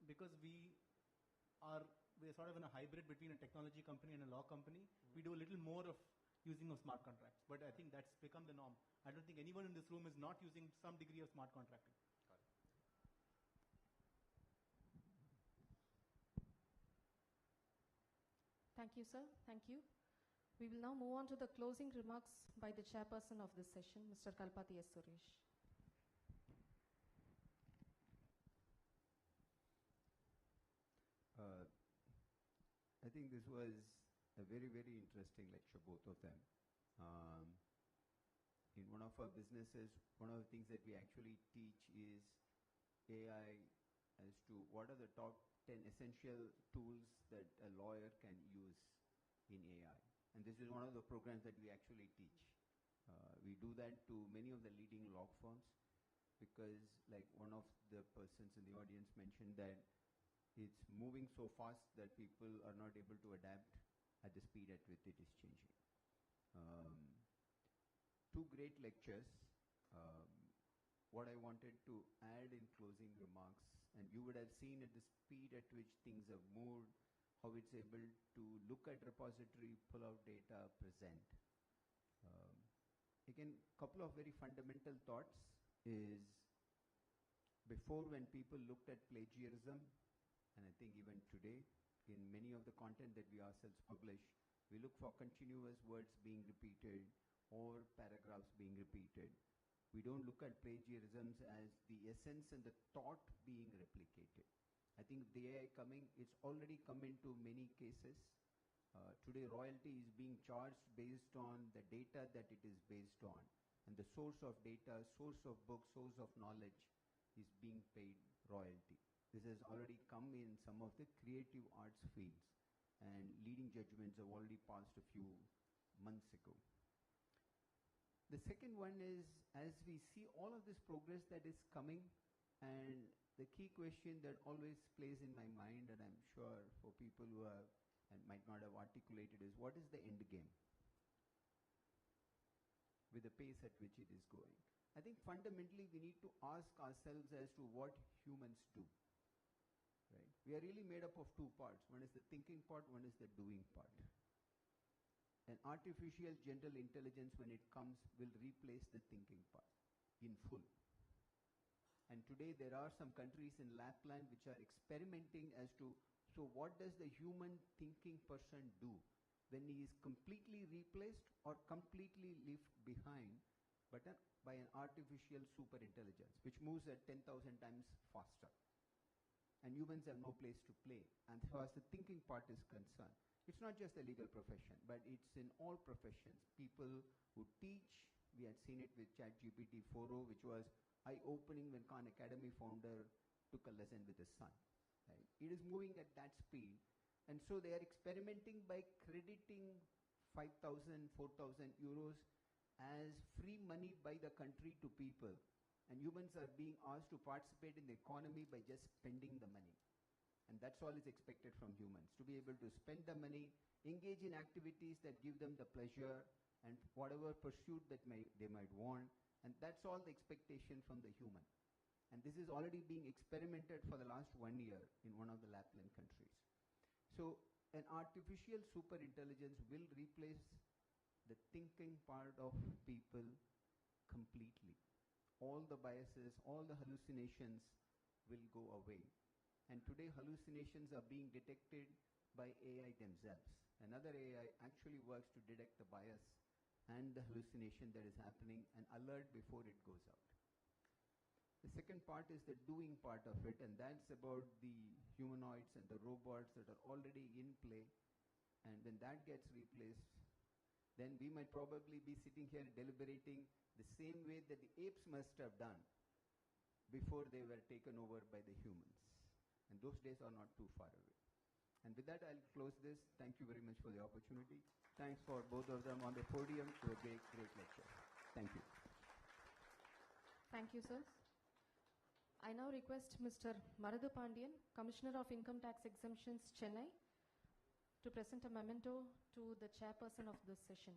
because we're sort of in a hybrid between a technology company and a law company. We do a little more of using of smart contracts, but I think that's become the norm. I don't think anyone in this room is not using some degree of smart contracting. Thank you, sir. Thank you. We will now move on to the closing remarks by the chairperson of this session, Mr. Kalpathy S. Suresh. I think this was a very, very interesting lecture, both of them. In one of our businesses, one of the things that we actually teach is AI as to what are the top 10 essential tools that a lawyer can use in AI. And this is one of the programs that we actually teach. We do that to many of the leading law firms because, like one of the persons in the audience mentioned, that it's moving so fast that people are not able to adapt at the speed at which it is changing. Two great lectures. What I wanted to add in closing remarks, and you would have seen at the speed at which things have moved, how it's able to look at repository, pull out data, present. Again, couple of very fundamental thoughts is before, when people looked at plagiarism, and I think even today, in many of the content that we ourselves publish, we look for continuous words being repeated or paragraphs being repeated. We don't look at plagiarisms as the essence and the thought being replicated. I think the AI coming, it's already come into many cases. Today, royalty is being charged based on the data that it is based on. And the source of data, source of books, source of knowledge is being paid royalty. This has already come in some of the creative arts fields, and leading judgments have already passed a few months ago. The second one is, as we see all of this progress that is coming, and the key question that always plays in my mind, and I'm sure for people who have and might not have articulated, is what is the end game with the pace at which it is going? I think fundamentally we need to ask ourselves as to what humans do. Right? We are really made up of two parts. One is the thinking part, one is the doing part. And artificial general intelligence, when it comes, will replace the thinking part in full. And today there are some countries in Lapland which are experimenting as to, so what does the human thinking person do when he is completely replaced or completely left behind by an artificial super intelligence, which moves at 10,000 times faster. And humans have no place to play. And as far as the thinking part is concerned, it's not just the legal profession, but it's in all professions. People who teach, we had seen it with ChatGPT 4.0, which was eye-opening when Khan Academy founder took a lesson with his son. Right? It is moving at that speed. And so they are experimenting by crediting 5,000, 4,000 euros as free money by the country to people. And humans are being asked to participate in the economy by just spending the money. And that's all is expected from humans, to be able to spend the money, engage in activities that give them the pleasure and whatever pursuit that they might want. And that's all the expectation from the human. And this is already being experimented for the last 1 year in one of the Lapland countries. So an artificial super intelligence will replace the thinking part of people completely. All the biases, all the hallucinations will go away. And today hallucinations are being detected by AI themselves. Another AI actually works to detect the bias and the hallucination that is happening and alert before it goes out. The second part is the doing part of it, and that's about the humanoids and the robots that are already in play. And when that gets replaced, then we might probably be sitting here deliberating the same way that the apes must have done before they were taken over by the humans. And those days are not too far away. And with that, I'll close this. Thank you very much for the opportunity. Thanks for both of them on the podium to a great lecture. Thank you. Thank you, sir. I now request Mr. Marudu Pandian, Commissioner of Income Tax Exemptions, Chennai, to present a memento to the chairperson of this session.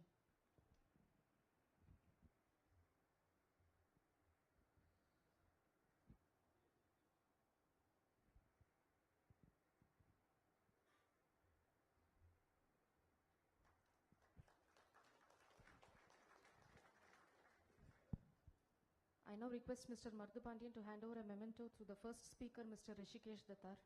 I now request Mr. Marudu Pandian to hand over a memento to the first speaker, Mr. Rishikesh Dattar.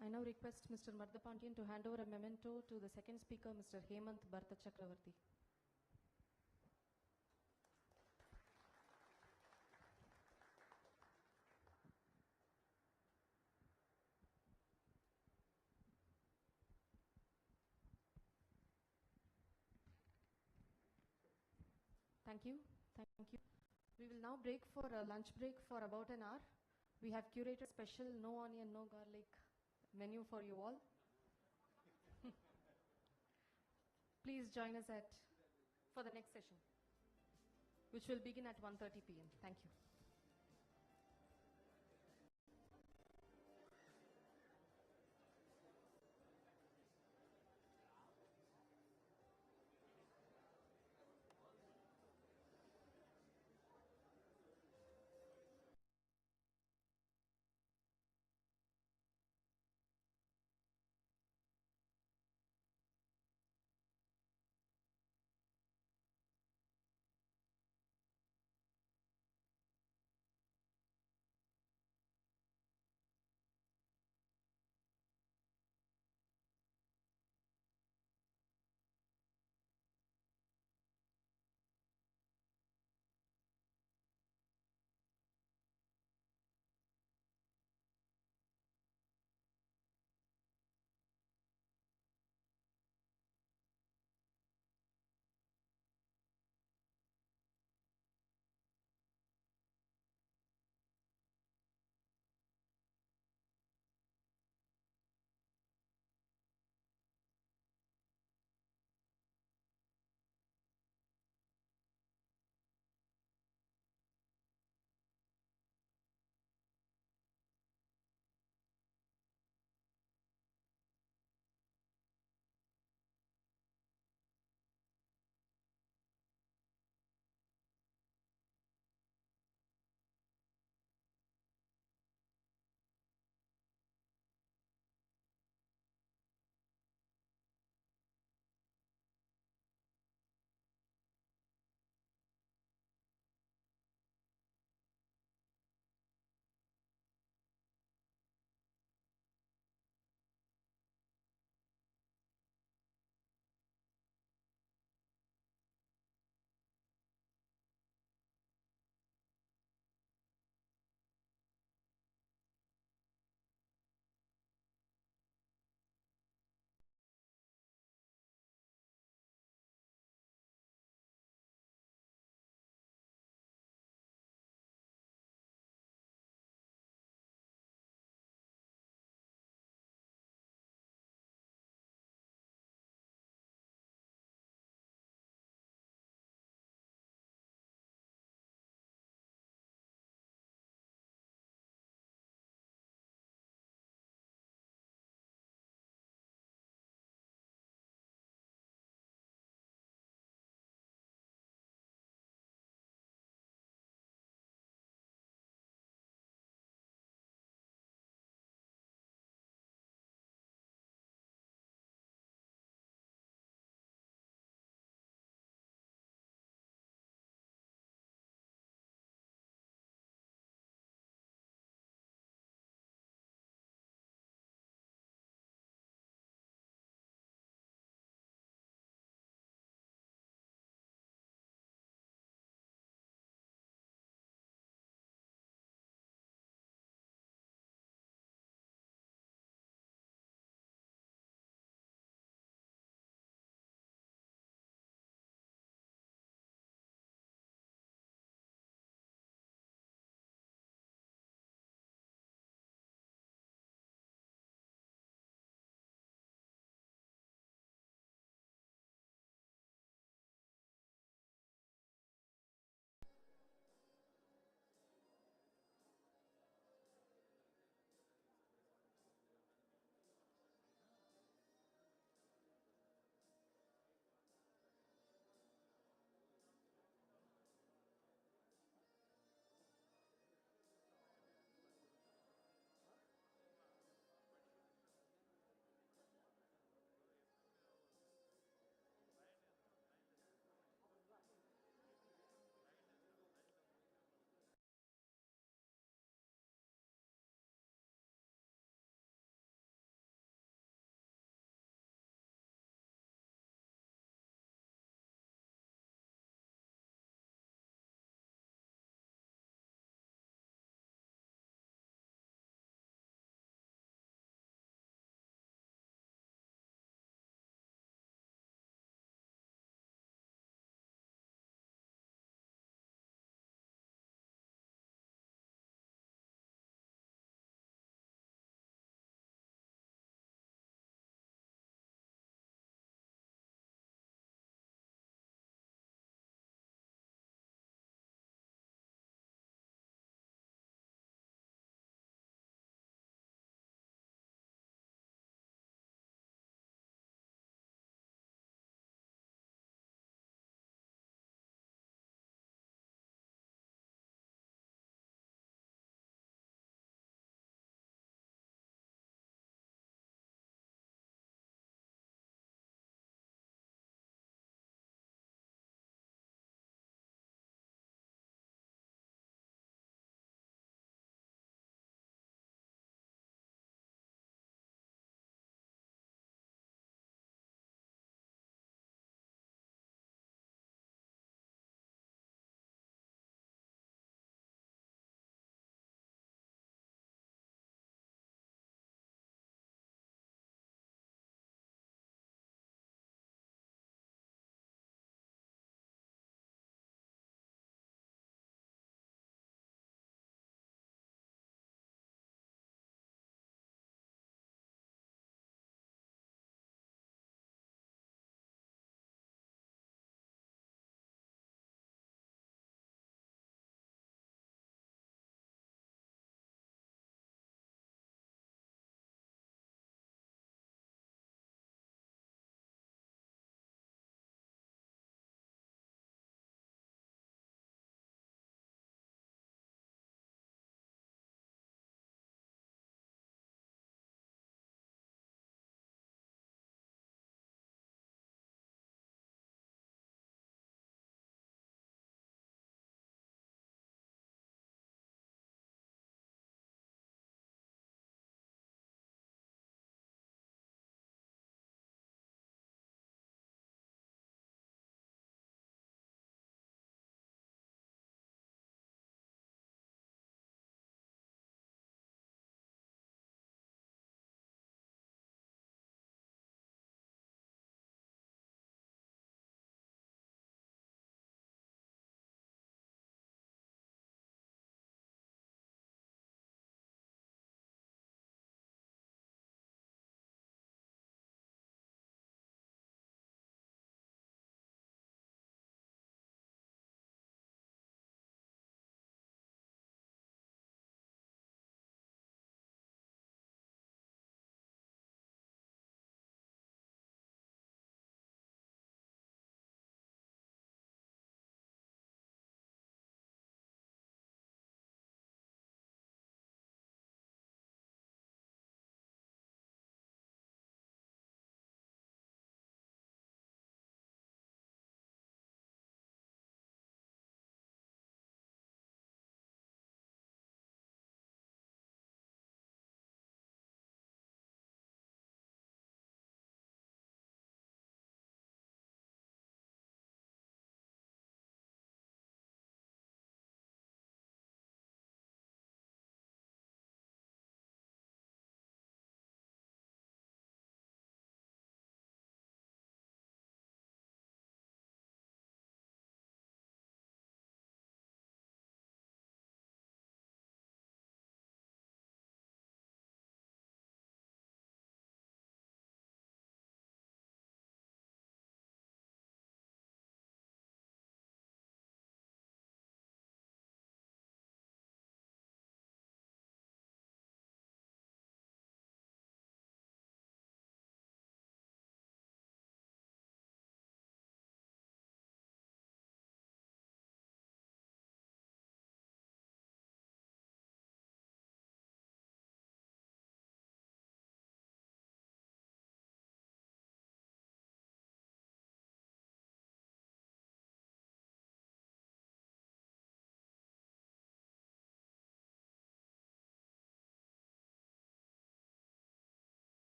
I now request Mr. Marudu Pandian to hand over a memento to the second speaker, Mr. Hemant Bharta Chakravarti. Thank you. Thank you. We will now break for a lunch break for about an hour. We have curated special no onion, no garlic menu for you all. Please join us for the next session, which will begin at 1:30 p.m. Thank you.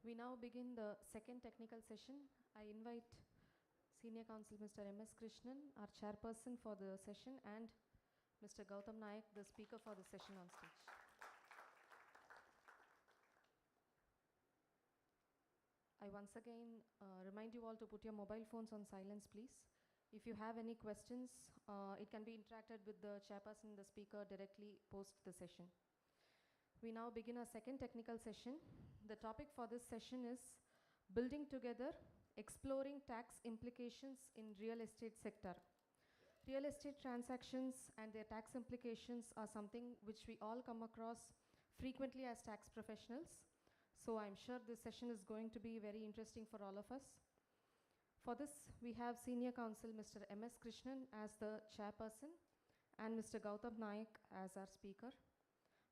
We now begin the second technical session. I invite Senior Counsel Mr. M.S. Krishnan, our chairperson for the session, and Mr. Gautam Nayak, the speaker for the session on stage. I once again remind you all to put your mobile phones on silence, please. If you have any questions, it can be interacted with the chairperson and the speaker directly post the session. We now begin our second technical session. The topic for this session is Building Together, Exploring Tax Implications in Real Estate Sector. Real estate transactions and their tax implications are something which we all come across frequently as tax professionals. So I'm sure this session is going to be very interesting for all of us. For this, we have Senior Counsel Mr. M.S. Krishnan as the chairperson and Mr. Gautam Nayak as our speaker.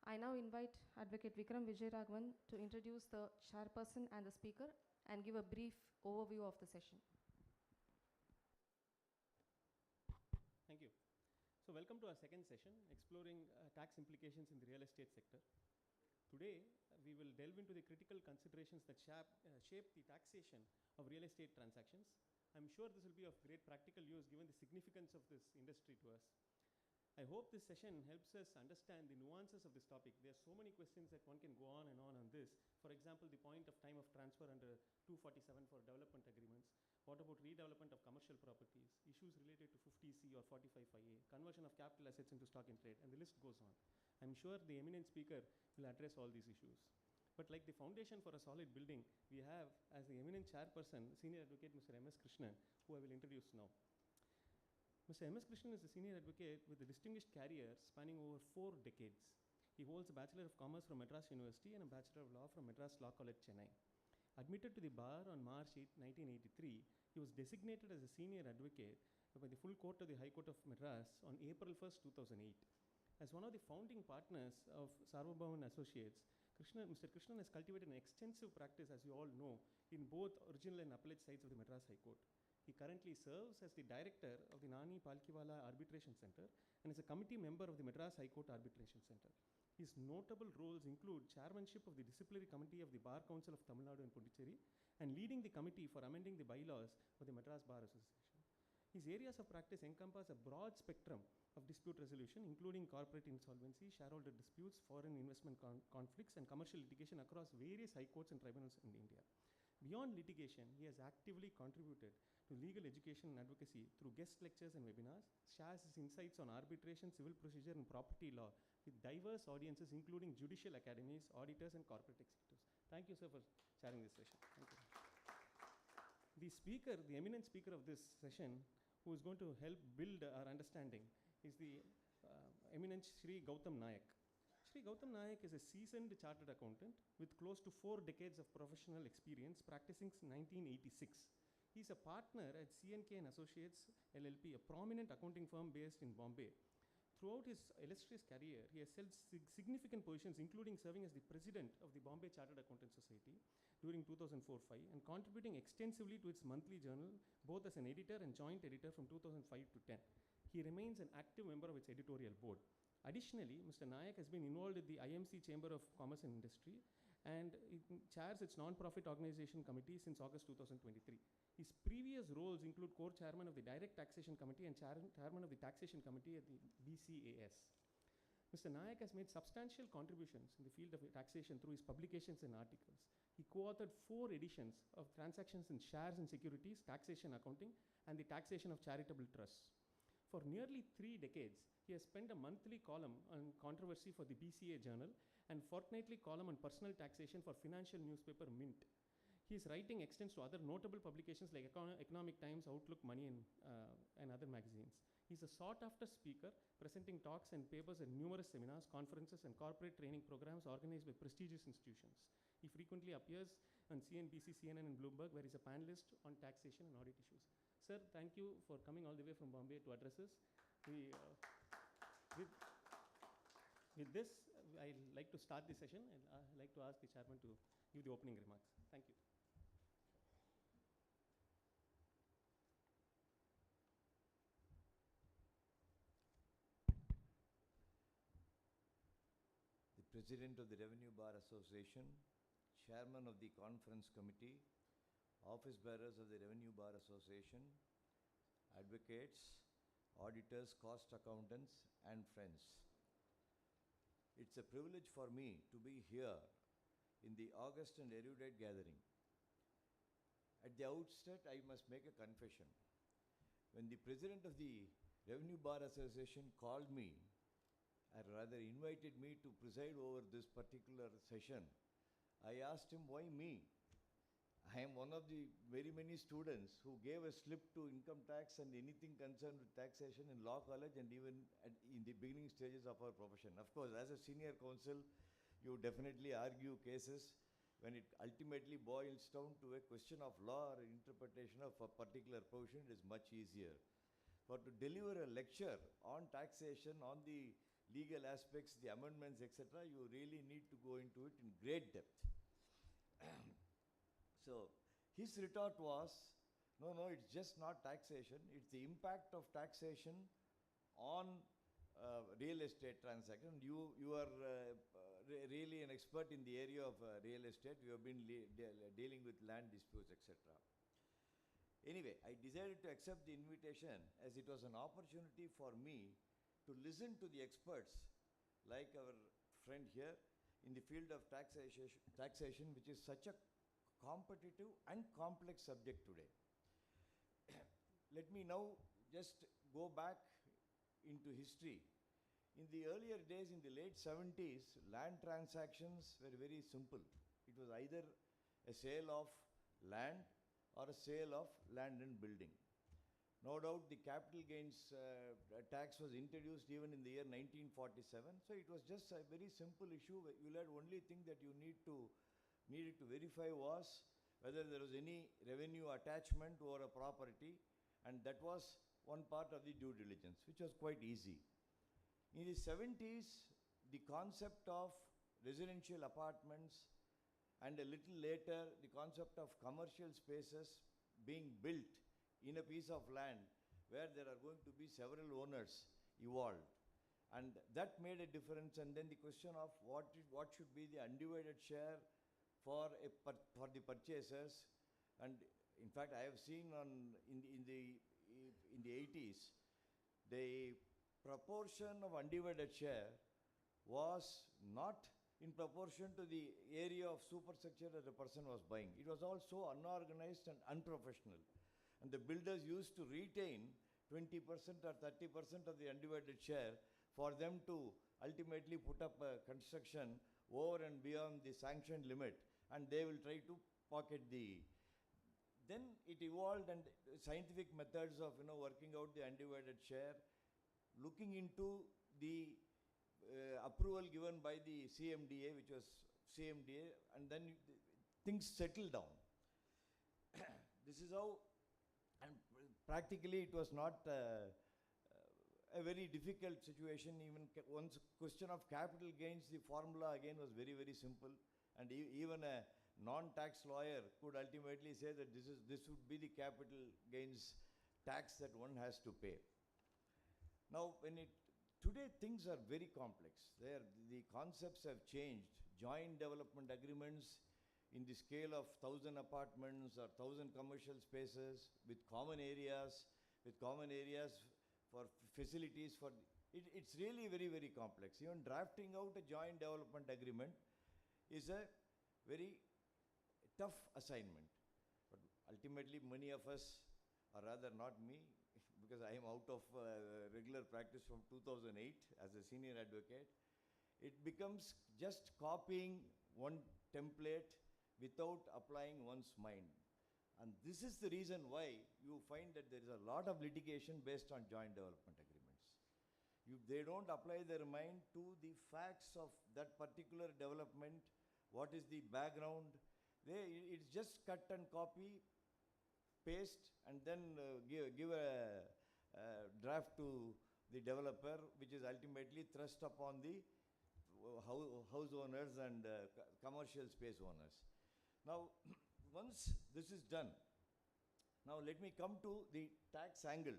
I now invite Advocate Vikram Vijayaraghavan to introduce the chairperson and the speaker and give a brief overview of the session. Thank you. So welcome to our second session, exploring tax implications in the real estate sector. Today, we will delve into the critical considerations that shape the taxation of real estate transactions. I'm sure this will be of great practical use given the significance of this industry to us. I hope this session helps us understand the nuances of this topic. There are so many questions that one can go on this. For example, the point of time of transfer under 247 for development agreements. What about redevelopment of commercial properties? Issues related to 50C or 45(a), conversion of capital assets into stock in trade, and the list goes on. I'm sure the eminent speaker will address all these issues. But like the foundation for a solid building, we have as the eminent chairperson, Senior Advocate Mr. M.S. Krishnan, who I will introduce now. Mr. M.S. Krishnan is a senior advocate with a distinguished career spanning over 4 decades. He holds a Bachelor of Commerce from Madras University and a Bachelor of Law from Madras Law College, Chennai. Admitted to the bar on March 8, 1983, he was designated as a senior advocate by the full court of the High Court of Madras on April 1, 2008. As one of the founding partners of Sarvabhauman Associates, Mr. Krishnan has cultivated an extensive practice, as you all know, in both original and appellate sides of the Madras High Court. He currently serves as the director of the Nani Palkiwala Arbitration Center and is a committee member of the Madras High Court Arbitration Center. His notable roles include chairmanship of the disciplinary committee of the Bar Council of Tamil Nadu and Puducherry and leading the committee for amending the bylaws of the Madras Bar Association. His areas of practice encompass a broad spectrum of dispute resolution, including corporate insolvency, shareholder disputes, foreign investment conflicts, and commercial litigation across various high courts and tribunals in India. Beyond litigation, he has actively contributed to legal education and advocacy through guest lectures and webinars, shares his insights on arbitration, civil procedure, and property law with diverse audiences, including judicial academies, auditors, and corporate executives. Thank you, sir, for chairing this session. Thank you. The speaker, the eminent speaker of this session, who is going to help build our understanding, is the eminent Shri Gautam Nayak. Shri Gautam Nayak is a seasoned chartered accountant with close to 4 decades of professional experience practicing since 1986. He is a partner at C&K & Associates LLP, a prominent accounting firm based in Bombay. Throughout his illustrious career, he has held significant positions, including serving as the president of the Bombay Chartered Accountants Society during 2004-05 and contributing extensively to its monthly journal, both as an editor and joint editor from 2005 to 10. He remains an active member of its editorial board. Additionally, Mr. Nayak has been involved in the IMC Chamber of Commerce and Industry and chairs its non-profit organization committee since August 2023. His previous roles include co-chairman of the Direct Taxation Committee and chairman of the Taxation Committee at the BCAS. Mr. Nayak has made substantial contributions in the field of taxation through his publications and articles. He co-authored 4 editions of Transactions in Shares and Securities, Taxation Accounting, and the Taxation of Charitable Trusts. For nearly 3 decades, he has spent a monthly column on controversy for the BCA Journal and fortnightly column on personal taxation for financial newspaper Mint. His writing extends to other notable publications like Economic Times, Outlook, Money, and other magazines. He's a sought-after speaker, presenting talks and papers at numerous seminars, conferences, and corporate training programs organized by prestigious institutions. He frequently appears on CNBC, CNN, and Bloomberg, where he's a panelist on taxation and audit issues. Sir, thank you for coming all the way from Bombay to address us. With this, I'd like to start the session, and I'd like to ask the chairman to give the opening remarks. Thank you. The President of the Revenue Bar Association, Chairman of the Conference Committee, Office Bearers of the Revenue Bar Association, advocates, auditors, cost accountants, and friends. It's a privilege for me to be here in the august and erudite gathering. At the outset, I must make a confession. When the President of the Revenue Bar Association called me, or rather invited me to preside over this particular session, I asked him, why me? I am one of the very many students who gave a slip to income tax and anything concerned with taxation in law college and even in the beginning stages of our profession. Of course, as a senior counsel, you definitely argue cases. When it ultimately boils down to a question of law or interpretation of a particular provision, it is much easier. But to deliver a lecture on taxation, on the legal aspects, the amendments, etc., you really need to go into it in great depth. So his retort was, no, it's just not taxation, it's the impact of taxation on real estate transaction. You are really an expert in the area of real estate. You have been dealing with land disputes, etc. Anyway, I decided to accept the invitation as it was an opportunity for me to listen to the experts like our friend here in the field of taxation, which is such a competitive and complex subject today. Let me now just go back into history. In the earlier days, in the late 70s, land transactions were very simple. It was either a sale of land or a sale of land and building. No doubt the capital gains tax was introduced even in the year 1947. So it was just a very simple issue. You had only thing that you needed to verify was whether there was any revenue attachment over a property, and that was one part of the due diligence, which was quite easy. In the 70s, the concept of residential apartments and a little later the concept of commercial spaces being built in a piece of land where there are going to be several owners evolved. And that made a difference. And then the question of what should be the undivided share for the purchasers. And in fact, I have seen in the 80s, the proportion of undivided share was not in proportion to the area of superstructure that the person was buying. It was also unorganized and unprofessional. And the builders used to retain 20% or 30% of the undivided share for them to ultimately put up a construction over and beyond the sanctioned limit, and they will try to pocket the. Then it evolved, and scientific methods of working out the undivided share, looking into the approval given by the CMDA, which was CMDA, and then things settled down. This is how, and practically it was not a very difficult situation. Even once question of capital gains, the formula again was very, very simple, and even a non-tax lawyer could ultimately say that this would be the capital gains tax that one has to pay. Now, today things are very complex. The concepts have changed. Joint development agreements in the scale of 1,000 apartments or 1,000 commercial spaces with common areas for facilities. It's really very, very complex. Even drafting out a joint development agreement is a very tough assignment. But ultimately, many of us, or rather not me, because I am out of regular practice from 2008 as a senior advocate, it becomes just copying one template without applying one's mind. And this is the reason why you find that there is a lot of litigation based on joint development agreements. They don't apply their mind to the facts of that particular development, what is the background. It's just cut and copy, paste, and then give a draft to the developer, which is ultimately thrust upon the house owners and commercial space owners. Now, once this is done, now let me come to the tax angle.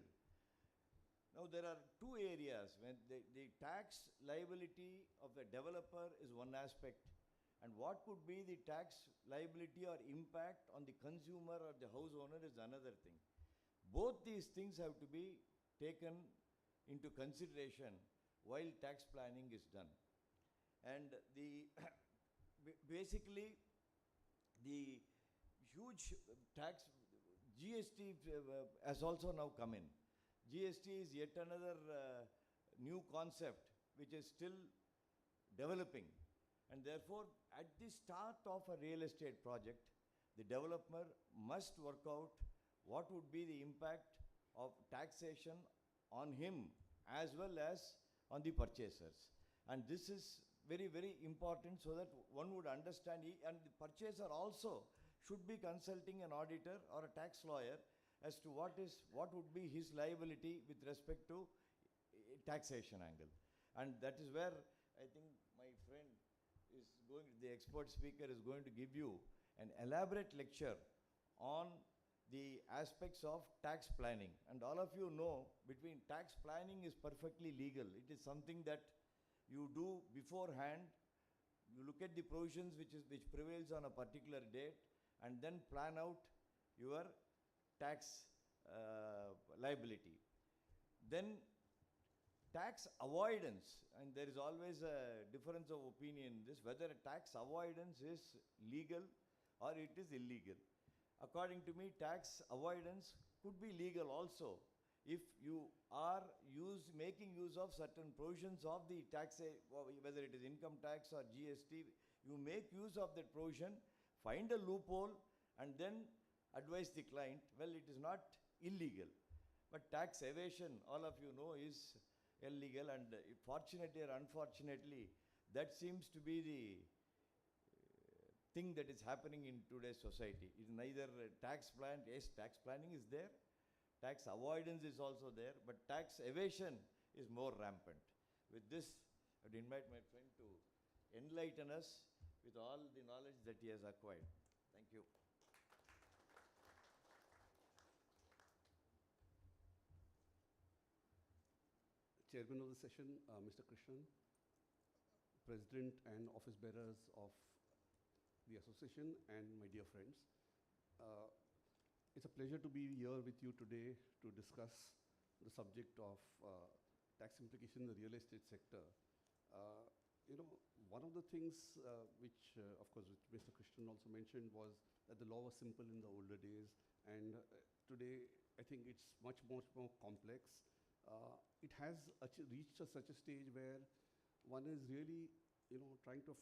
Now, there are two areas when the tax liability of the developer is one aspect, And what could be the tax liability or impact on the consumer or the house owner is another thing. Both these things have to be taken into consideration while tax planning is done. And the basically the huge tax GST has also now come in. GST is yet another new concept which is still developing, and therefore at the start of a real estate project, the developer must work out what would be the impact of taxation on him as well as on the purchasers. And this is very, very important so that one would understand, and the purchaser also should be consulting an auditor or a tax lawyer as to what would be his liability with respect to taxation angle. And that is where I think my friend is going, the expert speaker is going to give you an elaborate lecture on the aspects of tax planning. And all of you know, between tax planning is perfectly legal. It is something that you do beforehand. You look at the provisions which prevails on a particular date, and then plan out your tax liability. Then tax avoidance, and there is always a difference of opinion in this, whether a tax avoidance is legal or it is illegal. According to me, tax avoidance could be legal also if you are making use of certain provisions of the tax, whether it is income tax or GST, you make use of that provision, find a loophole, and then advise the client. Well, it is not illegal. But tax evasion, all of you know, is illegal, and fortunately or unfortunately, that seems to be the thing that is happening in today's society. It is neither tax plan, yes, tax planning is there, tax avoidance is also there, but tax evasion is more rampant. With this, I would invite my friend to enlighten us with all the knowledge that he has acquired. Thank you. Chairman of the session, Mr. Krishnan, President and office bearers of the association, and my dear friends. It's a pleasure to be here with you today to discuss the subject of tax implication in the real estate sector. One of the things which, of course, which Mr. Krishnan also mentioned was that the law was simple in the older days, and today I think it's much more complex. It has reached such a stage where one is really, trying to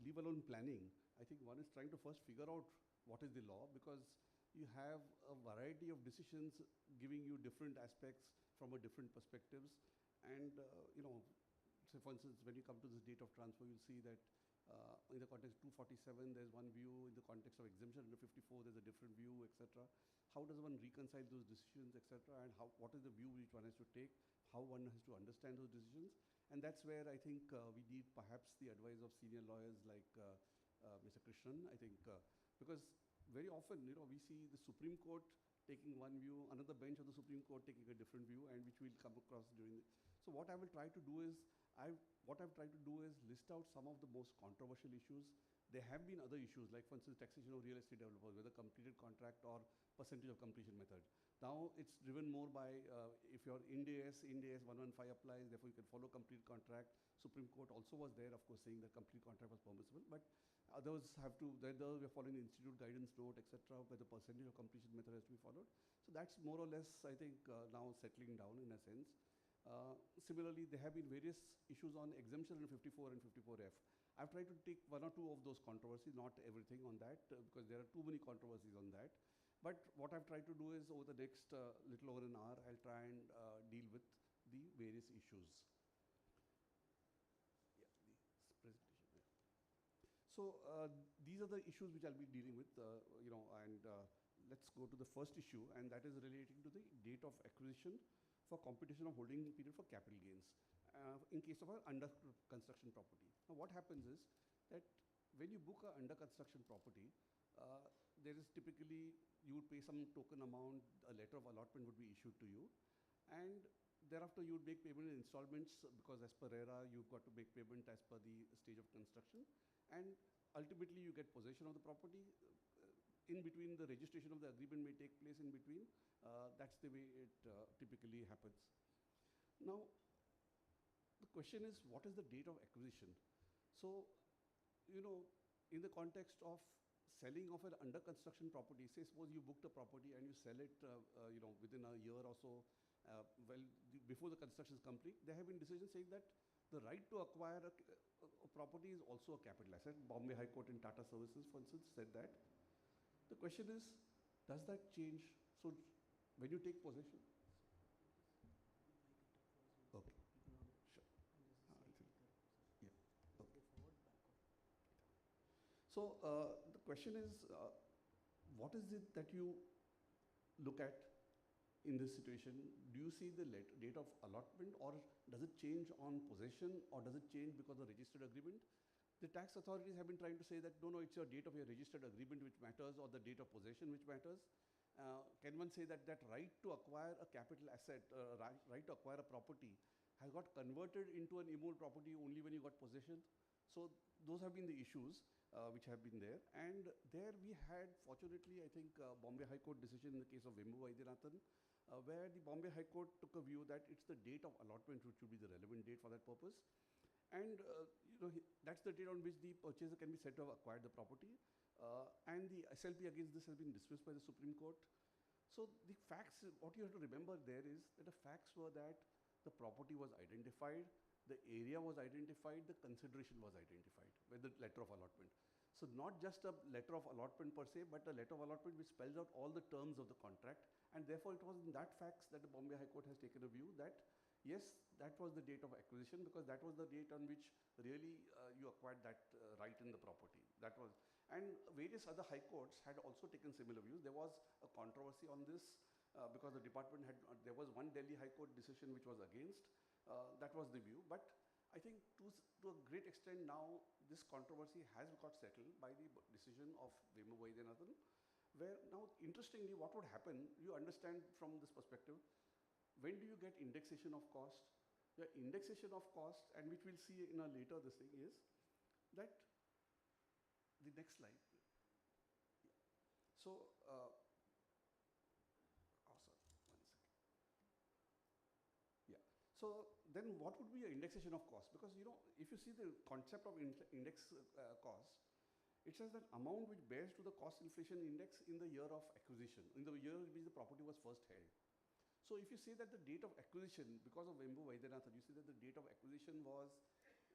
leave alone planning. I think one is trying to first figure out what is the law, because you have a variety of decisions giving you different aspects from a different perspectives. And, say for instance, when you come to this date of transfer, you'll see that in the context of 247, there's one view. In the context of exemption under 54, there's a different view, etc. How does one reconcile those decisions, etc., and what is the view which one has to take, how one has to understand those decisions? And that's where I think we need perhaps the advice of senior lawyers like Mr. Krishnan, I think, because very often, we see the Supreme Court taking one view, another bench of the Supreme Court taking a different view, and which we'll come across during the... So what I will try to do is, what I've tried to do is list out some of the most controversial issues. There have been other issues, like for instance, taxation of real estate developers, whether completed contract or percentage of completion method. Now it's driven more by, if you're Ind AS 115 applies, therefore you can follow complete contract. Supreme Court also was there, of course, saying that complete contract was permissible, but others have to, we're following the institute guidance note, etc., where the percentage of completion method has to be followed. So that's more or less, I think, now settling down in a sense. Similarly, there have been various issues on exemption in 54 and 54F. I've tried to take one or two of those controversies, not everything on that, because there are too many controversies on that. But what I've tried to do is, over the next little over an hour, I'll try and deal with the various issues. Yeah, this presentation. Yeah. So these are the issues which I'll be dealing with, and let's go to the first issue, and that is relating to the date of acquisition for computation of holding period for capital gains in case of an under construction property. Now what happens is that when you book an under construction property, there is typically, you would pay some token amount, a letter of allotment would be issued to you, and thereafter you would make payment in installments, because as per RERA, you've got to make payment as per the stage of construction. And ultimately you get possession of the property. In between, the registration of the agreement may take place in between. That's the way it typically happens. Now, the question is, what is the date of acquisition? So, you know, in the context of selling of an under construction property, say suppose you booked a property and you sell it, you know, within a year or so, before the construction is complete, there have been decisions saying that the right to acquire a property is also a capital asset. Bombay High Court in Tata Services, for instance, said that. The question is, does that change? So, when you take possession? Okay. Sure. Yeah. Okay. So, the question is, what is it that you look at in this situation? Do you see the date of allotment, or does it change on possession, or does it change because of the registered agreement? The tax authorities have been trying to say that, no, it's your date of your registered agreement which matters, or the date of possession which matters. Can one say that that right to acquire a capital asset, right to acquire a property has got converted into an immobile property only when you got possession? So those have been the issues which have been there. And there we had, fortunately, I think, Bombay High Court decision in the case of Vembu Vaidyanathan, where the Bombay High Court took a view that it's the date of allotment which should be the relevant date for that purpose. And you know, that's the date on which the purchaser can be said to have acquired the property. And the SLP against this has been dismissed by the Supreme Court. So the facts, what you have to remember there is that the facts were that the property was identified, the area was identified, the consideration was identified with the letter of allotment. So not just a letter of allotment per se, but a letter of allotment which spells out all the terms of the contract. And therefore, it was in that facts that the Bombay High Court has taken a view that, yes, that was the date of acquisition, because that was the date on which really you acquired that right in the property. That was, and various other high courts had also taken similar views. There was a controversy on this because the department had, there was one Delhi High Court decision which was against. That was the view. But I think to a great extent now, this controversy has got settled by the decision of Vembu Vaidyanathan, where now, interestingly, what would happen, you understand from this perspective, when do you get indexation of cost? The indexation of cost, and which we'll see in a later this thing, is that the next slide. Yeah. So, oh, sorry, 1 second. Yeah. So then, what would be your indexation of cost? Because you know, if you see the concept of index cost, it says that amount which bears to the cost inflation index in the year of acquisition, in the year in which the property was first held. So if you say that the date of acquisition, because of Vembu Vaidyanathan, you say that the date of acquisition was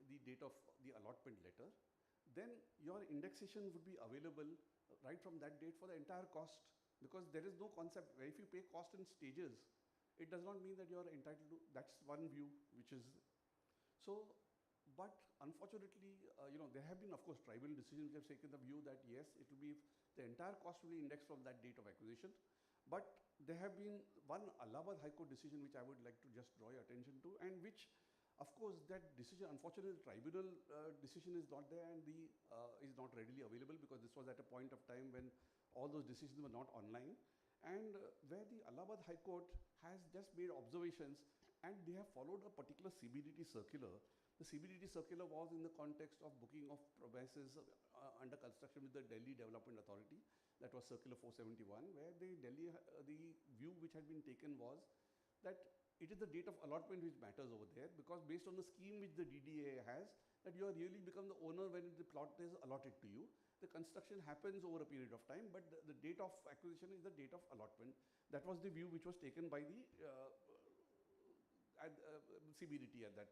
the date of the allotment letter, then your indexation would be available right from that date for the entire cost, because there is no concept where if you pay cost in stages, it does not mean that you are entitled to, that's one view which is, so, but unfortunately, you know, there have been, of course, tribunal decisions which have taken the view that yes, it will be, the entire cost will be indexed from that date of acquisition. But there have been one Allahabad High Court decision which I would like to just draw your attention to, and which, of course, that decision, unfortunately, the tribunal decision is not there and the is not readily available, because this was at a point of time when all those decisions were not online, and where the Allahabad High Court has just made observations, and they have followed a particular CBDT circular. The CBDT circular was in the context of booking of premises under construction with the Delhi Development Authority. That was Circular 471, where the view which had been taken was that it is the date of allotment which matters over there, because based on the scheme which the DDA has, that you are really become the owner when the plot is allotted to you. The construction happens over a period of time, but the date of acquisition is the date of allotment. That was the view which was taken by the CBDT at that.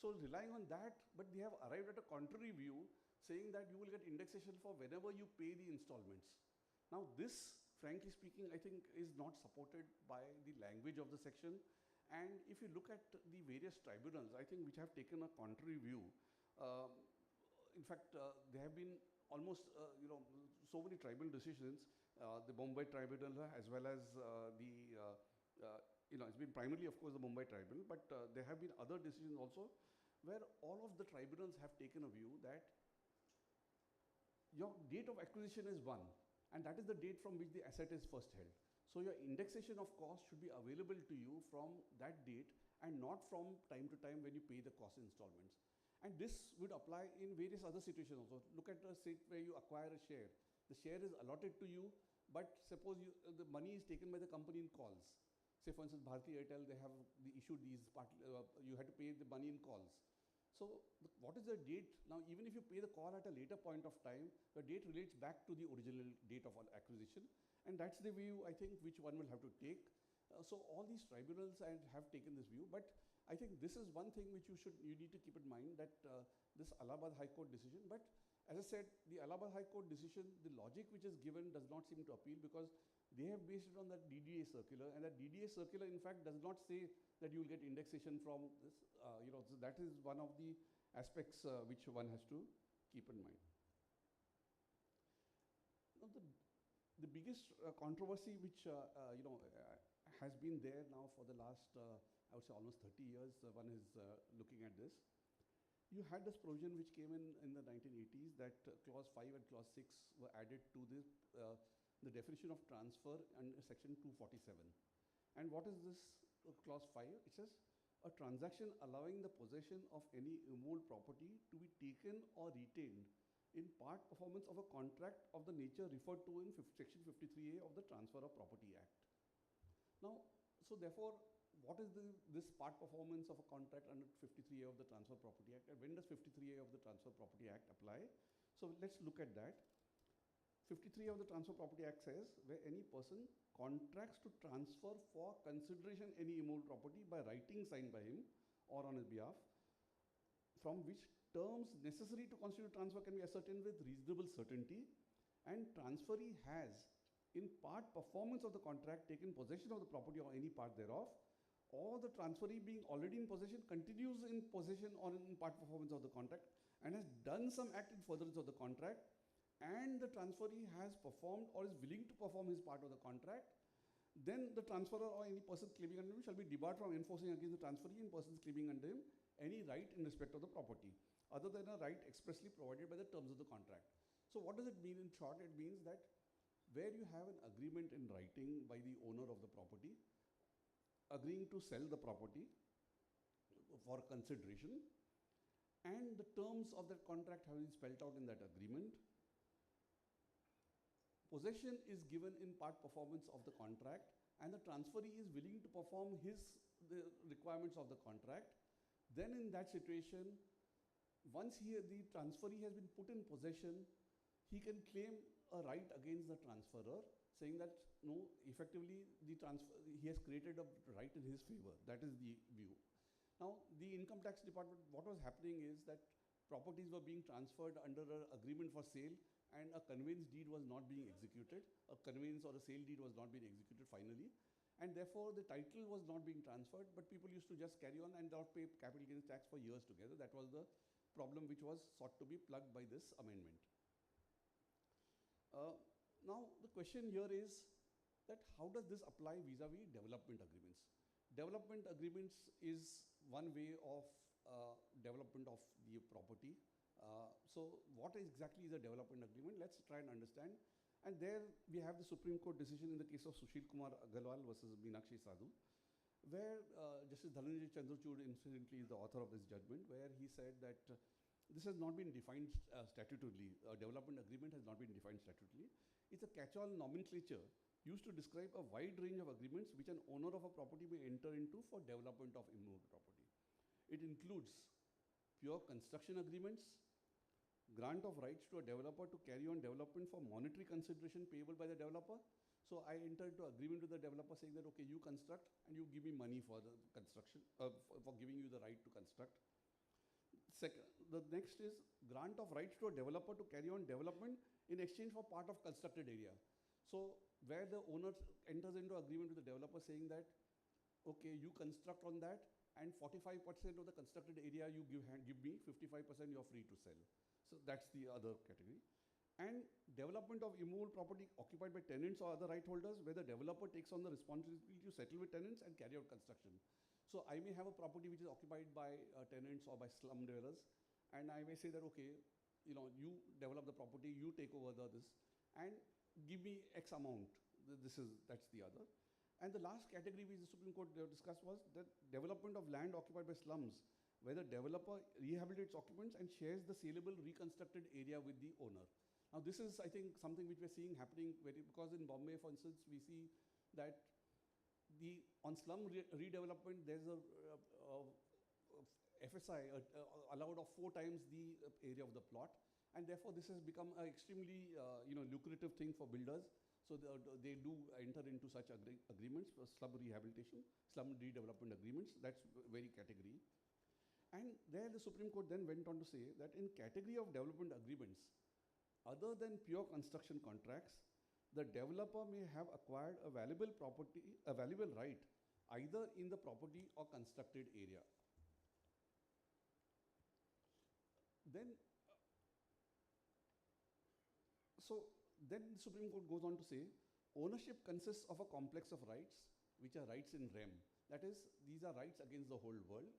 So relying on that, but they have arrived at a contrary view, saying that you will get indexation for whenever you pay the installments. Now this, frankly speaking, I think is not supported by the language of the section. And if you look at the various tribunals, I think which have taken a contrary view, in fact, there have been almost, you know, so many tribunal decisions, the Mumbai Tribunal as well as you know, it's been primarily, of course, the Mumbai Tribunal, but there have been other decisions also where all of the tribunals have taken a view that your date of acquisition is one, and that is the date from which the asset is first held. So your indexation of cost should be available to you from that date and not from time to time when you pay the cost installments. And this would apply in various other situations also. Look at a state where you acquire a share. The share is allotted to you, but suppose the money is taken by the company in calls. Say for instance, Bharti Airtel, they issued these, you had to pay the money in calls. So what is the date? Now even if you pay the call at a later point of time, the date relates back to the original date of acquisition. And that's the view, I think, which one will have to take. So all these tribunals have taken this view, but I think this is one thing which you need to keep in mind, that this Allahabad High Court decision, but as I said, the Allahabad High Court decision, the logic which is given does not seem to appeal, because they have based it on that DDA circular, and that DDA circular in fact does not say that you will get indexation from this, so that is one of the aspects which one has to keep in mind. Now the biggest controversy which has been there now for the last, I would say almost 30 years, one is looking at this. You had this provision which came in the 1980s, that clause 5 and clause 6 were added to the definition of transfer under section 247. And what is this clause 5? It says, a transaction allowing the possession of any immovable property to be taken or retained in part performance of a contract of the nature referred to in section 53A of the Transfer of Property Act. Now, so therefore, what is this part performance of a contract under 53A of the Transfer Property Act, and when does 53A of the Transfer Property Act apply? So let's look at that. 53 of the Transfer Property Act says, where any person contracts to transfer for consideration any immovable property by writing signed by him or on his behalf, from which terms necessary to constitute transfer can be ascertained with reasonable certainty, and transferee has, in part performance of the contract, taken possession of the property or any part thereof, or the transferee being already in possession continues in possession or in part performance of the contract and has done some act in furtherance of the contract, and the transferee has performed or is willing to perform his part of the contract, then the transferor or any person claiming under him shall be debarred from enforcing against the transferee and persons claiming under him any right in respect of the property, other than a right expressly provided by the terms of the contract. So what does it mean in short? It means that where you have an agreement in writing by the owner of the property, agreeing to sell the property for consideration, and the terms of that contract have been spelled out in that agreement, possession is given in part performance of the contract, and the transferee is willing to perform the requirements of the contract, then in that situation, once the transferee has been put in possession, he can claim a right against the transferor, saying that no, effectively he has created a right in his favor. That is the view. Now, the income tax department, what was happening is that properties were being transferred under an agreement for sale, and a conveyance deed was not being executed. A conveyance or a sale deed was not being executed finally, and therefore the title was not being transferred, but people used to just carry on and not pay capital gains tax for years together. That was the problem which was sought to be plugged by this amendment. Now the question here is that how does this apply vis-a-vis development agreements? Development agreements is one way of development of the property. So what exactly is a development agreement? Let's try and understand. And there we have the Supreme Court decision in the case of Sushil Kumar Agarwal versus Meenakshi Sadhu, where Justice Dhananjay Chandrachud incidentally is the author of this judgment, where he said that this has not been defined statutorily. A development agreement has not been defined statutorily. It's a catch-all nomenclature used to describe a wide range of agreements which an owner of a property may enter into for development of immovable property. It includes pure construction agreements, grant of rights to a developer to carry on development for monetary consideration payable by the developer. So I entered into agreement with the developer saying that, okay, you construct and you give me money for the construction, for giving you the right to construct. Second, the next is grant of rights to a developer to carry on development in exchange for part of constructed area. So where the owner enters into agreement with the developer saying that, okay, you construct on that and 45% of the constructed area you give me, 55% you're free to sell. So that's the other category. And development of immovable property occupied by tenants or other right holders, where the developer takes on the responsibility to settle with tenants and carry out construction. So I may have a property which is occupied by tenants or by slum dwellers, and I may say that, okay, you develop the property, you take over this, and give me X amount. That's the other. And the last category which the Supreme Court discussed was the development of land occupied by slums, where the developer rehabilitates occupants and shares the saleable reconstructed area with the owner. Now this is, I think, something which we're seeing happening because in Bombay, for instance, we see that on slum redevelopment, there's a FSI allowed of 4 times the area of the plot, and therefore this has become an extremely lucrative thing for builders. So they do enter into such agreements for slum rehabilitation, slum redevelopment agreements. That's very category. And there the Supreme Court then went on to say that in category of development agreements, other than pure construction contracts, the developer may have acquired a valuable right either in the property or constructed area. Then the Supreme Court goes on to say, ownership consists of a complex of rights, which are rights in rem. That is, these are rights against the whole world.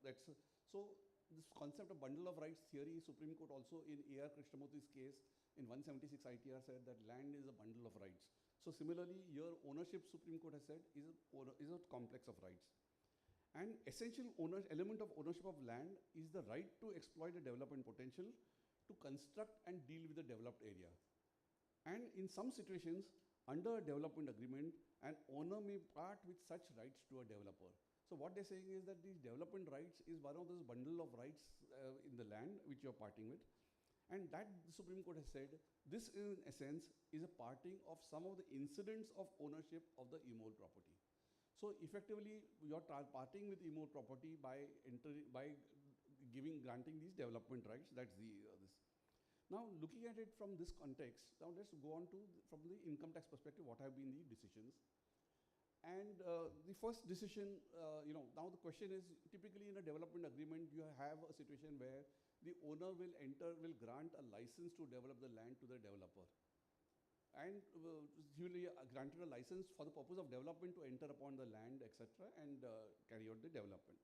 So this concept of bundle of rights theory, Supreme Court also in A.R. Krishnamurthy's case, in 176 ITR said that land is a bundle of rights. So similarly, your ownership, Supreme Court has said, is a complex of rights. An essential element of ownership of land is the right to exploit the development potential, to construct and deal with the developed area. And in some situations, under a development agreement, an owner may part with such rights to a developer. So what they're saying is that these development rights is one of those bundle of rights in the land which you're parting with. And that the Supreme Court has said, this in essence is a parting of some of the incidents of ownership of the immole property. So effectively, you're parting with immole property by granting these development rights. That's this. Now, looking at it from this context, now let's go on to, from the income tax perspective, what have been the decisions. And the first decision, now the question is, typically in a development agreement, you have a situation where the owner will grant a license to develop the land to the developer. And he will granted a license for the purpose of development to enter upon the land, etc., and carry out the development.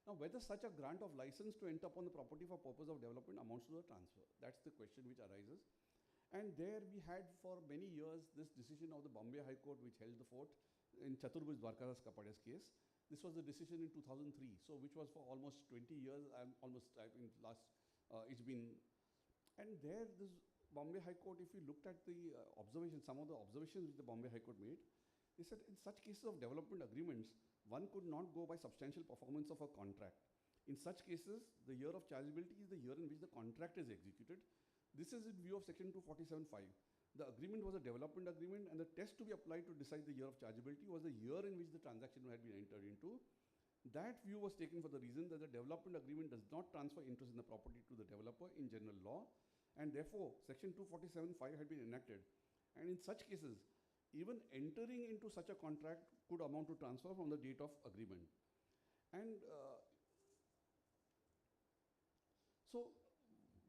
Now, whether such a grant of license to enter upon the property for purpose of development amounts to a transfer, that's the question which arises. And there we had for many years this decision of the Bombay High Court which held the fort in Chaturbhuj Dwarkadas Kapadia's case. This was the decision in 2003, so which was for almost 20 years, and almost, I think, it's been, and there this Bombay High Court, if you looked at the observations, some of the observations which the Bombay High Court made, they said in such cases of development agreements, one could not go by substantial performance of a contract. In such cases, the year of chargeability is the year in which the contract is executed. This is in view of section 247(5). The agreement was a development agreement, and the test to be applied to decide the year of chargeability was the year in which the transaction had been entered into. That view was taken for the reason that the development agreement does not transfer interest in the property to the developer in general law, and therefore section 247(5) had been enacted. And in such cases, even entering into such a contract could amount to transfer from the date of agreement. And so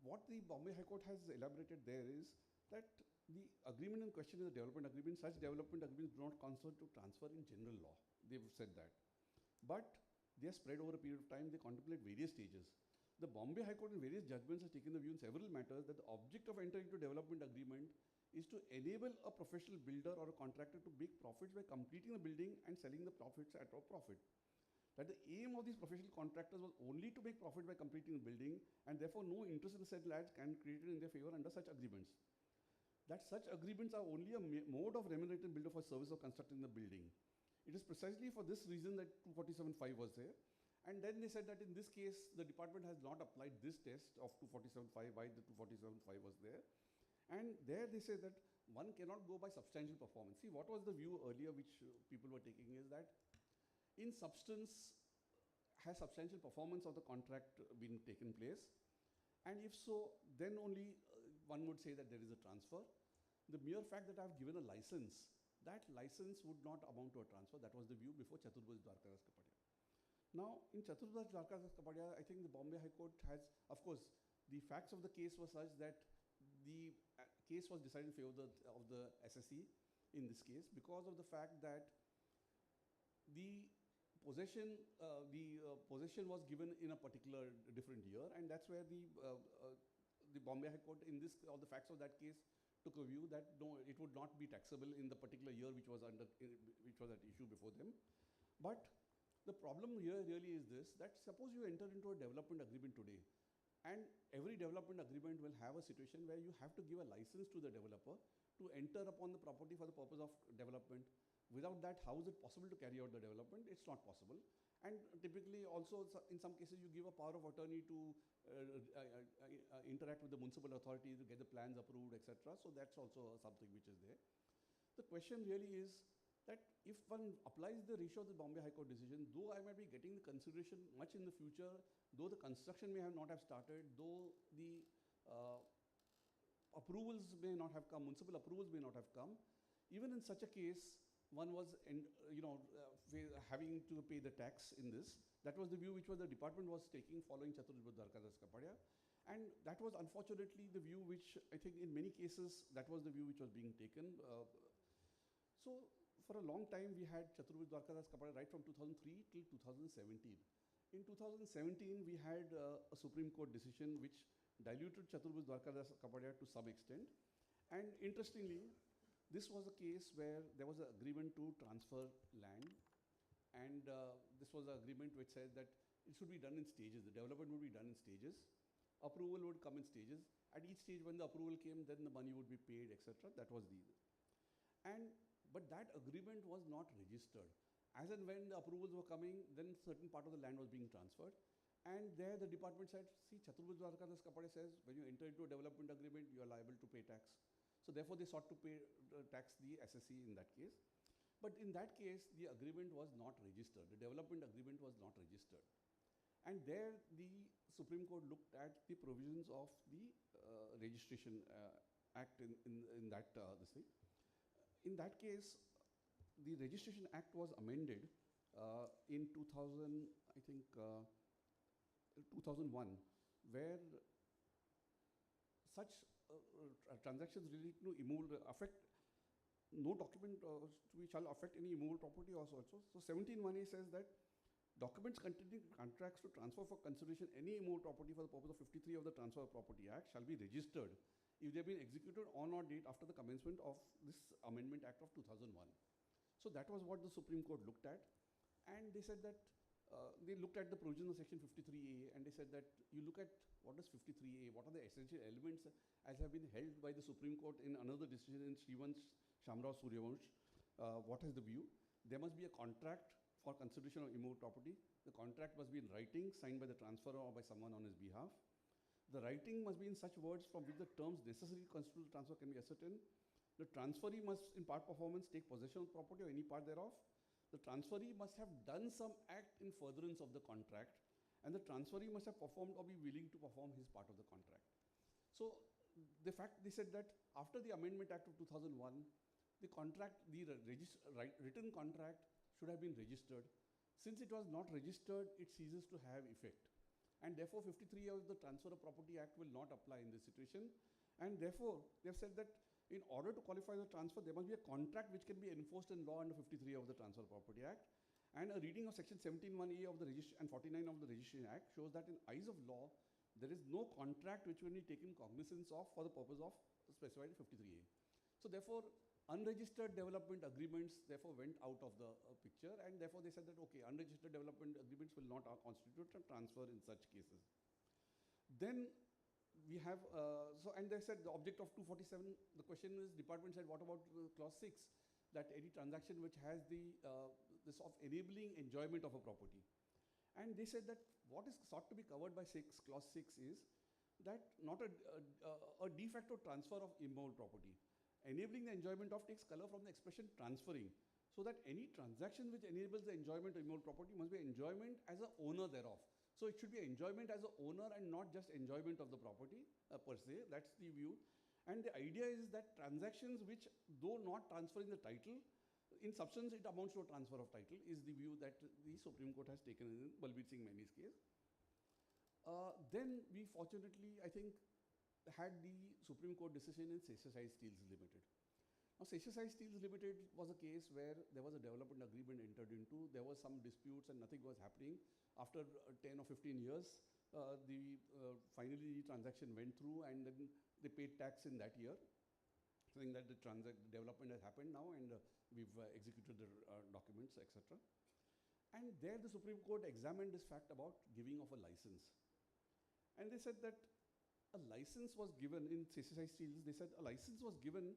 what the Bombay High Court has elaborated there is that the agreement in question is a development agreement. Such development agreements do not constitute transfer in general law. They've said that. But they are spread over a period of time. They contemplate various stages. The Bombay High Court in various judgments has taken the view in several matters that the object of entering into development agreement is to enable a professional builder or a contractor to make profits by completing the building and selling the profits at a profit. That the aim of these professional contractors was only to make profit by completing the building, and therefore no interest in said lands can be created in their favor under such agreements. That such agreements are only a mode of remunerating builder for service of constructing the building. It is precisely for this reason that 247(5) was there. And then they said that in this case, the department has not applied this test of 247(5), why the 247(5) was there. And there they say that one cannot go by substantial performance. See, what was the view earlier which people were taking is that in substance, has substantial performance of the contract been taken place? And if so, then only one would say that there is a transfer. The mere fact that I have given a license, that license would not amount to a transfer. That was the view before Chaturbhuj Dwarkadas Kapadia. Now, in Chaturbhuj Dwarkadas Kapadia, I think the Bombay High Court has, of course, the facts of the case were such that the case was decided in favor of the SSE in this case because of the fact that the possession was given in a particular different year, and that's where the Bombay High Court in this, or the facts of that case, took a view that no, it would not be taxable in the particular year which was at issue before them. But The problem here really is this, that suppose you enter into a development agreement today, and every development agreement will have a situation where you have to give a license to the developer to enter upon the property for the purpose of development. Without that, how is it possible to carry out the development? It's not possible. And typically also in some cases you give a power of attorney to interact with the municipal authority to get the plans approved, etc. So that's also something which is there. The question really is that if one applies the ratio of the Bombay High Court decision, though I might be getting the consideration much in the future, though the construction may not have started, though the approvals may not have come, municipal approvals may not have come, even in such a case, one was having to pay the tax in this. That was the view which the department was taking following Chaturvedi Dwarkadas Kapadia. And that was unfortunately the view which I think in many cases that was the view which was being taken. So for a long time we had Chaturvedi Dwarkadas Kapadia right from 2003 till 2017. In 2017 we had a Supreme Court decision which diluted Chaturvedi Dwarkadas Kapadia to some extent. And interestingly, this was a case where there was an agreement to transfer land, and this was an agreement which said that it should be done in stages. The development would be done in stages. Approval would come in stages. At each stage when the approval came, then the money would be paid, etc. That was but that agreement was not registered. As and when the approvals were coming, then certain part of the land was being transferred. And there the department said, see, Chaturvedi Dwarkadas Kapadia says, when you enter into a development agreement, you are liable to pay tax. So therefore they sought to pay tax the SSC in that case. But in that case, the agreement was not registered. The development agreement was not registered. And there the Supreme Court looked at the provisions of the Registration Act in that this thing. In that case, the Registration Act was amended in 2000, I think 2001, where such transactions related to immovable no document shall affect any immovable property also. So 17(1)(a) says that documents containing contracts to transfer for consideration any immovable property for the purpose of 53 of the Transfer of Property Act shall be registered if they have been executed on or date after the commencement of this Amendment Act of 2001. So that was what the Supreme Court looked at, and they said that they looked at the provisions of section 53A, and they said that you look at what is 53A, what are the essential elements as have been held by the Supreme Court in another decision in Srivansh Shamrao Suryavansh. What is the view? There must be a contract for consideration of immovable property. The contract must be in writing, signed by the transferor or by someone on his behalf. The writing must be in such words from which the terms necessary to constitute the transfer can be ascertained. The transferee must, in part performance, take possession of the property or any part thereof. The transferee must have done some act in furtherance of the contract, and the transferee must have performed or be willing to perform his part of the contract. So the fact they said that after the Amendment Act of 2001, the contract, the written contract should have been registered. Since it was not registered, it ceases to have effect. And therefore 53 of the Transfer of Property Act will not apply in this situation. And therefore they have said that in order to qualify the transfer, there must be a contract which can be enforced in law under 53 of the Transfer of Property Act. And a reading of section 17(1)(a) of the and 49 of the Registration Act shows that in eyes of law, there is no contract which will be taken cognizance of for the purpose of specified in 53A. So therefore, unregistered development agreements therefore went out of the picture, and therefore they said that, okay, unregistered development agreements will not constitute a transfer in such cases. Then we have, and they said the object of 247, the question is, department said, what about clause 6? That any transaction which has the, this of enabling enjoyment of a property. And they said that what is sought to be covered by clause 6 is that not a de facto transfer of immovable property. Enabling the enjoyment of takes color from the expression transferring, so that any transaction which enables the enjoyment of immovable property must be enjoyment as an owner thereof. So it should be enjoyment as an owner and not just enjoyment of the property per se. That's the view. And the idea is that transactions which, though not transferring the title, in substance it amounts to a transfer of title, is the view that the Supreme Court has taken in Balbir Singh Maini's case. Then we fortunately, I think, had the Supreme Court decision in Seshasai Steels Limited. Now, Seshasai Steels Limited was a case where there was a development agreement entered into, there was some disputes and nothing was happening. After 10 or 15 years, finally the transaction went through, and then they paid tax in that year, saying that the development has happened now, and we've executed the documents, etc. And there the Supreme Court examined this fact about giving of a license. And they said that a license was given in CCI Steels, they said a license was given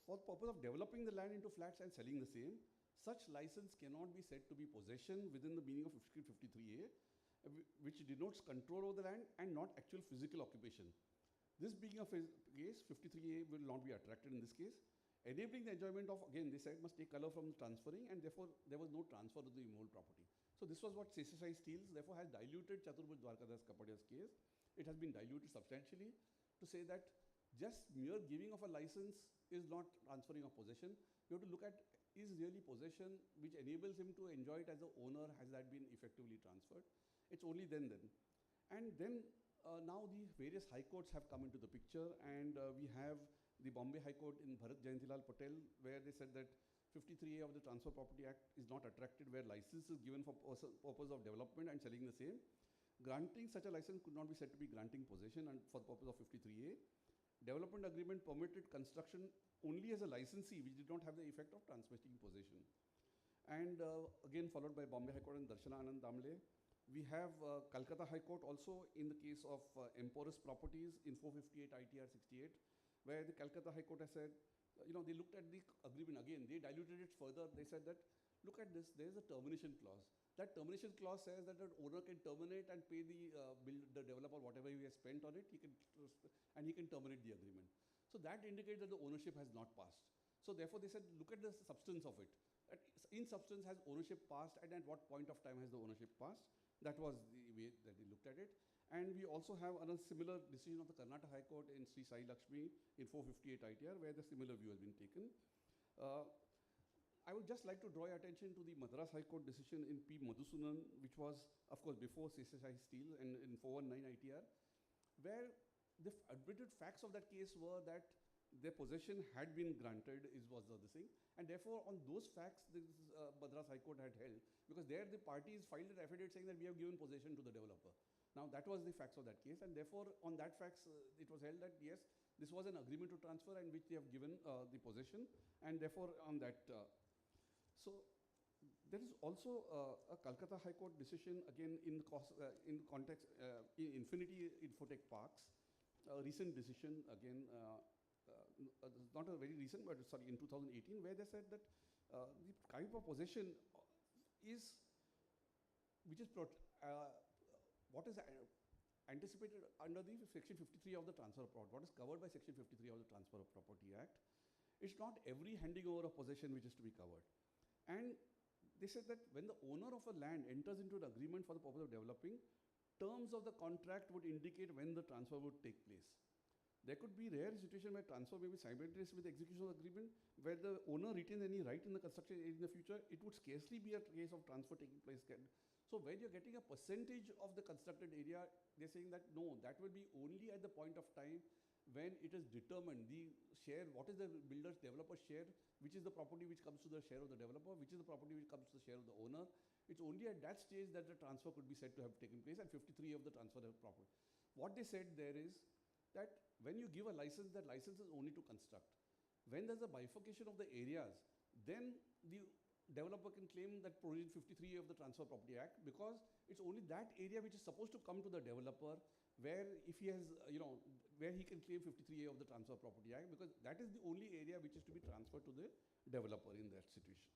for the purpose of developing the land into flats and selling the same. Such license cannot be said to be possession within the meaning of 53A, which denotes control over the land and not actual physical occupation. This being a case, 53A will not be attracted in this case. Enabling the enjoyment of, again, they said must take color from the transferring, and therefore there was no transfer of the immovable property. So this was what CCI Steels therefore has diluted Chaturbhuj Dwarkadas Kapadia's case. It has been diluted substantially to say that just mere giving of a license is not transferring of possession. You have to look at, is really possession which enables him to enjoy it as the owner, has that been effectively transferred? It's only then. And then now the various high courts have come into the picture, and we have the Bombay High Court in Bharat Jayantilal Patel, where they said that 53A of the Transfer Property Act is not attracted where license is given for purpose of development and selling the same. Granting such a license could not be said to be granting possession and for the purpose of 53A. Development agreement permitted construction only as a licensee, which did not have the effect of transmitting possession. And again followed by Bombay High Court and Darshana Anand Damle. We have Calcutta High Court also in the case of Emporus Properties in 458 ITR 68, where the Calcutta High Court has said, they looked at the agreement again, they diluted it further. They said that, look at this, there is a termination clause. That termination clause says that the owner can terminate and pay the developer whatever he has spent on it, he can terminate the agreement. So that indicates that the ownership has not passed. So therefore they said, look at the substance of it. In substance, has ownership passed, and at what point of time has the ownership passed? That was the way that they looked at it. And we also have another similar decision of the Karnataka High Court in Sri Sai Lakshmi in 458 ITR, where the similar view has been taken. I would just like to draw your attention to the Madras High Court decision in P. Madhusudan, which was, of course, before CCI Steel and in 419 ITR, where the admitted facts of that case were that their possession had been granted, was the thing, and therefore on those facts, this Madras High Court had held, because there the parties filed an affidavit saying that we have given possession to the developer. Now that was the facts of that case, and therefore on that facts it was held that yes, this was an agreement to transfer and which they have given the possession, and therefore on that. So there is also a Calcutta High Court decision again in context in Infinity Infotech Parks, a recent decision again, not a very recent, but sorry, in 2018, where they said that the type of possession is what is anticipated under the Section 53 of the Transfer of Property, what is covered by Section 53 of the Transfer of Property Act. It's not every handing over of possession which is to be covered. And they said that when the owner of a land enters into an agreement for the purpose of developing, terms of the contract would indicate when the transfer would take place. There could be rare situation where transfer may be simultaneous with the execution of the agreement, where the owner retains any right in the construction area in the future. It would scarcely be a case of transfer taking place. So when you're getting a percentage of the constructed area, they're saying that no, that will be only at the point of time when it is determined, the share, what is the builder's developer share, which is the property which comes to the share of the developer, which is the property which comes to the share of the owner. It's only at that stage that the transfer could be said to have taken place, and 53 of the transfer of property. What they said there is that when you give a license, that license is only to construct. When there's a bifurcation of the areas, then the developer can claim that provision 53 of the Transfer Property Act, because it's only that area which is supposed to come to the developer, where if he has, where he can claim 53A of the Transfer Property Act, because that is the only area which is to be transferred to the developer in that situation.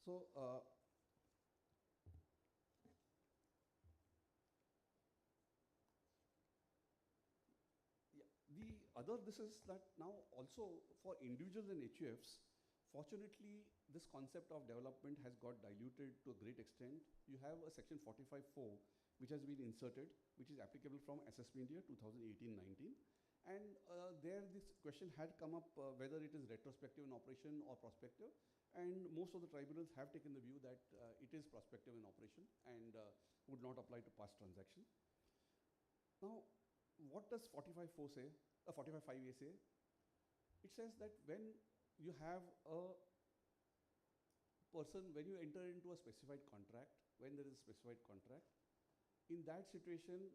So, the other, this is that now also for individuals and HUFs, fortunately, this concept of development has got diluted to a great extent. You have a section 45(4) which has been inserted, which is applicable from assessment year 2018-19. And there this question had come up whether it is retrospective in operation or prospective. And most of the tribunals have taken the view that it is prospective in operation and would not apply to past transaction. Now, what does 45(4) say? 45(5)(a) say? It says that when you have a person, when you enter into a specified contract, when there is a specified contract, in that situation,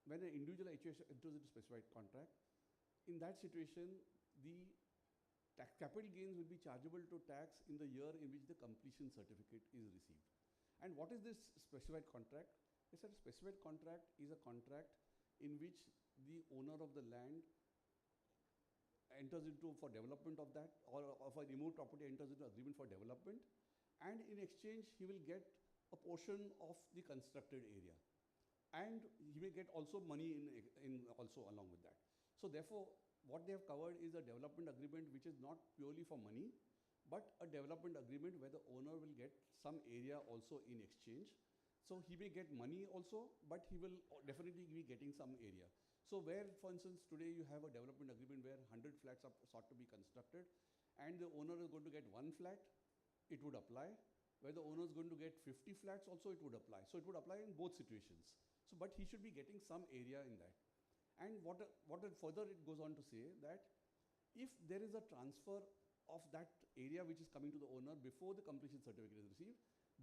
when an individual HUF enters into a specified contract, in that situation, the capital gains will be chargeable to tax in the year in which the completion certificate is received. And what is this specified contract? They said a specified contract is a contract in which the owner of the land enters into for development of that, or for remote property enters into agreement for development, and in exchange he will get a portion of the constructed area, and he may get also money in also along with that. So therefore, what they have covered is a development agreement which is not purely for money, but a development agreement where the owner will get some area also in exchange. So he may get money also, but he will definitely be getting some area. So where, for instance, today you have a development agreement where 100 flats are sought to be constructed, and the owner is going to get 1 flat, it would apply. Where the owner is going to get 50 flats also, it would apply. So it would apply in both situations. So, but he should be getting some area in that. And further it goes on to say that if there is a transfer of that area which is coming to the owner before the completion certificate is received,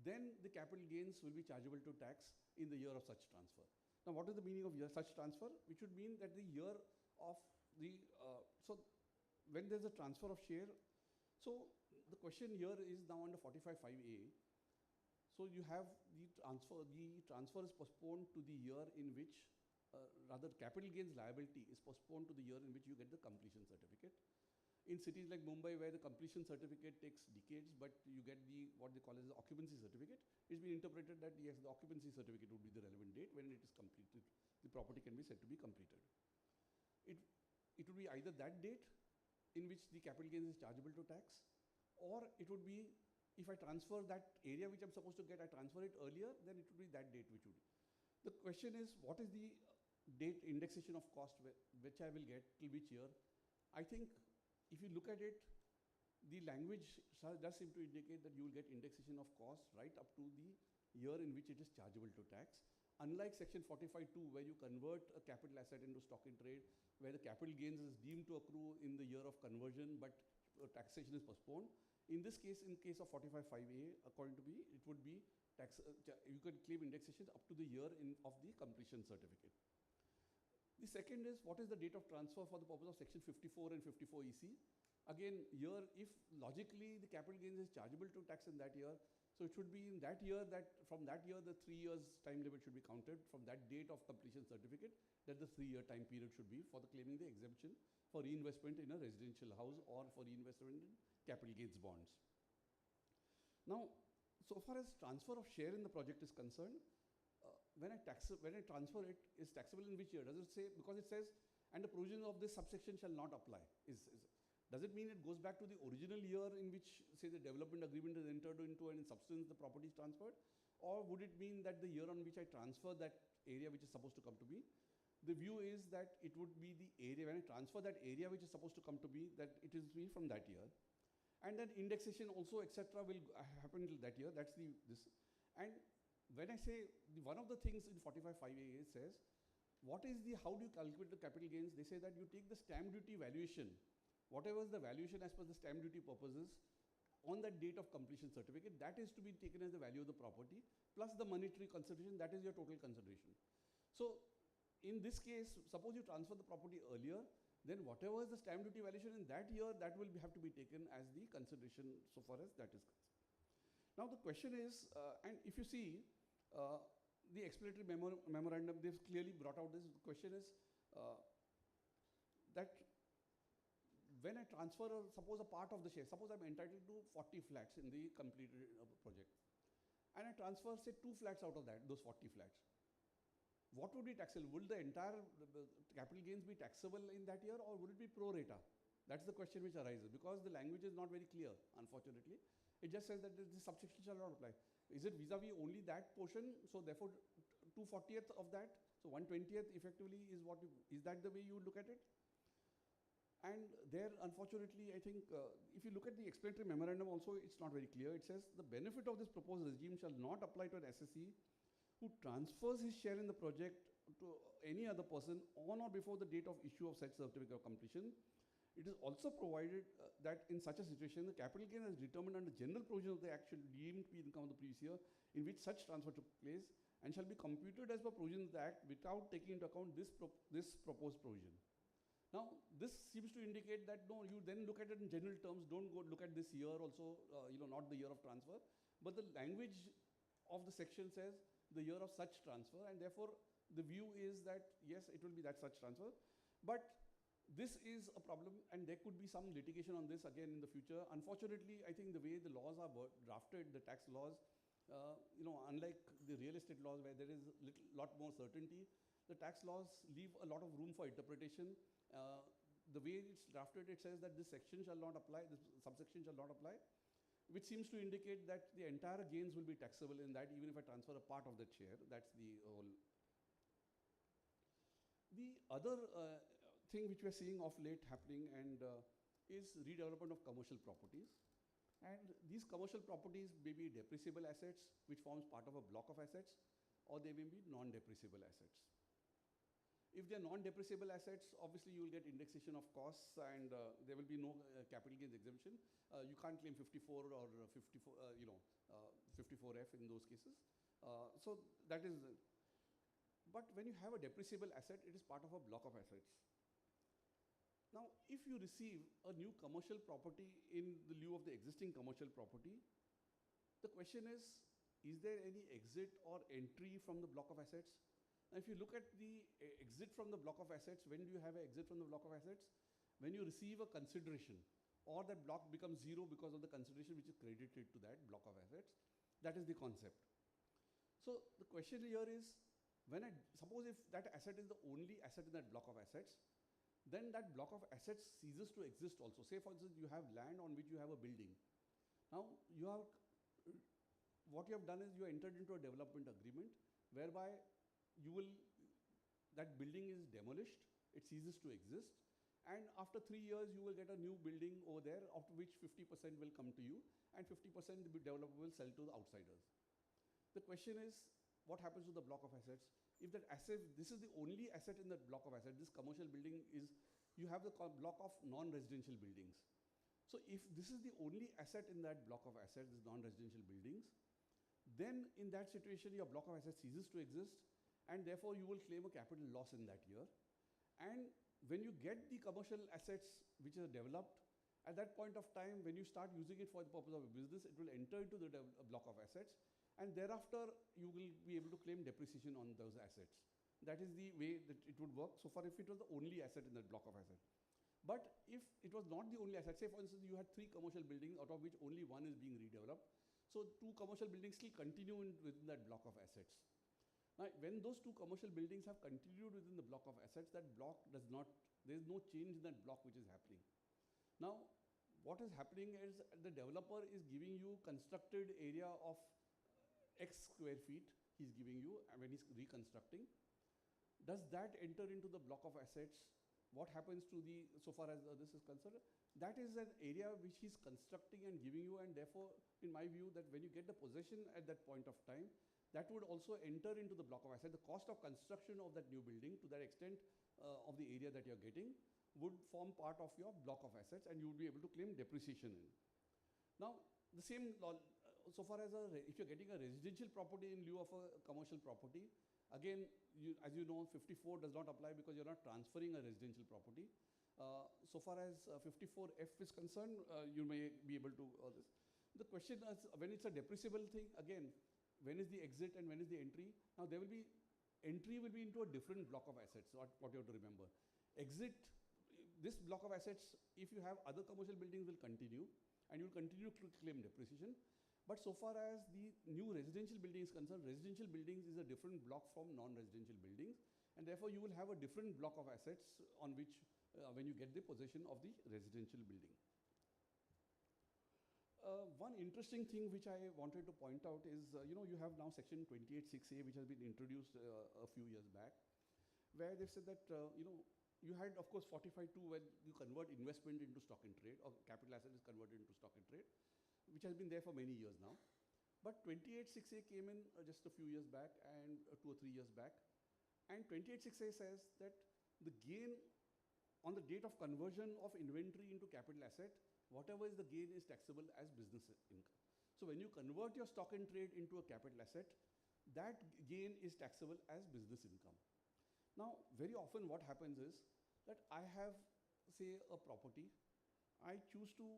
then the capital gains will be chargeable to tax in the year of such transfer. Now, what is the meaning of such transfer? Which would mean that the year of the, so when there's a transfer of share, so the question here is now under 45(5)(a). So you have the transfer is postponed to the year in which, rather capital gains liability is postponed to the year in which you get the completion certificate. In cities like Mumbai, where the completion certificate takes decades, but you get what they call as the occupancy certificate, it's been interpreted that yes, the occupancy certificate would be the relevant date when it is completed. The property can be said to be completed. It would be either that date in which the capital gains is chargeable to tax, or it would be, if I transfer that area which I'm supposed to get, I transfer it earlier, then it would be that date which would. The question is, what is the date indexation of cost which I will get till which year? I think if you look at it, the language does seem to indicate that you will get indexation of cost right up to the year in which it is chargeable to tax. Unlike section 45(2), where you convert a capital asset into stock in trade, where the capital gains is deemed to accrue in the year of conversion, but taxation is postponed. In this case, in case of 45(5)(a), according to me, it would be tax. You can claim indexation up to the year of the completion certificate. The second is, what is the date of transfer for the purpose of section 54 and 54 EC? Again, here, if logically the capital gains is chargeable to tax in that year, so it should be in that year that, from that year, the 3 years time limit should be counted from that date of completion certificate, that the 3-year time period should be for the claiming the exemption for reinvestment in a residential house or for reinvestment in capital gains bonds. Now, so far as transfer of share in the project is concerned, when I transfer it, is taxable in which year? Does it say, because it says, and the provisions of this subsection shall not apply. Does it mean it goes back to the original year in which, say, the development agreement is entered into and in substance the property is transferred? Or would it mean that the year on which I transfer that area which is supposed to come to me? The view is that it would be the area, when I transfer that area which is supposed to come to me, that it is be from that year. And then indexation also, etc. will happen till that year. That's this. And when I say, one of the things in 45(5)(a) says, what is how do you calculate the capital gains? They say that you take the stamp duty valuation, whatever is the valuation as per the stamp duty purposes, on that date of completion certificate, that is to be taken as the value of the property, plus the monetary consideration, that is your total consideration. So in this case, suppose you transfer the property earlier, then whatever is the stamp duty valuation in that year, that will have to be taken as the consideration so far as that is concerned. Now the question is, and if you see, the explanatory memorandum, they've clearly brought out this. The question is that when I transfer, suppose a part of the share, suppose I'm entitled to 40 flats in the completed project, and I transfer, say, 2 flats out of those 40 flats. What would be taxable? Will the entire capital gains be taxable in that year, or would it be pro rata? That's the question which arises, because the language is not very clear, unfortunately. It just says that the subsection shall not apply. Is it vis-a-vis only that portion? So therefore, 2/40th of that, so 1/20th effectively is what is that the way you look at it? And there, unfortunately, I think, if you look at the explanatory memorandum also, it's not very clear. It says, the benefit of this proposed regime shall not apply to an assessee who transfers his share in the project to any other person on or before the date of issue of such certificate of completion. It is also provided that in such a situation, the capital gain is determined under general provision of the act shall deemed to be income of the previous year in which such transfer took place, and shall be computed as per provision of the act without taking into account this proposed provision. Now, this seems to indicate that no, you then look at it in general terms, don't go look at this year also, not the year of transfer, but the language of the section says the year of such transfer, and therefore the view is that yes, it will be that such transfer. But this is a problem, and there could be some litigation on this again in the future. Unfortunately, I think the way the laws are drafted, the tax laws, unlike the real estate laws where there is a lot more certainty, the tax laws leave a lot of room for interpretation. The way it's drafted, it says that this section shall not apply, this subsection shall not apply, which seems to indicate that the entire gains will be taxable in that, even if I transfer a part of the share. That's the whole. The other thing which we are seeing of late happening and is redevelopment of commercial properties. And these commercial properties may be depreciable assets, which forms part of a block of assets, or they may be non-depreciable assets. If they are non-depreciable assets, obviously you will get indexation of costs, and there will be no capital gains exemption. You can't claim 54 or 54, 54F in those cases. So that is. But when you have a depreciable asset, it is part of a block of assets. Now, if you receive a new commercial property in the lieu of the existing commercial property, the question is there any exit or entry from the block of assets? Now, if you look at the exit from the block of assets, when do you have an exit from the block of assets? When you receive a consideration, or that block becomes zero because of the consideration which is credited to that block of assets. That is the concept. So the question here is, suppose if that asset is the only asset in that block of assets, then that block of assets ceases to exist also. Say for instance, you have land on which you have a building. Now, what you have done is you entered into a development agreement whereby that building is demolished, it ceases to exist, and after 3 years you will get a new building over there, of which 50% will come to you, and 50% the developer will sell to the outsiders. The question is, what happens to the block of assets? If that asset, this is the only asset in that block of assets, this commercial building is, you have the block of non-residential buildings. So if this is the only asset in that block of assets, this non-residential buildings, then in that situation your block of assets ceases to exist, and therefore you will claim a capital loss in that year. And when you get the commercial assets which are developed, at that point of time, when you start using it for the purpose of a business, it will enter into the block of assets, and thereafter you will be able to claim depreciation on those assets. That is the way that it would work so far if it was the only asset in that block of assets. But if it was not the only asset, say for instance you had 3 commercial buildings out of which only 1 is being redeveloped, so 2 commercial buildings still continue within that block of assets. Now, when those 2 commercial buildings have continued within the block of assets, that block does not, there is no change in that block which is happening. Now, what is happening is the developer is giving you constructed area of X square feet, he is giving you when he is reconstructing. Does that enter into the block of assets? What happens to the, so far as this is concerned? That is an area which he is constructing and giving you, and therefore, in my view, that when you get the possession at that point of time, that would also enter into the block of assets. The cost of construction of that new building to that extent of the area that you are getting would form part of your block of assets, and you would be able to claim depreciation in. Now, the same law, so far as if you're getting a residential property in lieu of a commercial property, again, as you know, 54 does not apply because you're not transferring a residential property. So far as 54F is concerned, you may be able to this. The question is, when it's a depreciable thing, again, when is the exit and when is the entry? Now there will be, entry will be into a different block of assets, what you have to remember. Exit, this block of assets, if you have other commercial buildings, will continue, and you will continue to claim depreciation. But so far as the new residential building is concerned, residential buildings is a different block from non-residential buildings, and therefore you will have a different block of assets on which, when you get the possession of the residential building. One interesting thing which I wanted to point out is, you have now section 28(6)(a) which has been introduced a few years back, where they said that, you had, of course, 45(2) when you convert investment into stock in trade, or capital asset is converted into stock in trade, which has been there for many years now. But 28(6)(a) came in just a few years back, and 2 or 3 years back, and 28(6)(a) says that the gain on the date of conversion of inventory into capital asset, whatever is the gain is taxable as business income. So when you convert your stock in trade into a capital asset, that gain is taxable as business income. Now, very often what happens is that I have, say, a property. I choose to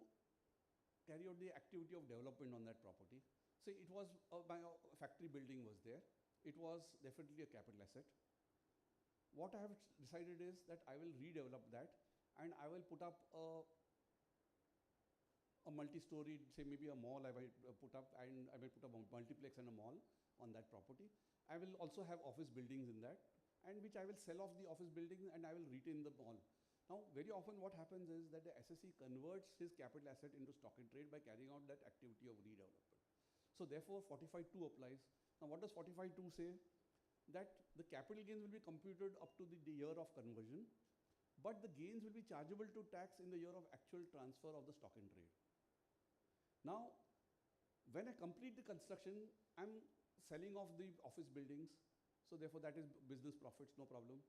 carry out the activity of development on that property. Say it was, my factory building was there. It was definitely a capital asset. What I have decided is that I will redevelop that and I will put up a multi-story, say maybe a mall I might put up, and I might put up a multiplex and a mall on that property. I will also have office buildings in that, and which I will sell off the office buildings and I will retain the mall. Now, very often what happens is that the SSE converts his capital asset into stock in trade by carrying out that activity of redevelopment. So therefore, 45(2) applies. Now, what does 45(2) say? That the capital gains will be computed up to the year of conversion, but the gains will be chargeable to tax in the year of actual transfer of the stock in trade. Now, when I complete the construction, I'm selling off the office buildings, so therefore that is business profits, no problem.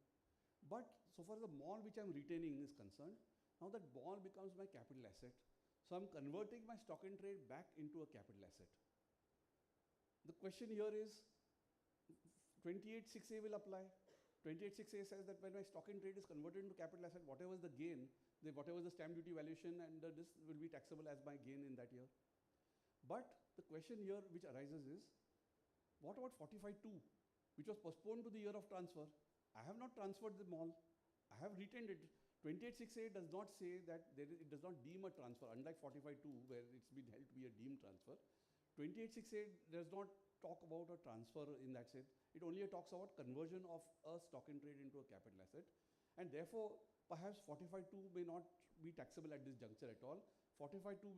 But so far as the mall which I'm retaining is concerned, now that mall becomes my capital asset. So I'm converting my stock in trade back into a capital asset. The question here is, 28(6)(a) will apply. 28(6)(a) says that when my stock in trade is converted into capital asset, whatever is the gain, whatever is the stamp duty valuation, and this will be taxable as my gain in that year. But the question here which arises is, what about 45(2), which was postponed to the year of transfer? I have not transferred the mall. I have retained it. 28(6)(a) does not say that it does not deem a transfer, unlike 45(2), where it's been held to be a deemed transfer. 28(6)(a) does not talk about a transfer in that sense. It only talks about conversion of a stock in trade into a capital asset. And therefore, perhaps 45(2) may not be taxable at this juncture at all. 45(2)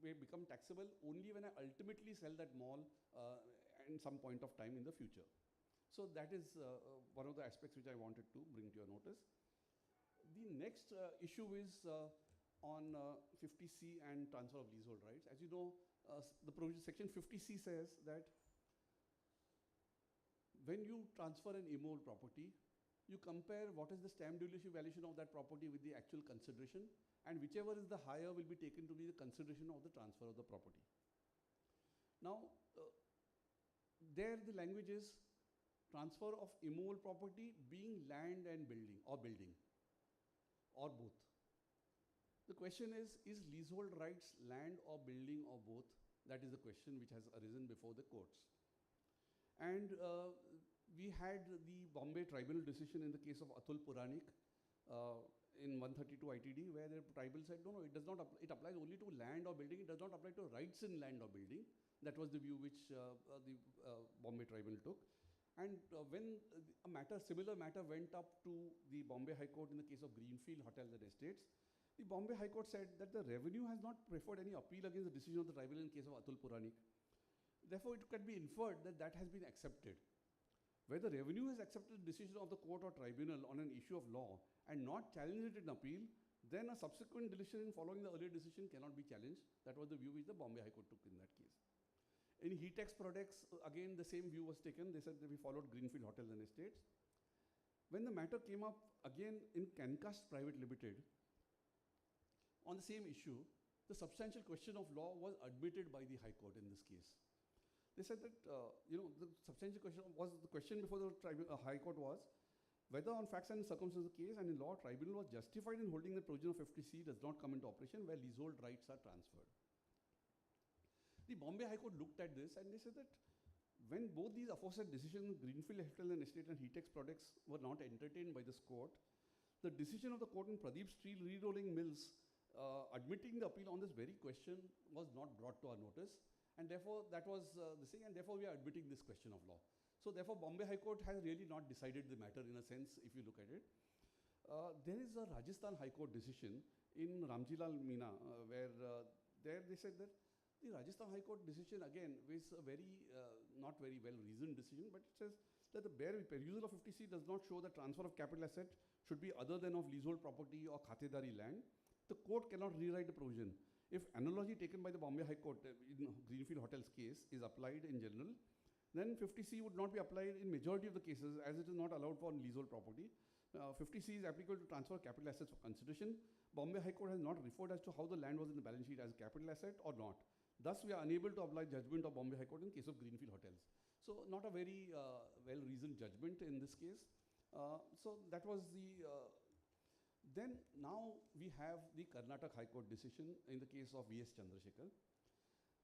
may become taxable only when I ultimately sell that mall in some point of time in the future. So that is one of the aspects which I wanted to bring to your notice. The next issue is on 50C and transfer of leasehold rights. As you know, the provision section 50C says that when you transfer an immovable property, you compare what is the stamp duty valuation of that property with the actual consideration, and whichever is the higher will be taken to be the consideration of the transfer of the property. Now, there the language is transfer of immovable property being land and building, or both. The question is leasehold rights land or building or both? That is the question which has arisen before the courts. And we had the Bombay tribunal decision in the case of Atul Puranik in 132 ITD, where the tribunal said, no, it does not it applies only to land or building, it does not apply to rights in land or building. That was the view which the Bombay tribunal took. And when a similar matter went up to the Bombay High Court in the case of Greenfield Hotels and Estates, the Bombay High Court said that the revenue has not preferred any appeal against the decision of the tribunal in the case of Atul Puranik. Therefore, it can be inferred that that has been accepted. Whether revenue has accepted the decision of the court or tribunal on an issue of law and not challenged it in appeal, then a subsequent decision following the earlier decision cannot be challenged. That was the view which the Bombay High Court took in that case. In Heatex products, again, the same view was taken. They said that we followed Greenfield Hotels and Estates. When the matter came up again in Cancast Private Limited, on the same issue, the substantial question of law was admitted by the High Court in this case. They said that, the substantial question was, the question before the High Court was, whether on facts and circumstances of the case and in law, tribunal was justified in holding the provision of 50C does not come into operation where leasehold rights are transferred. The Bombay High Court looked at this and they said that when both these aforesaid decisions, Greenfield Hotels and Estate and Heatex products, were not entertained by this court, the decision of the court in Pradeep Steel Rerolling Mills admitting the appeal on this very question was not brought to our notice, and therefore that was the thing, and therefore we are admitting this question of law. So therefore Bombay High Court has really not decided the matter in a sense if you look at it. There is a Rajasthan High Court decision in Ramjilal Meena where there they said that the Rajasthan High Court decision again is a very not very well reasoned decision, but it says that the bare perusal of 50C does not show that transfer of capital asset should be other than of leasehold property or khatedari land. The court cannot rewrite the provision. If analogy taken by the Bombay High Court in Greenfield Hotels case is applied in general, then 50C would not be applied in majority of the cases as it is not allowed for leasehold property. 50C is applicable to transfer capital assets for consideration. Bombay High Court has not referred as to how the land was in the balance sheet as a capital asset or not. Thus, we are unable to apply judgment of Bombay High Court in case of Greenfield Hotels. So, not a very well-reasoned judgment in this case. So, that was the Then now we have the Karnataka High Court decision in the case of V.S. Chandrasekhar,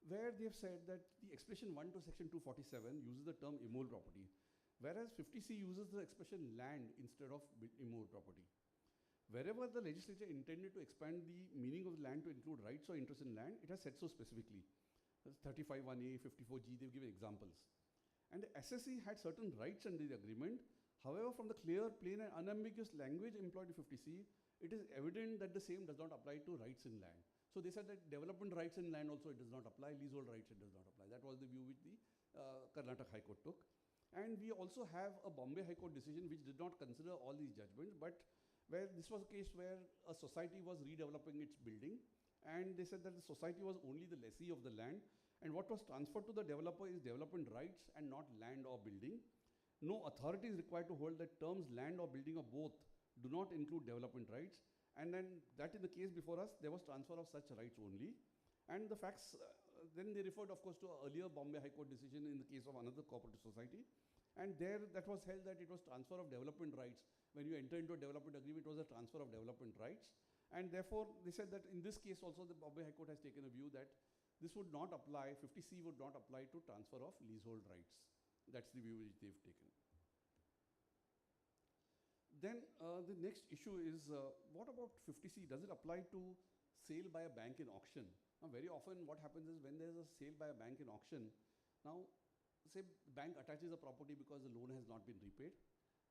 where they have said that the expression 1 to section 247 uses the term immobile property, whereas 50C uses the expression land instead of immobile property. Wherever the legislature intended to expand the meaning of land to include rights or interest in land, it has said so specifically. 35(1)(a), 54(g), they've given examples. And the SSE had certain rights under the agreement. However, from the clear, plain and unambiguous language employed in 50C, it is evident that the same does not apply to rights in land. So they said that development rights in land also it does not apply, leasehold rights it does not apply. That was the view which the Karnataka High Court took. And we also have a Bombay High Court decision which did not consider all these judgments, but where this was a case where a society was redeveloping its building, and they said that the society was only the lessee of the land, and what was transferred to the developer is development rights and not land or building. No authority is required to hold that terms land or building or both do not include development rights, and then that in the case before us, there was transfer of such rights only. And the facts, then they referred of course to an earlier Bombay High Court decision in the case of another cooperative society, and there that was held that it was transfer of development rights. When you enter into a development agreement, it was a transfer of development rights, and therefore they said that in this case also the Bombay High Court has taken a view that this would not apply, 50C would not apply to transfer of leasehold rights. That's the view which they've taken. Then the next issue is, what about 50C? Does it apply to sale by a bank in auction? Now, very often what happens is when there's a sale by a bank in auction, now say the bank attaches a property because the loan has not been repaid,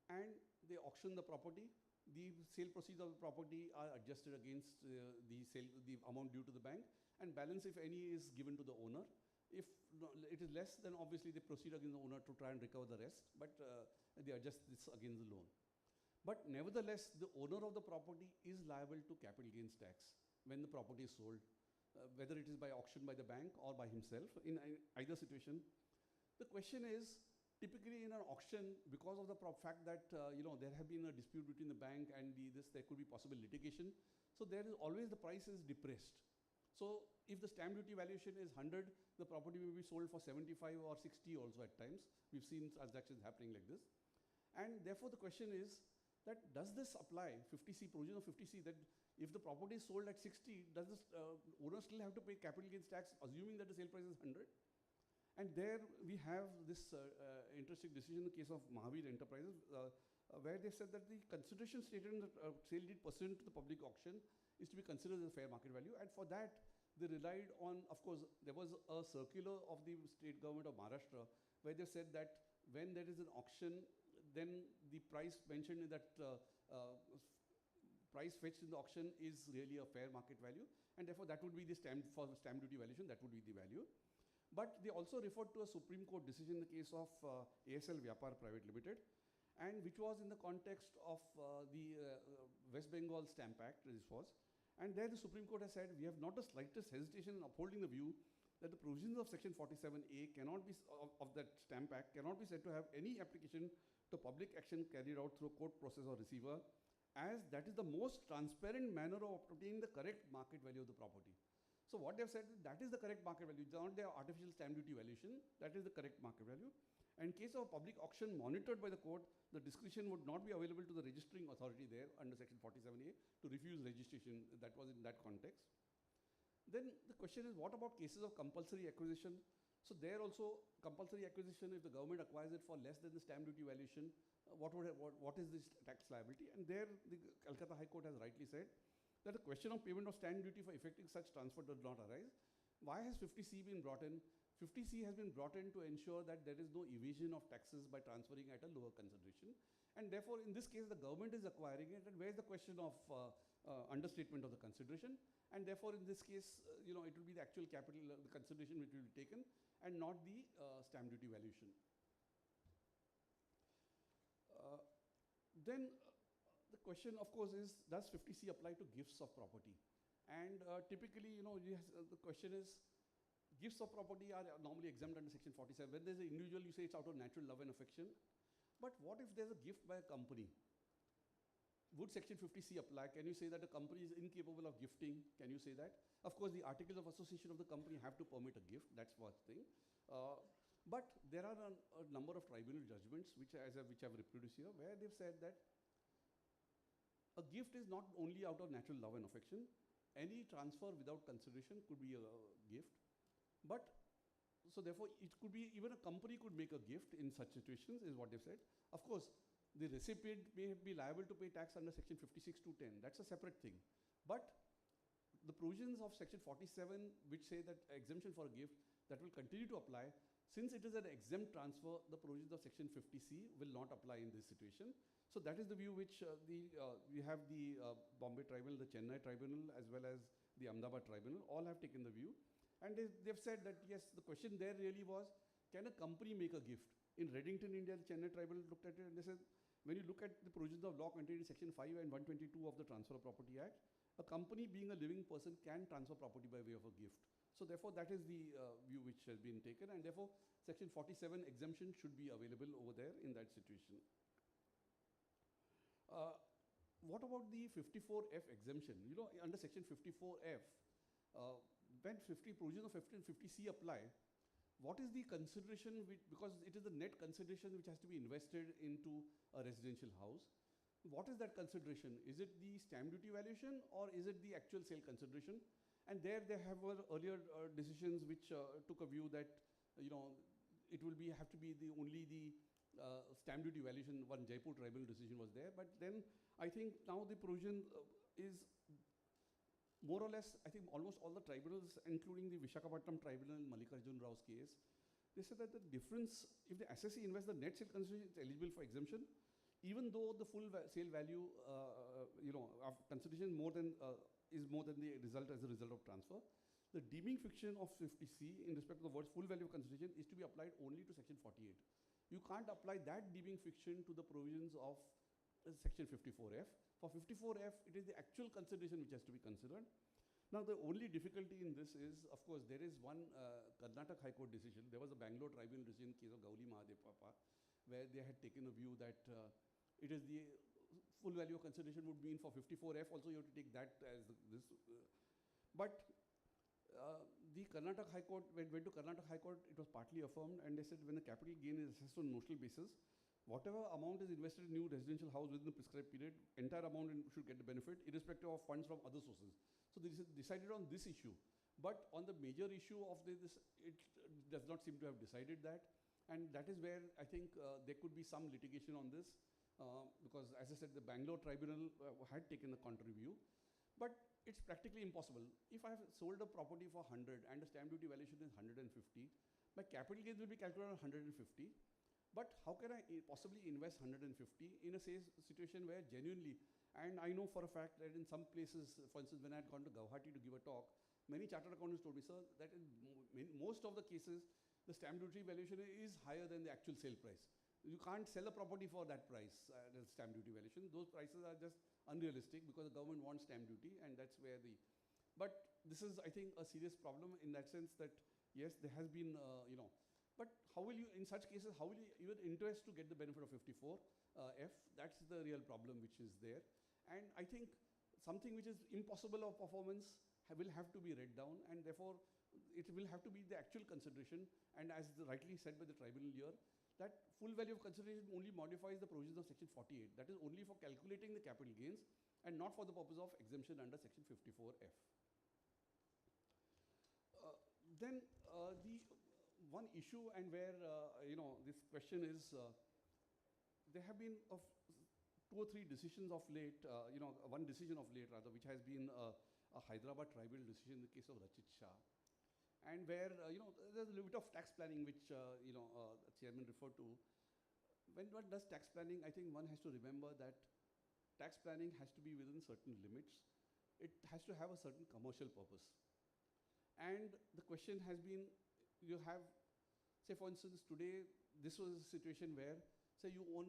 and they auction the property. The sale proceeds of the property are adjusted against the amount due to the bank, and balance, if any, is given to the owner. If it is less, then obviously they proceed against the owner to try and recover the rest, but they adjust this against the loan. But nevertheless, the owner of the property is liable to capital gains tax when the property is sold, whether it is by auction by the bank or by himself. In either situation, the question is, typically in an auction, because of the fact that there have been a dispute between the bank and there could be possible litigation, so there is always the price is depressed. So if the stamp duty valuation is 100, the property will be sold for 75 or 60 also at times. We've seen transactions happening like this. And therefore the question is that does this apply, 50C, provision of 50C, that if the property is sold at 60, does the owner still have to pay capital gains tax assuming that the sale price is 100? And there we have this interesting decision in the case of Mahavir Enterprises, where they said that the consideration stated in the sale deed pursuant to the public auction is to be considered as a fair market value. And for that, they relied on, of course, there was a circular of the state government of Maharashtra where they said that when there is an auction, then the price mentioned in that price fetched in the auction is really a fair market value, and therefore that would be the stamp duty valuation, that would be the value. But they also referred to a Supreme Court decision in the case of ASL Vyapar Private Limited, and which was in the context of the West Bengal Stamp Act, this was. And there the Supreme Court has said, we have not the slightest hesitation in upholding the view that the provisions of section 47A cannot be, of that Stamp Act cannot be said to have any application to public action carried out through court process or receiver, as that is the most transparent manner of obtaining the correct market value of the property. So what they have said, that is the correct market value, not their artificial stamp duty valuation, that is the correct market value. And in case of public auction monitored by the court, the discretion would not be available to the registering authority there under section 47A to refuse registration. That was in that context. Then the question is, what about cases of compulsory acquisition? So there also, compulsory acquisition, if the government acquires it for less than the stamp duty valuation, what is this tax liability? And there the Calcutta High Court has rightly said that the question of payment of stamp duty for effecting such transfer does not arise. Why has 50C been brought in? 50C has been brought in to ensure that there is no evasion of taxes by transferring at a lower consideration. And therefore, in this case, the government is acquiring it, and where is the question of understatement of the consideration? And therefore, in this case, it will be the actual capital, the consideration which will be taken, and not the stamp duty valuation. Then the question, of course, is, does 50C apply to gifts of property? And typically, the question is, gifts of property are normally exempt under section 47. When there's an individual, you say it's out of natural love and affection. But what if there's a gift by a company? Would section 50C apply? Can you say that a company is incapable of gifting? Can you say that? Of course, the articles of association of the company have to permit a gift. That's one thing. But there are a number of tribunal judgments which I've reproduced here, where they've said that a gift is not only out of natural love and affection. Any transfer without consideration could be a gift. But, so therefore, it could be, even a company could make a gift in such situations, is what they've said. Of course, the recipient may be liable to pay tax under section 56 to 10. That's a separate thing. But the provisions of section 47, which say that exemption for a gift, that will continue to apply. Since it is an exempt transfer, the provisions of section 50C will not apply in this situation. So that is the view which we have the Bombay Tribunal, the Chennai Tribunal, as well as the Ahmedabad Tribunal, all have taken the view. And they've said that, yes, the question there really was, can a company make a gift? In Reddington, India, the Chennai Tribunal looked at it and they said, when you look at the provisions of law contained in section 5 and 122 of the Transfer of Property Act, a company being a living person can transfer property by way of a gift. So therefore, that is the view which has been taken, and therefore, section 47 exemption should be available over there in that situation. What about the 54F exemption? You know, under section 54F, when provisions of 50 and 50C apply, what is the consideration, because it is the net consideration which has to be invested into a residential house. What is that consideration? Is it the stamp duty valuation or is it the actual sale consideration? And there they have earlier decisions which took a view that, you know, it will have to be only the stamp duty valuation. One Jaipur tribunal decision was there, but then I think now the provision is more or less, I think almost all the tribunals, including the Visakhapatnam tribunal in Mallikarjun Rao's case, they said that the difference, if the assessee invests the net sale consideration, it's eligible for exemption, even though the full sale value, of consideration is more than the result as a result of transfer. The deeming fiction of 50C in respect to the words full value of consideration is to be applied only to section 48. You can't apply that deeming fiction to the provisions of section 54F. For 54F, it is the actual consideration which has to be considered. Now, the only difficulty in this is, of course, there is one Karnataka High Court decision. There was a Bangalore Tribunal decision in case of Gauli Mahadev Papa, where they had taken a view that it is the full value of consideration would mean for 54F also you have to take that as this. But the Karnataka High Court, when it went to Karnataka High Court, it was partly affirmed, and they said when the capital gain is assessed on notional basis, whatever amount is invested in new residential house within the prescribed period, entire amount should get the benefit, irrespective of funds from other sources. So they decided on this issue. But on the major issue of this, it does not seem to have decided that. And that is where I think there could be some litigation on this, because as I said, the Bangalore Tribunal had taken a contrary view. But it's practically impossible. If I have sold a property for 100 and the stamp duty valuation is 150, my capital gains will be calculated on 150. But how can I possibly invest 150 in a situation where genuinely, and I know for a fact that in some places, for instance, when I had gone to Guwahati to give a talk, many chartered accountants told me, sir, that in most of the cases, the stamp duty valuation is higher than the actual sale price. You can't sell a property for that price, the stamp duty valuation. Those prices are just unrealistic because the government wants stamp duty, and that's where but this is, I think, a serious problem in that sense that, yes, there has been, but how will you, in such cases, how will you even interest to get the benefit of 54F? That's the real problem which is there. And I think something which is impossible of performance will have to be read down, and therefore it will have to be the actual consideration. And as rightly said by the tribunal here, that full value of consideration only modifies the provisions of section 48. That is only for calculating the capital gains and not for the purpose of exemption under section 54F. Then the one issue, and where this question is, there have been 2 or 3 decisions of late, one decision of late rather, which has been a Hyderabad tribunal decision in the case of Rachit Shah, and where there's a little bit of tax planning which the chairman referred to. When one does tax planning, I think one has to remember that tax planning has to be within certain limits. It has to have a certain commercial purpose. And the question has been, you have, say for instance, today, this was a situation where, say you own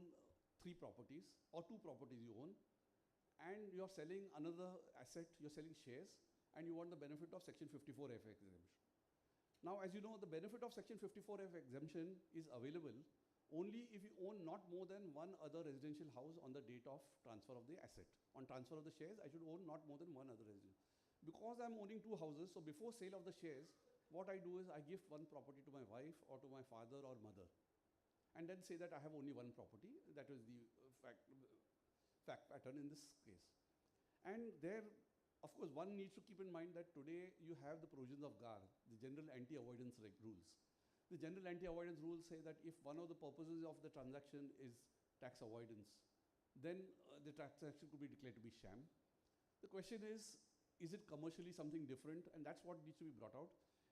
3 properties or 2 properties you own, and you're selling another asset, you're selling shares, and you want the benefit of section 54F exemption. Now, as you know, the benefit of section 54F exemption is available only if you own not more than one other residential house on the date of transfer of the asset. On transfer of the shares, I should own not more than one other residential. Because I'm owning 2 houses, so before sale of the shares, what I do is I gift one property to my wife or to my father or mother, and then say that I have only one property. That is the fact. fact pattern in this case. And there, of course, one needs to keep in mind that today you have the provisions of GAR, the General Anti-Avoidance Rules. The General Anti-Avoidance Rules say that if one of the purposes of the transaction is tax avoidance, then the transaction could be declared to be sham. The question is it commercially something different? And that's what needs to be brought out.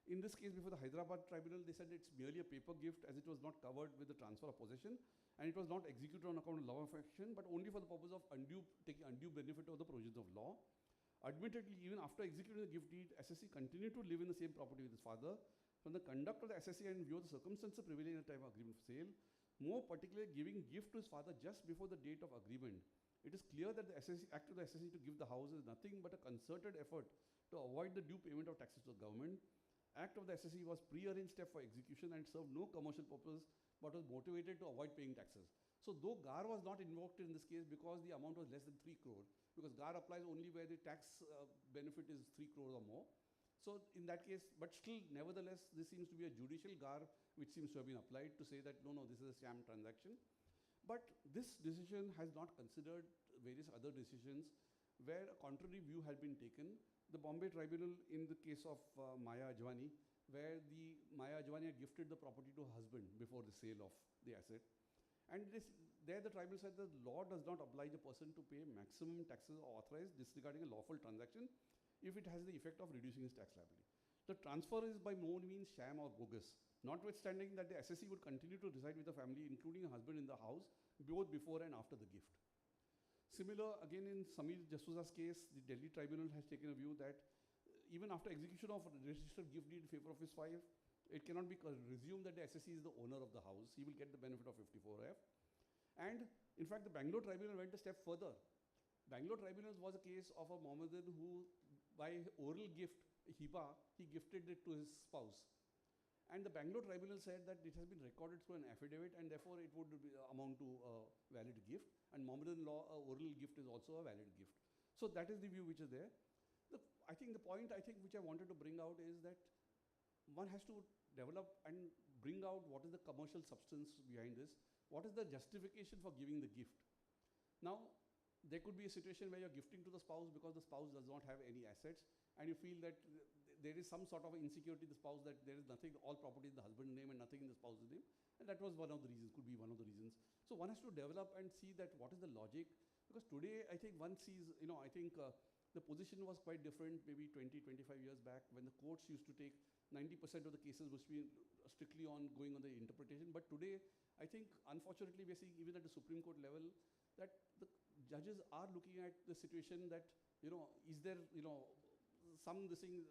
In this case, before the Hyderabad tribunal, they said it's merely a paper gift as it was not covered with the transfer of possession, and it was not executed on account of law of action, but only for the purpose of taking undue benefit of the provisions of law. Admittedly, even after executing the gift deed, SSC continued to live in the same property with his father. From the conduct of the SSC and view of the circumstances prevailing at the time of agreement for sale, more particularly giving gift to his father just before the date of agreement, it is clear that the SSC, act of the SSC to give the house is nothing but a concerted effort to avoid the due payment of taxes to the government. Act of the SSC was pre-arranged step for execution and served no commercial purpose but was motivated to avoid paying taxes. So though GAR was not invoked in this case because the amount was less than 3 crore, because GAR applies only where the tax benefit is 3 crore or more. So in that case, but still, nevertheless, this seems to be a judicial GAR which seems to have been applied to say that no, this is a sham transaction. But this decision has not considered various other decisions where a contrary view had been taken. The Bombay Tribunal, in the case of Maya Ajwani, where the Maya Ajwani had gifted the property to her husband before the sale of the asset. And there the tribunal said that the law does not oblige a person to pay maximum taxes authorized disregarding a lawful transaction if it has the effect of reducing his tax liability. The transfer is by no means sham or bogus, notwithstanding that the SSC would continue to reside with the family, including a husband in the house, both before and after the gift. Similar, again in Samir Jasusa's case, the Delhi tribunal has taken a view that even after execution of a registered gift deed in favor of his wife, it cannot be presumed that the SSC is the owner of the house. He will get the benefit of 54F. And in fact, the Bangalore tribunal went a step further. Bangalore tribunal was a case of a Mohammedan who, by oral gift, hiba, he gifted it to his spouse. And the Bangalore tribunal said that it has been recorded through an affidavit and therefore it would amount to a valid gift. And Mohammedan law, oral gift is also a valid gift. So that is the view which is there. I think the point which I wanted to bring out is that one has to develop and bring out what is the commercial substance behind this. What is the justification for giving the gift? Now, there could be a situation where you're gifting to the spouse because the spouse does not have any assets and you feel that there is some sort of insecurity in the spouse that there is nothing, all property in the husband's name and nothing in the spouse's name. And that was one of the reasons, could be one of the reasons. So one has to develop and see that what is the logic. Because today, I think one sees, I think the position was quite different maybe 20, 25 years back when the courts used to take 90% of the cases was strictly going on the interpretation. But today, I think, unfortunately, we're seeing even at the Supreme Court level that the judges are looking at the situation that, is there, some this thing,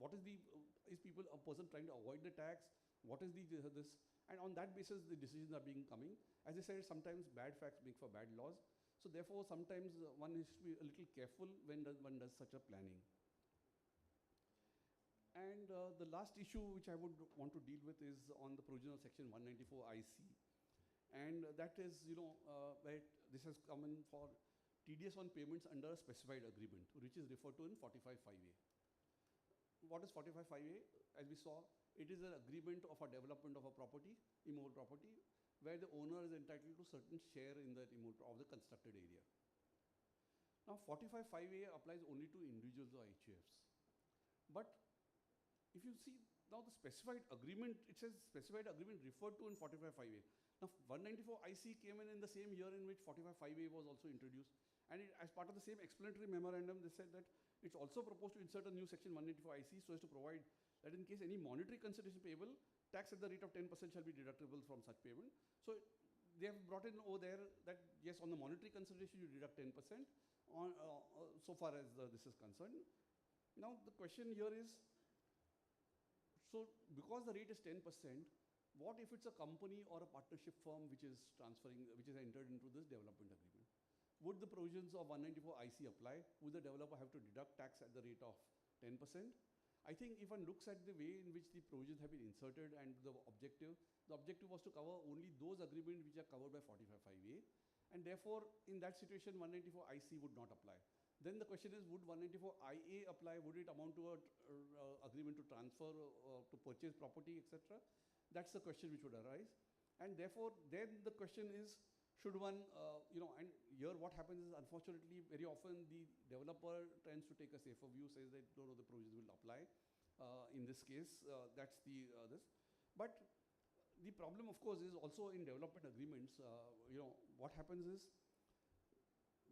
what is a person trying to avoid the tax? What is this? And on that basis, the decisions are coming. As I said, sometimes bad facts make for bad laws. So therefore, sometimes one has to be a little careful when one does such a planning. And the last issue which I would want to deal with is on the provision of section 194 IC. And that is, where this has come in for TDS on payments under a specified agreement, which is referred to in 45(5)(a). What is 45(5)(a)? As we saw, it is an agreement of a development of a property, immobile property, where the owner is entitled to certain share in that of the constructed area. Now, 45(5)(a) applies only to individuals or HUFs. But if you see now the specified agreement, it says specified agreement referred to in 45(5)(a). Now, 194 IC came in the same year in which 45(5)(a) was also introduced. And as part of the same explanatory memorandum, they said that it's also proposed to insert a new section 194 IC so as to provide that in case any monetary consideration payable, tax at the rate of 10% shall be deductible from such payment. So they have brought in over there that yes, on the monetary consideration you deduct 10% on so far as this is concerned. Now the question here is, so because the rate is 10%, what if it's a company or a partnership firm which is entered into this development agreement? Would the provisions of 194 IC apply? Would the developer have to deduct tax at the rate of 10%? I think if one looks at the way in which the provisions have been inserted and the objective was to cover only those agreements which are covered by 45(5)(a). And therefore, in that situation, 194 IC would not apply. Then the question is, would 194 IA apply? Would it amount to an agreement to transfer, to purchase property, etc.? That's the question which would arise. And therefore, then the question is, should one, and here what happens is, unfortunately, very often the developer tends to take a safer view, says that no, the provisions will apply. In this case, that's this. But the problem, of course, is also in development agreements. What happens is,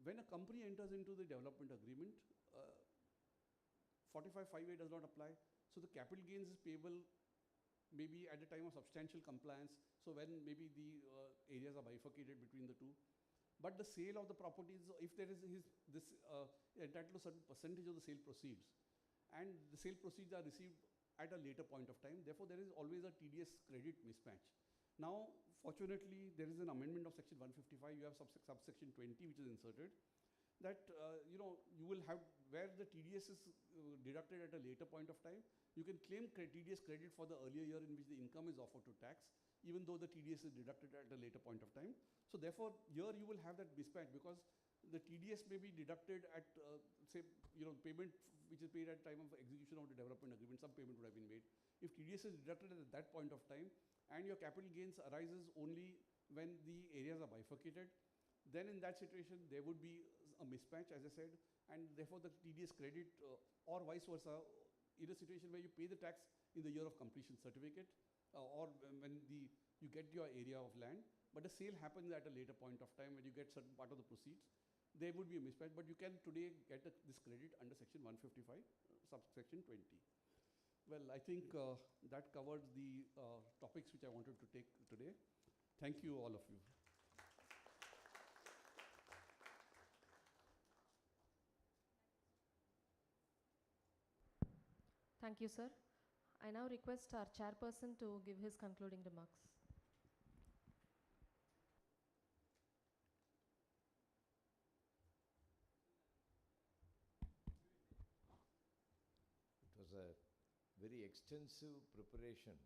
when a company enters into the development agreement, 45(5)(a) does not apply. So the capital gains is payable maybe at the time of substantial compliance. So when maybe the areas are bifurcated between the two. But the sale of the properties, if there is entitled to a certain percentage of the sale proceeds, and the sale proceeds are received at a later point of time, therefore there is always a TDS credit mismatch. Now, fortunately, there is an amendment of section 155. You have subsection 20, which is inserted, that you will have, where the TDS is deducted at a later point of time, you can claim TDS credit for the earlier year in which the income is offered to tax, even though the TDS is deducted at a later point of time. So therefore, here you will have that mismatch, because the TDS may be deducted at, say, payment which is paid at time of execution of the development agreement, some payment would have been made. If TDS is deducted at that point of time, and your capital gains arises only when the areas are bifurcated, then in that situation, there would be a mismatch, as I said, and therefore the TDS credit, or vice versa, in a situation where you pay the tax in the year of completion certificate, or when you get your area of land, but the sale happens at a later point of time when you get certain part of the proceeds, there would be a mismatch, but you can today get this credit under section 155, subsection 20. Well, I think that covers the topics which I wanted to take today. Thank you, all of you. Thank you, sir. I now request our chairperson to give his concluding remarks. It was a very extensive preparation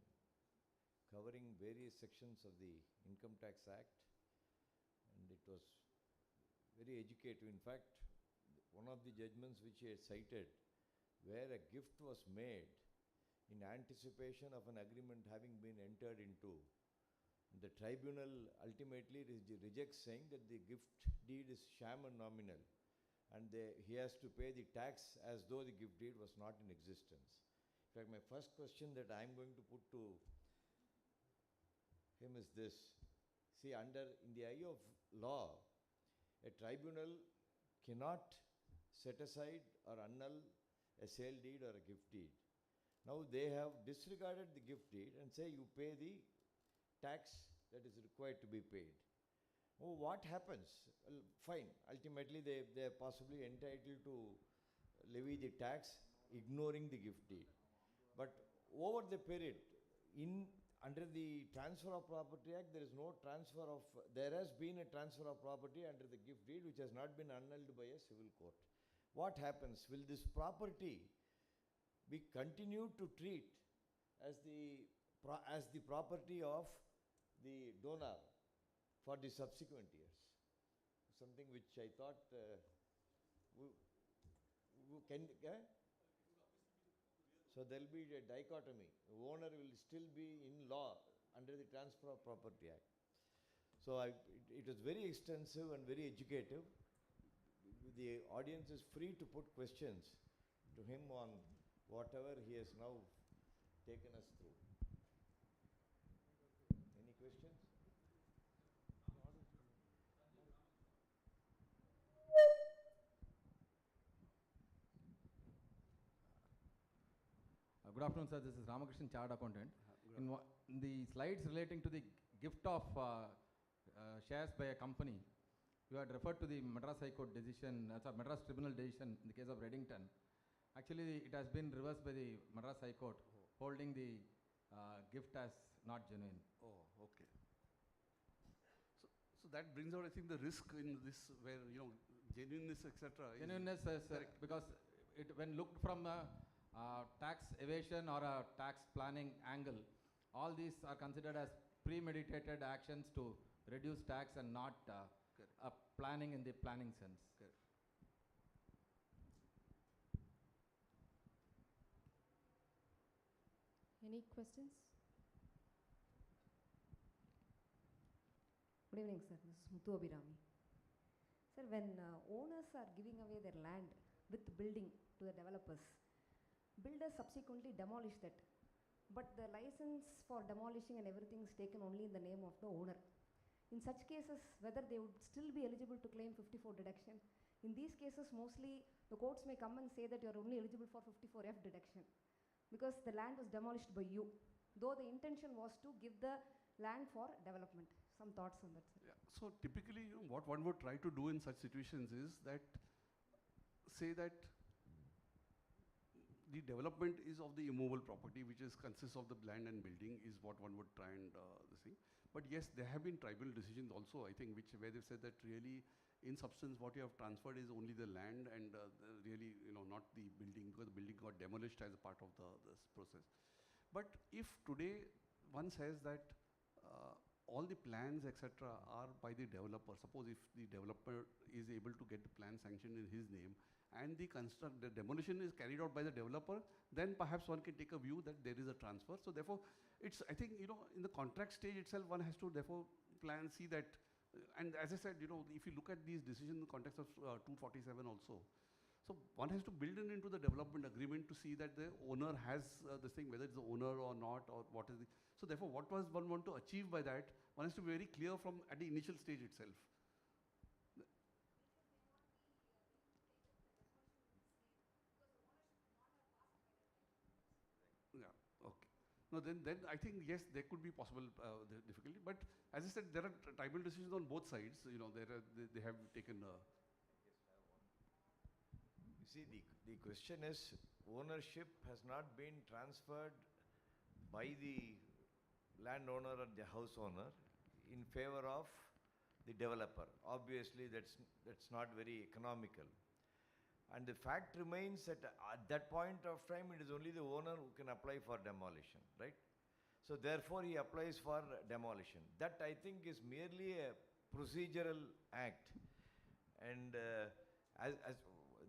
covering various sections of the Income Tax Act, and it was very educative. In fact, one of the judgments which he had cited, where a gift was made in anticipation of an agreement having been entered into, the tribunal ultimately rejects, saying that the gift deed is sham and nominal, and he has to pay the tax as though the gift deed was not in existence. In fact, my first question that I am going to put to him is this. See, in the eye of law, a tribunal cannot set aside or annul a sale deed or a gift deed. Now they have disregarded the gift deed and say you pay the tax that is required to be paid. Oh, what happens? Well, fine. Ultimately, they are possibly entitled to levy the tax, ignoring the gift deed. But over the period, under the Transfer of Property Act, there has been a transfer of property under the gift deed which has not been annulled by a civil court. What happens? Will this property be continued to treat as the property of the donor for the subsequent years? Something which I thought so there will be a dichotomy. The owner will still be in law under the Transfer of Property Act. So it was very extensive and very educative. The audience is free to put questions to him on whatever he has now taken us through. Any questions? Good afternoon, sir. This is Ramakrishnan, Chartered Accountant. In the slides relating to the gift of shares by a company, you had referred to the Madras High Court decision, Madras Tribunal decision in the case of Reddington. Actually, it has been reversed by the Madras High Court, holding the gift as not genuine. Oh, okay. So that brings out, I think, the risk in this, where genuineness, etc. Genuineness is because when looked from a tax evasion or a tax planning angle, all these are considered as premeditated actions to reduce tax and not planning in the planning sense. Correct. Any questions? Good evening, sir. This is Muthu Abhirami. Sir, when owners are giving away their land with building to the developers, builders subsequently demolish that. But the license for demolishing and everything is taken only in the name of the owner. In such cases, whether they would still be eligible to claim 54 deduction. In these cases, mostly the courts may come and say that you are only eligible for 54F deduction because the land was demolished by you, though the intention was to give the land for development. Some thoughts on that, sir? Yeah. So typically, what one would try to do in such situations is that, say that the development is of the immovable property, which consists of the land and building, is what one would try and this thing. But yes, there have been tribunal decisions also, I think, where they've said that really, in substance, what you have transferred is only the land and really, not the building, because the building got demolished as a part of this process. But if today one says that all the plans, etc., are by the developer. Suppose if the developer is able to get the plan sanctioned in his name, and the demolition is carried out by the developer, then perhaps one can take a view that there is a transfer. So therefore, it's, I think, in the contract stage itself, one has to therefore see that. And as I said, if you look at these decisions in the context of 247 also, so one has to build in into the development agreement to see that the owner has this thing, whether it's the owner or not, or what is the. So therefore, what was one want to achieve by that, one has to be very clear from at the initial stage itself. Yeah, okay. No, then I think, yes, there could be possible difficulty. But as I said, there are tribal decisions on both sides. They have taken. You see, the question is, ownership has not been transferred by the landowner or the house owner in favor of the developer. Obviously, that's not very economical. And the fact remains that at that point of time, it is only the owner who can apply for demolition, right? So therefore, he applies for demolition. That, I think, is merely a procedural act. And as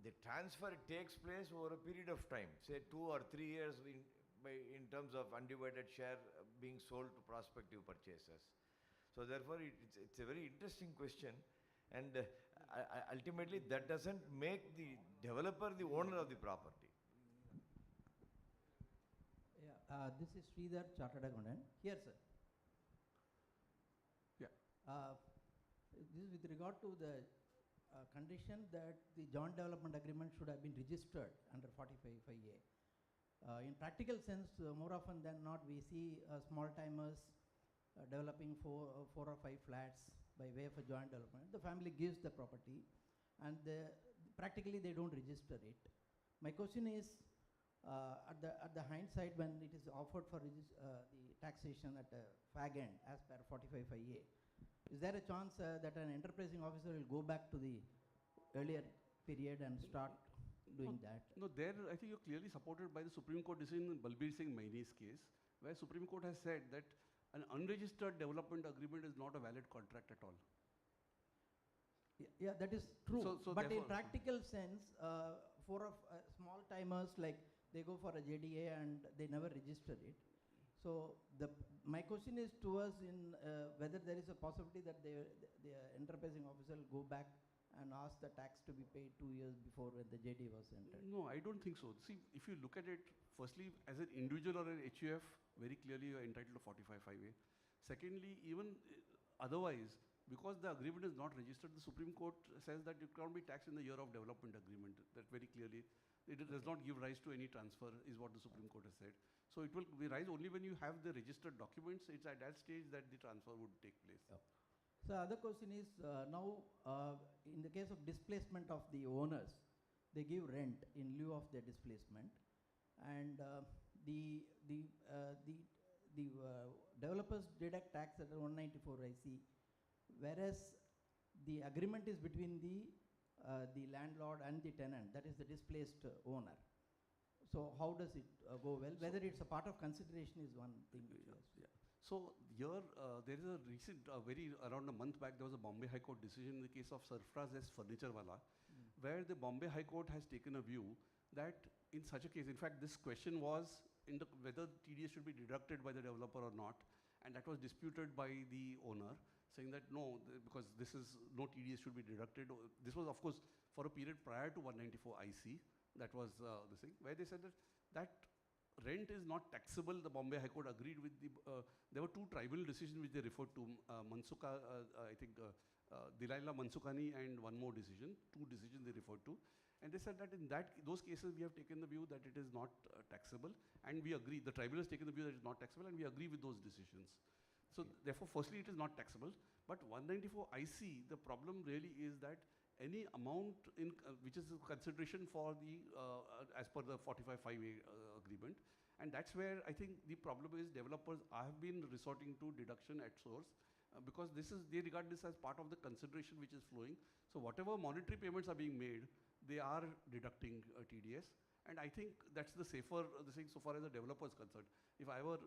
the transfer takes place over a period of time, say 2 or 3 years in terms of undivided share being sold to prospective purchasers. So therefore, it's a very interesting question. And ultimately, that doesn't make the developer the owner of the property. Yeah, this is Sridhar, Chartered Accountant. Here, sir. Yeah. This is with regard to the condition that the joint development agreement should have been registered under 45(a). In practical sense, more often than not, we see small timers developing 4 or 5 flats by way of a joint development. The family gives the property and practically they don't register it. My question is, at the hindsight, when it is offered for the taxation at the fag end as per 45(a), is there a chance that an enterprising officer will go back to the earlier period and start doing that? No, there I think you're clearly supported by the Supreme Court decision in Balbir Singh Maini's case, where Supreme Court has said that an unregistered development agreement is not a valid contract at all. Yeah, that is true. So but in practical sense, for small timers, like they go for a JDA and they never register it. So my question is to us in whether there is a possibility that the enterprising officer will go back and ask the tax to be paid 2 years before when the JDA was entered. No, I don't think so. See, if you look at it, firstly, as an individual or an HUF, very clearly you are entitled to 45(a). Secondly, even otherwise, because the agreement is not registered, the Supreme Court says that you can't be taxed in the year of development agreement. That very clearly, it does not give rise to any transfer, is what the Supreme Court has said. So it will be rise only when you have the registered documents. It's at that stage that the transfer would take place. Yeah. So other question is, now in the case of displacement of the owners, they give rent in lieu of their displacement, and the developers deduct tax at 194 I see, whereas the agreement is between the landlord and the tenant, that is the displaced owner. So how does it go well? Whether it's a part of consideration is one thing. Yeah. So here there is a recent, around a month back, there was a Bombay High Court decision in the case of Sarfaraz S. Furniture Wala, where the Bombay High Court has taken a view that in such a case, in fact, this question was whether TDS should be deducted by the developer or not, and that was disputed by the owner. saying that no, because this is no TDS should be deducted. This was of course for a period prior to 194 IC. That was the thing where they said that rent is not taxable. The Bombay High Court agreed with the. There were two tribunal decisions which they referred to. Mansuka, I think, Dilaila Mansukani, and one more decision. Two decisions they referred to, and they said that in those cases we have taken the view that it is not taxable, and we agree. The tribunal has taken the view that it is not taxable, and we agree with those decisions. So therefore, firstly, it is not taxable. But 194 IC, the problem really is that any amount in which is a consideration for the as per the 45(5)(a) agreement, and that's where I think the problem is developers have been resorting to deduction at source because they regard this as part of the consideration which is flowing. So whatever monetary payments are being made, they are deducting TDS, and I think that's the safer thing so far as the developer is concerned. If I were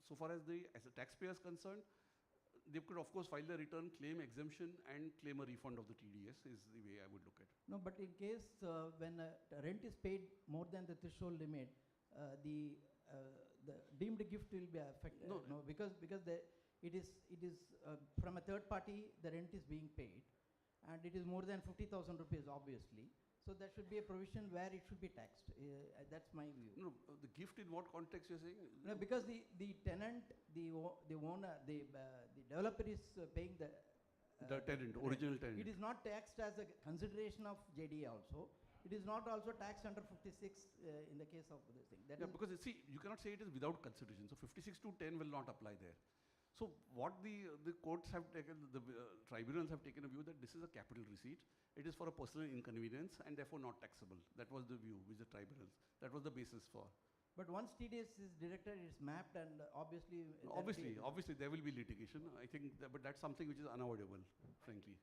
so far as the taxpayer is concerned, they could of course file the return, claim exemption, and claim a refund of the TDS is the way I would look at it. No, but in case when rent is paid more than the threshold limit, the deemed gift will be affected. No, because it is from a third party the rent is being paid, and it is more than 50,000 rupees obviously. So there should be a provision where it should be taxed. That's my view. No, the gift in what context you're saying? No, because the tenant, the owner, the developer is paying the tenant, original tenant. It is not taxed as a consideration of JDA also. It is not also taxed under 56 in the case of this thing. Yeah, because see, you cannot say it is without consideration. So 56 to 10 will not apply there. So what the courts have taken, the tribunals have taken a view that this is a capital receipt. It is for a personal inconvenience and therefore not taxable. That was the view which the tribunals, that was the basis for. But once TDS is deducted, it's mapped, and obviously... Obviously there will be litigation. I think, but that's something which is unavoidable, frankly.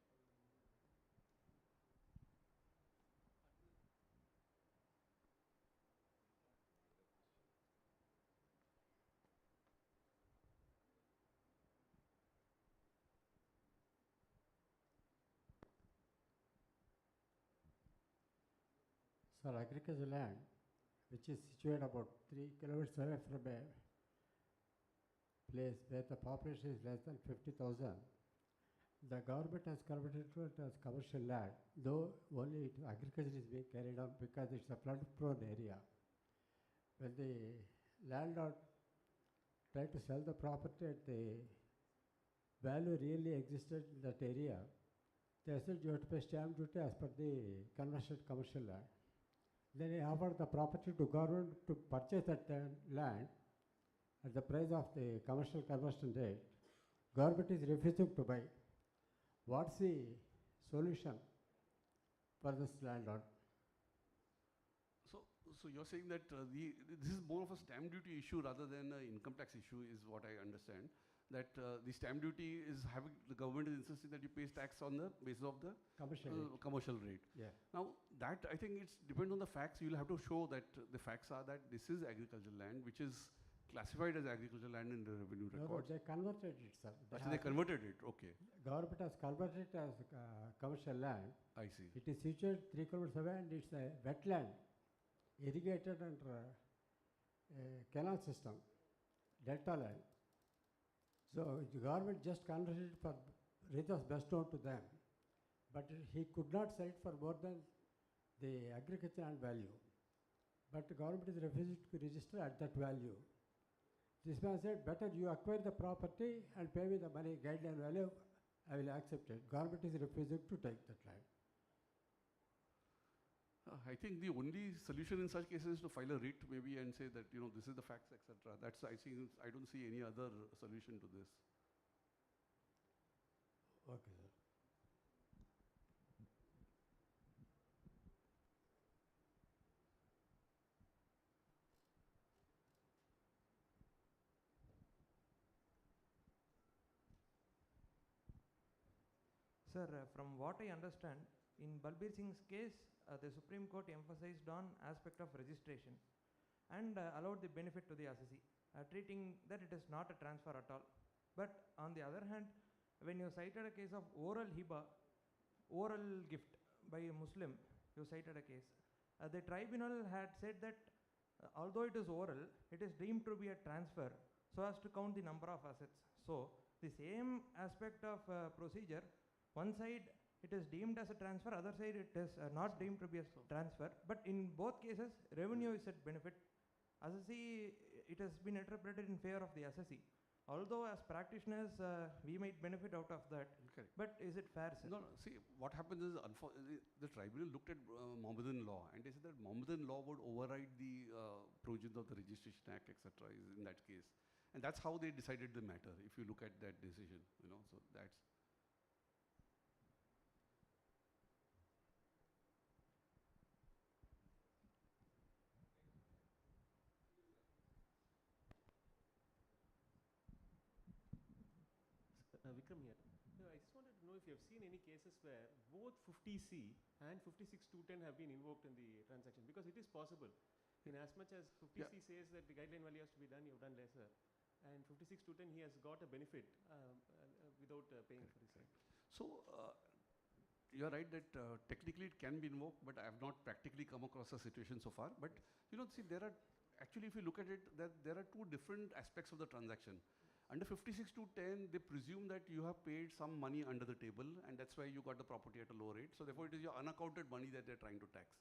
Sir, agricultural land, which is situated about 3 kilometers away from a place where the population is less than 50,000, the government has converted it as commercial land, though only agriculture is being carried on because it's a flood-prone area. When the landlord tried to sell the property at the value really existed in that area, they said you have to pay stamp duty as per the conversion commercial land. Then he offered the property to government to purchase that land at the price of the commercial conversion rate. Government is refusing to buy. What's the solution for this landlord? So you're saying that this is more of a stamp duty issue rather than an income tax issue is what I understand. That the stamp duty is having, the government is insisting that you pay tax on the basis of the commercial rate. Yeah. Now that I think it depends on the facts. You'll have to show that the facts are that this is agricultural land which is classified as agricultural land in the revenue records. No, they converted it, sir. They converted it, okay. Government has converted it as commercial land. I see. It is situated 3 kilometers away and it's a wetland, irrigated under a canal system, delta land. So the government just converted it for reasons best known to them, but he could not sell it for more than the agricultural land value. But the government is refusing to register at that value. This man said, better you acquire the property and pay me the money, guideline value, I will accept it. Government is refusing to take that land. I think the only solution in such cases is to file a writ maybe and say that, you know, this is the facts, etc. That's, I don't see any other solution to this. Okay, sir. Sir, from what I understand, in Balbir Singh's case, the Supreme Court emphasized on aspect of registration and allowed the benefit to the assessee, treating that it is not a transfer at all. But on the other hand, when you cited a case of oral hiba, oral gift by a Muslim, you cited a case. The tribunal had said that although it is oral, it is deemed to be a transfer so as to count the number of assets. So the same aspect of procedure, one side it is deemed as a transfer, other side it is not deemed to be a transfer, but in both cases revenue is at benefit. Assessee, it has been interpreted in favor of the assessee. Although as practitioners we might benefit out of that, Correct. but is it fair, sir? No, no, see, what happens is the tribunal looked at Mohammedan law and they said that Mohammedan law would override the provisions of the Registration Act, etc. in that case. And that's how they decided the matter, if you look at that decision, you know, so that's. Vikram here. I just wanted to know if you have seen any cases where both 50C and 56.210 have been invoked in the transaction, because it is possible. In as much as 50C says that the guideline value has to be done, you've done lesser. And 56.210, he has got a benefit without paying for the same. So, you're right that technically it can be invoked, but I have not practically come across a situation so far. But, you know, see, there are, actually if you look at it, there are two different aspects of the transaction. Under 56.210, they presume that you have paid some money under the table, and that's why you got the property at a low rate. So therefore, it is your unaccounted money that they're trying to tax.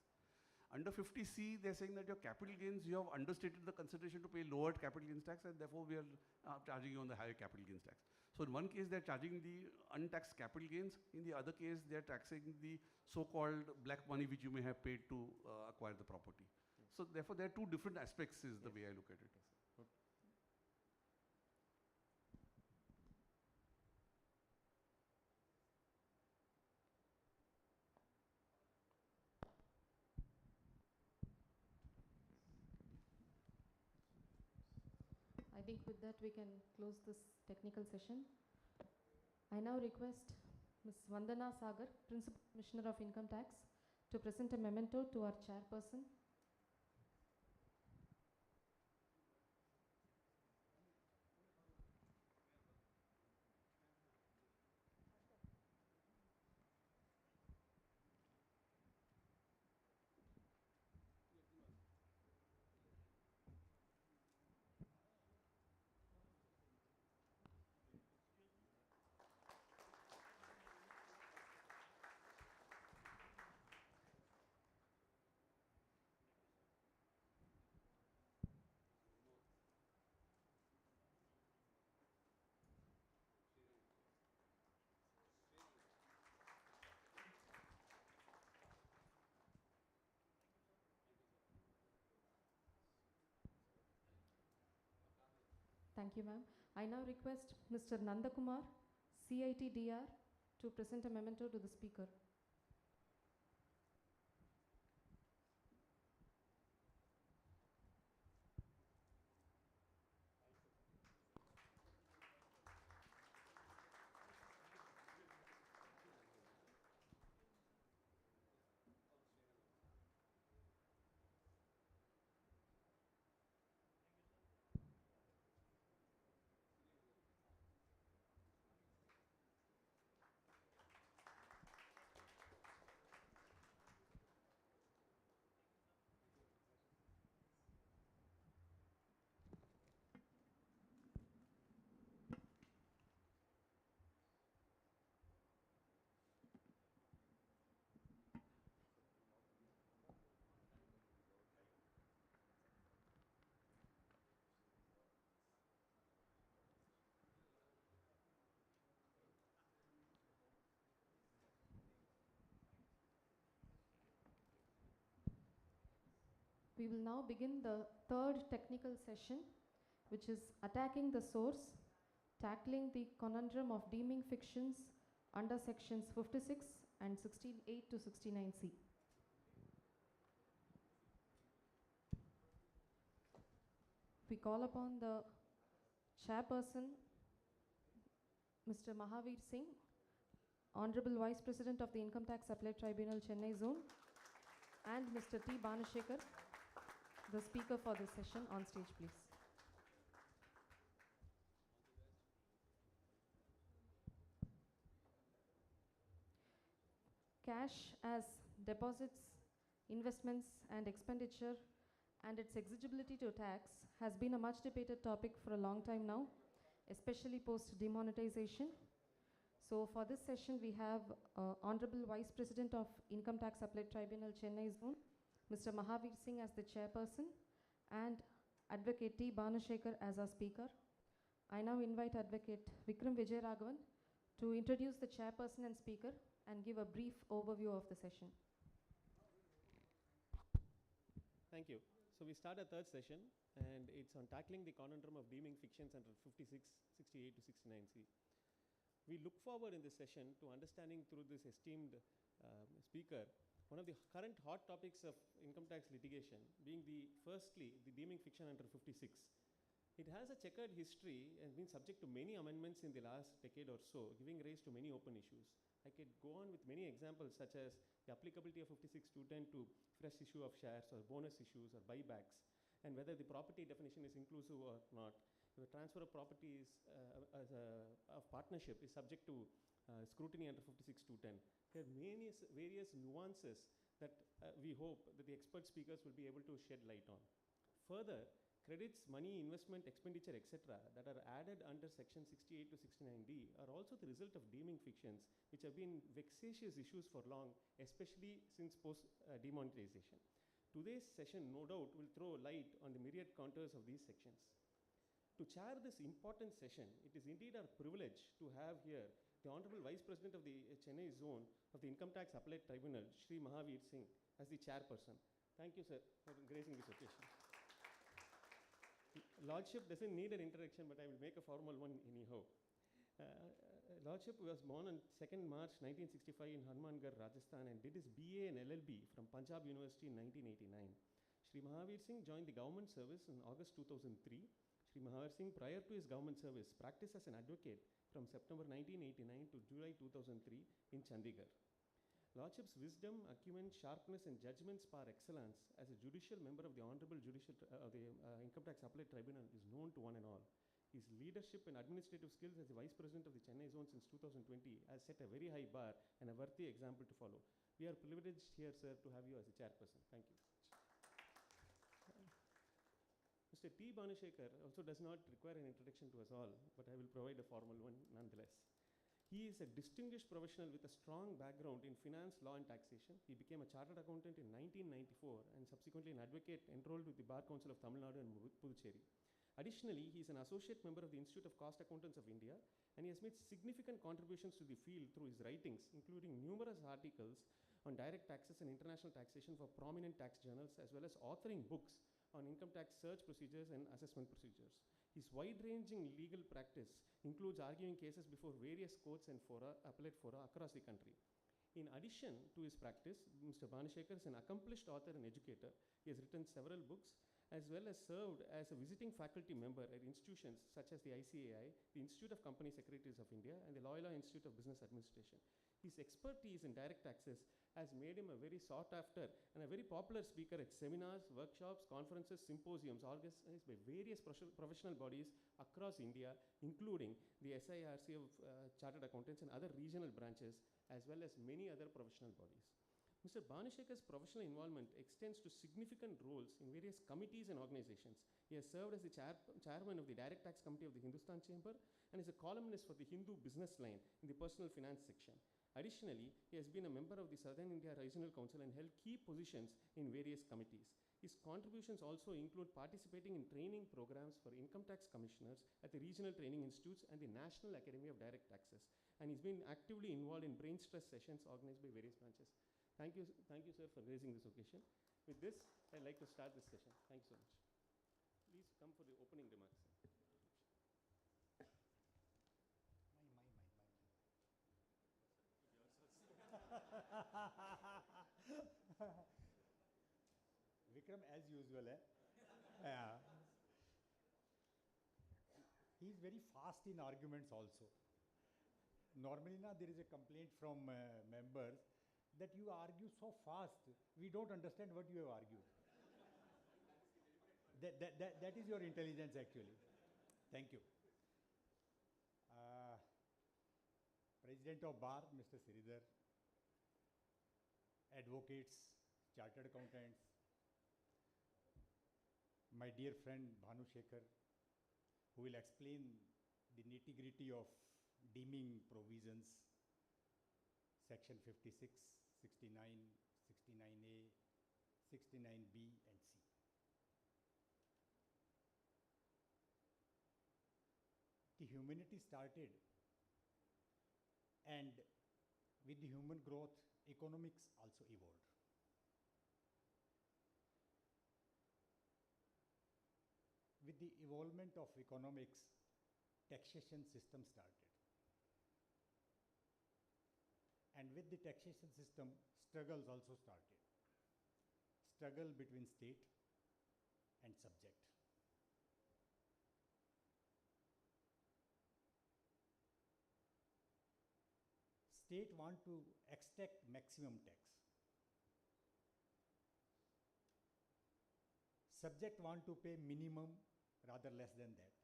Under 50C, they're saying that your capital gains, you have understated the consideration to pay lower capital gains tax, and therefore we are charging you on the higher capital gains tax. So in one case, they're charging the untaxed capital gains. In the other case, they're taxing the so-called black money which you may have paid to acquire the property. So therefore, there are two different aspects is the way I look at it. I think with that we can close this technical session. I now request Ms. Vandana Sagar, Principal Commissioner of Income Tax, to present a memento to our chairperson. Thank you, ma'am. I now request Mr. Nandakumar, CIT-DR, to present a memento to the speaker. We will now begin the third technical session, which is attacking the source, tackling the conundrum of deeming fictions under sections 56 and 68 to 69C. We call upon the chairperson, Mr. Mahavir Singh, Honorable Vice President of the Income Tax Appellate Tribunal, Chennai Zone, and Mr. T. Banashekar, the speaker for this session. On stage, please. Cash as deposits, investments, and expenditure, and its exigibility to tax has been a much debated topic for a long time now. especially post demonetization. So for this session, we have Honorable Vice President of Income Tax Appellate Tribunal, Chennai Zone, Mr. Mahavir Singh as the chairperson, and Advocate T. Bhanushekhar as our speaker. I now invite Advocate Vikram Vijayaraghavan to introduce the chairperson and speaker and give a brief overview of the session. Thank you. So we start our third session, and it's on tackling the conundrum of deeming fictions under 56, 68 to 69C. We look forward in this session to understanding through this esteemed speaker one of the current hot topics of income tax litigation, being firstly the deeming fiction under 56. It has a checkered history and been subject to many amendments in the last decade or so, giving rise to many open issues. I could go on with many examples such as the applicability of 56(2)(10) to fresh issue of shares or bonus issues or buybacks, and whether the property definition is inclusive or not. The transfer of properties of partnership is subject to scrutiny under 56(2)(10). There are various nuances that we hope that the expert speakers will be able to shed light on. Further, credits, money, investment, expenditure, etc. that are added under section 68 to 69D are also the result of deeming fictions, which have been vexatious issues for long, especially since post-demonetization. Today's session, no doubt, will throw light on the myriad contours of these sections. To chair this important session, it is indeed our privilege to have here the Honorable Vice President of the Chennai Zone of the Income Tax Appellate Tribunal, Shri Mahavir Singh, as the chairperson. Thank you, sir, for gracing this occasion. Lordship doesn't need an introduction, but I will make a formal one anyhow. Lordship was born on 2nd March 1965 in Hanumangarh, Rajasthan, and did his BA and LLB from Punjab University in 1989. Shri Mahavir Singh joined the government service in August 2003. Shri Mahavir Singh, prior to his government service, practiced as an advocate from September 1989 to July 2003 in Chandigarh. Lordship's wisdom, acumen, sharpness, and judgments par excellence as a judicial member of the Honorable Income Tax Appellate Tribunal is known to one and all. His leadership and administrative skills as the Vice President of the Chennai Zone since 2020 has set a very high bar and a worthy example to follow. We are privileged here, sir, to have you as the chairperson. Thank you. Mr. T. Bhanushekhar also does not require an introduction to us all, but I will provide a formal one nonetheless. He is a distinguished professional with a strong background in finance, law, and taxation. He became a chartered accountant in 1994 and subsequently an advocate enrolled with the Bar Council of Tamil Nadu and Puducherry. Additionally, he is an associate member of the Institute of Cost Accountants of India, and he has made significant contributions to the field through his writings, including numerous articles on direct taxes and international taxation for prominent tax journals, as well as authoring books on income tax search procedures and assessment procedures. His wide-ranging legal practice includes arguing cases before various courts and appellate fora across the country. In addition to his practice, Mr. Bhanushekhar is an accomplished author and educator. He has written several books, as well as served as a visiting faculty member at institutions such as the ICAI, the Institute of Company Secretaries of India, and the Loyola Institute of Business Administration. His expertise in direct taxes has made him a very sought after and a very popular speaker at seminars, workshops, conferences, symposiums organized by various professional bodies across India, including the SIRC of Chartered Accountants and other regional branches, as well as many other professional bodies. Mr. Bhanushekar's professional involvement extends to significant roles in various committees and organizations. He has served as the chairman of the Direct Tax Committee of the Hindustan Chamber and is a columnist for the Hindu Business Line in the personal finance section. Additionally, he has been a member of the Southern India Regional Council and held key positions in various committees. His contributions also include participating in training programs for income tax commissioners at the regional training institutes and the National Academy of Direct Taxes. And he's been actively involved in brain stress sessions organized by various branches. Thank you, sir, for raising this occasion. With this, I'd like to start this session. Thank you so much. Please come for the opening remarks. Vikram, as usual, yeah. He's very fast in arguments also. Normally, there is a complaint from members that you argue so fast, we don't understand what you have argued. That is your intelligence, actually. Thank you. President of Bar, Mr. Sridhar, advocates, chartered accountants, my dear friend Bhanushekhar, who will explain the nitty-gritty of deeming provisions, section 56, 69, 69A, 69B and C. The humanity started, and with the human growth, economics also evolved. With the evolvement of economics, taxation system started. And with the taxation system, struggles also started. Struggle between state and subject. State want to extract maximum tax. Subject want to pay minimum, rather less than that.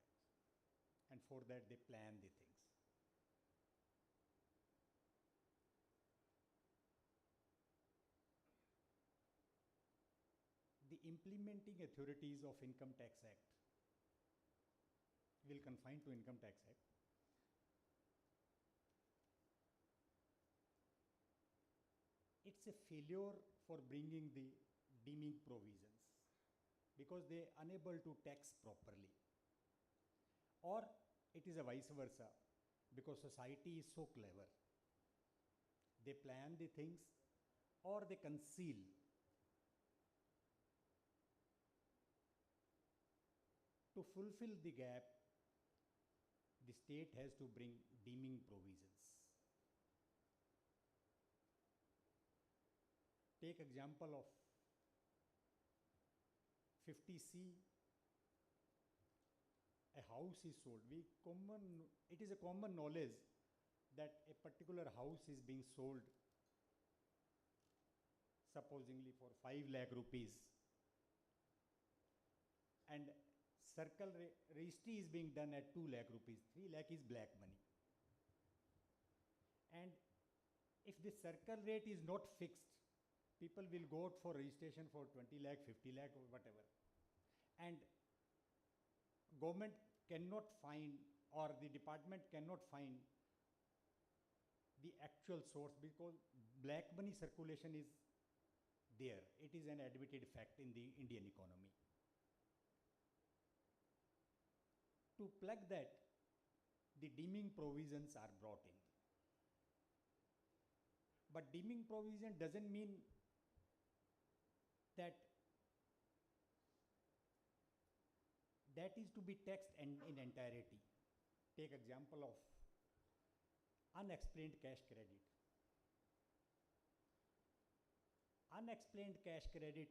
And for that they plan the things. The implementing authorities of Income Tax Act will confine to Income Tax Act. It's a failure for bringing the deeming provisions because they are unable to tax properly. Or it is a vice versa because society is so clever. They plan the things or they conceal. To fulfill the gap, the state has to bring deeming provisions. Take example of 50C, a house is sold. It is a common knowledge that a particular house is being sold supposedly for 5 lakh rupees, and circle registry is being done at 2 lakh rupees. 3 lakh is black money. And if the circle rate is not fixed, people will go out for registration for 20 lakh, 50 lakh or whatever. And government cannot find, or the department cannot find the actual source because black money circulation is there. It is an admitted fact in the Indian economy. To plug that, the deeming provisions are brought in. But deeming provision doesn't mean that that is to be taxed in entirety. Take example of unexplained cash credit. Unexplained cash credit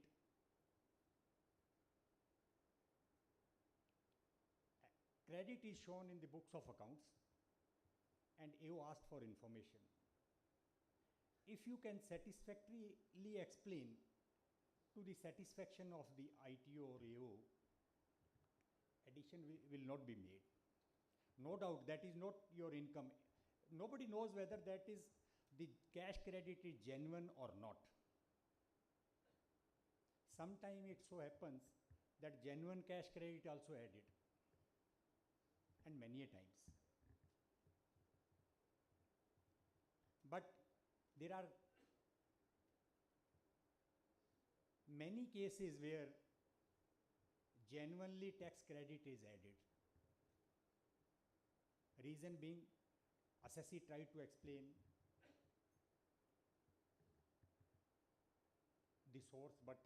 credit is shown in the books of accounts and you ask for information. If you can satisfactorily explain to the satisfaction of the ITO or AO, addition will not be made. No doubt that is not your income. Nobody knows whether that is the cash credit is genuine or not. Sometimes it so happens that genuine cash credit also added, and many a times. But there are many cases where genuinely tax credit is added. Reason being, assessee tried to explain the source but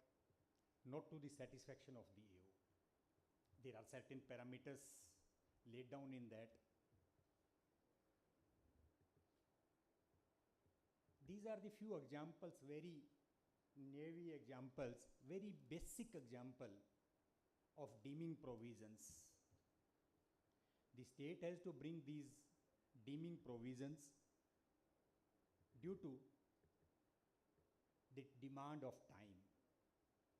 not to the satisfaction of the AO. There are certain parameters laid down in that. These are the few examples, very navy examples, very basic example of deeming provisions. The state has to bring these deeming provisions due to the demand of time,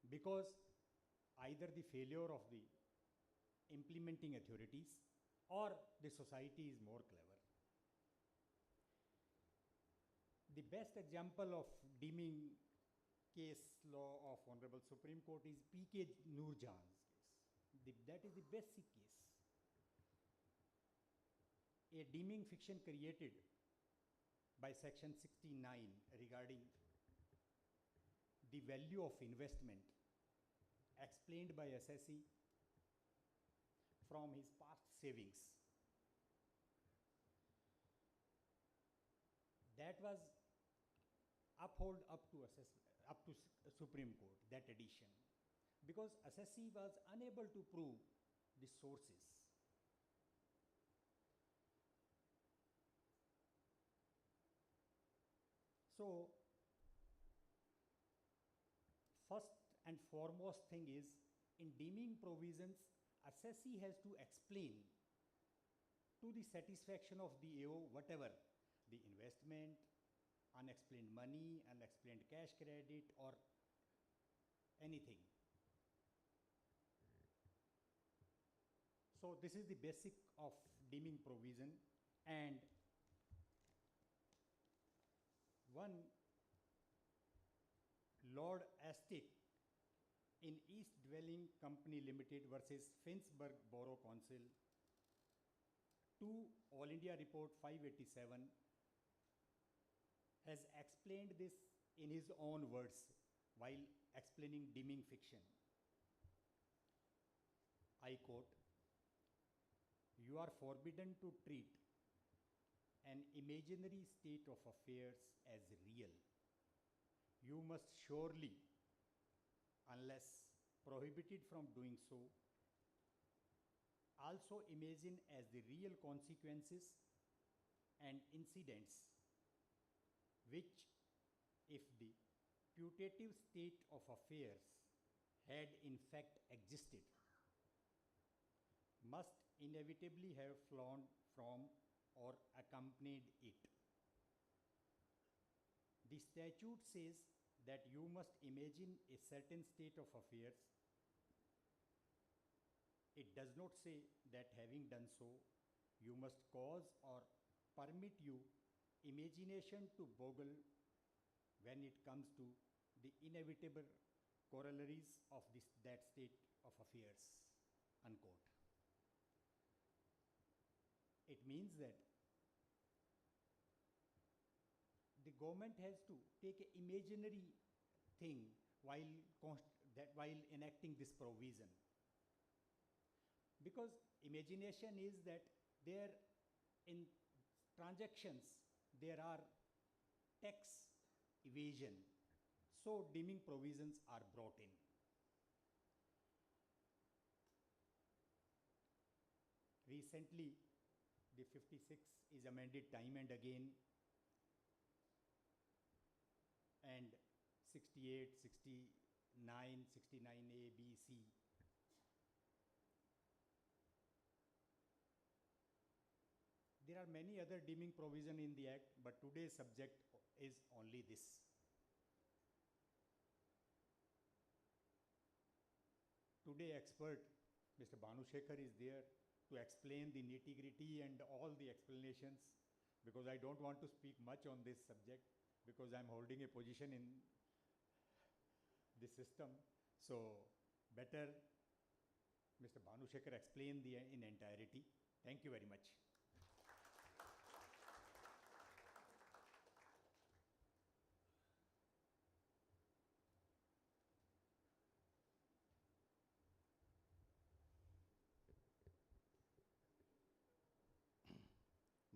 because either the failure of the implementing authorities or the society is more clever. The best example of deeming case law of Honorable Supreme Court is P.K. Noorjahan's case. That is the basic case. a deeming fiction created by section 69 regarding the value of investment explained by assessee from his past savings. That was upheld up to Supreme Court, that edition, because assessee was unable to prove the sources. So, first and foremost thing is, in deeming provisions, assessee has to explain to the satisfaction of the AO whatever the investment, unexplained money, unexplained cash credit, or anything. So this is the basic of deeming provision. And one Lord Estate in East Dwelling Company Limited versus Finsburg Borough Council, 2 All India Report 587, has explained this in his own words while explaining deeming fiction. I quote, "You are forbidden to treat an imaginary state of affairs as real. You must surely, unless prohibited from doing so, also imagine as the real consequences and incidents which, if the putative state of affairs had in fact existed, must inevitably have flown from or accompanied it. The statute says that you must imagine a certain state of affairs. It does not say that having done so, you must cause or permit you imagination to boggle when it comes to the inevitable corollaries of that state of affairs," unquote. It means that the government has to take an imaginary thing while enacting this provision. Because imagination is that there in transactions there are tax evasion, so deeming provisions are brought in. Recently, the 56 is amended time and again, and 68, 69, 69A, B, C. There are many other deeming provisions in the Act, but today's subject is only this. Today, expert Mr. Bhanu Shekhar is there to explain the nitty-gritty and all the explanations, because I don't want to speak much on this subject because I'm holding a position in the system. So better Mr. Bhanu Shekhar explain in entirety. Thank you very much.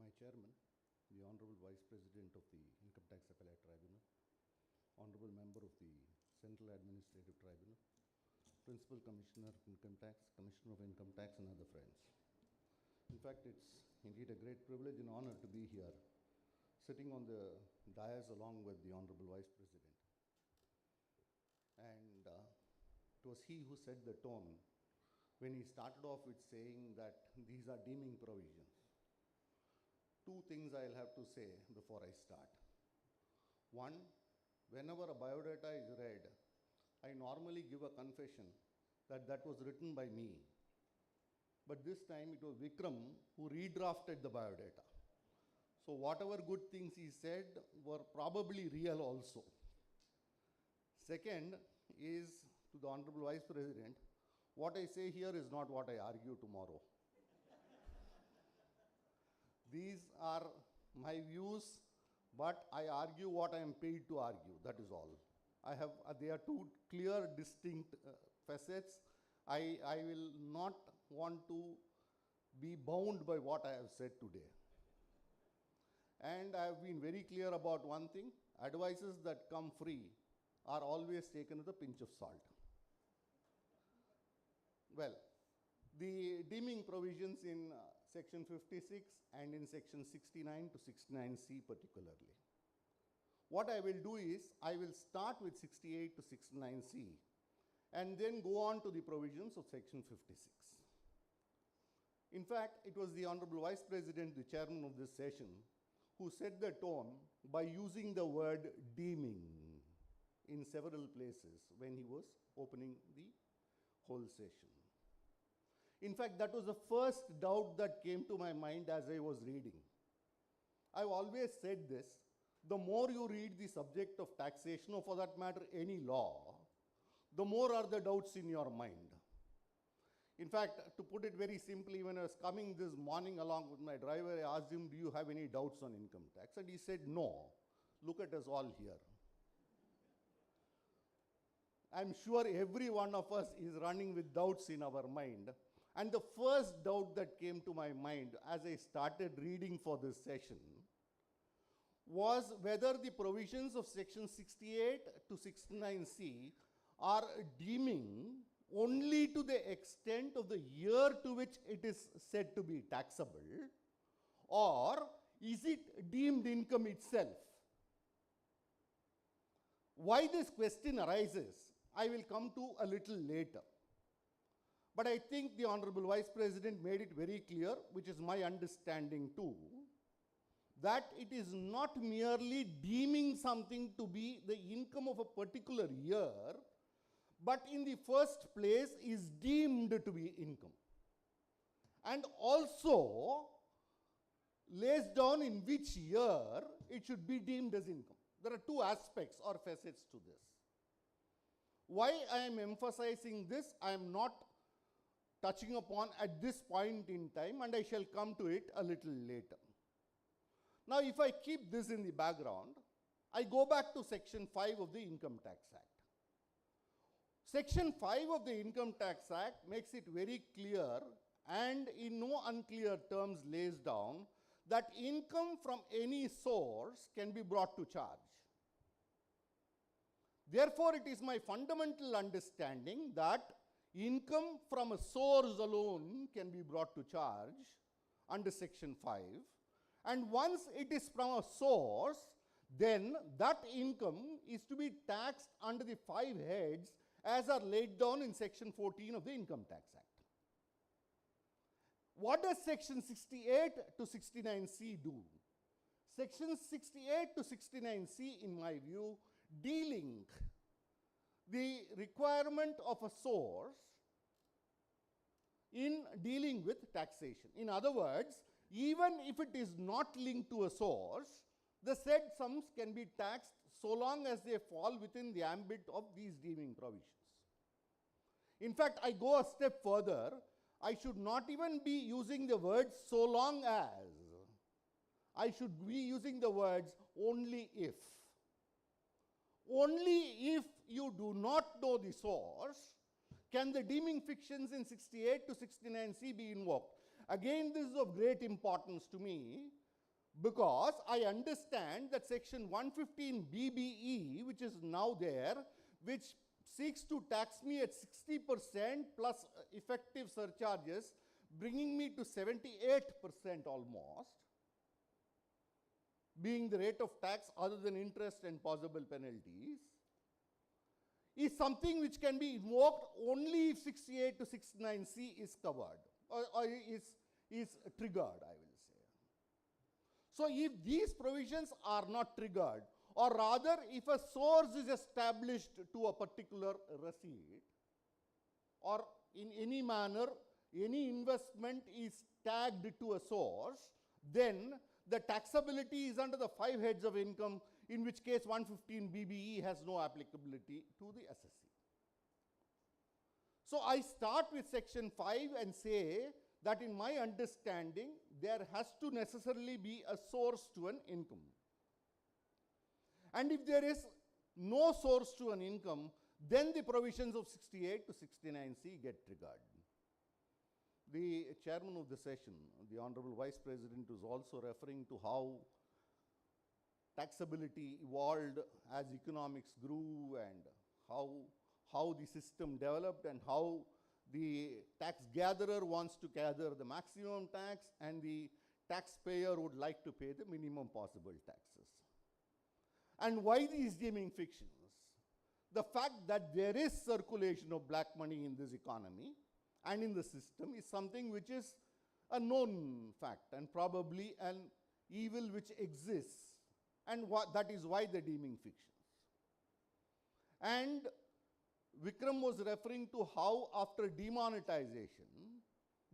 My chairman, the Honorable Vice President of the Income Tax Appellate Tribunal, Honorable Member of the Central Administrative Tribunal, Principal Commissioner of Income Tax, Commissioner of Income Tax, and other friends. In fact, it's indeed a great privilege and honor to be here, sitting on the dais along with the Honorable Vice President. And it was he who set the tone when he started off with saying that these are deeming provisions. Two things I'll have to say before I start. One, whenever a biodata is read, I normally give a confession that that was written by me. But this time it was Vikram who redrafted the biodata. So whatever good things he said were probably real also. Second is, to the Honorable Vice President, what I say here is not what I argue tomorrow. These are my views, but I argue what I am paid to argue, that is all. They are two clear, distinct facets. I will not want to be bound by what I have said today. And I have been very clear about one thing: advices that come free are always taken with a pinch of salt. Well, the deeming provisions in section 56 and in section 69 to 69C particularly. What I will do is, I will start with 68 to 69C and then go on to the provisions of section 56. In fact, it was the Honorable Vice President, the chairman of this session, who set the tone by using the word deeming in several places when he was opening the whole session. In fact, that was the first doubt that came to my mind as I was reading. I've always said this: the more you read the subject of taxation, or for that matter any law, the more are the doubts in your mind. In fact, to put it very simply, when I was coming this morning along with my driver, I asked him, "Do you have any doubts on income tax?" And he said, "No. Look at us all here." I'm sure every one of us is running with doubts in our mind. And the first doubt that came to my mind as I started reading for this session was whether the provisions of section 68 to 69C are deeming only to the extent of the year to which it is said to be taxable, or is it deemed income itself? Why this question arises, I will come to a little later. But I think the Honorable Vice President made it very clear, which is my understanding too, that it is not merely deeming something to be the income of a particular year, but in the first place is deemed to be income. And also lays down in which year it should be deemed as income. There are two aspects or facets to this. Why I am emphasizing this, I am not touching upon at this point in time, and I shall come to it a little later. Now, if I keep this in the background, I go back to section 5 of the Income Tax Act. Section 5 of the Income Tax Act makes it very clear, and in no unclear terms lays down, that income from any source can be brought to charge. Therefore, it is my fundamental understanding that income from a source alone can be brought to charge under section 5. And once it is from a source, then that income is to be taxed under the 5 heads as are laid down in section 14 of the Income Tax Act. What does section 68 to 69C do? Section 68 to 69C, in my view, delink the requirement of a source in dealing with taxation. In other words, even if it is not linked to a source, the said sums can be taxed so long as they fall within the ambit of these deeming provisions. In fact, I go a step further. I should not even be using the words "so long as." I should be using the words "only if." Only if you do not know the source can the deeming fictions in 68 to 69C be invoked. Again, this is of great importance to me, because I understand that section 115 BBE, which is now there, which seeks to tax me at 60% plus effective surcharges, bringing me to 78% almost, being the rate of tax other than interest and possible penalties, is something which can be invoked only if 68 to 69C is covered, or is triggered, I will say. So if these provisions are not triggered, or rather if a source is established to a particular receipt, or in any manner any investment is tagged to a source, then the taxability is under the 5 heads of income, in which case 115 BBE has no applicability to the assessee. So I start with section 5 and say that in my understanding, there has to necessarily be a source to an income. And if there is no source to an income, then the provisions of 68 to 69C get triggered. The chairman of the session, the Honorable Vice President, was also referring to how taxability evolved as economics grew and how the system developed and how the tax gatherer wants to gather the maximum tax and the taxpayer would like to pay the minimum possible taxes. And why these deeming fictions? The fact that there is circulation of black money in this economy and in the system is something which is a known fact and probably an evil which exists, and that is why the deeming fictions. And Vikram was referring to how after demonetization,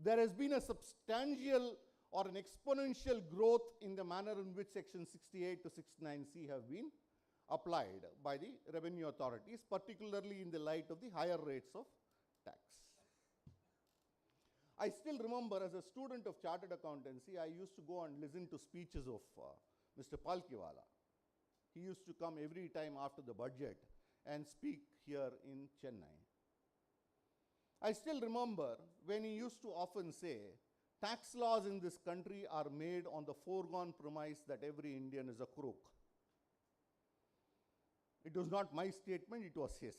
there has been a substantial or an exponential growth in the manner in which section 68 to 69C have been applied by the revenue authorities, particularly in the light of the higher rates of tax. I still remember as a student of chartered accountancy, I used to go and listen to speeches of Mr. Palkiwala. He used to come every time after the budget and speak here in Chennai. I still remember when he used to often say, tax laws in this country are made on the foregone premise that every Indian is a crook. It was not my statement, it was his.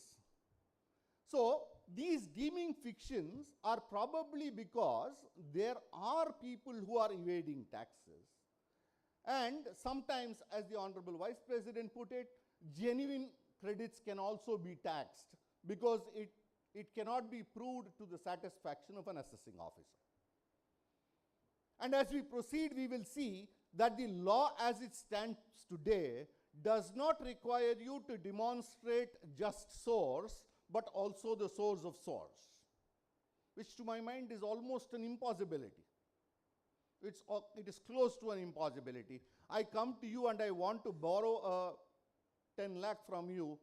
So, these deeming fictions are probably because there are people who are evading taxes. And sometimes, as the Honorable Vice President put it, genuine credits can also be taxed because it cannot be proved to the satisfaction of an assessing officer. And as we proceed, we will see that the law as it stands today does not require you to demonstrate just source, but also the source of source, which to my mind is almost an impossibility. It is close to an impossibility. I come to you and I want to borrow 10 lakh from you.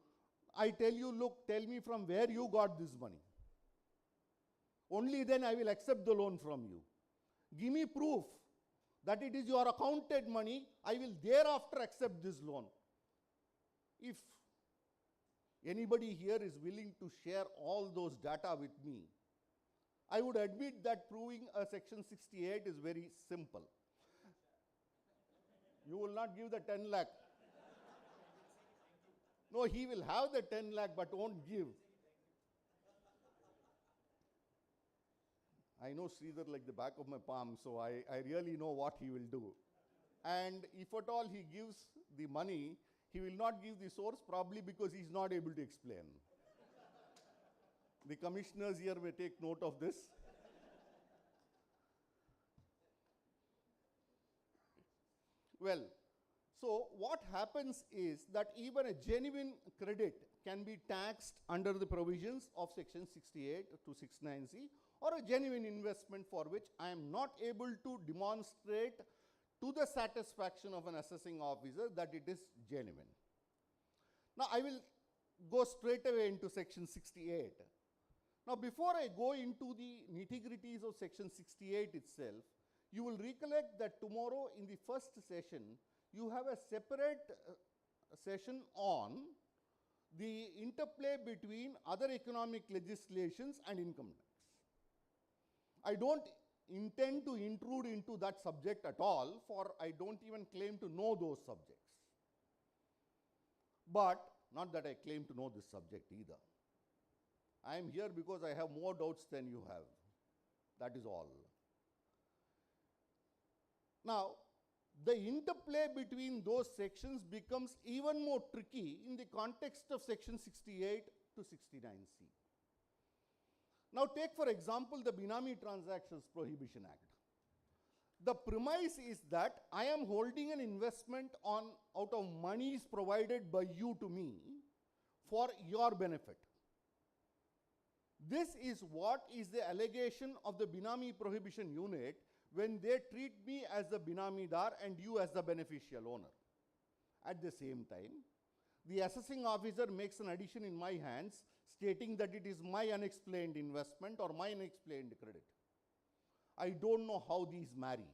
I tell you, look, tell me from where you got this money. Only then I will accept the loan from you. Give me proof that it is your accounted money. I will thereafter accept this loan. If anybody here is willing to share all those data with me, I would admit that proving a section 68 is very simple. You will not give the 10 lakh. No, he will have the 10 lakh but won't give. I know Sridhar like the back of my palm, so I really know what he will do. And if at all he gives the money, he will not give the source probably because he is not able to explain. The commissioners here may take note of this. Well, so what happens is that even a genuine credit can be taxed under the provisions of section 68 to 69C, or a genuine investment for which I am not able to demonstrate to the satisfaction of an assessing officer that it is genuine. Now, I will go straight away into section 68. Now, before I go into the nitty-gritties of section 68 itself, you will recollect that tomorrow in the first session, you have a separate session on the interplay between other economic legislations and income tax. I don't intend to intrude into that subject at all, for I don't even claim to know those subjects. But not that I claim to know this subject either. I am here because I have more doubts than you have. That is all. Now, the interplay between those sections becomes even more tricky in the context of section 68 to 69C. Now, take for example the Benami Transactions Prohibition Act. The premise is that I am holding an investment out of monies provided by you to me for your benefit. This is what is the allegation of the Benami Prohibition Unit when they treat me as the Benamidar and you as the beneficial owner. At the same time, the assessing officer makes an addition in my hands stating that it is my unexplained investment or my unexplained credit. I don't know how these marry.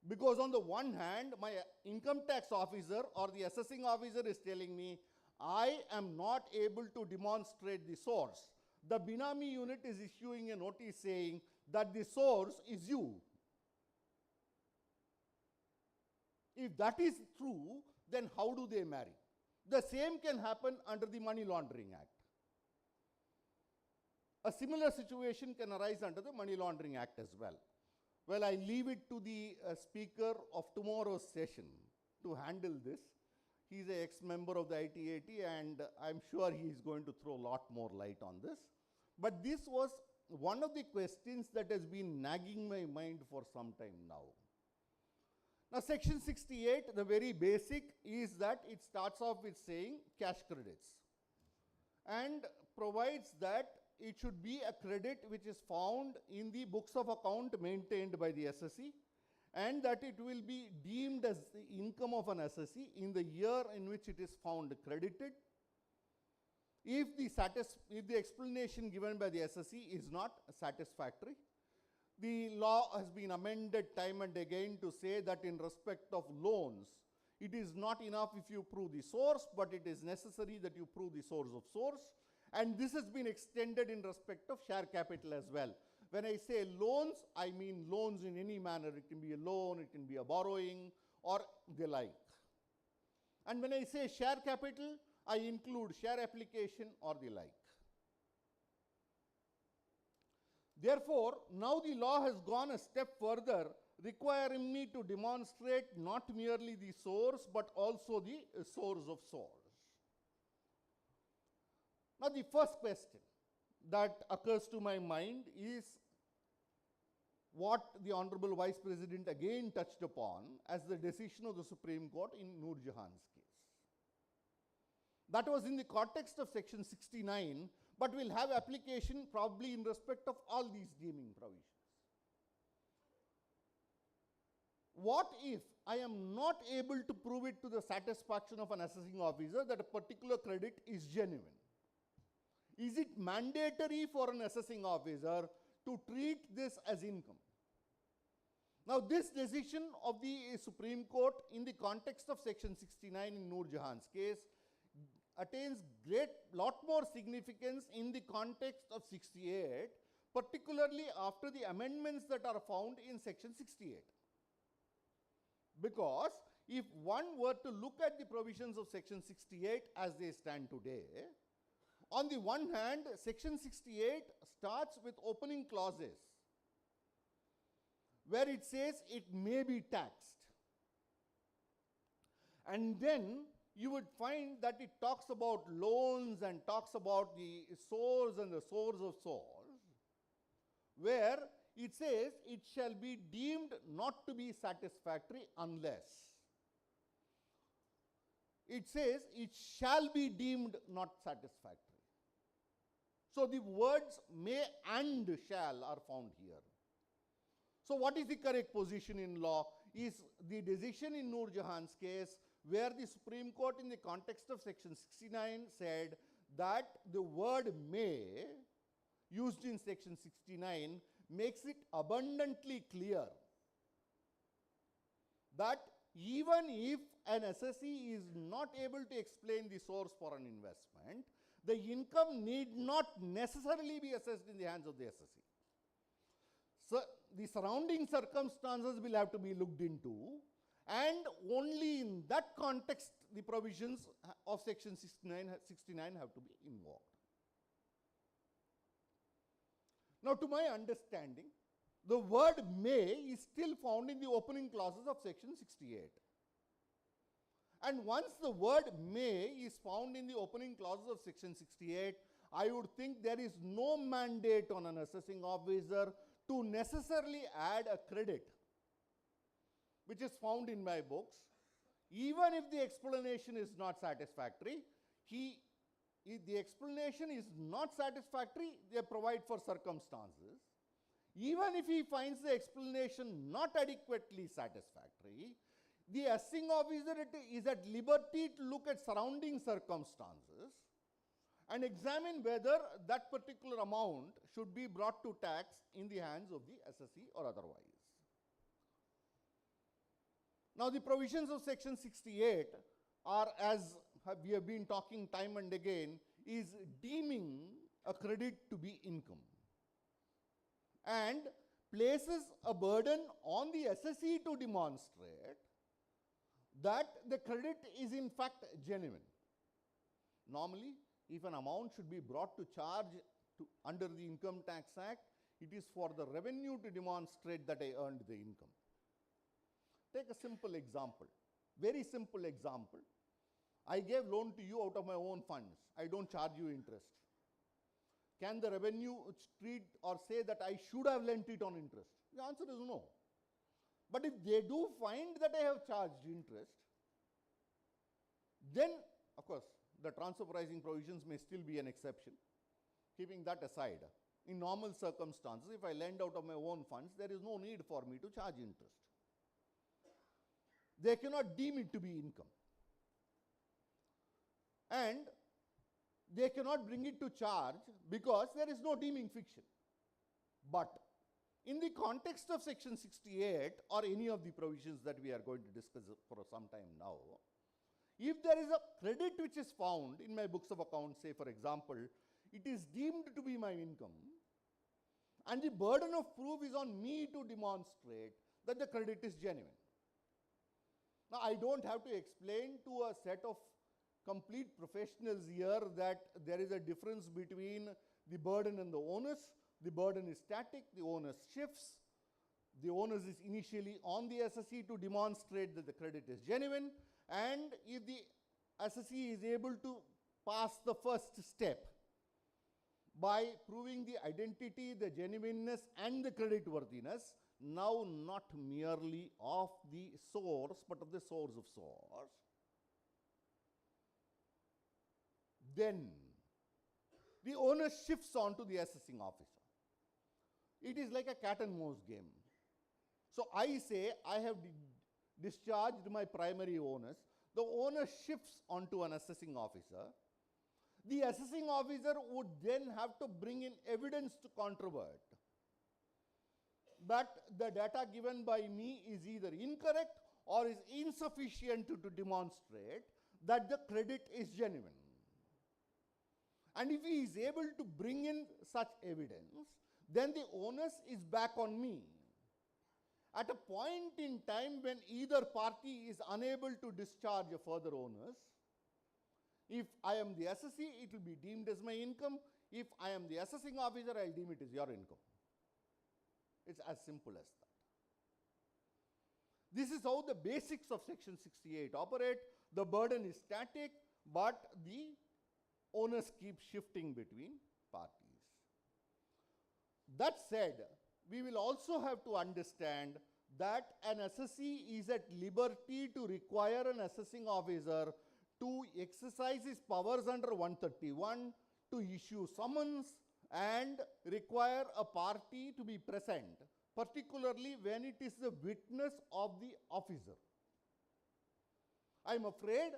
Because on the one hand, my income tax officer or the assessing officer is telling me, I am not able to demonstrate the source. The Binami unit is issuing a notice saying that the source is you. If that is true, then how do they marry? The same can happen under the Money Laundering Act. A similar situation can arise under the Money Laundering Act as well. Well, I leave it to the speaker of tomorrow's session to handle this. He's an ex-member of the ITAT, and I'm sure he's going to throw a lot more light on this. But this was one of the questions that has been nagging my mind for some time now. Now, Section 68, the very basic is that it starts off with saying cash credits and provides that it should be a credit which is found in the books of account maintained by the assessee, and that it will be deemed as the income of an assessee in the year in which it is found credited. If the explanation given by the assessee is not satisfactory, the law has been amended time and again to say that in respect of loans, it is not enough if you prove the source, but it is necessary that you prove the source of source. And this has been extended in respect of share capital as well. When I say loans, I mean loans in any manner. It can be a loan, it can be a borrowing, or the like. And when I say share capital, I include share application or the like. Therefore, now the law has gone a step further, requiring me to demonstrate not merely the source, but also the source of source. Now, the first question that occurs to my mind is what the Honorable Vice President again touched upon as the decision of the Supreme Court in Noor Jahan's case. That was in the context of Section 69, but will have application probably in respect of all these deeming provisions. What if I am not able to prove it to the satisfaction of an assessing officer that a particular credit is genuine? Is it mandatory for an assessing officer to treat this as income? Now, this decision of the Supreme Court in the context of Section 69 in Noor Jahan's case attains lot more significance in the context of 68, particularly after the amendments that are found in Section 68. Because if one were to look at the provisions of Section 68 as they stand today, on the one hand, Section 68 starts with opening clauses where it says it may be taxed. And then you would find that it talks about loans and talks about the source and the source of source, where it says it shall be deemed not to be satisfactory unless. It says it shall be deemed not satisfactory. So the words may and shall are found here. So what is the correct position in law? Is the decision in Noor Jahan's case where the Supreme Court in the context of Section 69 said that the word may used in Section 69 makes it abundantly clear that even if an assessee is not able to explain the source for an investment, the income need not necessarily be assessed in the hands of the assessee. So the surrounding circumstances will have to be looked into, and only in that context the provisions of Section 69 have to be invoked. Now, to my understanding, the word may is still found in the opening clauses of Section 68. And once the word may is found in the opening clauses of Section 68, I would think there is no mandate on an assessing officer to necessarily add a credit, which is found in my books. Even if the explanation is not satisfactory, if the explanation is not satisfactory, they provide for circumstances. Even if he finds the explanation not adequately satisfactory, the assessing officer is at liberty to look at surrounding circumstances and examine whether that particular amount should be brought to tax in the hands of the assessee or otherwise. Now, the provisions of section 68 are, as we have been talking time and again, is deeming a credit to be income and places a burden on the assessee to demonstrate that the credit is in fact genuine. Normally, if an amount should be brought to charge under the Income Tax Act, it is for the revenue to demonstrate that I earned the income. Take a simple example, very simple example. I gave loan to you out of my own funds. I don't charge you interest. Can the revenue treat or say that I should have lent it on interest? The answer is no. But if they do find that I have charged interest, then of course the transfer pricing provisions may still be an exception. Keeping that aside, in normal circumstances, if I lend out of my own funds, there is no need for me to charge interest. They cannot deem it to be income. And they cannot bring it to charge because there is no deeming fiction. But in the context of section 68 or any of the provisions that we are going to discuss for some time now, if there is a credit which is found in my books of accounts, say for example, it is deemed to be my income, and the burden of proof is on me to demonstrate that the credit is genuine. Now, I don't have to explain to a set of complete professionals here that there is a difference between the burden and the onus. The burden is static, the onus shifts. The onus is initially on the assessee to demonstrate that the credit is genuine, and if the assessee is able to pass the first step by proving the identity, the genuineness and the creditworthiness, now not merely of the source but of the source of source, then the onus shifts on to the assessing officer. It is like a cat and mouse game. So I say I have discharged my primary onus. The onus shifts onto an assessing officer. The assessing officer would then have to bring in evidence to controvert that the data given by me is either incorrect or is insufficient to demonstrate that the credit is genuine. And if he is able to bring in such evidence, then the onus is back on me. At a point in time when either party is unable to discharge a further onus, if I am the assessee, it will be deemed as my income. If I am the assessing officer, I will deem it as your income. It's as simple as that. This is how the basics of section 68 operate. The burden is static, but the onus keeps shifting between parties. That said, we will also have to understand that an assessee is at liberty to require an assessing officer to exercise his powers under 131, to issue summons and require a party to be present, particularly when it is the witness of the officer. I am afraid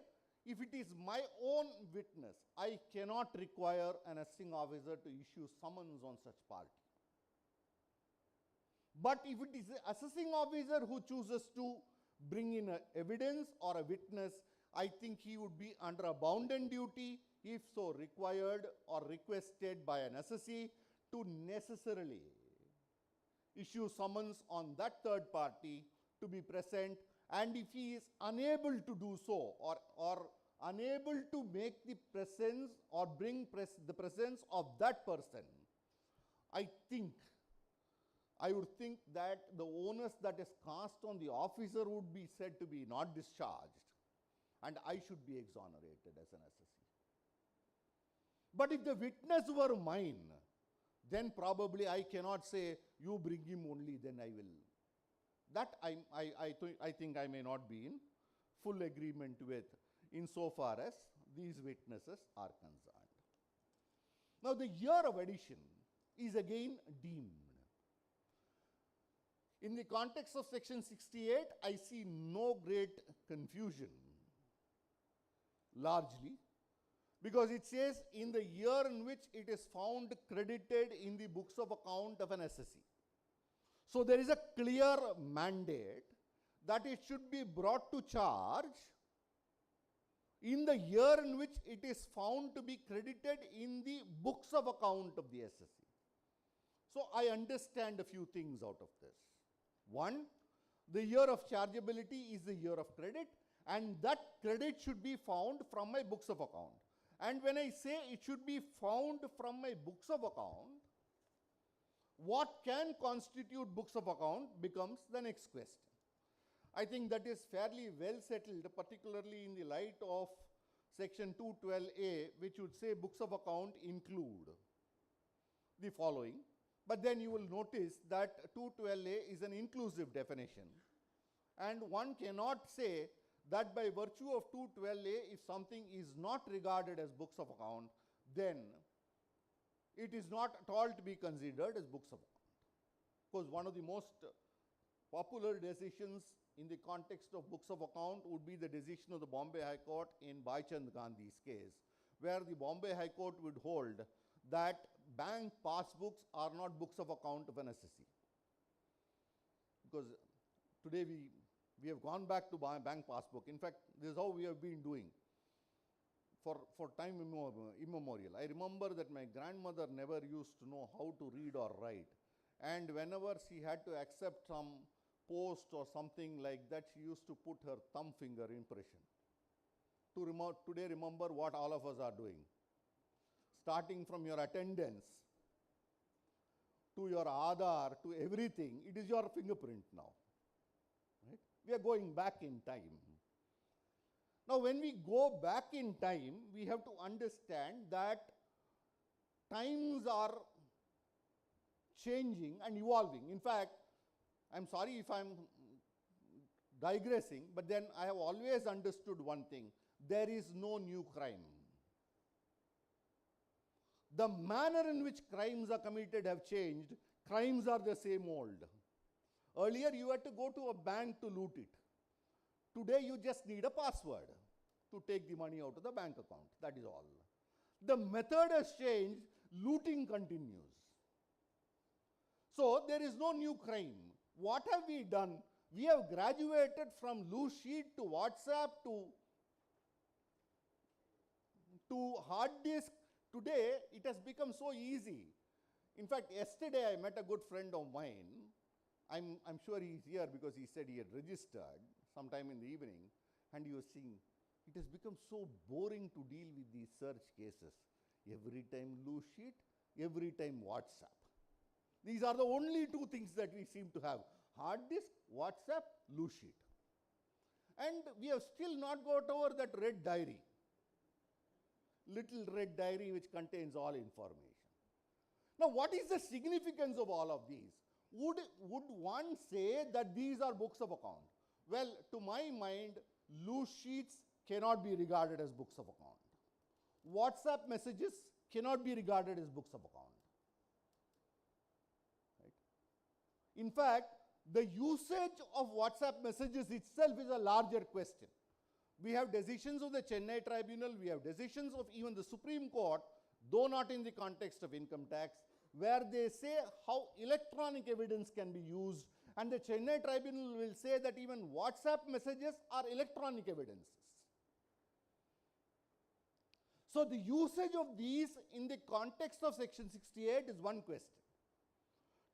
if it is my own witness, I cannot require an assessing officer to issue summons on such party. But if it is the assessing officer who chooses to bring in evidence or a witness, I think he would be under a bounden duty, if so required or requested by an assessee, to necessarily issue summons on that third party to be present, and if he is unable to do so or unable to make the presence or bring the presence of that person, I would think that the onus that is cast on the officer would be said to be not discharged, and I should be exonerated as an assessee. But if the witness were mine, then probably I cannot say, you bring him only, then I will. That I think I may not be in full agreement with, insofar as these witnesses are concerned. Now, the year of addition is again deemed. In the context of section 68, I see no great confusion. Largely, Because it says in the year in which it is found credited in the books of account of an assessee. So there is a clear mandate that it should be brought to charge in the year in which it is found to be credited in the books of account of the assessee. So I understand a few things out of this. One, the year of chargeability is the year of credit, and that credit should be found from my books of account. And when I say it should be found from my books of account, what can constitute books of account becomes the next question. I think that is fairly well settled, particularly in the light of section 212A, which would say books of account include the following. But then you will notice that 212A is an inclusive definition. And one cannot say that by virtue of 212A, if something is not regarded as books of account, then it is not at all to be considered as books of account. Because one of the most popular decisions in the context of books of account would be the decision of the Bombay High Court in Bhaichand Gandhi's case, where the Bombay High Court would hold that bank passbooks are not books of account of an assessee. Because today we have gone back to bank passbook. In fact, this is how we have been doing for time immemorial. I remember that my grandmother never used to know how to read or write. And whenever she had to accept some post or something like that, she used to put her thumb finger impression. Today, remember what all of us are doing. Starting from your attendance, to your Aadhaar, to everything, it is your fingerprint now. Right? We are going back in time. Now, when we go back in time, we have to understand that times are changing and evolving. In fact, I'm sorry if I'm digressing, but then I have always understood one thing: there is no new crime. The manner in which crimes are committed have changed. Crimes are the same old. Earlier, you had to go to a bank to loot it. Today, you just need a password to take the money out of the bank account. That is all. The method has changed. Looting continues. So, there is no new crime. What have we done? We have graduated from loose sheet to WhatsApp to hard disk. Today, it has become so easy. In fact, yesterday I met a good friend of mine. I'm sure he's here because he said he had registered sometime in the evening, and he was saying, it has become so boring to deal with these search cases. Every time loose sheet, every time WhatsApp. These are the only two things that we seem to have: hard disk, WhatsApp, loose sheet. And we have still not got over that red diary. Little red diary which contains all information. Now, what is the significance of all of these? Would one say that these are books of account? Well, to my mind, loose sheets cannot be regarded as books of account. WhatsApp messages cannot be regarded as books of account. Right? In fact, the usage of WhatsApp messages itself is a larger question. We have decisions of the Chennai Tribunal, we have decisions of even the Supreme Court, though not in the context of income tax, where they say how electronic evidence can be used, and the Chennai Tribunal will say that even WhatsApp messages are electronic evidences. So the usage of these in the context of section 68 is one question.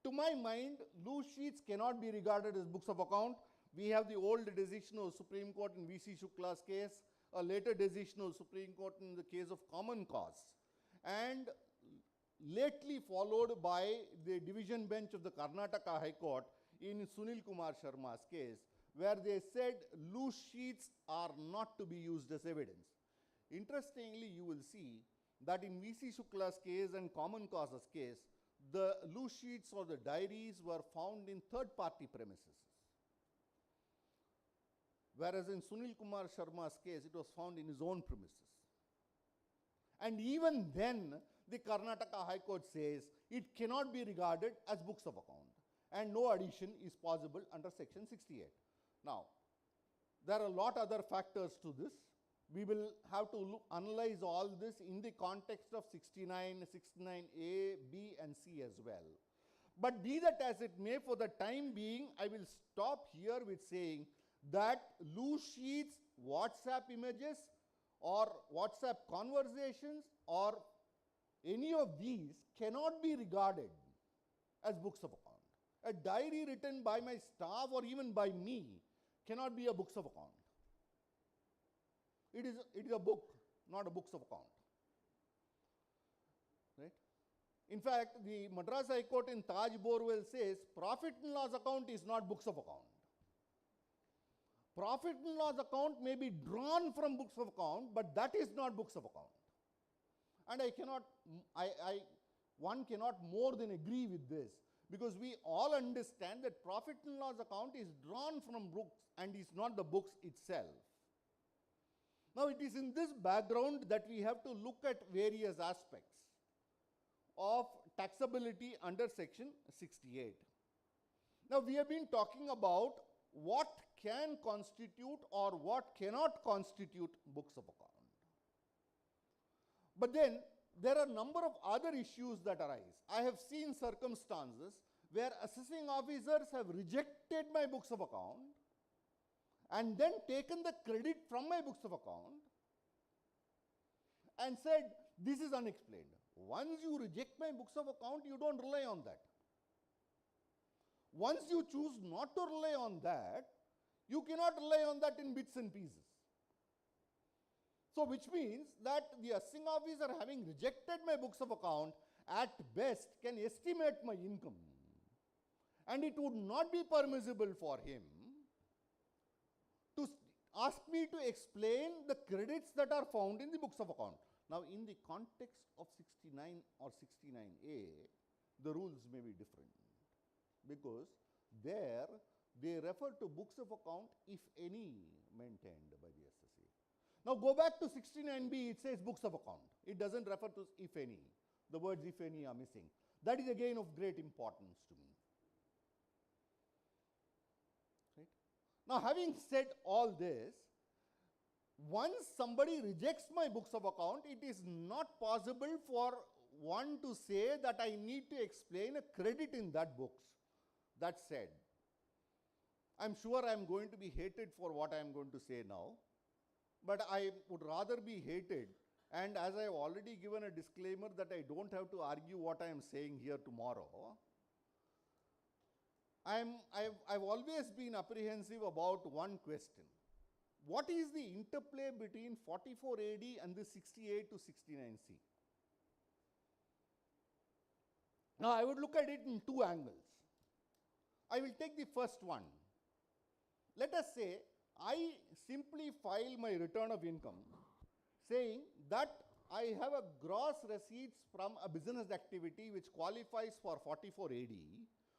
To my mind, loose sheets cannot be regarded as books of account. We have the old decision of Supreme Court in V.C. Shukla's case, a later decision of Supreme Court in the case of common cause, and lately followed by the division bench of the Karnataka High Court in Sunil Kumar Sharma's case, where they said loose sheets are not to be used as evidence. Interestingly, you will see that in V.C. Shukla's case and common cause's case, the loose sheets or the diaries were found in third-party premises. Whereas in Sunil Kumar Sharma's case, it was found in his own premises. And even then, the Karnataka High Court says it cannot be regarded as books of account, and no addition is possible under section 68. Now, there are a lot other factors to this. We will have to analyze all this in the context of 69, 69A, B and C as well. But be that as it may, for the time being, I will stop here with saying that loose sheets, WhatsApp images or WhatsApp conversations or any of these cannot be regarded as books of account. A diary written by my staff or even by me cannot be a books of account. It is a book, not a books of account. Right? In fact, the Madras High Court in Taj Borwell says profit and loss account is not books of account. Profit and loss account may be drawn from books of account, but that is not books of account. And one cannot more than agree with this, because we all understand that profit and loss account is drawn from books and is not the books itself. Now, it is in this background that we have to look at various aspects of taxability under section 68. Now, we have been talking about what can constitute or what cannot constitute books of account. But then there are a number of other issues that arise. I have seen circumstances where assessing officers have rejected my books of account and then taken the credit from my books of account and said, this is unexplained. Once you reject my books of account, you don't rely on that. Once you choose not to rely on that, you cannot rely on that in bits and pieces. So, which means that the assessing officer, having rejected my books of account, at best can estimate my income. And it would not be permissible for him to ask me to explain the credits that are found in the books of account. Now, in the context of 69 or 69A, the rules may be different, because there they refer to books of account, if any, maintained by the SSA. Now, go back to 69B, it says books of account. It doesn't refer to if any. The words if any are missing. That is again of great importance to me. Right? Now, having said all this, once somebody rejects my books of account, it is not possible for one to say that I need to explain a credit in that books. That said, I'm sure I'm going to be hated for what I'm going to say now, but I would rather be hated, and as I have already given a disclaimer that I don't have to argue what I am saying here tomorrow, I've always been apprehensive about one question. What is the interplay between 44 AD and the 68 to 69C? Now, I would look at it in two angles. I will take the first one. Let us say I simply file my return of income saying that I have a gross receipts from a business activity which qualifies for 44 AD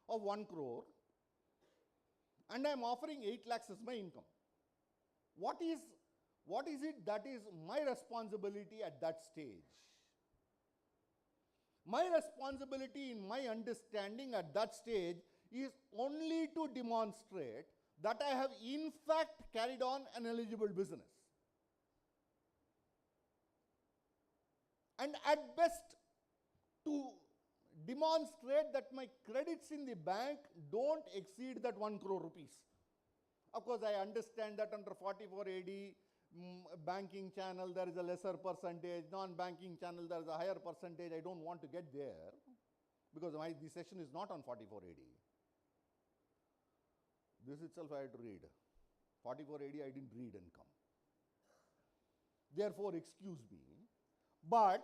of 1 crore, and I am offering 8 lakhs as my income. What is it that is my responsibility at that stage? My responsibility in my understanding at that stage is only to demonstrate that I have in fact carried on an eligible business. And at best to demonstrate that my credits in the bank don't exceed that 1 crore rupees. Of course, I understand that under 44 AD banking channel there is a lesser percentage, non-banking channel there is a higher percentage. I don't want to get there because the session is not on 44 AD. This itself I had to read. 44 AD I didn't read and come. Therefore, excuse me. But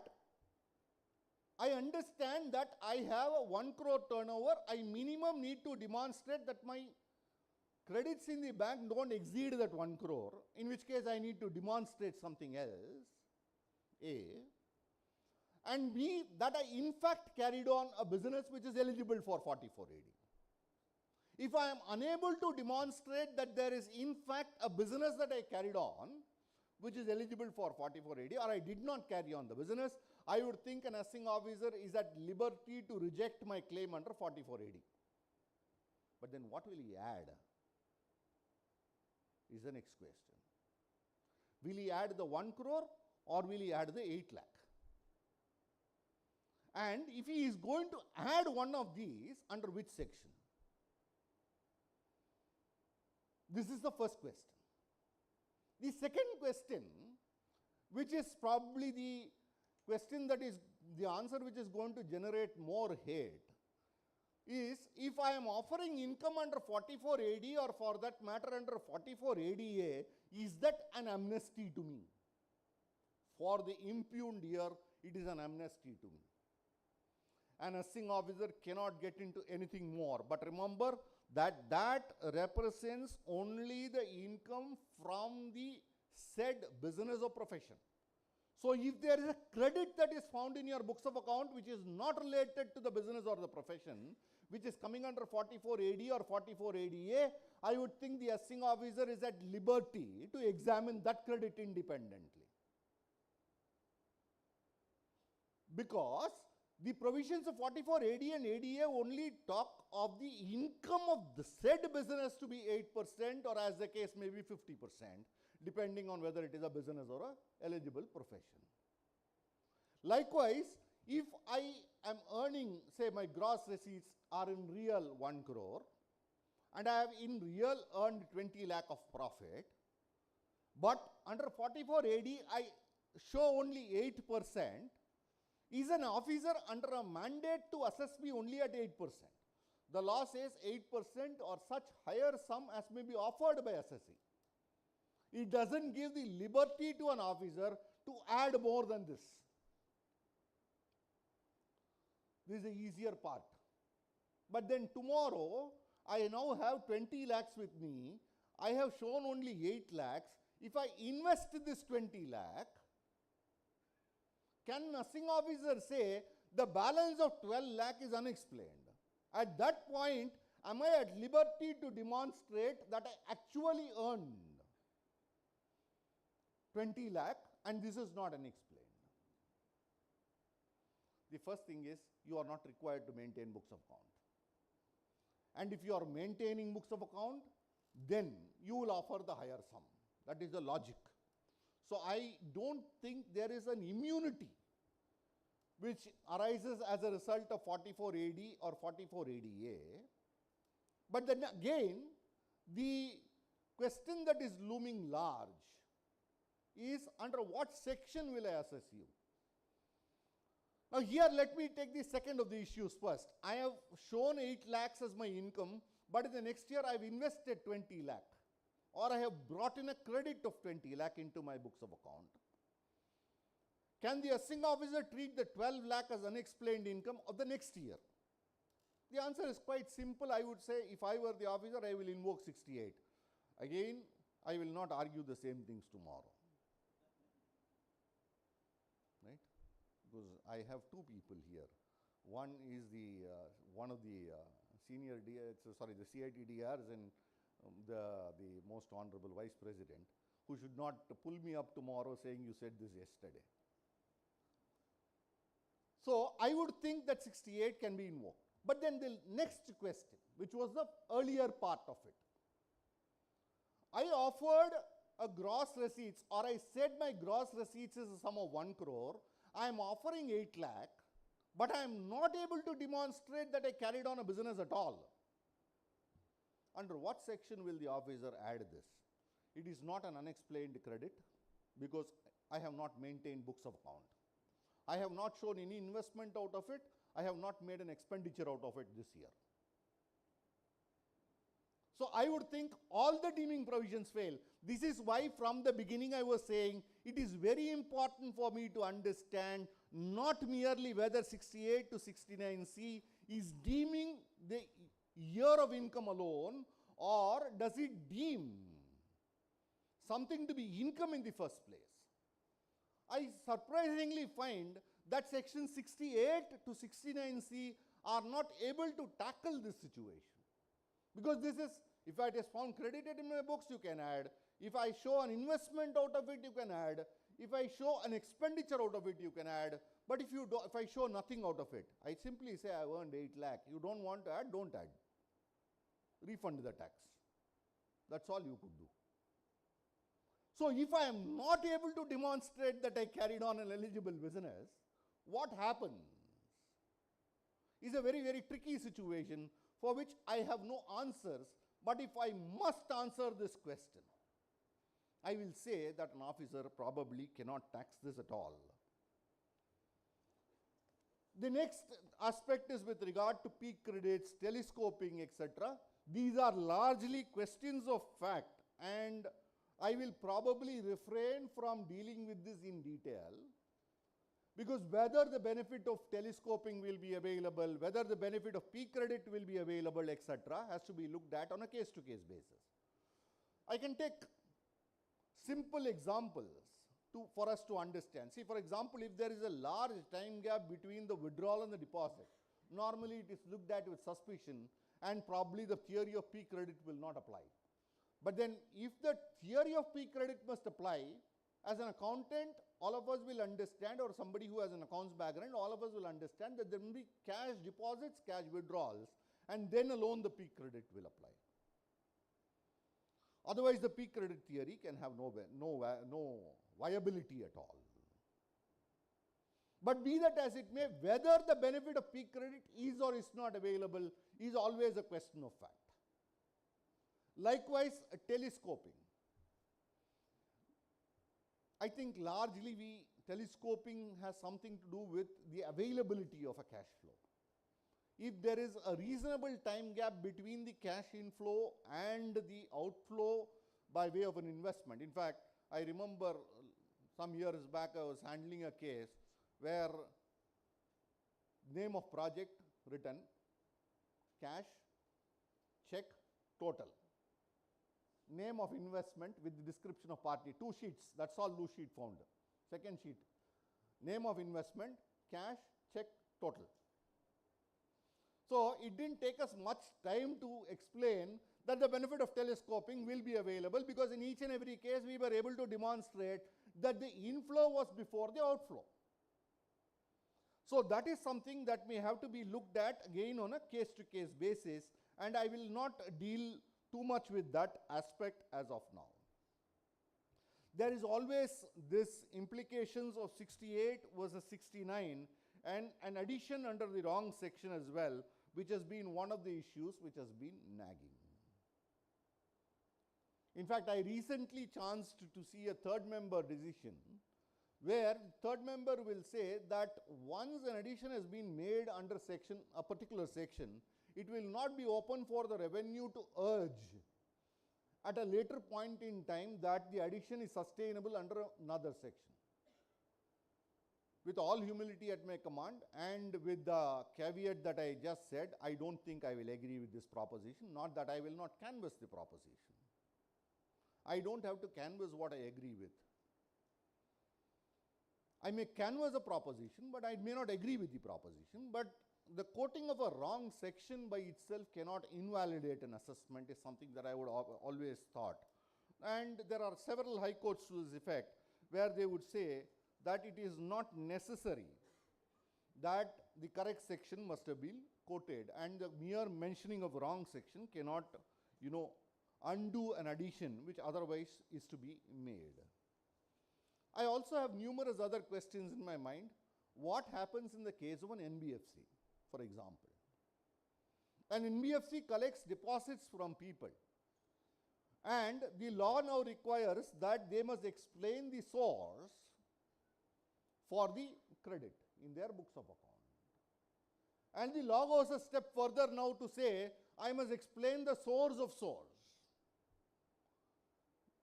I understand that I have a 1 crore turnover. I minimum need to demonstrate that my credits in the bank don't exceed that 1 crore, in which case I need to demonstrate something else, A. And B, that I in fact carried on a business which is eligible for 44 AD. If I am unable to demonstrate that there is in fact a business that I carried on, which is eligible for 44 AD, or I did not carry on the business, I would think an assessing officer is at liberty to reject my claim under 44 AD. But then what will he add? Is the next question. Will he add the 1 crore or will he add the 8 lakh? And if he is going to add one of these, under which section? This is the first question. The second question, which is probably the question that is the answer which is going to generate more hate, is if I am offering income under 44 AD or for that matter under 44 ADA, is that an amnesty to me? For the impugned year, it is an amnesty to me. An assessing officer cannot get into anything more. But remember that that represents only the income from the said business or profession. So if there is a credit that is found in your books of account which is not related to the business or the profession, which is coming under 44 AD or 44 ADA, I would think the assessing officer is at liberty to examine that credit independently. Because the provisions of 44 AD and ADA only talk of the income of the said business to be 8% or as the case may be 50%, depending on whether it is a business or a eligible profession. Likewise, if I am earning, say my gross receipts are in real 1 crore and I have in real earned 20 lakh of profit, but under 44 AD I show only 8%, is an officer under a mandate to assess me only at 8%. The law says 8% or such higher sum as may be offered by assessee. It doesn't give the liberty to an officer to add more than this. This is the easier part. But then tomorrow, I now have 20 lakhs with me. I have shown only 8 lakhs. If I invest this 20 lakh, can an assessing officer say the balance of 12 lakh is unexplained? At that point, am I at liberty to demonstrate that I actually earned 20 lakh and this is not unexplained? The first thing is you are not required to maintain books of account. And if you are maintaining books of account, then you will offer the higher sum. That is the logic. So I don't think there is an immunity which arises as a result of 44 AD or 44 ADA. But then again, the question that is looming large is under what section will I assess you? Now here let me take the second of the issues first. I have shown 8 lakhs as my income, but in the next year I have invested 20 lakh or I have brought in a credit of 20 lakh into my books of account. Can the assessing officer treat the 12 lakh as unexplained income of the next year? The answer is quite simple. I would say if I were the officer, I will invoke 68. Again, I will not argue the same things tomorrow. Right? Because I have two people here. One is the one of the senior the CITDRs and the most honorable Vice President, who should not pull me up tomorrow saying you said this yesterday. So I would think that 68 can be invoked. But then the next question, which was the earlier part of it. I offered a gross receipts, or I said my gross receipts is a sum of 1 crore. I am offering 8 lakh, but I am not able to demonstrate that I carried on a business at all. Under what section will the officer add this? It is not an unexplained credit because I have not maintained books of account. I have not shown any investment out of it. I have not made an expenditure out of it this year. So I would think all the deeming provisions fail. This is why from the beginning I was saying it is very important for me to understand not merely whether 68 to 69C is deeming the year of income alone, or does it deem something to be income in the first place. I surprisingly find that section 68 to 69C are not able to tackle this situation. Because this is, if it is found credited in my books, you can add. If I show an investment out of it, you can add. If I show an expenditure out of it, you can add. But if I show nothing out of it, I simply say I earned 8 lakh. You don't want to add, don't add. Refund the tax. That's all you could do. So if I am not able to demonstrate that I carried on an eligible business, what happens is a very, very tricky situation for which I have no answers. But if I must answer this question, I will say that an officer probably cannot tax this at all. The next aspect is with regard to peak credits, telescoping, etc. These are largely questions of fact, and I will probably refrain from dealing with this in detail, because whether the benefit of telescoping will be available, whether the benefit of peak credit will be available, etc., has to be looked at on a case-to-case basis. I can take simple examples for us to understand. See, for example, if there is a large time gap between the withdrawal and the deposit, normally it is looked at with suspicion, and probably the theory of peak credit will not apply. But then if the theory of peak credit must apply, as an accountant, all of us will understand, or somebody who has an accounts background, all of us will understand that there will be cash deposits, cash withdrawals, and then alone the peak credit will apply. Otherwise, the peak credit theory can have no viability at all. But be that as it may, whether the benefit of peak credit is or is not available is always a question of fact. Likewise, telescoping. I think largely telescoping has something to do with the availability of a cash flow. If there is a reasonable time gap between the cash inflow and the outflow by way of an investment. In fact, I remember some years back I was handling a case where name of project written, cash, check, total. Name of investment with the description of party, 2 sheets, that's all loose sheet found. Second sheet, name of investment, cash, check, total. So it didn't take us much time to explain that the benefit of telescoping will be available, because in each and every case we were able to demonstrate that the inflow was before the outflow. So that is something that may have to be looked at again on a case-to-case basis, and I will not deal too much with that aspect as of now. There is always this implications of 68 versus 69 and an addition under the wrong section as well, which has been one of the issues which has been nagging. In fact, I recently chanced to see a third member decision where the third member will say that once an addition has been made under section, a particular section, it will not be open for the revenue to urge at a later point in time that the addition is sustainable under another section. With all humility at my command and with the caveat that I just said, I don't think I will agree with this proposition, not that I will not canvass the proposition. I don't have to canvass what I agree with. I may canvass a proposition, but I may not agree with the proposition. But the quoting of a wrong section by itself cannot invalidate an assessment is something that I would always thought. And there are several high courts to this effect where they would say that it is not necessary that the correct section must have been quoted, and the mere mentioning of wrong section cannot, undo an addition which otherwise is to be made. I also have numerous other questions in my mind. What happens in the case of an NBFC, for example? An NBFC collects deposits from people, and the law now requires that they must explain the source for the credit in their books of account. And the law goes a step further now to say, I must explain the source of source.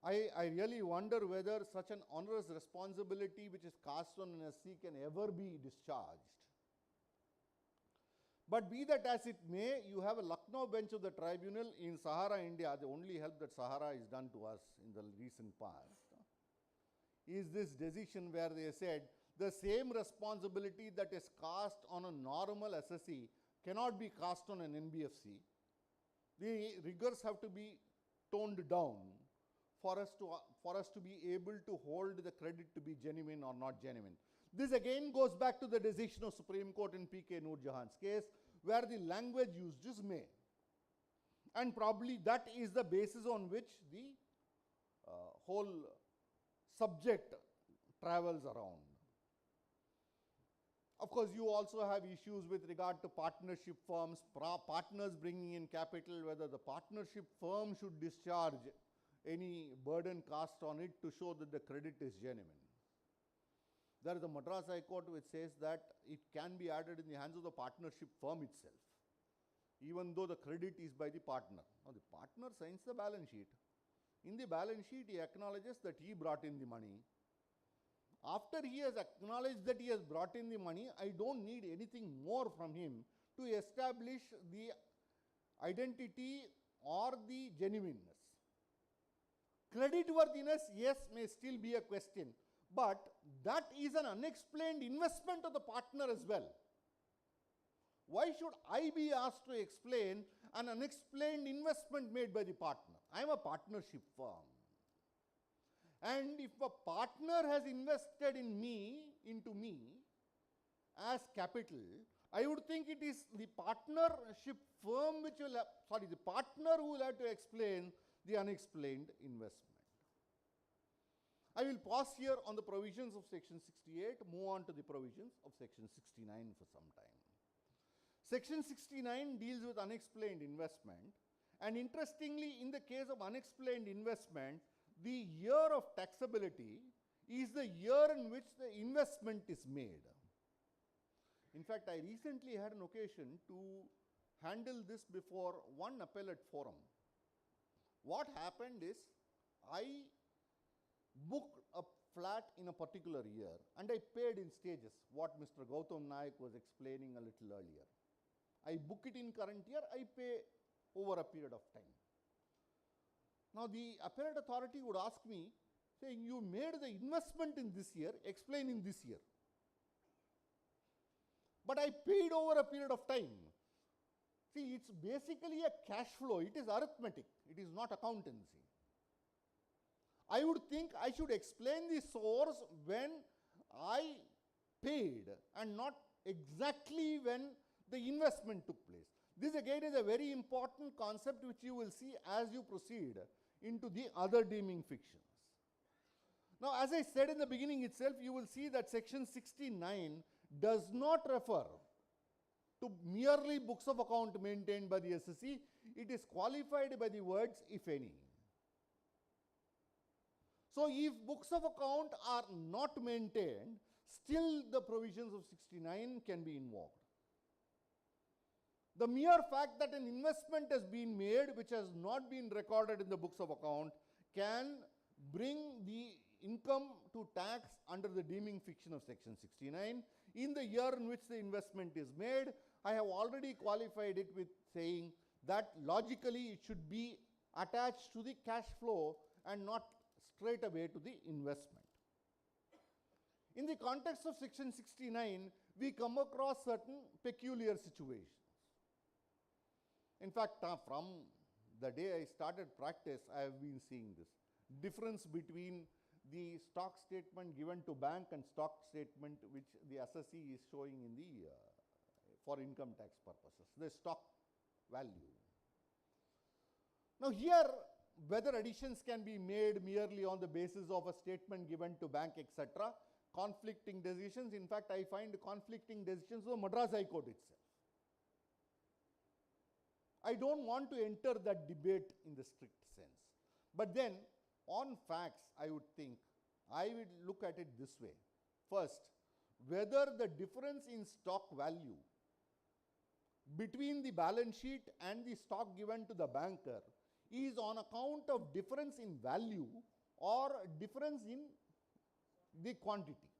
I really wonder whether such an onerous responsibility which is cast on an SC can ever be discharged. But be that as it may, you have a Lucknow bench of the tribunal in Sahara, India. The only help that Sahara is done to us in the recent past is this decision where they said the same responsibility that is cast on a normal SSE cannot be cast on an NBFC. The rigors have to be toned down for us to be able to hold the credit to be genuine or not genuine. This again goes back to the decision of Supreme Court in P.K. Noor Jahan's case, where the language used is may. And probably that is the basis on which the whole subject travels around. Of course, you also have issues with regard to partnership firms, partners bringing in capital, whether the partnership firm should discharge any burden cast on it to show that the credit is genuine. There is a Madras High Court which says that it can be added in the hands of the partnership firm itself, even though the credit is by the partner. Now, the partner signs the balance sheet. In the balance sheet, he acknowledges that he brought in the money. After he has acknowledged that he has brought in the money, I don't need anything more from him to establish the identity or the genuineness. Creditworthiness, yes, may still be a question, but that is an unexplained investment of the partner as well. Why should I be asked to explain an unexplained investment made by the partner? I am a partnership firm. And if a partner has invested in me, into me, as capital, I would think it is the partnership firm which will have, the partner who will have to explain the unexplained investment. I will pause here on the provisions of section 68, move on to the provisions of section 69 for some time. Section 69 deals with unexplained investment, and interestingly, in the case of unexplained investment, the year of taxability is the year in which the investment is made. In fact, I recently had an occasion to handle this before one appellate forum. What happened is, I booked a flat in a particular year and I paid in stages, what Mr. Gautam Naik was explaining a little earlier. I book it in current year, I pay over a period of time. Now, the appellate authority would ask me, saying, you made the investment in this year, explain in this year. But I paid over a period of time. See, it's basically a cash flow. It is arithmetic. It is not accountancy. I would think I should explain the source when I paid and not exactly when the investment took place. This again is a very important concept which you will see as you proceed into the other deeming fictions. Now, as I said in the beginning itself, you will see that section 69 does not refer to merely books of account maintained by the SSC. It is qualified by the words, if any. So, if books of account are not maintained, still the provisions of 69 can be invoked. The mere fact that an investment has been made which has not been recorded in the books of account can bring the income to tax under the deeming fiction of section 69 in the year in which the investment is made. I have already qualified it with saying that logically it should be attached to the cash flow and not straight away to the investment. In the context of section 69, we come across certain peculiar situations. In fact, from the day I started practice, I have been seeing this difference between the stock statement given to bank and stock statement which the assessee is showing in the for income tax purposes, the stock value. Now, here whether additions can be made merely on the basis of a statement given to bank, etc., conflicting decisions. In fact, I find conflicting decisions of Madras High Court itself. I don't want to enter that debate in the strict sense. But then, on facts, I would think, I would look at it this way. First, whether the difference in stock value between the balance sheet and the stock given to the banker is on account of difference in value or difference in the quantity.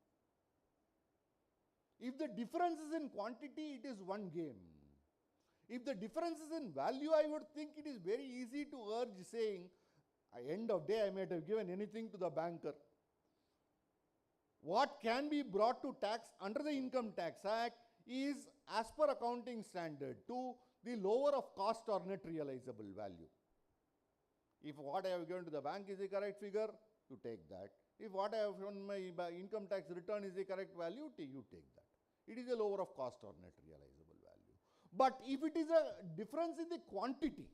If the difference is in quantity, it is one game. If the difference is in value, I would think it is very easy to urge saying, at the end of the day, I might have given anything to the banker. What can be brought to tax under the Income Tax Act is as per accounting standard to the lower of cost or net realizable value. If what I have given to the bank is the correct figure, you take that. If what I have shown my income tax return is the correct value, you take that. It is a lower of cost or net realizable value. But if it is a difference in the quantity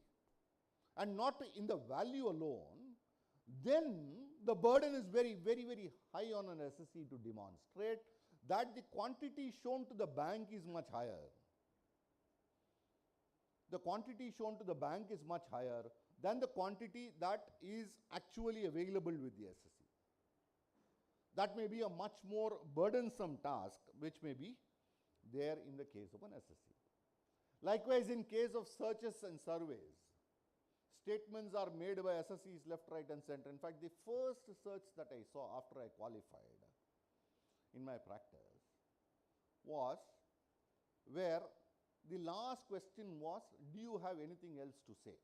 and not in the value alone, then the burden is very, very, very high on an SSE to demonstrate that the quantity shown to the bank is much higher. The quantity shown to the bank is much higher than the quantity that is actually available with the SSE. That may be a much more burdensome task which may be there in the case of an SSE. Likewise, in case of searches and surveys, statements are made by SSEs left, right and center. In fact, the first search that I saw after I qualified in my practice was where the last question was, do you have anything else to say?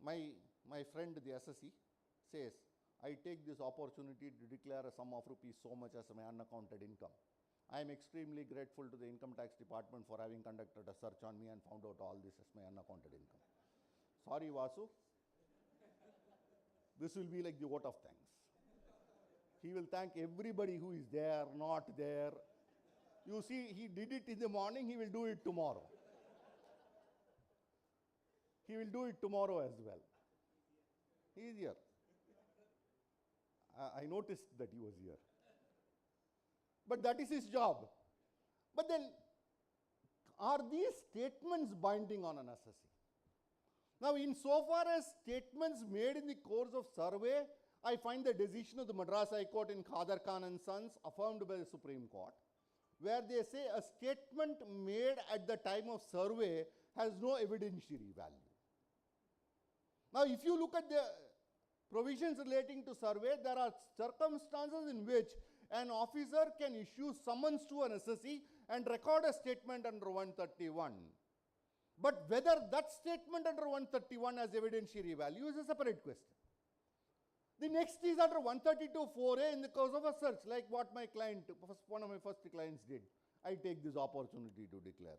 My friend, the SSE, says, I take this opportunity to declare a sum of rupees so much as my unaccounted income. I am extremely grateful to the Income Tax Department for having conducted a search on me and found out all this as my unaccounted income. Sorry, Vasu. This will be like the vote of thanks. He will thank everybody who is there, not there. You see, he did it in the morning, he will do it tomorrow. He will do it tomorrow as well. He is here. I noticed that he was here. But that is his job. But then, are these statements binding on an SSE? Now, insofar as statements made in the course of survey, I find the decision of the Madras High Court in Khadar Khan and Sons affirmed by the Supreme Court, where they say a statement made at the time of survey has no evidentiary value. Now, if you look at the provisions relating to survey, there are circumstances in which an officer can issue summons to an SSE and record a statement under 131. But whether that statement under 131 has evidentiary value is a separate question. The next is under 132(4)(a) in the course of a search, like what my client, one of my first clients did. I take this opportunity to declare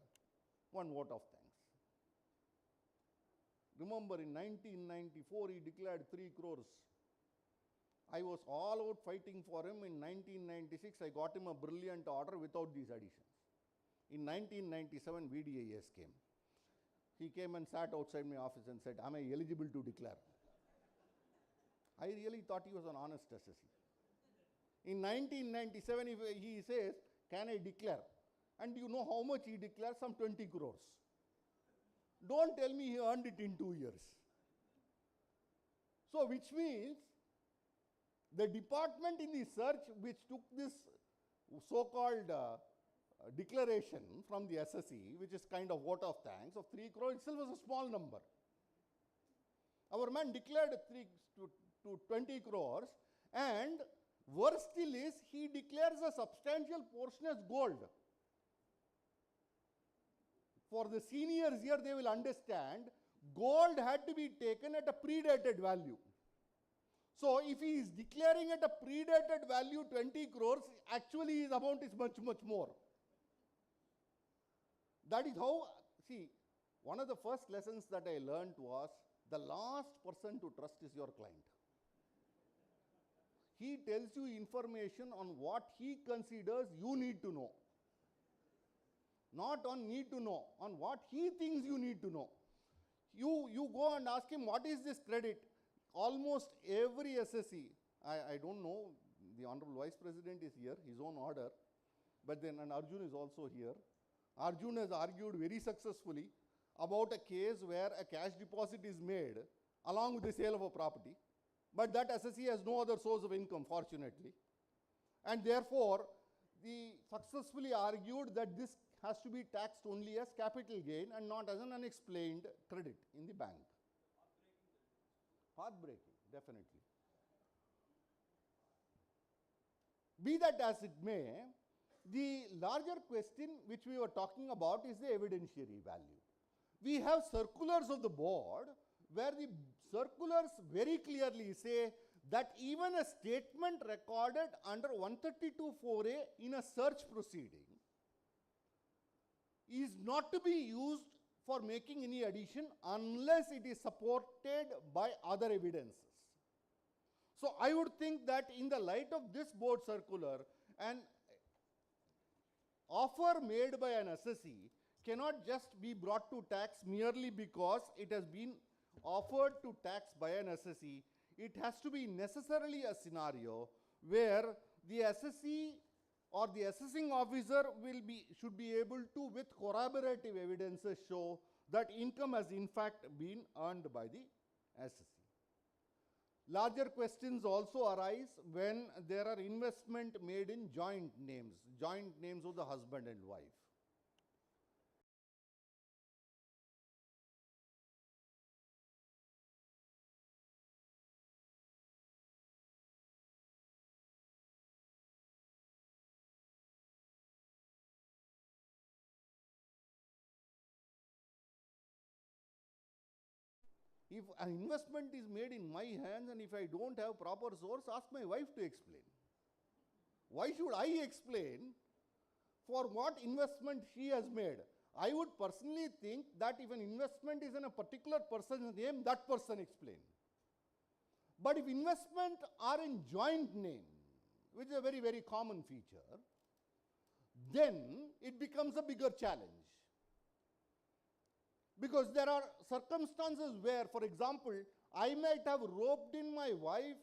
one vote of thanks. Remember, in 1994, he declared 3 crores. I was all out fighting for him. In 1996, I got him a brilliant order without these additions. In 1997, VDIS came. He came and sat outside my office and said, am I eligible to declare? I really thought he was an honest SSE. In 1997, he says, can I declare? And you know how much he declared? Some 20 crores. Don't tell me he earned it in 2 years. So, which means the department in the search which took this so-called declaration from the SSE, which is kind of vote of thanks of 3 crores, itself was a small number. Our man declared 3 to 20 crores, and worse still is he declares a substantial portion as gold. For the seniors here, they will understand gold had to be taken at a predated value. So, if he is declaring at a predated value 20 crores, actually his amount is much, much more. That is how, see, one of the first lessons that I learned was the last person to trust is your client. He tells you information on what he considers you need to know. Not on need to know, on what he thinks you need to know. You go and ask him, what is this credit? Almost every SSE, I don't know, the Honorable Vice President is here, his own order, but then, and Arjun is also here. Arjun has argued very successfully about a case where a cash deposit is made along with the sale of a property, but that SSE has no other source of income, fortunately. And therefore, the successfully argued that this has to be taxed only as capital gain and not as an unexplained credit in the bank. Heartbreaking, definitely. Be that as it may, the larger question which we were talking about is the evidentiary value. We have circulars of the board where the circulars very clearly say that even a statement recorded under 132(4)(a) in a search proceeding is not to be used for making any addition unless it is supported by other evidences. So, I would think that in the light of this board circular, an offer made by an SSE cannot just be brought to tax merely because it has been offered to tax by an SSE. it has to be necessarily a scenario where the assessee or the assessing officer should be able to, with corroborative evidences, show that income has in fact been earned by the assessee. Larger questions also arise when there are investment made in joint names of the husband and wife. If an investment is made in my hands and if I don't have proper source, ask my wife to explain. Why should I explain for what investment she has made? I would personally think that if an investment is in a particular person's name, that person explain. But if investment are in joint name, which is a very, very common feature, then it becomes a bigger challenge. Because there are circumstances where, for example, I might have roped in my wife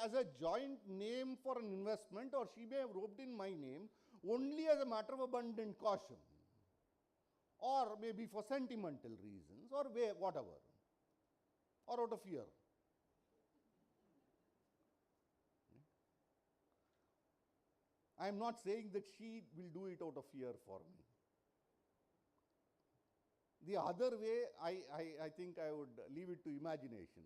as a joint name for an investment, or she may have roped in my name only as a matter of abundant caution, or maybe for sentimental reasons, or whatever, or out of fear. I am not saying that she will do it out of fear for me. The other way, I think I would leave it to imagination.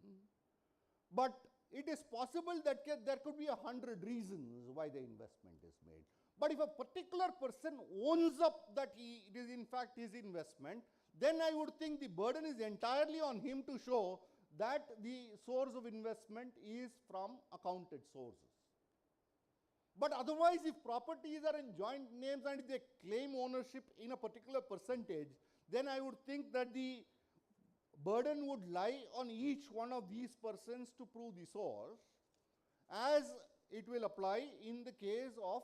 But it is possible that there could be 100 reasons why the investment is made. But if a particular person owns up that it is in fact his investment, then I would think the burden is entirely on him to show that the source of investment is from accounted sources. But otherwise, if properties are in joint names and they claim ownership in a particular percentage, then I would think that the burden would lie on each one of these persons to prove the source, as it will apply in the case of,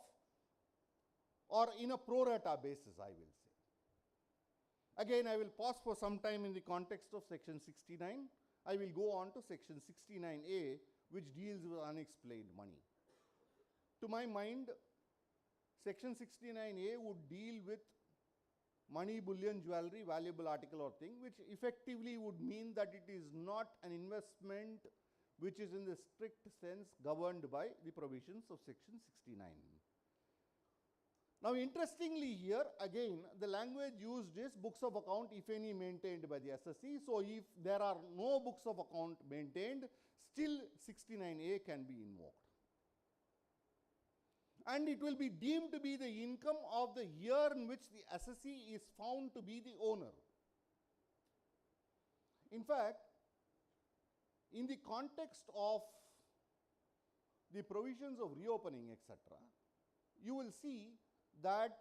or in a pro rata basis, I will say. Again, I will pause for some time in the context of section 69. I will go on to section 69A, which deals with unexplained money. To my mind, section 69A would deal with money, bullion, jewelry, valuable article or thing, which effectively would mean that it is not an investment which is in the strict sense governed by the provisions of section 69. Now, interestingly here, again, the language used is books of account, if any, maintained by the assessee. So, if there are no books of account maintained, still 69A can be invoked. And it will be deemed to be the income of the year in which the assessee is found to be the owner. In fact, in the context of the provisions of reopening, etc., you will see that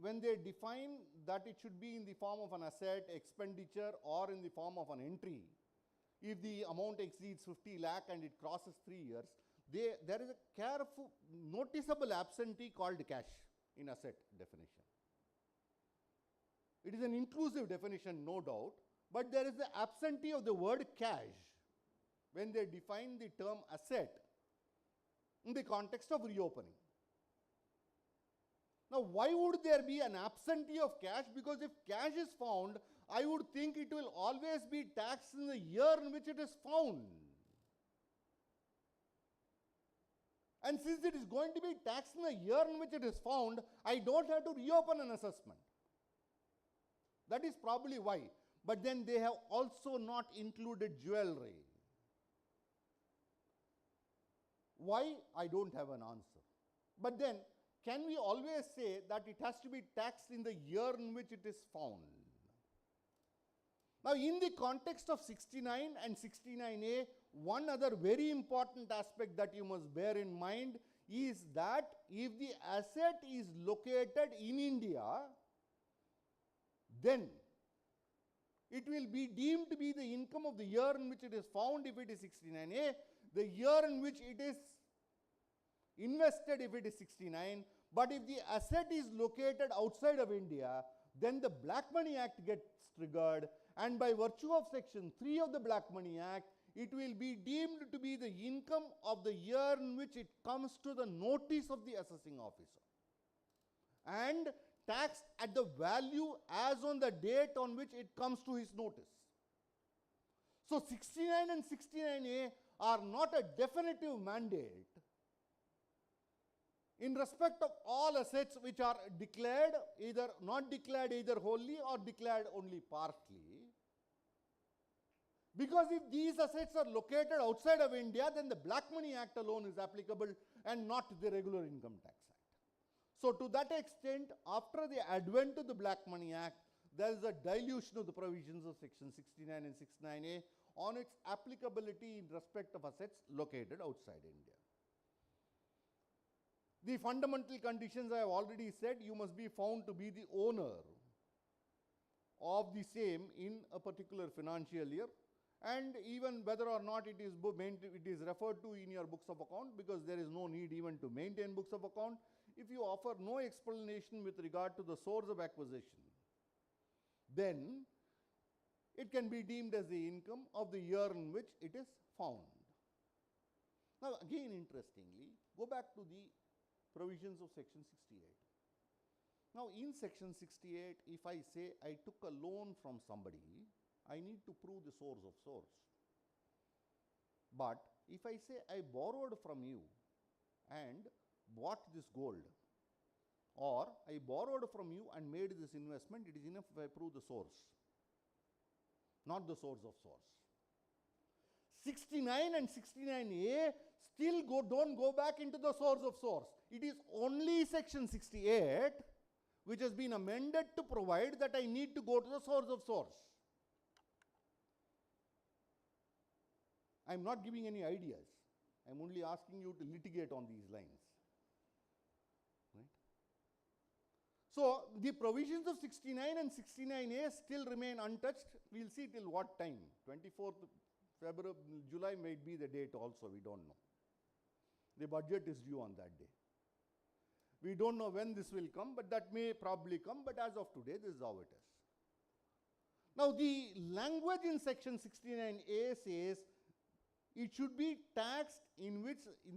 when they define that it should be in the form of an asset, expenditure, or in the form of an entry, if the amount exceeds 50 lakh and it crosses 3 years, there is a careful, noticeable absentee called cash in asset definition. It is an inclusive definition, no doubt, but there is the absentee of the word cash when they define the term asset in the context of reopening. Now, why would there be an absentee of cash? Because if cash is found, I would think it will always be taxed in the year in which it is found. And since it is going to be taxed in the year in which it is found, I don't have to reopen an assessment. That is probably why. But then they have also not included jewelry. Why? I don't have an answer. But then, can we always say that it has to be taxed in the year in which it is found? Now, in the context of 69 and 69A, one other very important aspect that you must bear in mind is that if the asset is located in India, then it will be deemed to be the income of the year in which it is found if it is 69A, the year in which it is invested if it is 69, but if the asset is located outside of India, then the Black Money Act gets triggered and by virtue of section 3 of the Black Money Act, it will be deemed to be the income of the year in which it comes to the notice of the assessing officer, and taxed at the value as on the date on which it comes to his notice. So 69 and 69A are not a definitive mandate in respect of all assets which are declared, either not declared either wholly or declared only partly. Because if these assets are located outside of India, then the Black Money Act alone is applicable and not the regular Income Tax Act. So to that extent, after the advent of the Black Money Act, there is a dilution of the provisions of section 69 and 69A on its applicability in respect of assets located outside India. The fundamental conditions I have already said, you must be found to be the owner of the same in a particular financial year, and even whether or not it is referred to in your books of account, because there is no need even to maintain books of account. If you offer no explanation with regard to the source of acquisition, then it can be deemed as the income of the year in which it is found. Now again, interestingly, go back to the provisions of section 68. Now in section 68, if I say I took a loan from somebody, I need to prove the source of source. But if I say I borrowed from you and bought this gold, or I borrowed from you and made this investment, it is enough if I prove the source, not the source of source. 69 and 69A still don't go back into the source of source. It is only section 68 which has been amended to provide that I need to go to the source of source. I am not giving any ideas. I am only asking you to litigate on these lines. Right? So the provisions of 69 and 69A still remain untouched. We will see till what time. 24th February, July might be the date also, we don't know. The budget is due on that day. We don't know when this will come, but that may probably come, but as of today, this is how it is. Now the language in section 69A says it should be taxed in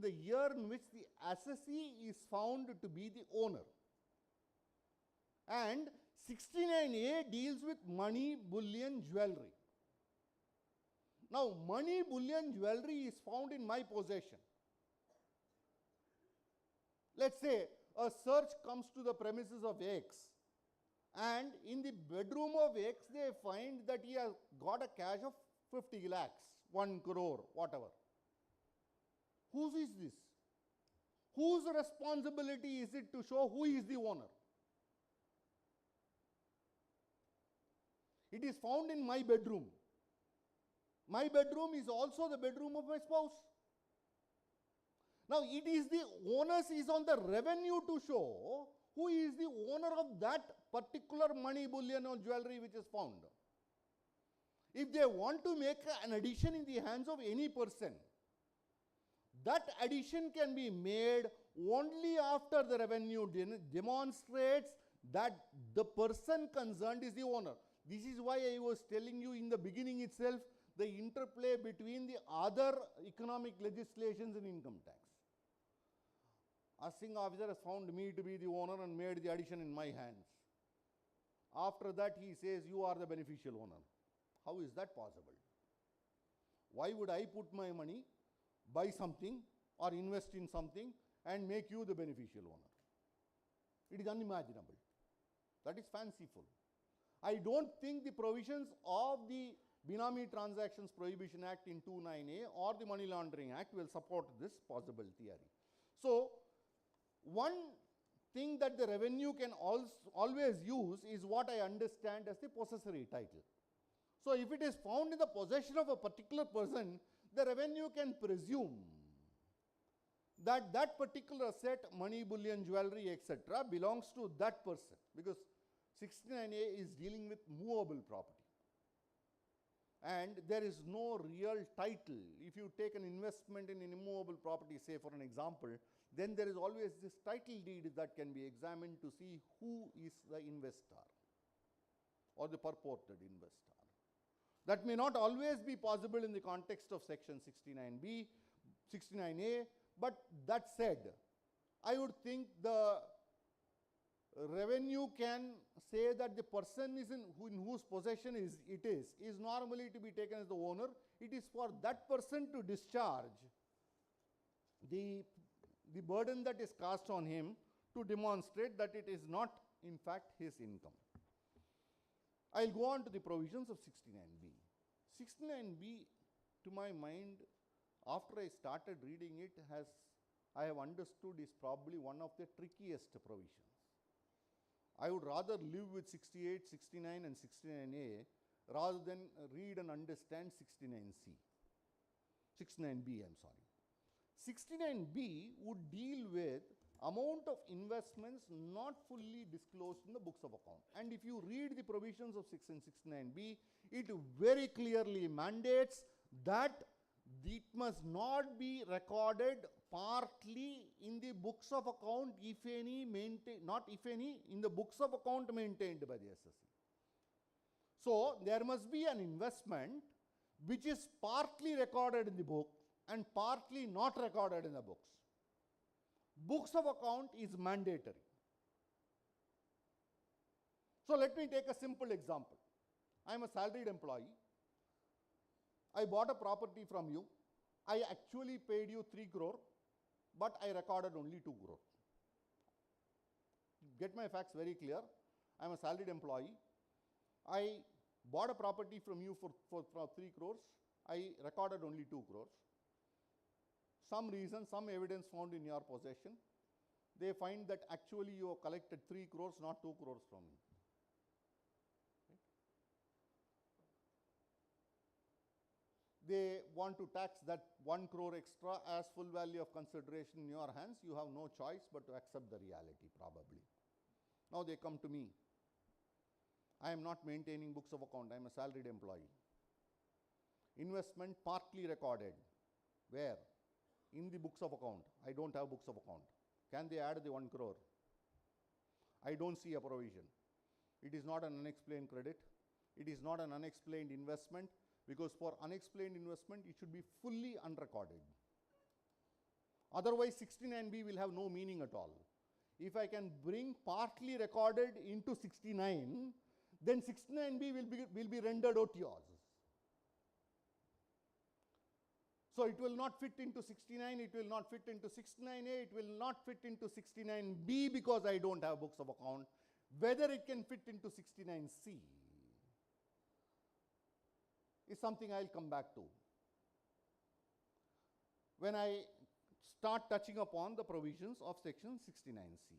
the year in which the assessee is found to be the owner. And 69A deals with money, bullion, jewelry. Now, money, bullion, jewelry is found in my possession. Let's say a search comes to the premises of X, and in the bedroom of X, they find that he has got a cash of 50 lakhs, 1 crore, whatever. Whose is this? Whose responsibility is it to show who is the owner? It is found in my bedroom. My bedroom is also the bedroom of my spouse. Now, it is the onus is on the revenue to show who is the owner of that particular money, bullion or jewelry which is found. If they want to make an addition in the hands of any person, that addition can be made only after the revenue demonstrates that the person concerned is the owner. This is why I was telling you in the beginning itself the interplay between the other economic legislations and income tax. Assessing officer has found me to be the owner and made the addition in my hands. After that he says you are the beneficial owner. How is that possible? Why would I put my money, buy something or invest in something and make you the beneficial owner? It is unimaginable. That is fanciful. I don't think the provisions of the Benami Transactions Prohibition Act in 29A or the Money Laundering Act will support this possible theory. So, one thing that the revenue can always use is what I understand as the possessory title. So, if it is found in the possession of a particular person, the revenue can presume that that particular asset, money, bullion, jewelry, etc., belongs to that person, because 69A is dealing with movable property. And there is no real title. If you take an investment in an immovable property, say for an example, then there is always this title deed that can be examined to see who is the investor or the purported investor. That may not always be possible in the context of section 69B, 69A, but that said, I would think the revenue can say that the person is in whose possession it is normally to be taken as the owner. It is for that person to discharge the burden that is cast on him to demonstrate that it is not in fact his income. I will go on to the provisions of 69B. 69B, to my mind, after I started reading it, I have understood is probably one of the trickiest provisions. I would rather live with 68, 69 and 69A rather than read and understand 69C. 69B, I'm sorry. 69B would deal with amount of investments not fully disclosed in the books of account. And if you read the provisions of section 69B, it very clearly mandates that it must not be recorded partly in the books of account, if any, not if any, in the books of account maintained by the SSC. So there must be an investment which is partly recorded in the book and partly not recorded in the books. Books of account is mandatory. So let me take a simple example. I am a salaried employee. I bought a property from you. I actually paid you 3 crore, but I recorded only 2 crore. Get my facts very clear. I am a salaried employee. I bought a property from you for 3 crores. I recorded only 2 crores. Some reason, some evidence found in your possession, they find that actually you have collected 3 crores, not 2 crores from me. They want to tax that 1 crore extra as full value of consideration in your hands. You have no choice but to accept the reality, probably. Now they come to me. I am not maintaining books of account. I am a salaried employee. Investment partly recorded. Where? In the books of account. I don't have books of account. Can they add the 1 crore? I don't see a provision. It is not an unexplained credit. It is not an unexplained investment, because for unexplained investment, it should be fully unrecorded. Otherwise, 69B will have no meaning at all. If I can bring partly recorded into 69, then 69B will be rendered odious. So it will not fit into 69, it will not fit into 69A, it will not fit into 69B because I don't have books of account. Whether it can fit into 69C is something I'll come back to when I start touching upon the provisions of section 69C.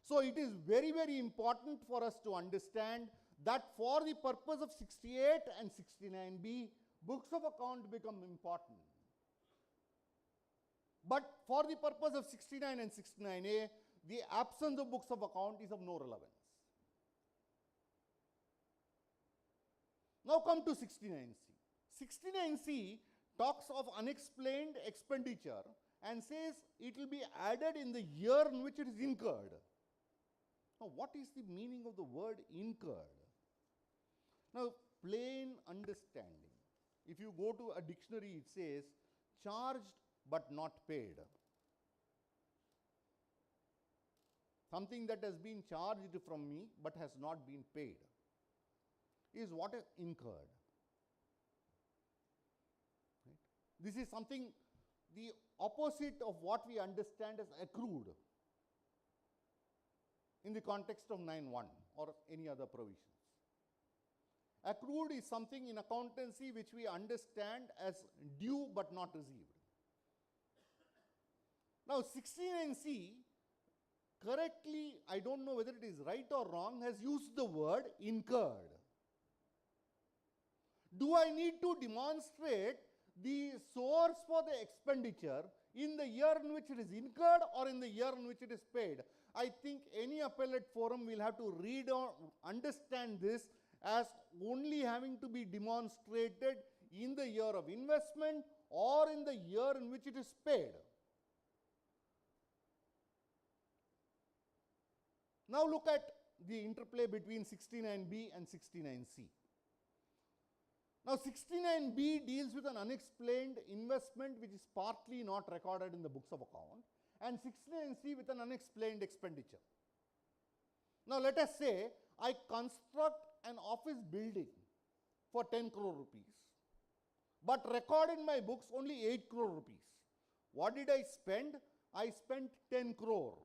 So it is very, very important for us to understand that for the purpose of 68 and 69B, books of account become important. But for the purpose of 69 and 69A, the absence of books of account is of no relevance. Now come to 69C. 69C talks of unexplained expenditure and says it will be added in the year in which it is incurred. Now what is the meaning of the word incurred? Now plain understanding. If you go to a dictionary, it says charged but not paid. Something that has been charged from me but has not been paid is what is incurred. Right? This is something, the opposite of what we understand as accrued in the context of 9(1) or any other provisions. Accrued is something in accountancy which we understand as due but not received. Now 69C correctly, I don't know whether it is right or wrong, has used the word incurred. Do I need to demonstrate the source for the expenditure in the year in which it is incurred or in the year in which it is paid? I think any appellate forum will have to read or understand this as only having to be demonstrated in the year of investment or in the year in which it is paid. Now look at the interplay between 69B and 69C. Now 69B deals with an unexplained investment which is partly not recorded in the books of account, and 69C with an unexplained expenditure. Now let us say I construct an office building for 10 crore rupees, but record in my books only 8 crore rupees. What did I spend? I spent 10 crore.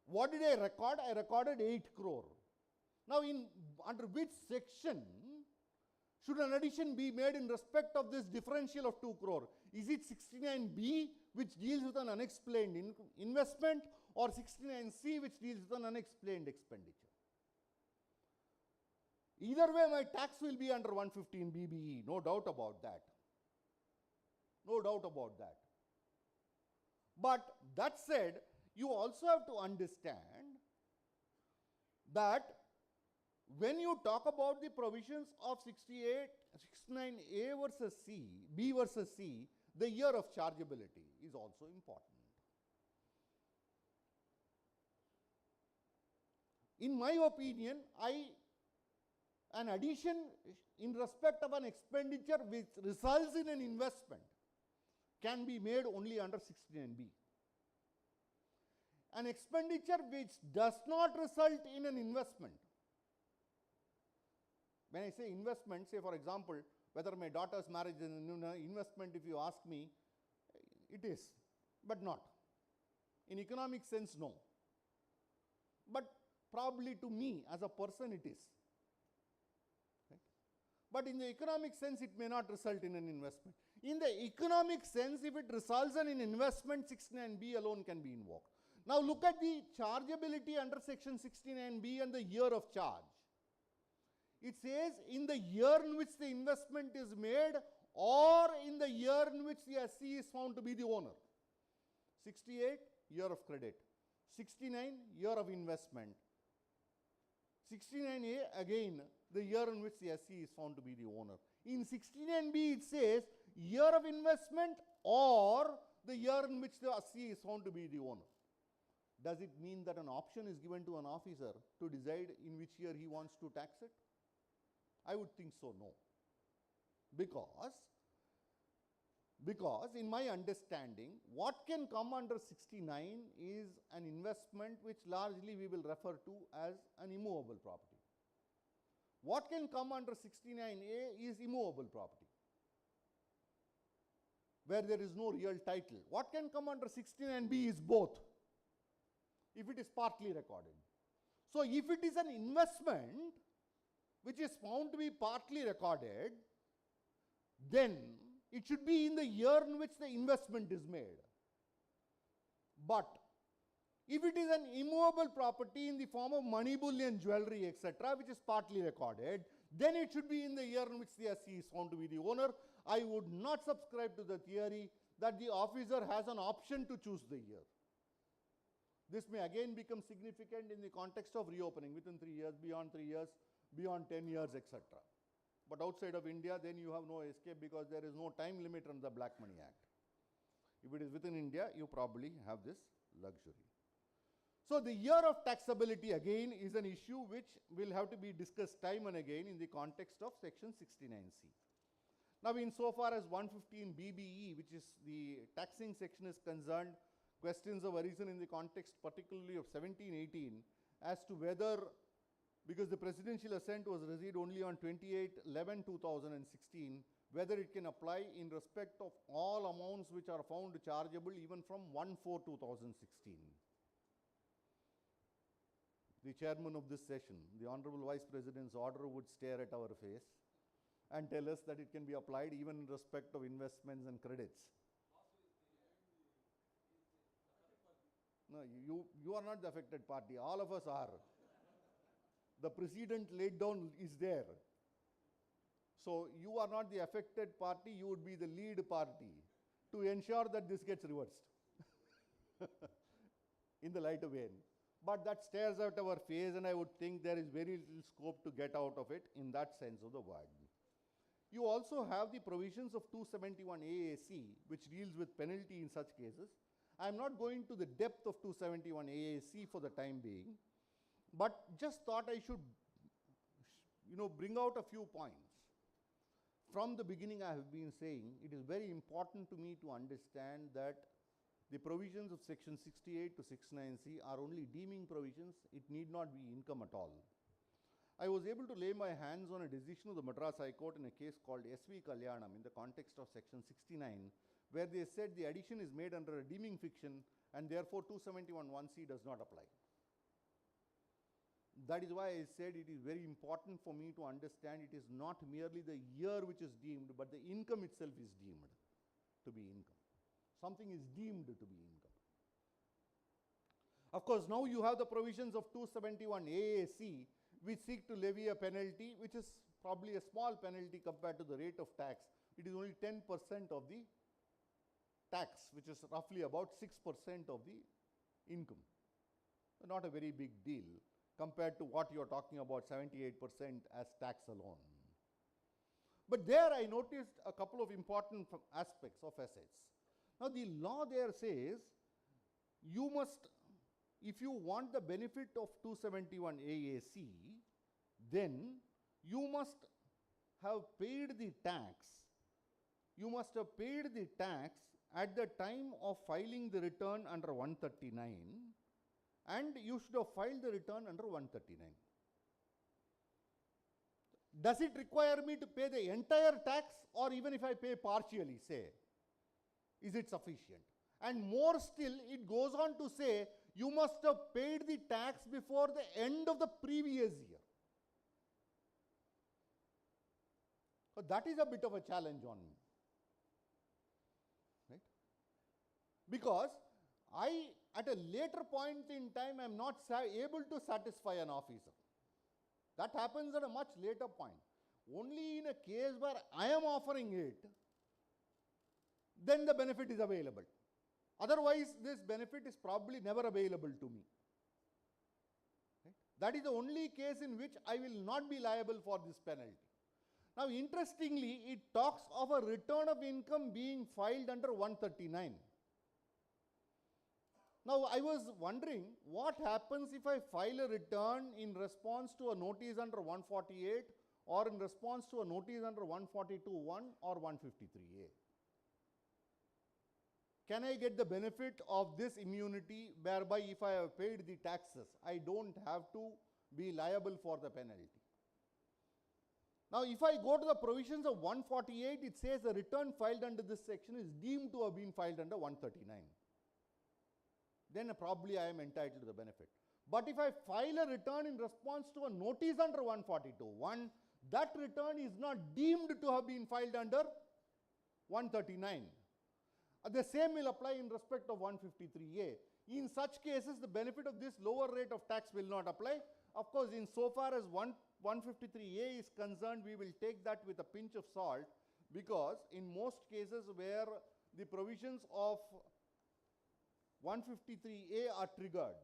What did I record? I recorded 8 crore. Now under which section should an addition be made in respect of this differential of 2 crore? Is it 69B, which deals with an unexplained investment, or 69C, which deals with an unexplained expenditure? Either way, my tax will be under 115 BBE, no doubt about that. No doubt about that. But that said, you also have to understand that when you talk about the provisions of 69A versus C, B versus C, the year of chargeability is also important. In my opinion, an addition in respect of an expenditure which results in an investment can be made only under 69B. An expenditure which does not result in an investment. When I say investment, say for example, whether my daughter's marriage is an investment, if you ask me, it is, but not. In economic sense, no. But probably to me as a person it is. Right? But in the economic sense, it may not result in an investment. In the economic sense, if it results in an investment, 69B alone can be invoked. Now look at the chargeability under section 69B and the year of charge. It says in the year in which the investment is made or in the year in which the SC is found to be the owner. 68, year of credit. 69, year of investment. 69A, again, the year in which the SC is found to be the owner. In 69B, it says year of investment or the year in which the SC is found to be the owner. Does it mean that an option is given to an officer to decide in which year he wants to tax it? I would think so, no. Because in my understanding, what can come under 69 is an investment which largely we will refer to as an immovable property. What can come under 69A is immovable property, where there is no real title. What can come under 69B is both, if it is partly recorded. So if it is an investment which is found to be partly recorded, then it should be in the year in which the investment is made. But if it is an immovable property in the form of money, bullion, jewelry, etc., which is partly recorded, then it should be in the year in which the SC is found to be the owner. I would not subscribe to the theory that the officer has an option to choose the year. This may again become significant in the context of reopening within 3 years, beyond 3 years, beyond 10 years, etc. But outside of India, then you have no escape because there is no time limit under the Black Money Act. If it is within India, you probably have this luxury. So the year of taxability again is an issue which will have to be discussed time and again in the context of section 69C. Now insofar as 115 BBE, which is the taxing section, is concerned, questions have arisen in the context particularly of 1718 as to whether, because the presidential assent was received only on 28/11/2016, whether it can apply in respect of all amounts which are found chargeable even from 1/4/2016. The chairman of this session, the Honorable Vice President's order would stare at our face and tell us that it can be applied even in respect of investments and credits. No, you are not the affected party. All of us are. The precedent laid down is there. So you are not the affected party, you would be the lead party to ensure that this gets reversed in the light of end. But that stares at our face, and I would think there is very little scope to get out of it in that sense of the word. You also have the provisions of 271 AAC, which deals with penalty in such cases. I am not going to the depth of 271 AAC for the time being, but just thought I should bring out a few points. from the beginning I have been saying, it is very important to me to understand that the provisions of section 68 to 69C are only deeming provisions. It need not be income at all. I was able to lay my hands on a decision of the Madras High Court in a case called SV Kalyanam in the context of section 69, where they said the addition is made under a deeming fiction and therefore 271(1)(c) does not apply. That is why I said it is very important for me to understand it is not merely the year which is deemed, but the income itself is deemed to be income. Something is deemed to be income. Of course, now you have the provisions of 271(a)(c), which seek to levy a penalty, which is probably a small penalty compared to the rate of tax. It is only 10% of the tax, which is roughly about 6% of the income. Not a very big deal compared to what you are talking about, 78% as tax alone. But there I noticed a couple of important aspects of assets. Now the law there says you must, if you want the benefit of 271(a)(c), then you must have paid the tax. You must have paid the tax at the time of filing the return under 139, and you should have filed the return under 139. Does it require me to pay the entire tax, or even if I pay partially, say, is it sufficient? And more still, it goes on to say you must have paid the tax before the end of the previous year. So that is a bit of a challenge on me, right? Because I, at a later point in time, am not able to satisfy an officer. That happens at a much later point. Only in a case where I am offering it, then the benefit is available. Otherwise, this benefit is probably never available to me. Right? That is the only case in which I will not be liable for this penalty. Now, interestingly, it talks of a return of income being filed under 139. Now, I was wondering what happens if I file a return in response to a notice under 148 or in response to a notice under 142(1) or 153(a). Can I get the benefit of this immunity whereby if I have paid the taxes, I don't have to be liable for the penalty? Now, if I go to the provisions of 148, it says the return filed under this section is deemed to have been filed under 139. Then probably I am entitled to the benefit. But if I file a return in response to a notice under 142(1), that return is not deemed to have been filed under 139. The same will apply in respect of 153(a). In such cases, the benefit of this lower rate of tax will not apply. Of course, in so far as 153(a) is concerned, we will take that with a pinch of salt, because in most cases where the provisions of 153(a) are triggered,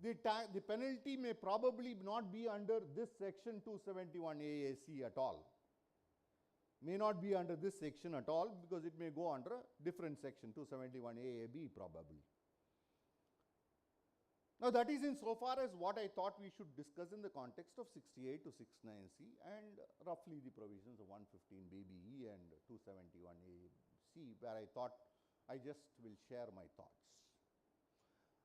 the penalty may probably not be under this section 271(a)(c) at all. May not be under this section at all, because it may go under a different section, 271(a)(b) probably. Now, that is in so far as what I thought we should discuss in the context of 68 to 69C and roughly the provisions of 115BBE and 271(a)(c), where I thought I just will share my thoughts.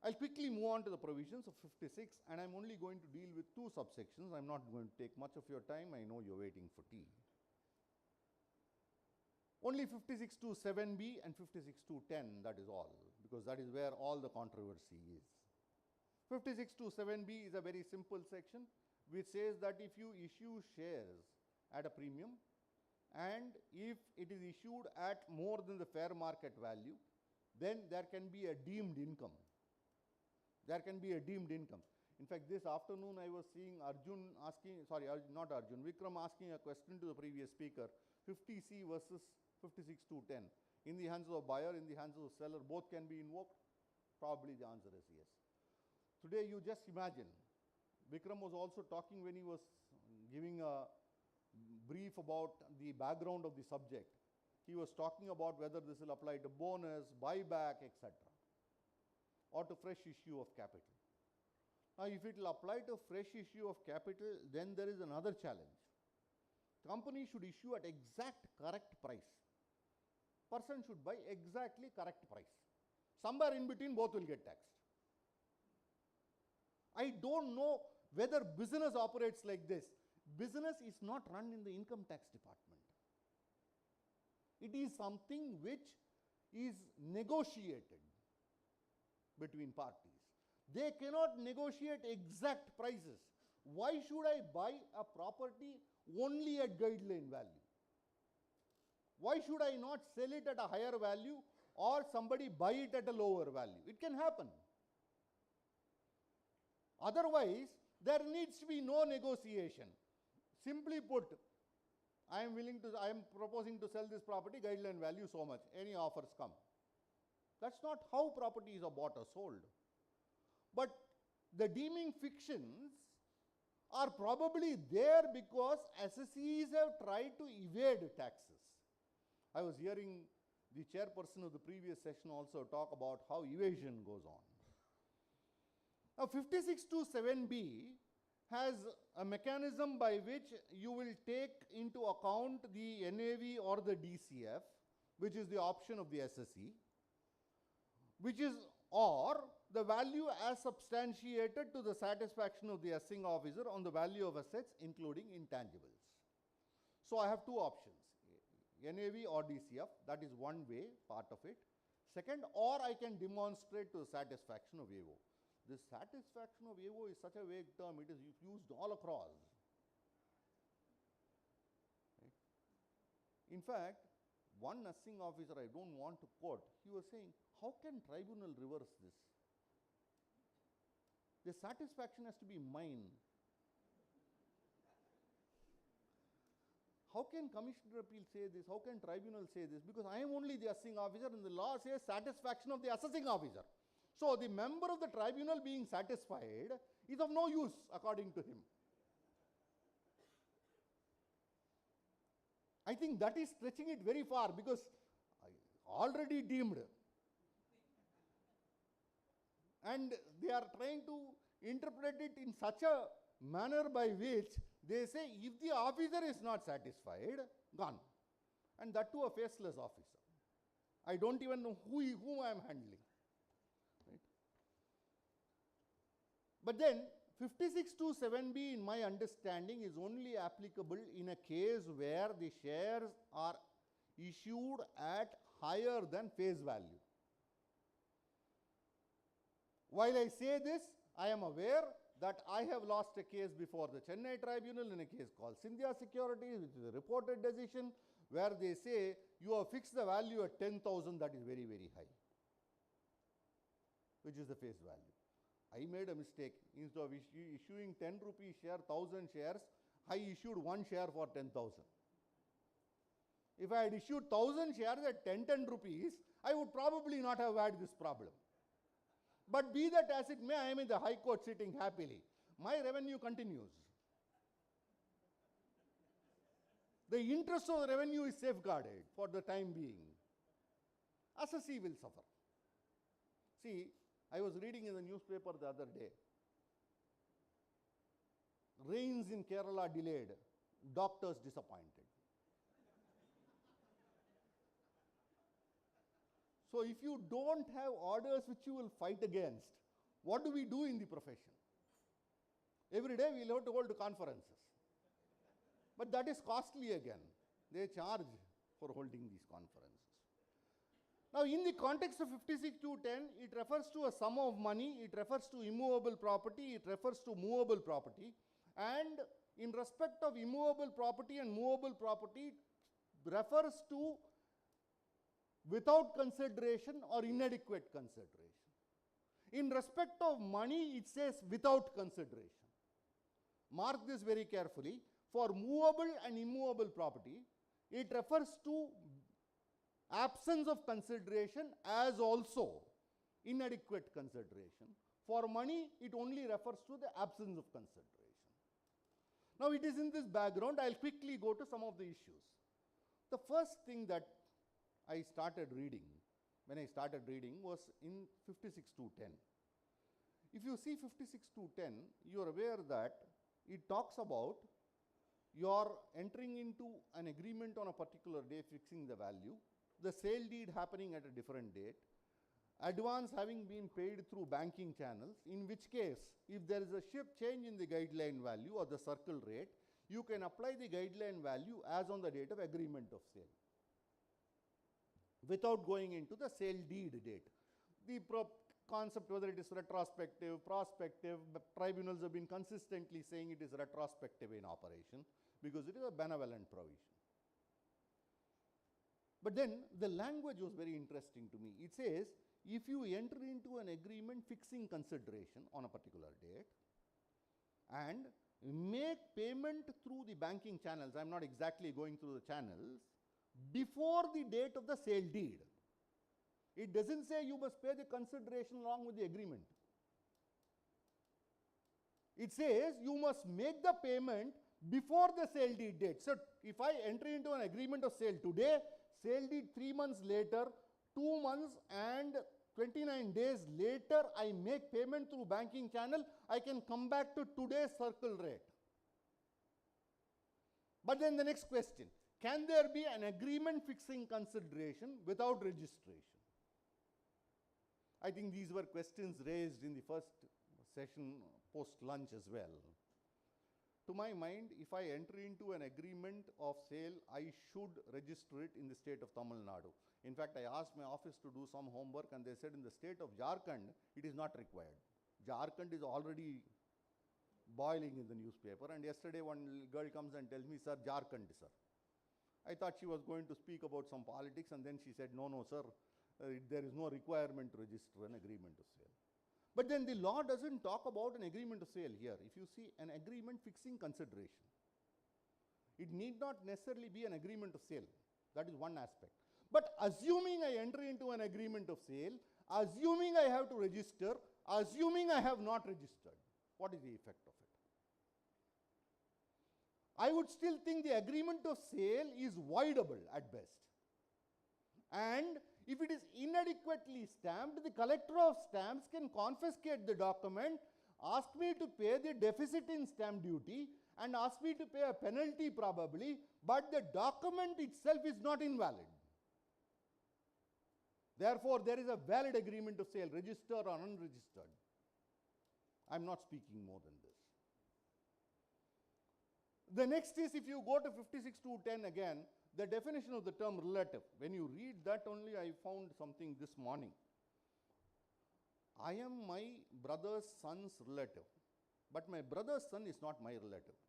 I'll quickly move on to the provisions of 56, and I'm only going to deal with two subsections. I'm not going to take much of your time. I know you're waiting for tea. Only 56(7)(b) and 56(10), that is all, because that is where all the controversy is. 56(7)(b) is a very simple section which says that if you issue shares at a premium and if it is issued at more than the fair market value, then there can be a deemed income. There can be a deemed income. In fact, this afternoon I was seeing Vikram asking a question to the previous speaker, 50C versus 56(10). In the hands of a buyer, in the hands of a seller, both can be invoked? Probably the answer is yes. Today, you just imagine, Vikram was also talking when he was giving a brief about the background of the subject. He was talking about whether this will apply to bonus, buyback, etc., or to fresh issue of capital. Now, if it will apply to fresh issue of capital, then there is another challenge. company should issue at exact correct price. Person should buy exactly correct price. Somewhere in between, both will get taxed. I don't know whether business operates like this. Business is not run in the income tax department. It is something which is negotiated between parties. They cannot negotiate exact prices. Why should I buy a property only at guideline value? Why should I not sell it at a higher value or somebody buy it at a lower value? It can happen. Otherwise, there needs to be no negotiation. Simply put, I am proposing to sell this property, guideline value so much. Any offers come. That's not how properties are bought or sold. But the deeming fictions are probably there because assessees have tried to evade taxes. I was hearing the chairperson of the previous session also talk about how evasion goes on. Now 5627B has a mechanism by which you will take into account the NAV or the DCF, which is the option of the assessee, which is or the value as substantiated to the satisfaction of the assessing officer on the value of assets including intangibles. So I have two options, NAV or DCF, that is one way, part of it. Second, or I can demonstrate to the satisfaction of AO. This satisfaction of AO is such a vague term, it is used all across. Right? In fact, one assessing officer, I don't want to quote, he was saying, how can tribunal reverse this? The satisfaction has to be mine. How can Commissioner Appeal say this? How can tribunal say this? Because I am only the assessing officer and the law says satisfaction of the assessing officer. So the member of the tribunal being satisfied is of no use according to him. I think that is stretching it very far because already deemed. And they are trying to interpret it in such a manner by which they say if the officer is not satisfied, gone. And that too a faceless officer. I don't even know whom I am handling. Right? But then 5627B in my understanding is only applicable in a case where the shares are issued at higher than face value. While I say this, I am aware that I have lost a case before the Chennai Tribunal in a case called Scindia Securities, which is a reported decision, where they say you have fixed the value at 10,000, that is very, very high, which is the face value. I made a mistake. Instead of issuing 10 rupee share, 1,000 shares, I issued one share for 10,000. If I had issued 1,000 shares at 10 rupees, I would probably not have had this problem. But be that as it may, I am in the High Court sitting happily. My revenue continues. The interest of the revenue is safeguarded for the time being. Assessee will suffer. See, I was reading in the newspaper the other day. Rains in Kerala delayed, doctors disappointed. So if you don't have orders which you will fight against, what do we do in the profession? Every day we will have to hold conferences. But that is costly again. They charge for holding these conferences. Now in the context of 56.210, it refers to a sum of money, it refers to immovable property, it refers to movable property. And in respect of immovable property and movable property, it refers to without consideration or inadequate consideration. In respect of money, it says without consideration. Mark this very carefully. For movable and immovable property, it refers to absence of consideration as also inadequate consideration. For money, it only refers to the absence of consideration. Now, it is in this background, I will quickly go to some of the issues. The first thing that I started reading, when I started reading, was in 56.210. If you see 56.210, you are aware that it talks about you are entering into an agreement on a particular day fixing the value, the sale deed happening at a different date, advance having been paid through banking channels, in which case if there is a shift change in the guideline value or the circle rate, you can apply the guideline value as on the date of agreement of sale without going into the sale deed date. The concept, whether it is retrospective, prospective, tribunals have been consistently saying it is retrospective in operation because it is a benevolent provision. But then the language was very interesting to me. It says, if you enter into an agreement fixing consideration on a particular date and make payment through the banking channels, I am not exactly going through the channels, before the date of the sale deed. It doesn't say you must pay the consideration along with the agreement. It says you must make the payment before the sale deed date. So if I enter into an agreement of sale today, sale deed 3 months later, 2 months and 29 days later, I make payment through banking channel, I can come back to today's circle rate. But then the next question, can there be an agreement fixing consideration without registration? I think these were questions raised in the first session post-lunch as well. To my mind, if I enter into an agreement of sale, I should register it in the state of Tamil Nadu. In fact, I asked my office to do some homework and they said in the state of Jharkhand, it is not required. Jharkhand is already boiling in the newspaper, and yesterday one girl comes and tells me, sir, Jharkhand, sir. I thought she was going to speak about some politics, and then she said, no, sir, there is no requirement to register an agreement of sale. But then the law doesn't talk about an agreement of sale here. If you see an agreement fixing consideration, it need not necessarily be an agreement of sale. That is one aspect. But assuming I enter into an agreement of sale, assuming I have to register, assuming I have not registered, what is the effect of it? I would still think the agreement of sale is voidable at best. And if it is inadequately stamped, the collector of stamps can confiscate the document, ask me to pay the deficit in stamp duty, and ask me to pay a penalty probably, but the document itself is not invalid. Therefore, there is a valid agreement of sale, registered or unregistered. I am not speaking more than this. The next is, if you go to 56.210 again, the definition of the term relative. When you read that only, I found something this morning. I am my brother's son's relative, but my brother's son is not my relative.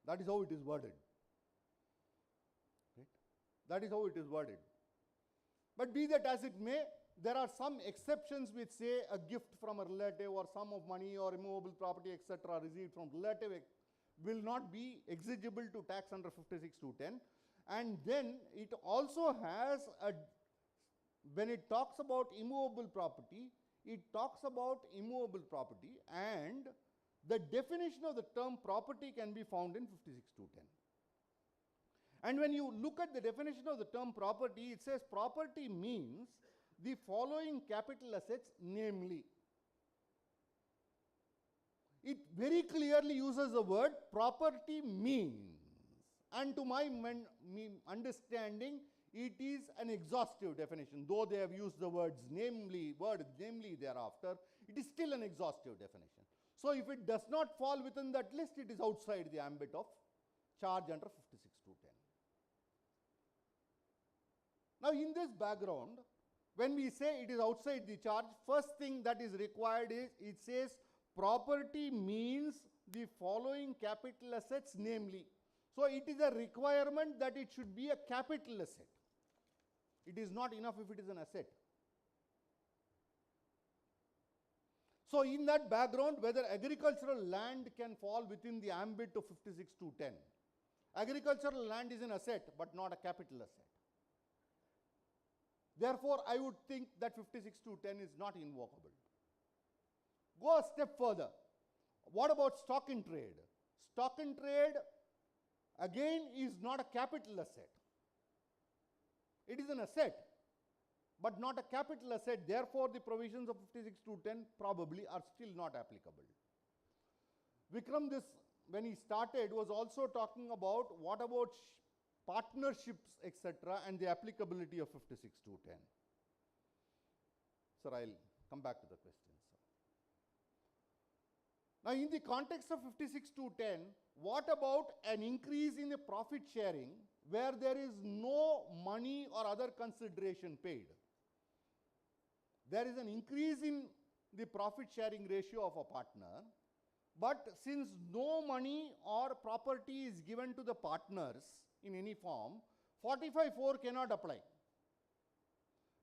That is how it is worded. Right? That is how it is worded. But be that as it may, there are some exceptions which say a gift from a relative or sum of money or immovable property, etc., received from relative will not be exigible to tax under 56.210. And then it also has a, when it talks about immovable property, it talks about immovable property, and the definition of the term property can be found in 56.210. And when you look at the definition of the term property, it says property means the following capital assets, namely. It very clearly uses the word property means, and to my understanding, it is an exhaustive definition. Though they have used the words namely thereafter, it is still an exhaustive definition. So if it does not fall within that list, it is outside the ambit of charge under 56.210. Now in this background, when we say it is outside the charge, first thing that is required is, it says property means the following capital assets, namely. So it is a requirement that it should be a capital asset. It is not enough if it is an asset. So in that background, whether agricultural land can fall within the ambit of 56.210. Agricultural land is an asset, but not a capital asset. Therefore, I would think that 56.210 is not invocable. Go a step further. What about stock in trade? Stock in trade, again, is not a capital asset. It is an asset, but not a capital asset. Therefore, the provisions of 56.210 probably are still not applicable. Vikram, this when he started, was also talking about what about partnerships, etc., and the applicability of 56210. Sir, I'll come back to the question, sir. Now, in the context of 56210, what about an increase in the profit sharing where there is no money or other consideration paid? There is an increase in the profit sharing ratio of a partner, but since no money or property is given to the partners in any form, 45.4 cannot apply.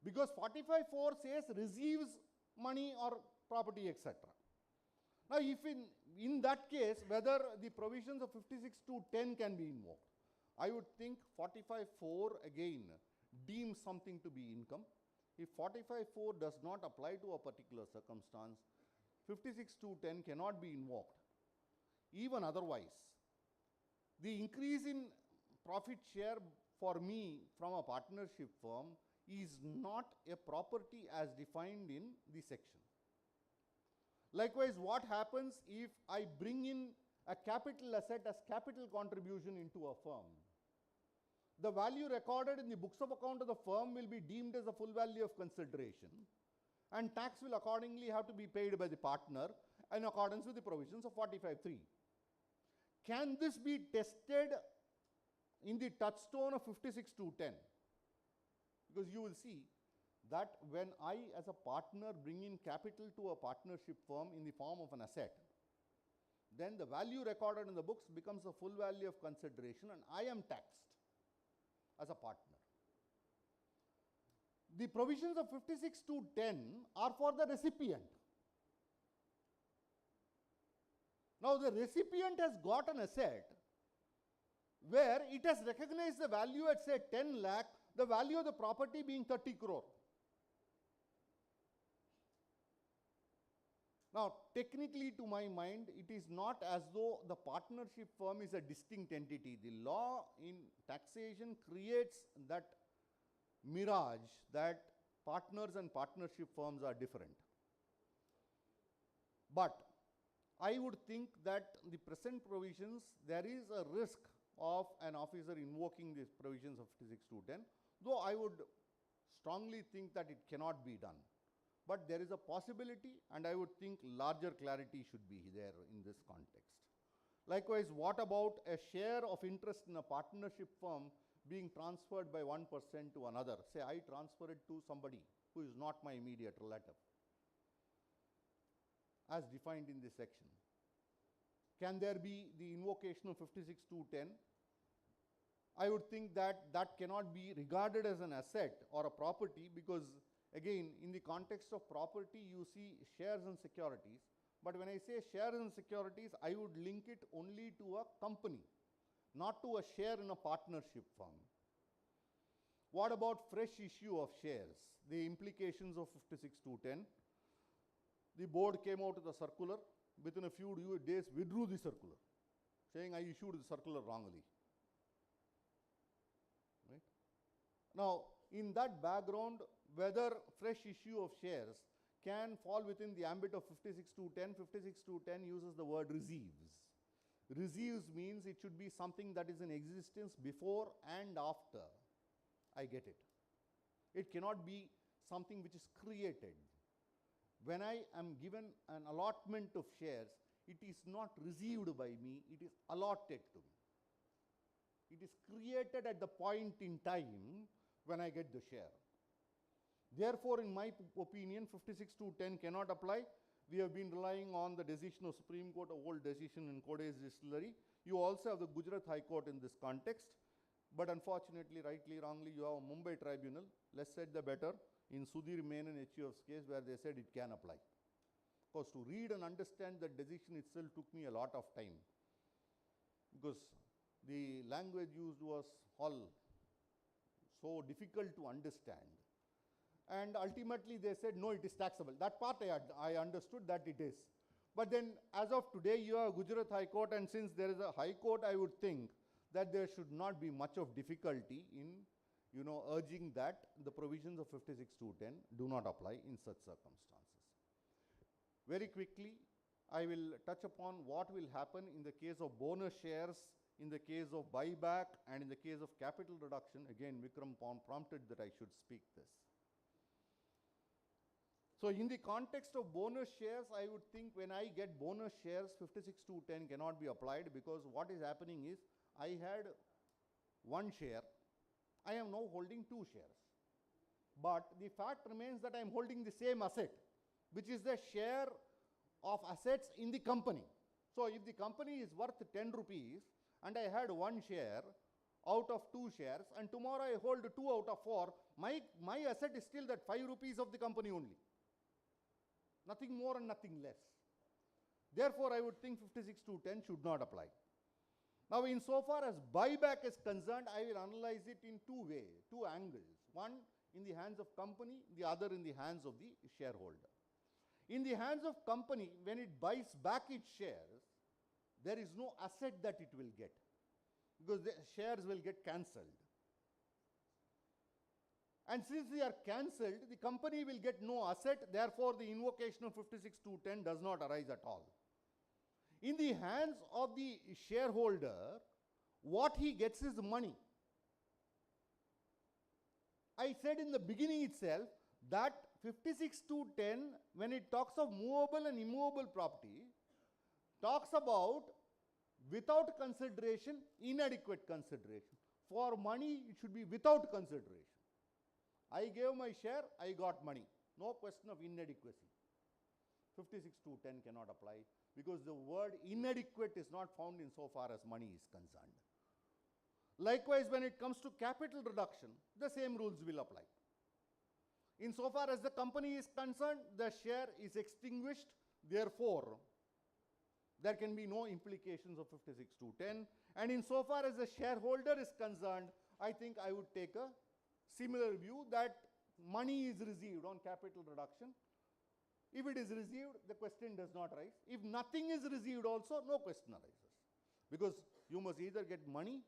Because 45.4 says receives money or property, etc. Now, if in that case, whether the provisions of 56.210 can be invoked, I would think 45.4 again deems something to be income. If 45.4 does not apply to a particular circumstance, 56.210 cannot be invoked. Even otherwise, the increase in profit share for me from a partnership firm is not a property as defined in the section. Likewise, what happens if I bring in a capital asset as capital contribution into a firm? The value recorded in the books of account of the firm will be deemed as the full value of consideration, and tax will accordingly have to be paid by the partner in accordance with the provisions of 45.3. Can this be tested in the touchstone of 56.210? Because you will see that when I as a partner bring in capital to a partnership firm in the form of an asset, then the value recorded in the books becomes the full value of consideration and I am taxed as a partner. The provisions of 56.210 are for the recipient. Now, the recipient has got an asset where it has recognized the value at say 10 lakh, the value of the property being 30 crore. Now, technically to my mind, it is not as though the partnership firm is a distinct entity. The law in taxation creates that mirage that partners and partnership firms are different. But I would think that the present provisions, there is a risk of an officer invoking these provisions of 56.210, though I would strongly think that it cannot be done. But there is a possibility, and I would think larger clarity should be there in this context. Likewise, what about a share of interest in a partnership firm being transferred by one person to another? Say I transfer it to somebody who is not my immediate relative, as defined in this section. Can there be the invocation of 56.210? I would think that that cannot be regarded as an asset or a property, because again, in the context of property, you see shares and securities. But when I say shares and securities, I would link it only to a company, not to a share in a partnership firm. What about fresh issue of shares? The implications of 56.210. The board came out with a circular. Within a few days, withdrew the circular, saying I issued the circular wrongly. Right? Now, in that background, whether fresh issue of shares can fall within the ambit of 56.210. 56.210 uses the word receives. Receives means it should be something that is in existence before and after I get it. It cannot be something which is created. When I am given an allotment of shares, it is not received by me, it is allotted to me. It is created at the point in time when I get the share. Therefore, in my opinion, 56.210 cannot apply. We have been relying on the decision of Supreme Court, a old decision in Codes Distillery. You also have the Gujarat High Court in this context. But unfortunately, rightly, wrongly, you have a Mumbai tribunal, less said the better, in Sudhir Menon HUF's case, where they said it can apply. Because to read and understand the decision itself took me a lot of time, because the language used was all so difficult to understand. And ultimately they said, no, it is taxable. That part I understood that it is. But then as of today, you have Gujarat High Court, and since there is a High Court, I would think that there should not be much of difficulty in urging that the provisions of 56.210 do not apply in such circumstances. Very quickly, I will touch upon what will happen in the case of bonus shares, in the case of buyback, and in the case of capital reduction. Again, Vikram prompted that I should speak this. So in the context of bonus shares, I would think when I get bonus shares, 56(2)(10) cannot be applied, because what is happening is I had one share, I am now holding two shares. But the fact remains that I am holding the same asset, which is the share of assets in the company. So if the company is worth 10 rupees and I had one share out of two shares, and tomorrow I hold 2 out of 4, my asset is still that 5 rupees of the company only. Nothing more and nothing less. Therefore, I would think 56(2)(10) should not apply. Now, insofar as buyback is concerned, I will analyze it in two ways, two angles. One in the hands of company, the other in the hands of the shareholder. In the hands of company, when it buys back its shares, there is no asset that it will get, because the shares will get cancelled. And since they are cancelled, the company will get no asset, therefore the invocation of 56(2)(10) does not arise at all. In the hands of the shareholder, what he gets is money. I said in the beginning itself that 56(2)(10), when it talks of movable and immovable property, talks about without consideration, inadequate consideration. For money, it should be without consideration. I gave my share, I got money. No question of inadequacy. 56(2)(10) cannot apply, because the word inadequate is not found insofar as money is concerned. Likewise, when it comes to capital reduction, the same rules will apply. Insofar as the company is concerned, the share is extinguished, therefore, there can be no implications of 56(2)(10). And insofar as the shareholder is concerned, I think I would take a similar view that money is received on capital reduction. If it is received, the question does not arise. If nothing is received also, no question arises. Because you must either get money,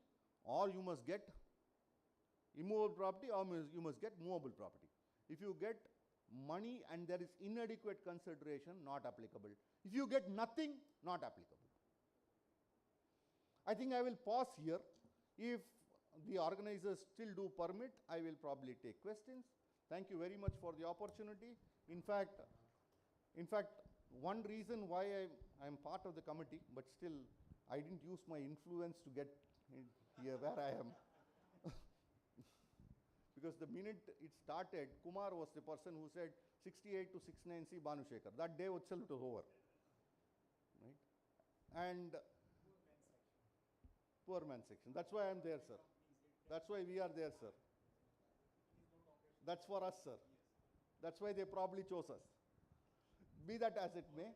or you must get immovable property, or you must get movable property. If you get money and there is inadequate consideration, not applicable. If you get nothing, not applicable. I think I will pause here. If the organizers still do permit, I will probably take questions. Thank you very much for the opportunity. In fact, one reason why I am part of the committee, but still I didn't use my influence to get here where I am. Because the minute it started, Kumar was the person who said 68 to 69C Bhanushekar. That day itself it was over. Right? And poor man's section. That's why I am there, sir. That's why we are there, sir. That's for us, sir. That's why they probably chose us. Be that as it may.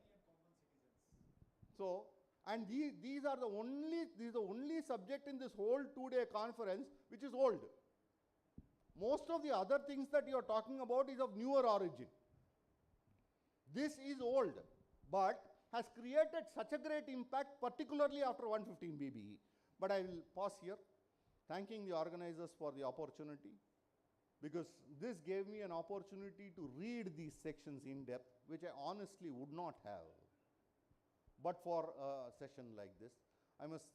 So, and these are the only subject in this whole 2-day conference which is old. Most of the other things that you are talking about is of newer origin. This is old, but has created such a great impact, particularly after 115 BBE. But I will pause here, thanking the organizers for the opportunity, because this gave me an opportunity to read these sections in depth, which I honestly would not have, but for a session like this. I must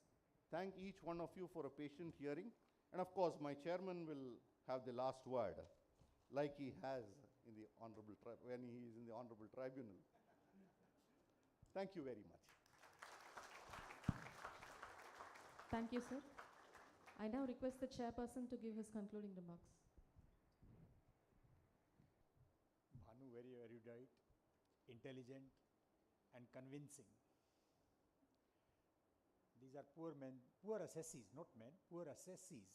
thank each one of you for a patient hearing, and of course my chairman will have the last word, like he has in the when he is in the honorable tribunal. Thank you very much. Thank you, sir. I now request the chairperson to give his concluding remarks. Bhanu, very erudite, intelligent, and convincing. These are poor assessees, not men, poor assessees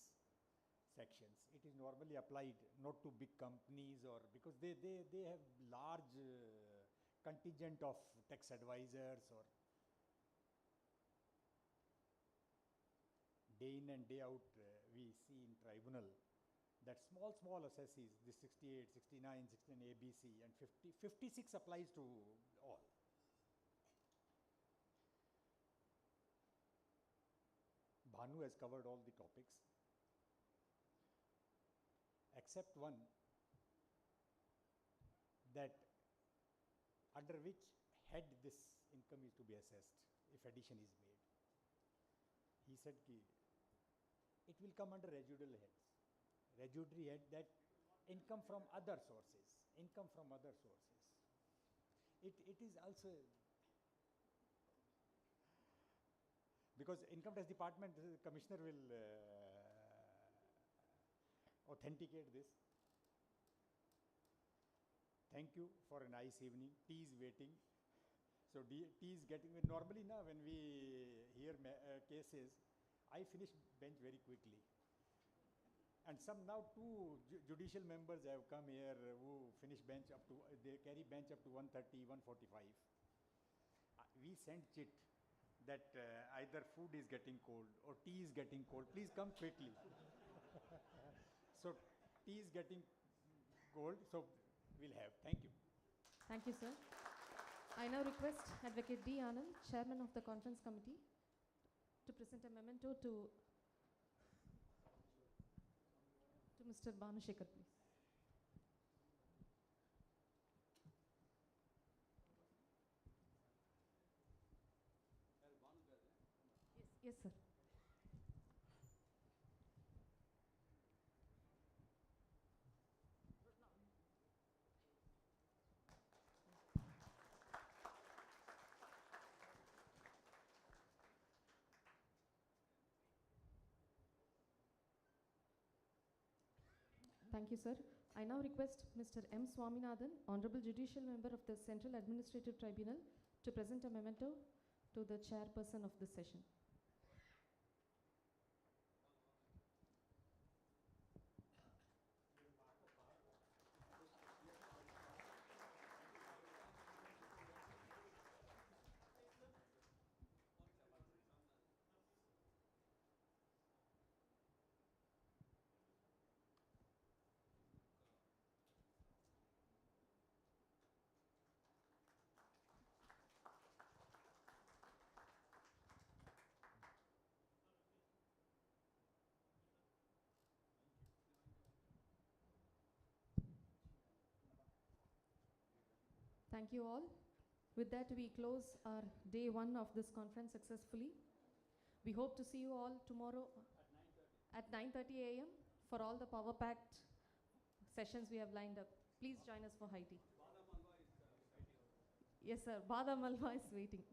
sections. It is normally applied not to big companies, or because they have large contingent of tax advisors, or day in and day out we see in tribunal that small assessees, the 68, 69, 16 ABC and 50, 56 applies to all. Bhanu has covered all the topics except one, that under which head this income is to be assessed if addition is made. He said it will come under residual heads. Residuary head, that income from other sources. Income from other sources. It is also, because income tax department commissioner will authenticate this. Thank you for a nice evening. Tea is waiting. So tea is getting, normally now when we hear cases, I finish bench very quickly. And some now two judicial members have come here who finish bench up to, they carry bench up to 1:30, 1:45. We send chit that either food is getting cold or tea is getting cold. Please come quickly. So tea is getting cold, so we'll have. Thank you. Thank you, sir. I now request Advocate D. Anand, Chairman of the Conference Committee, to present a memento to Mr. Bhanushekar, please. Yes, sir. Thank you, sir. I now request Mr. M. Swaminathan, Honorable Judicial Member of the Central Administrative Tribunal, to present a memento to the chairperson of this session. Thank you all. With that, we close our day one of this conference successfully. We hope to see you all tomorrow at 9:30 a.m. for all the power-packed sessions we have lined up. Please join us for high tea. Yes, sir. Badam Alwa is waiting.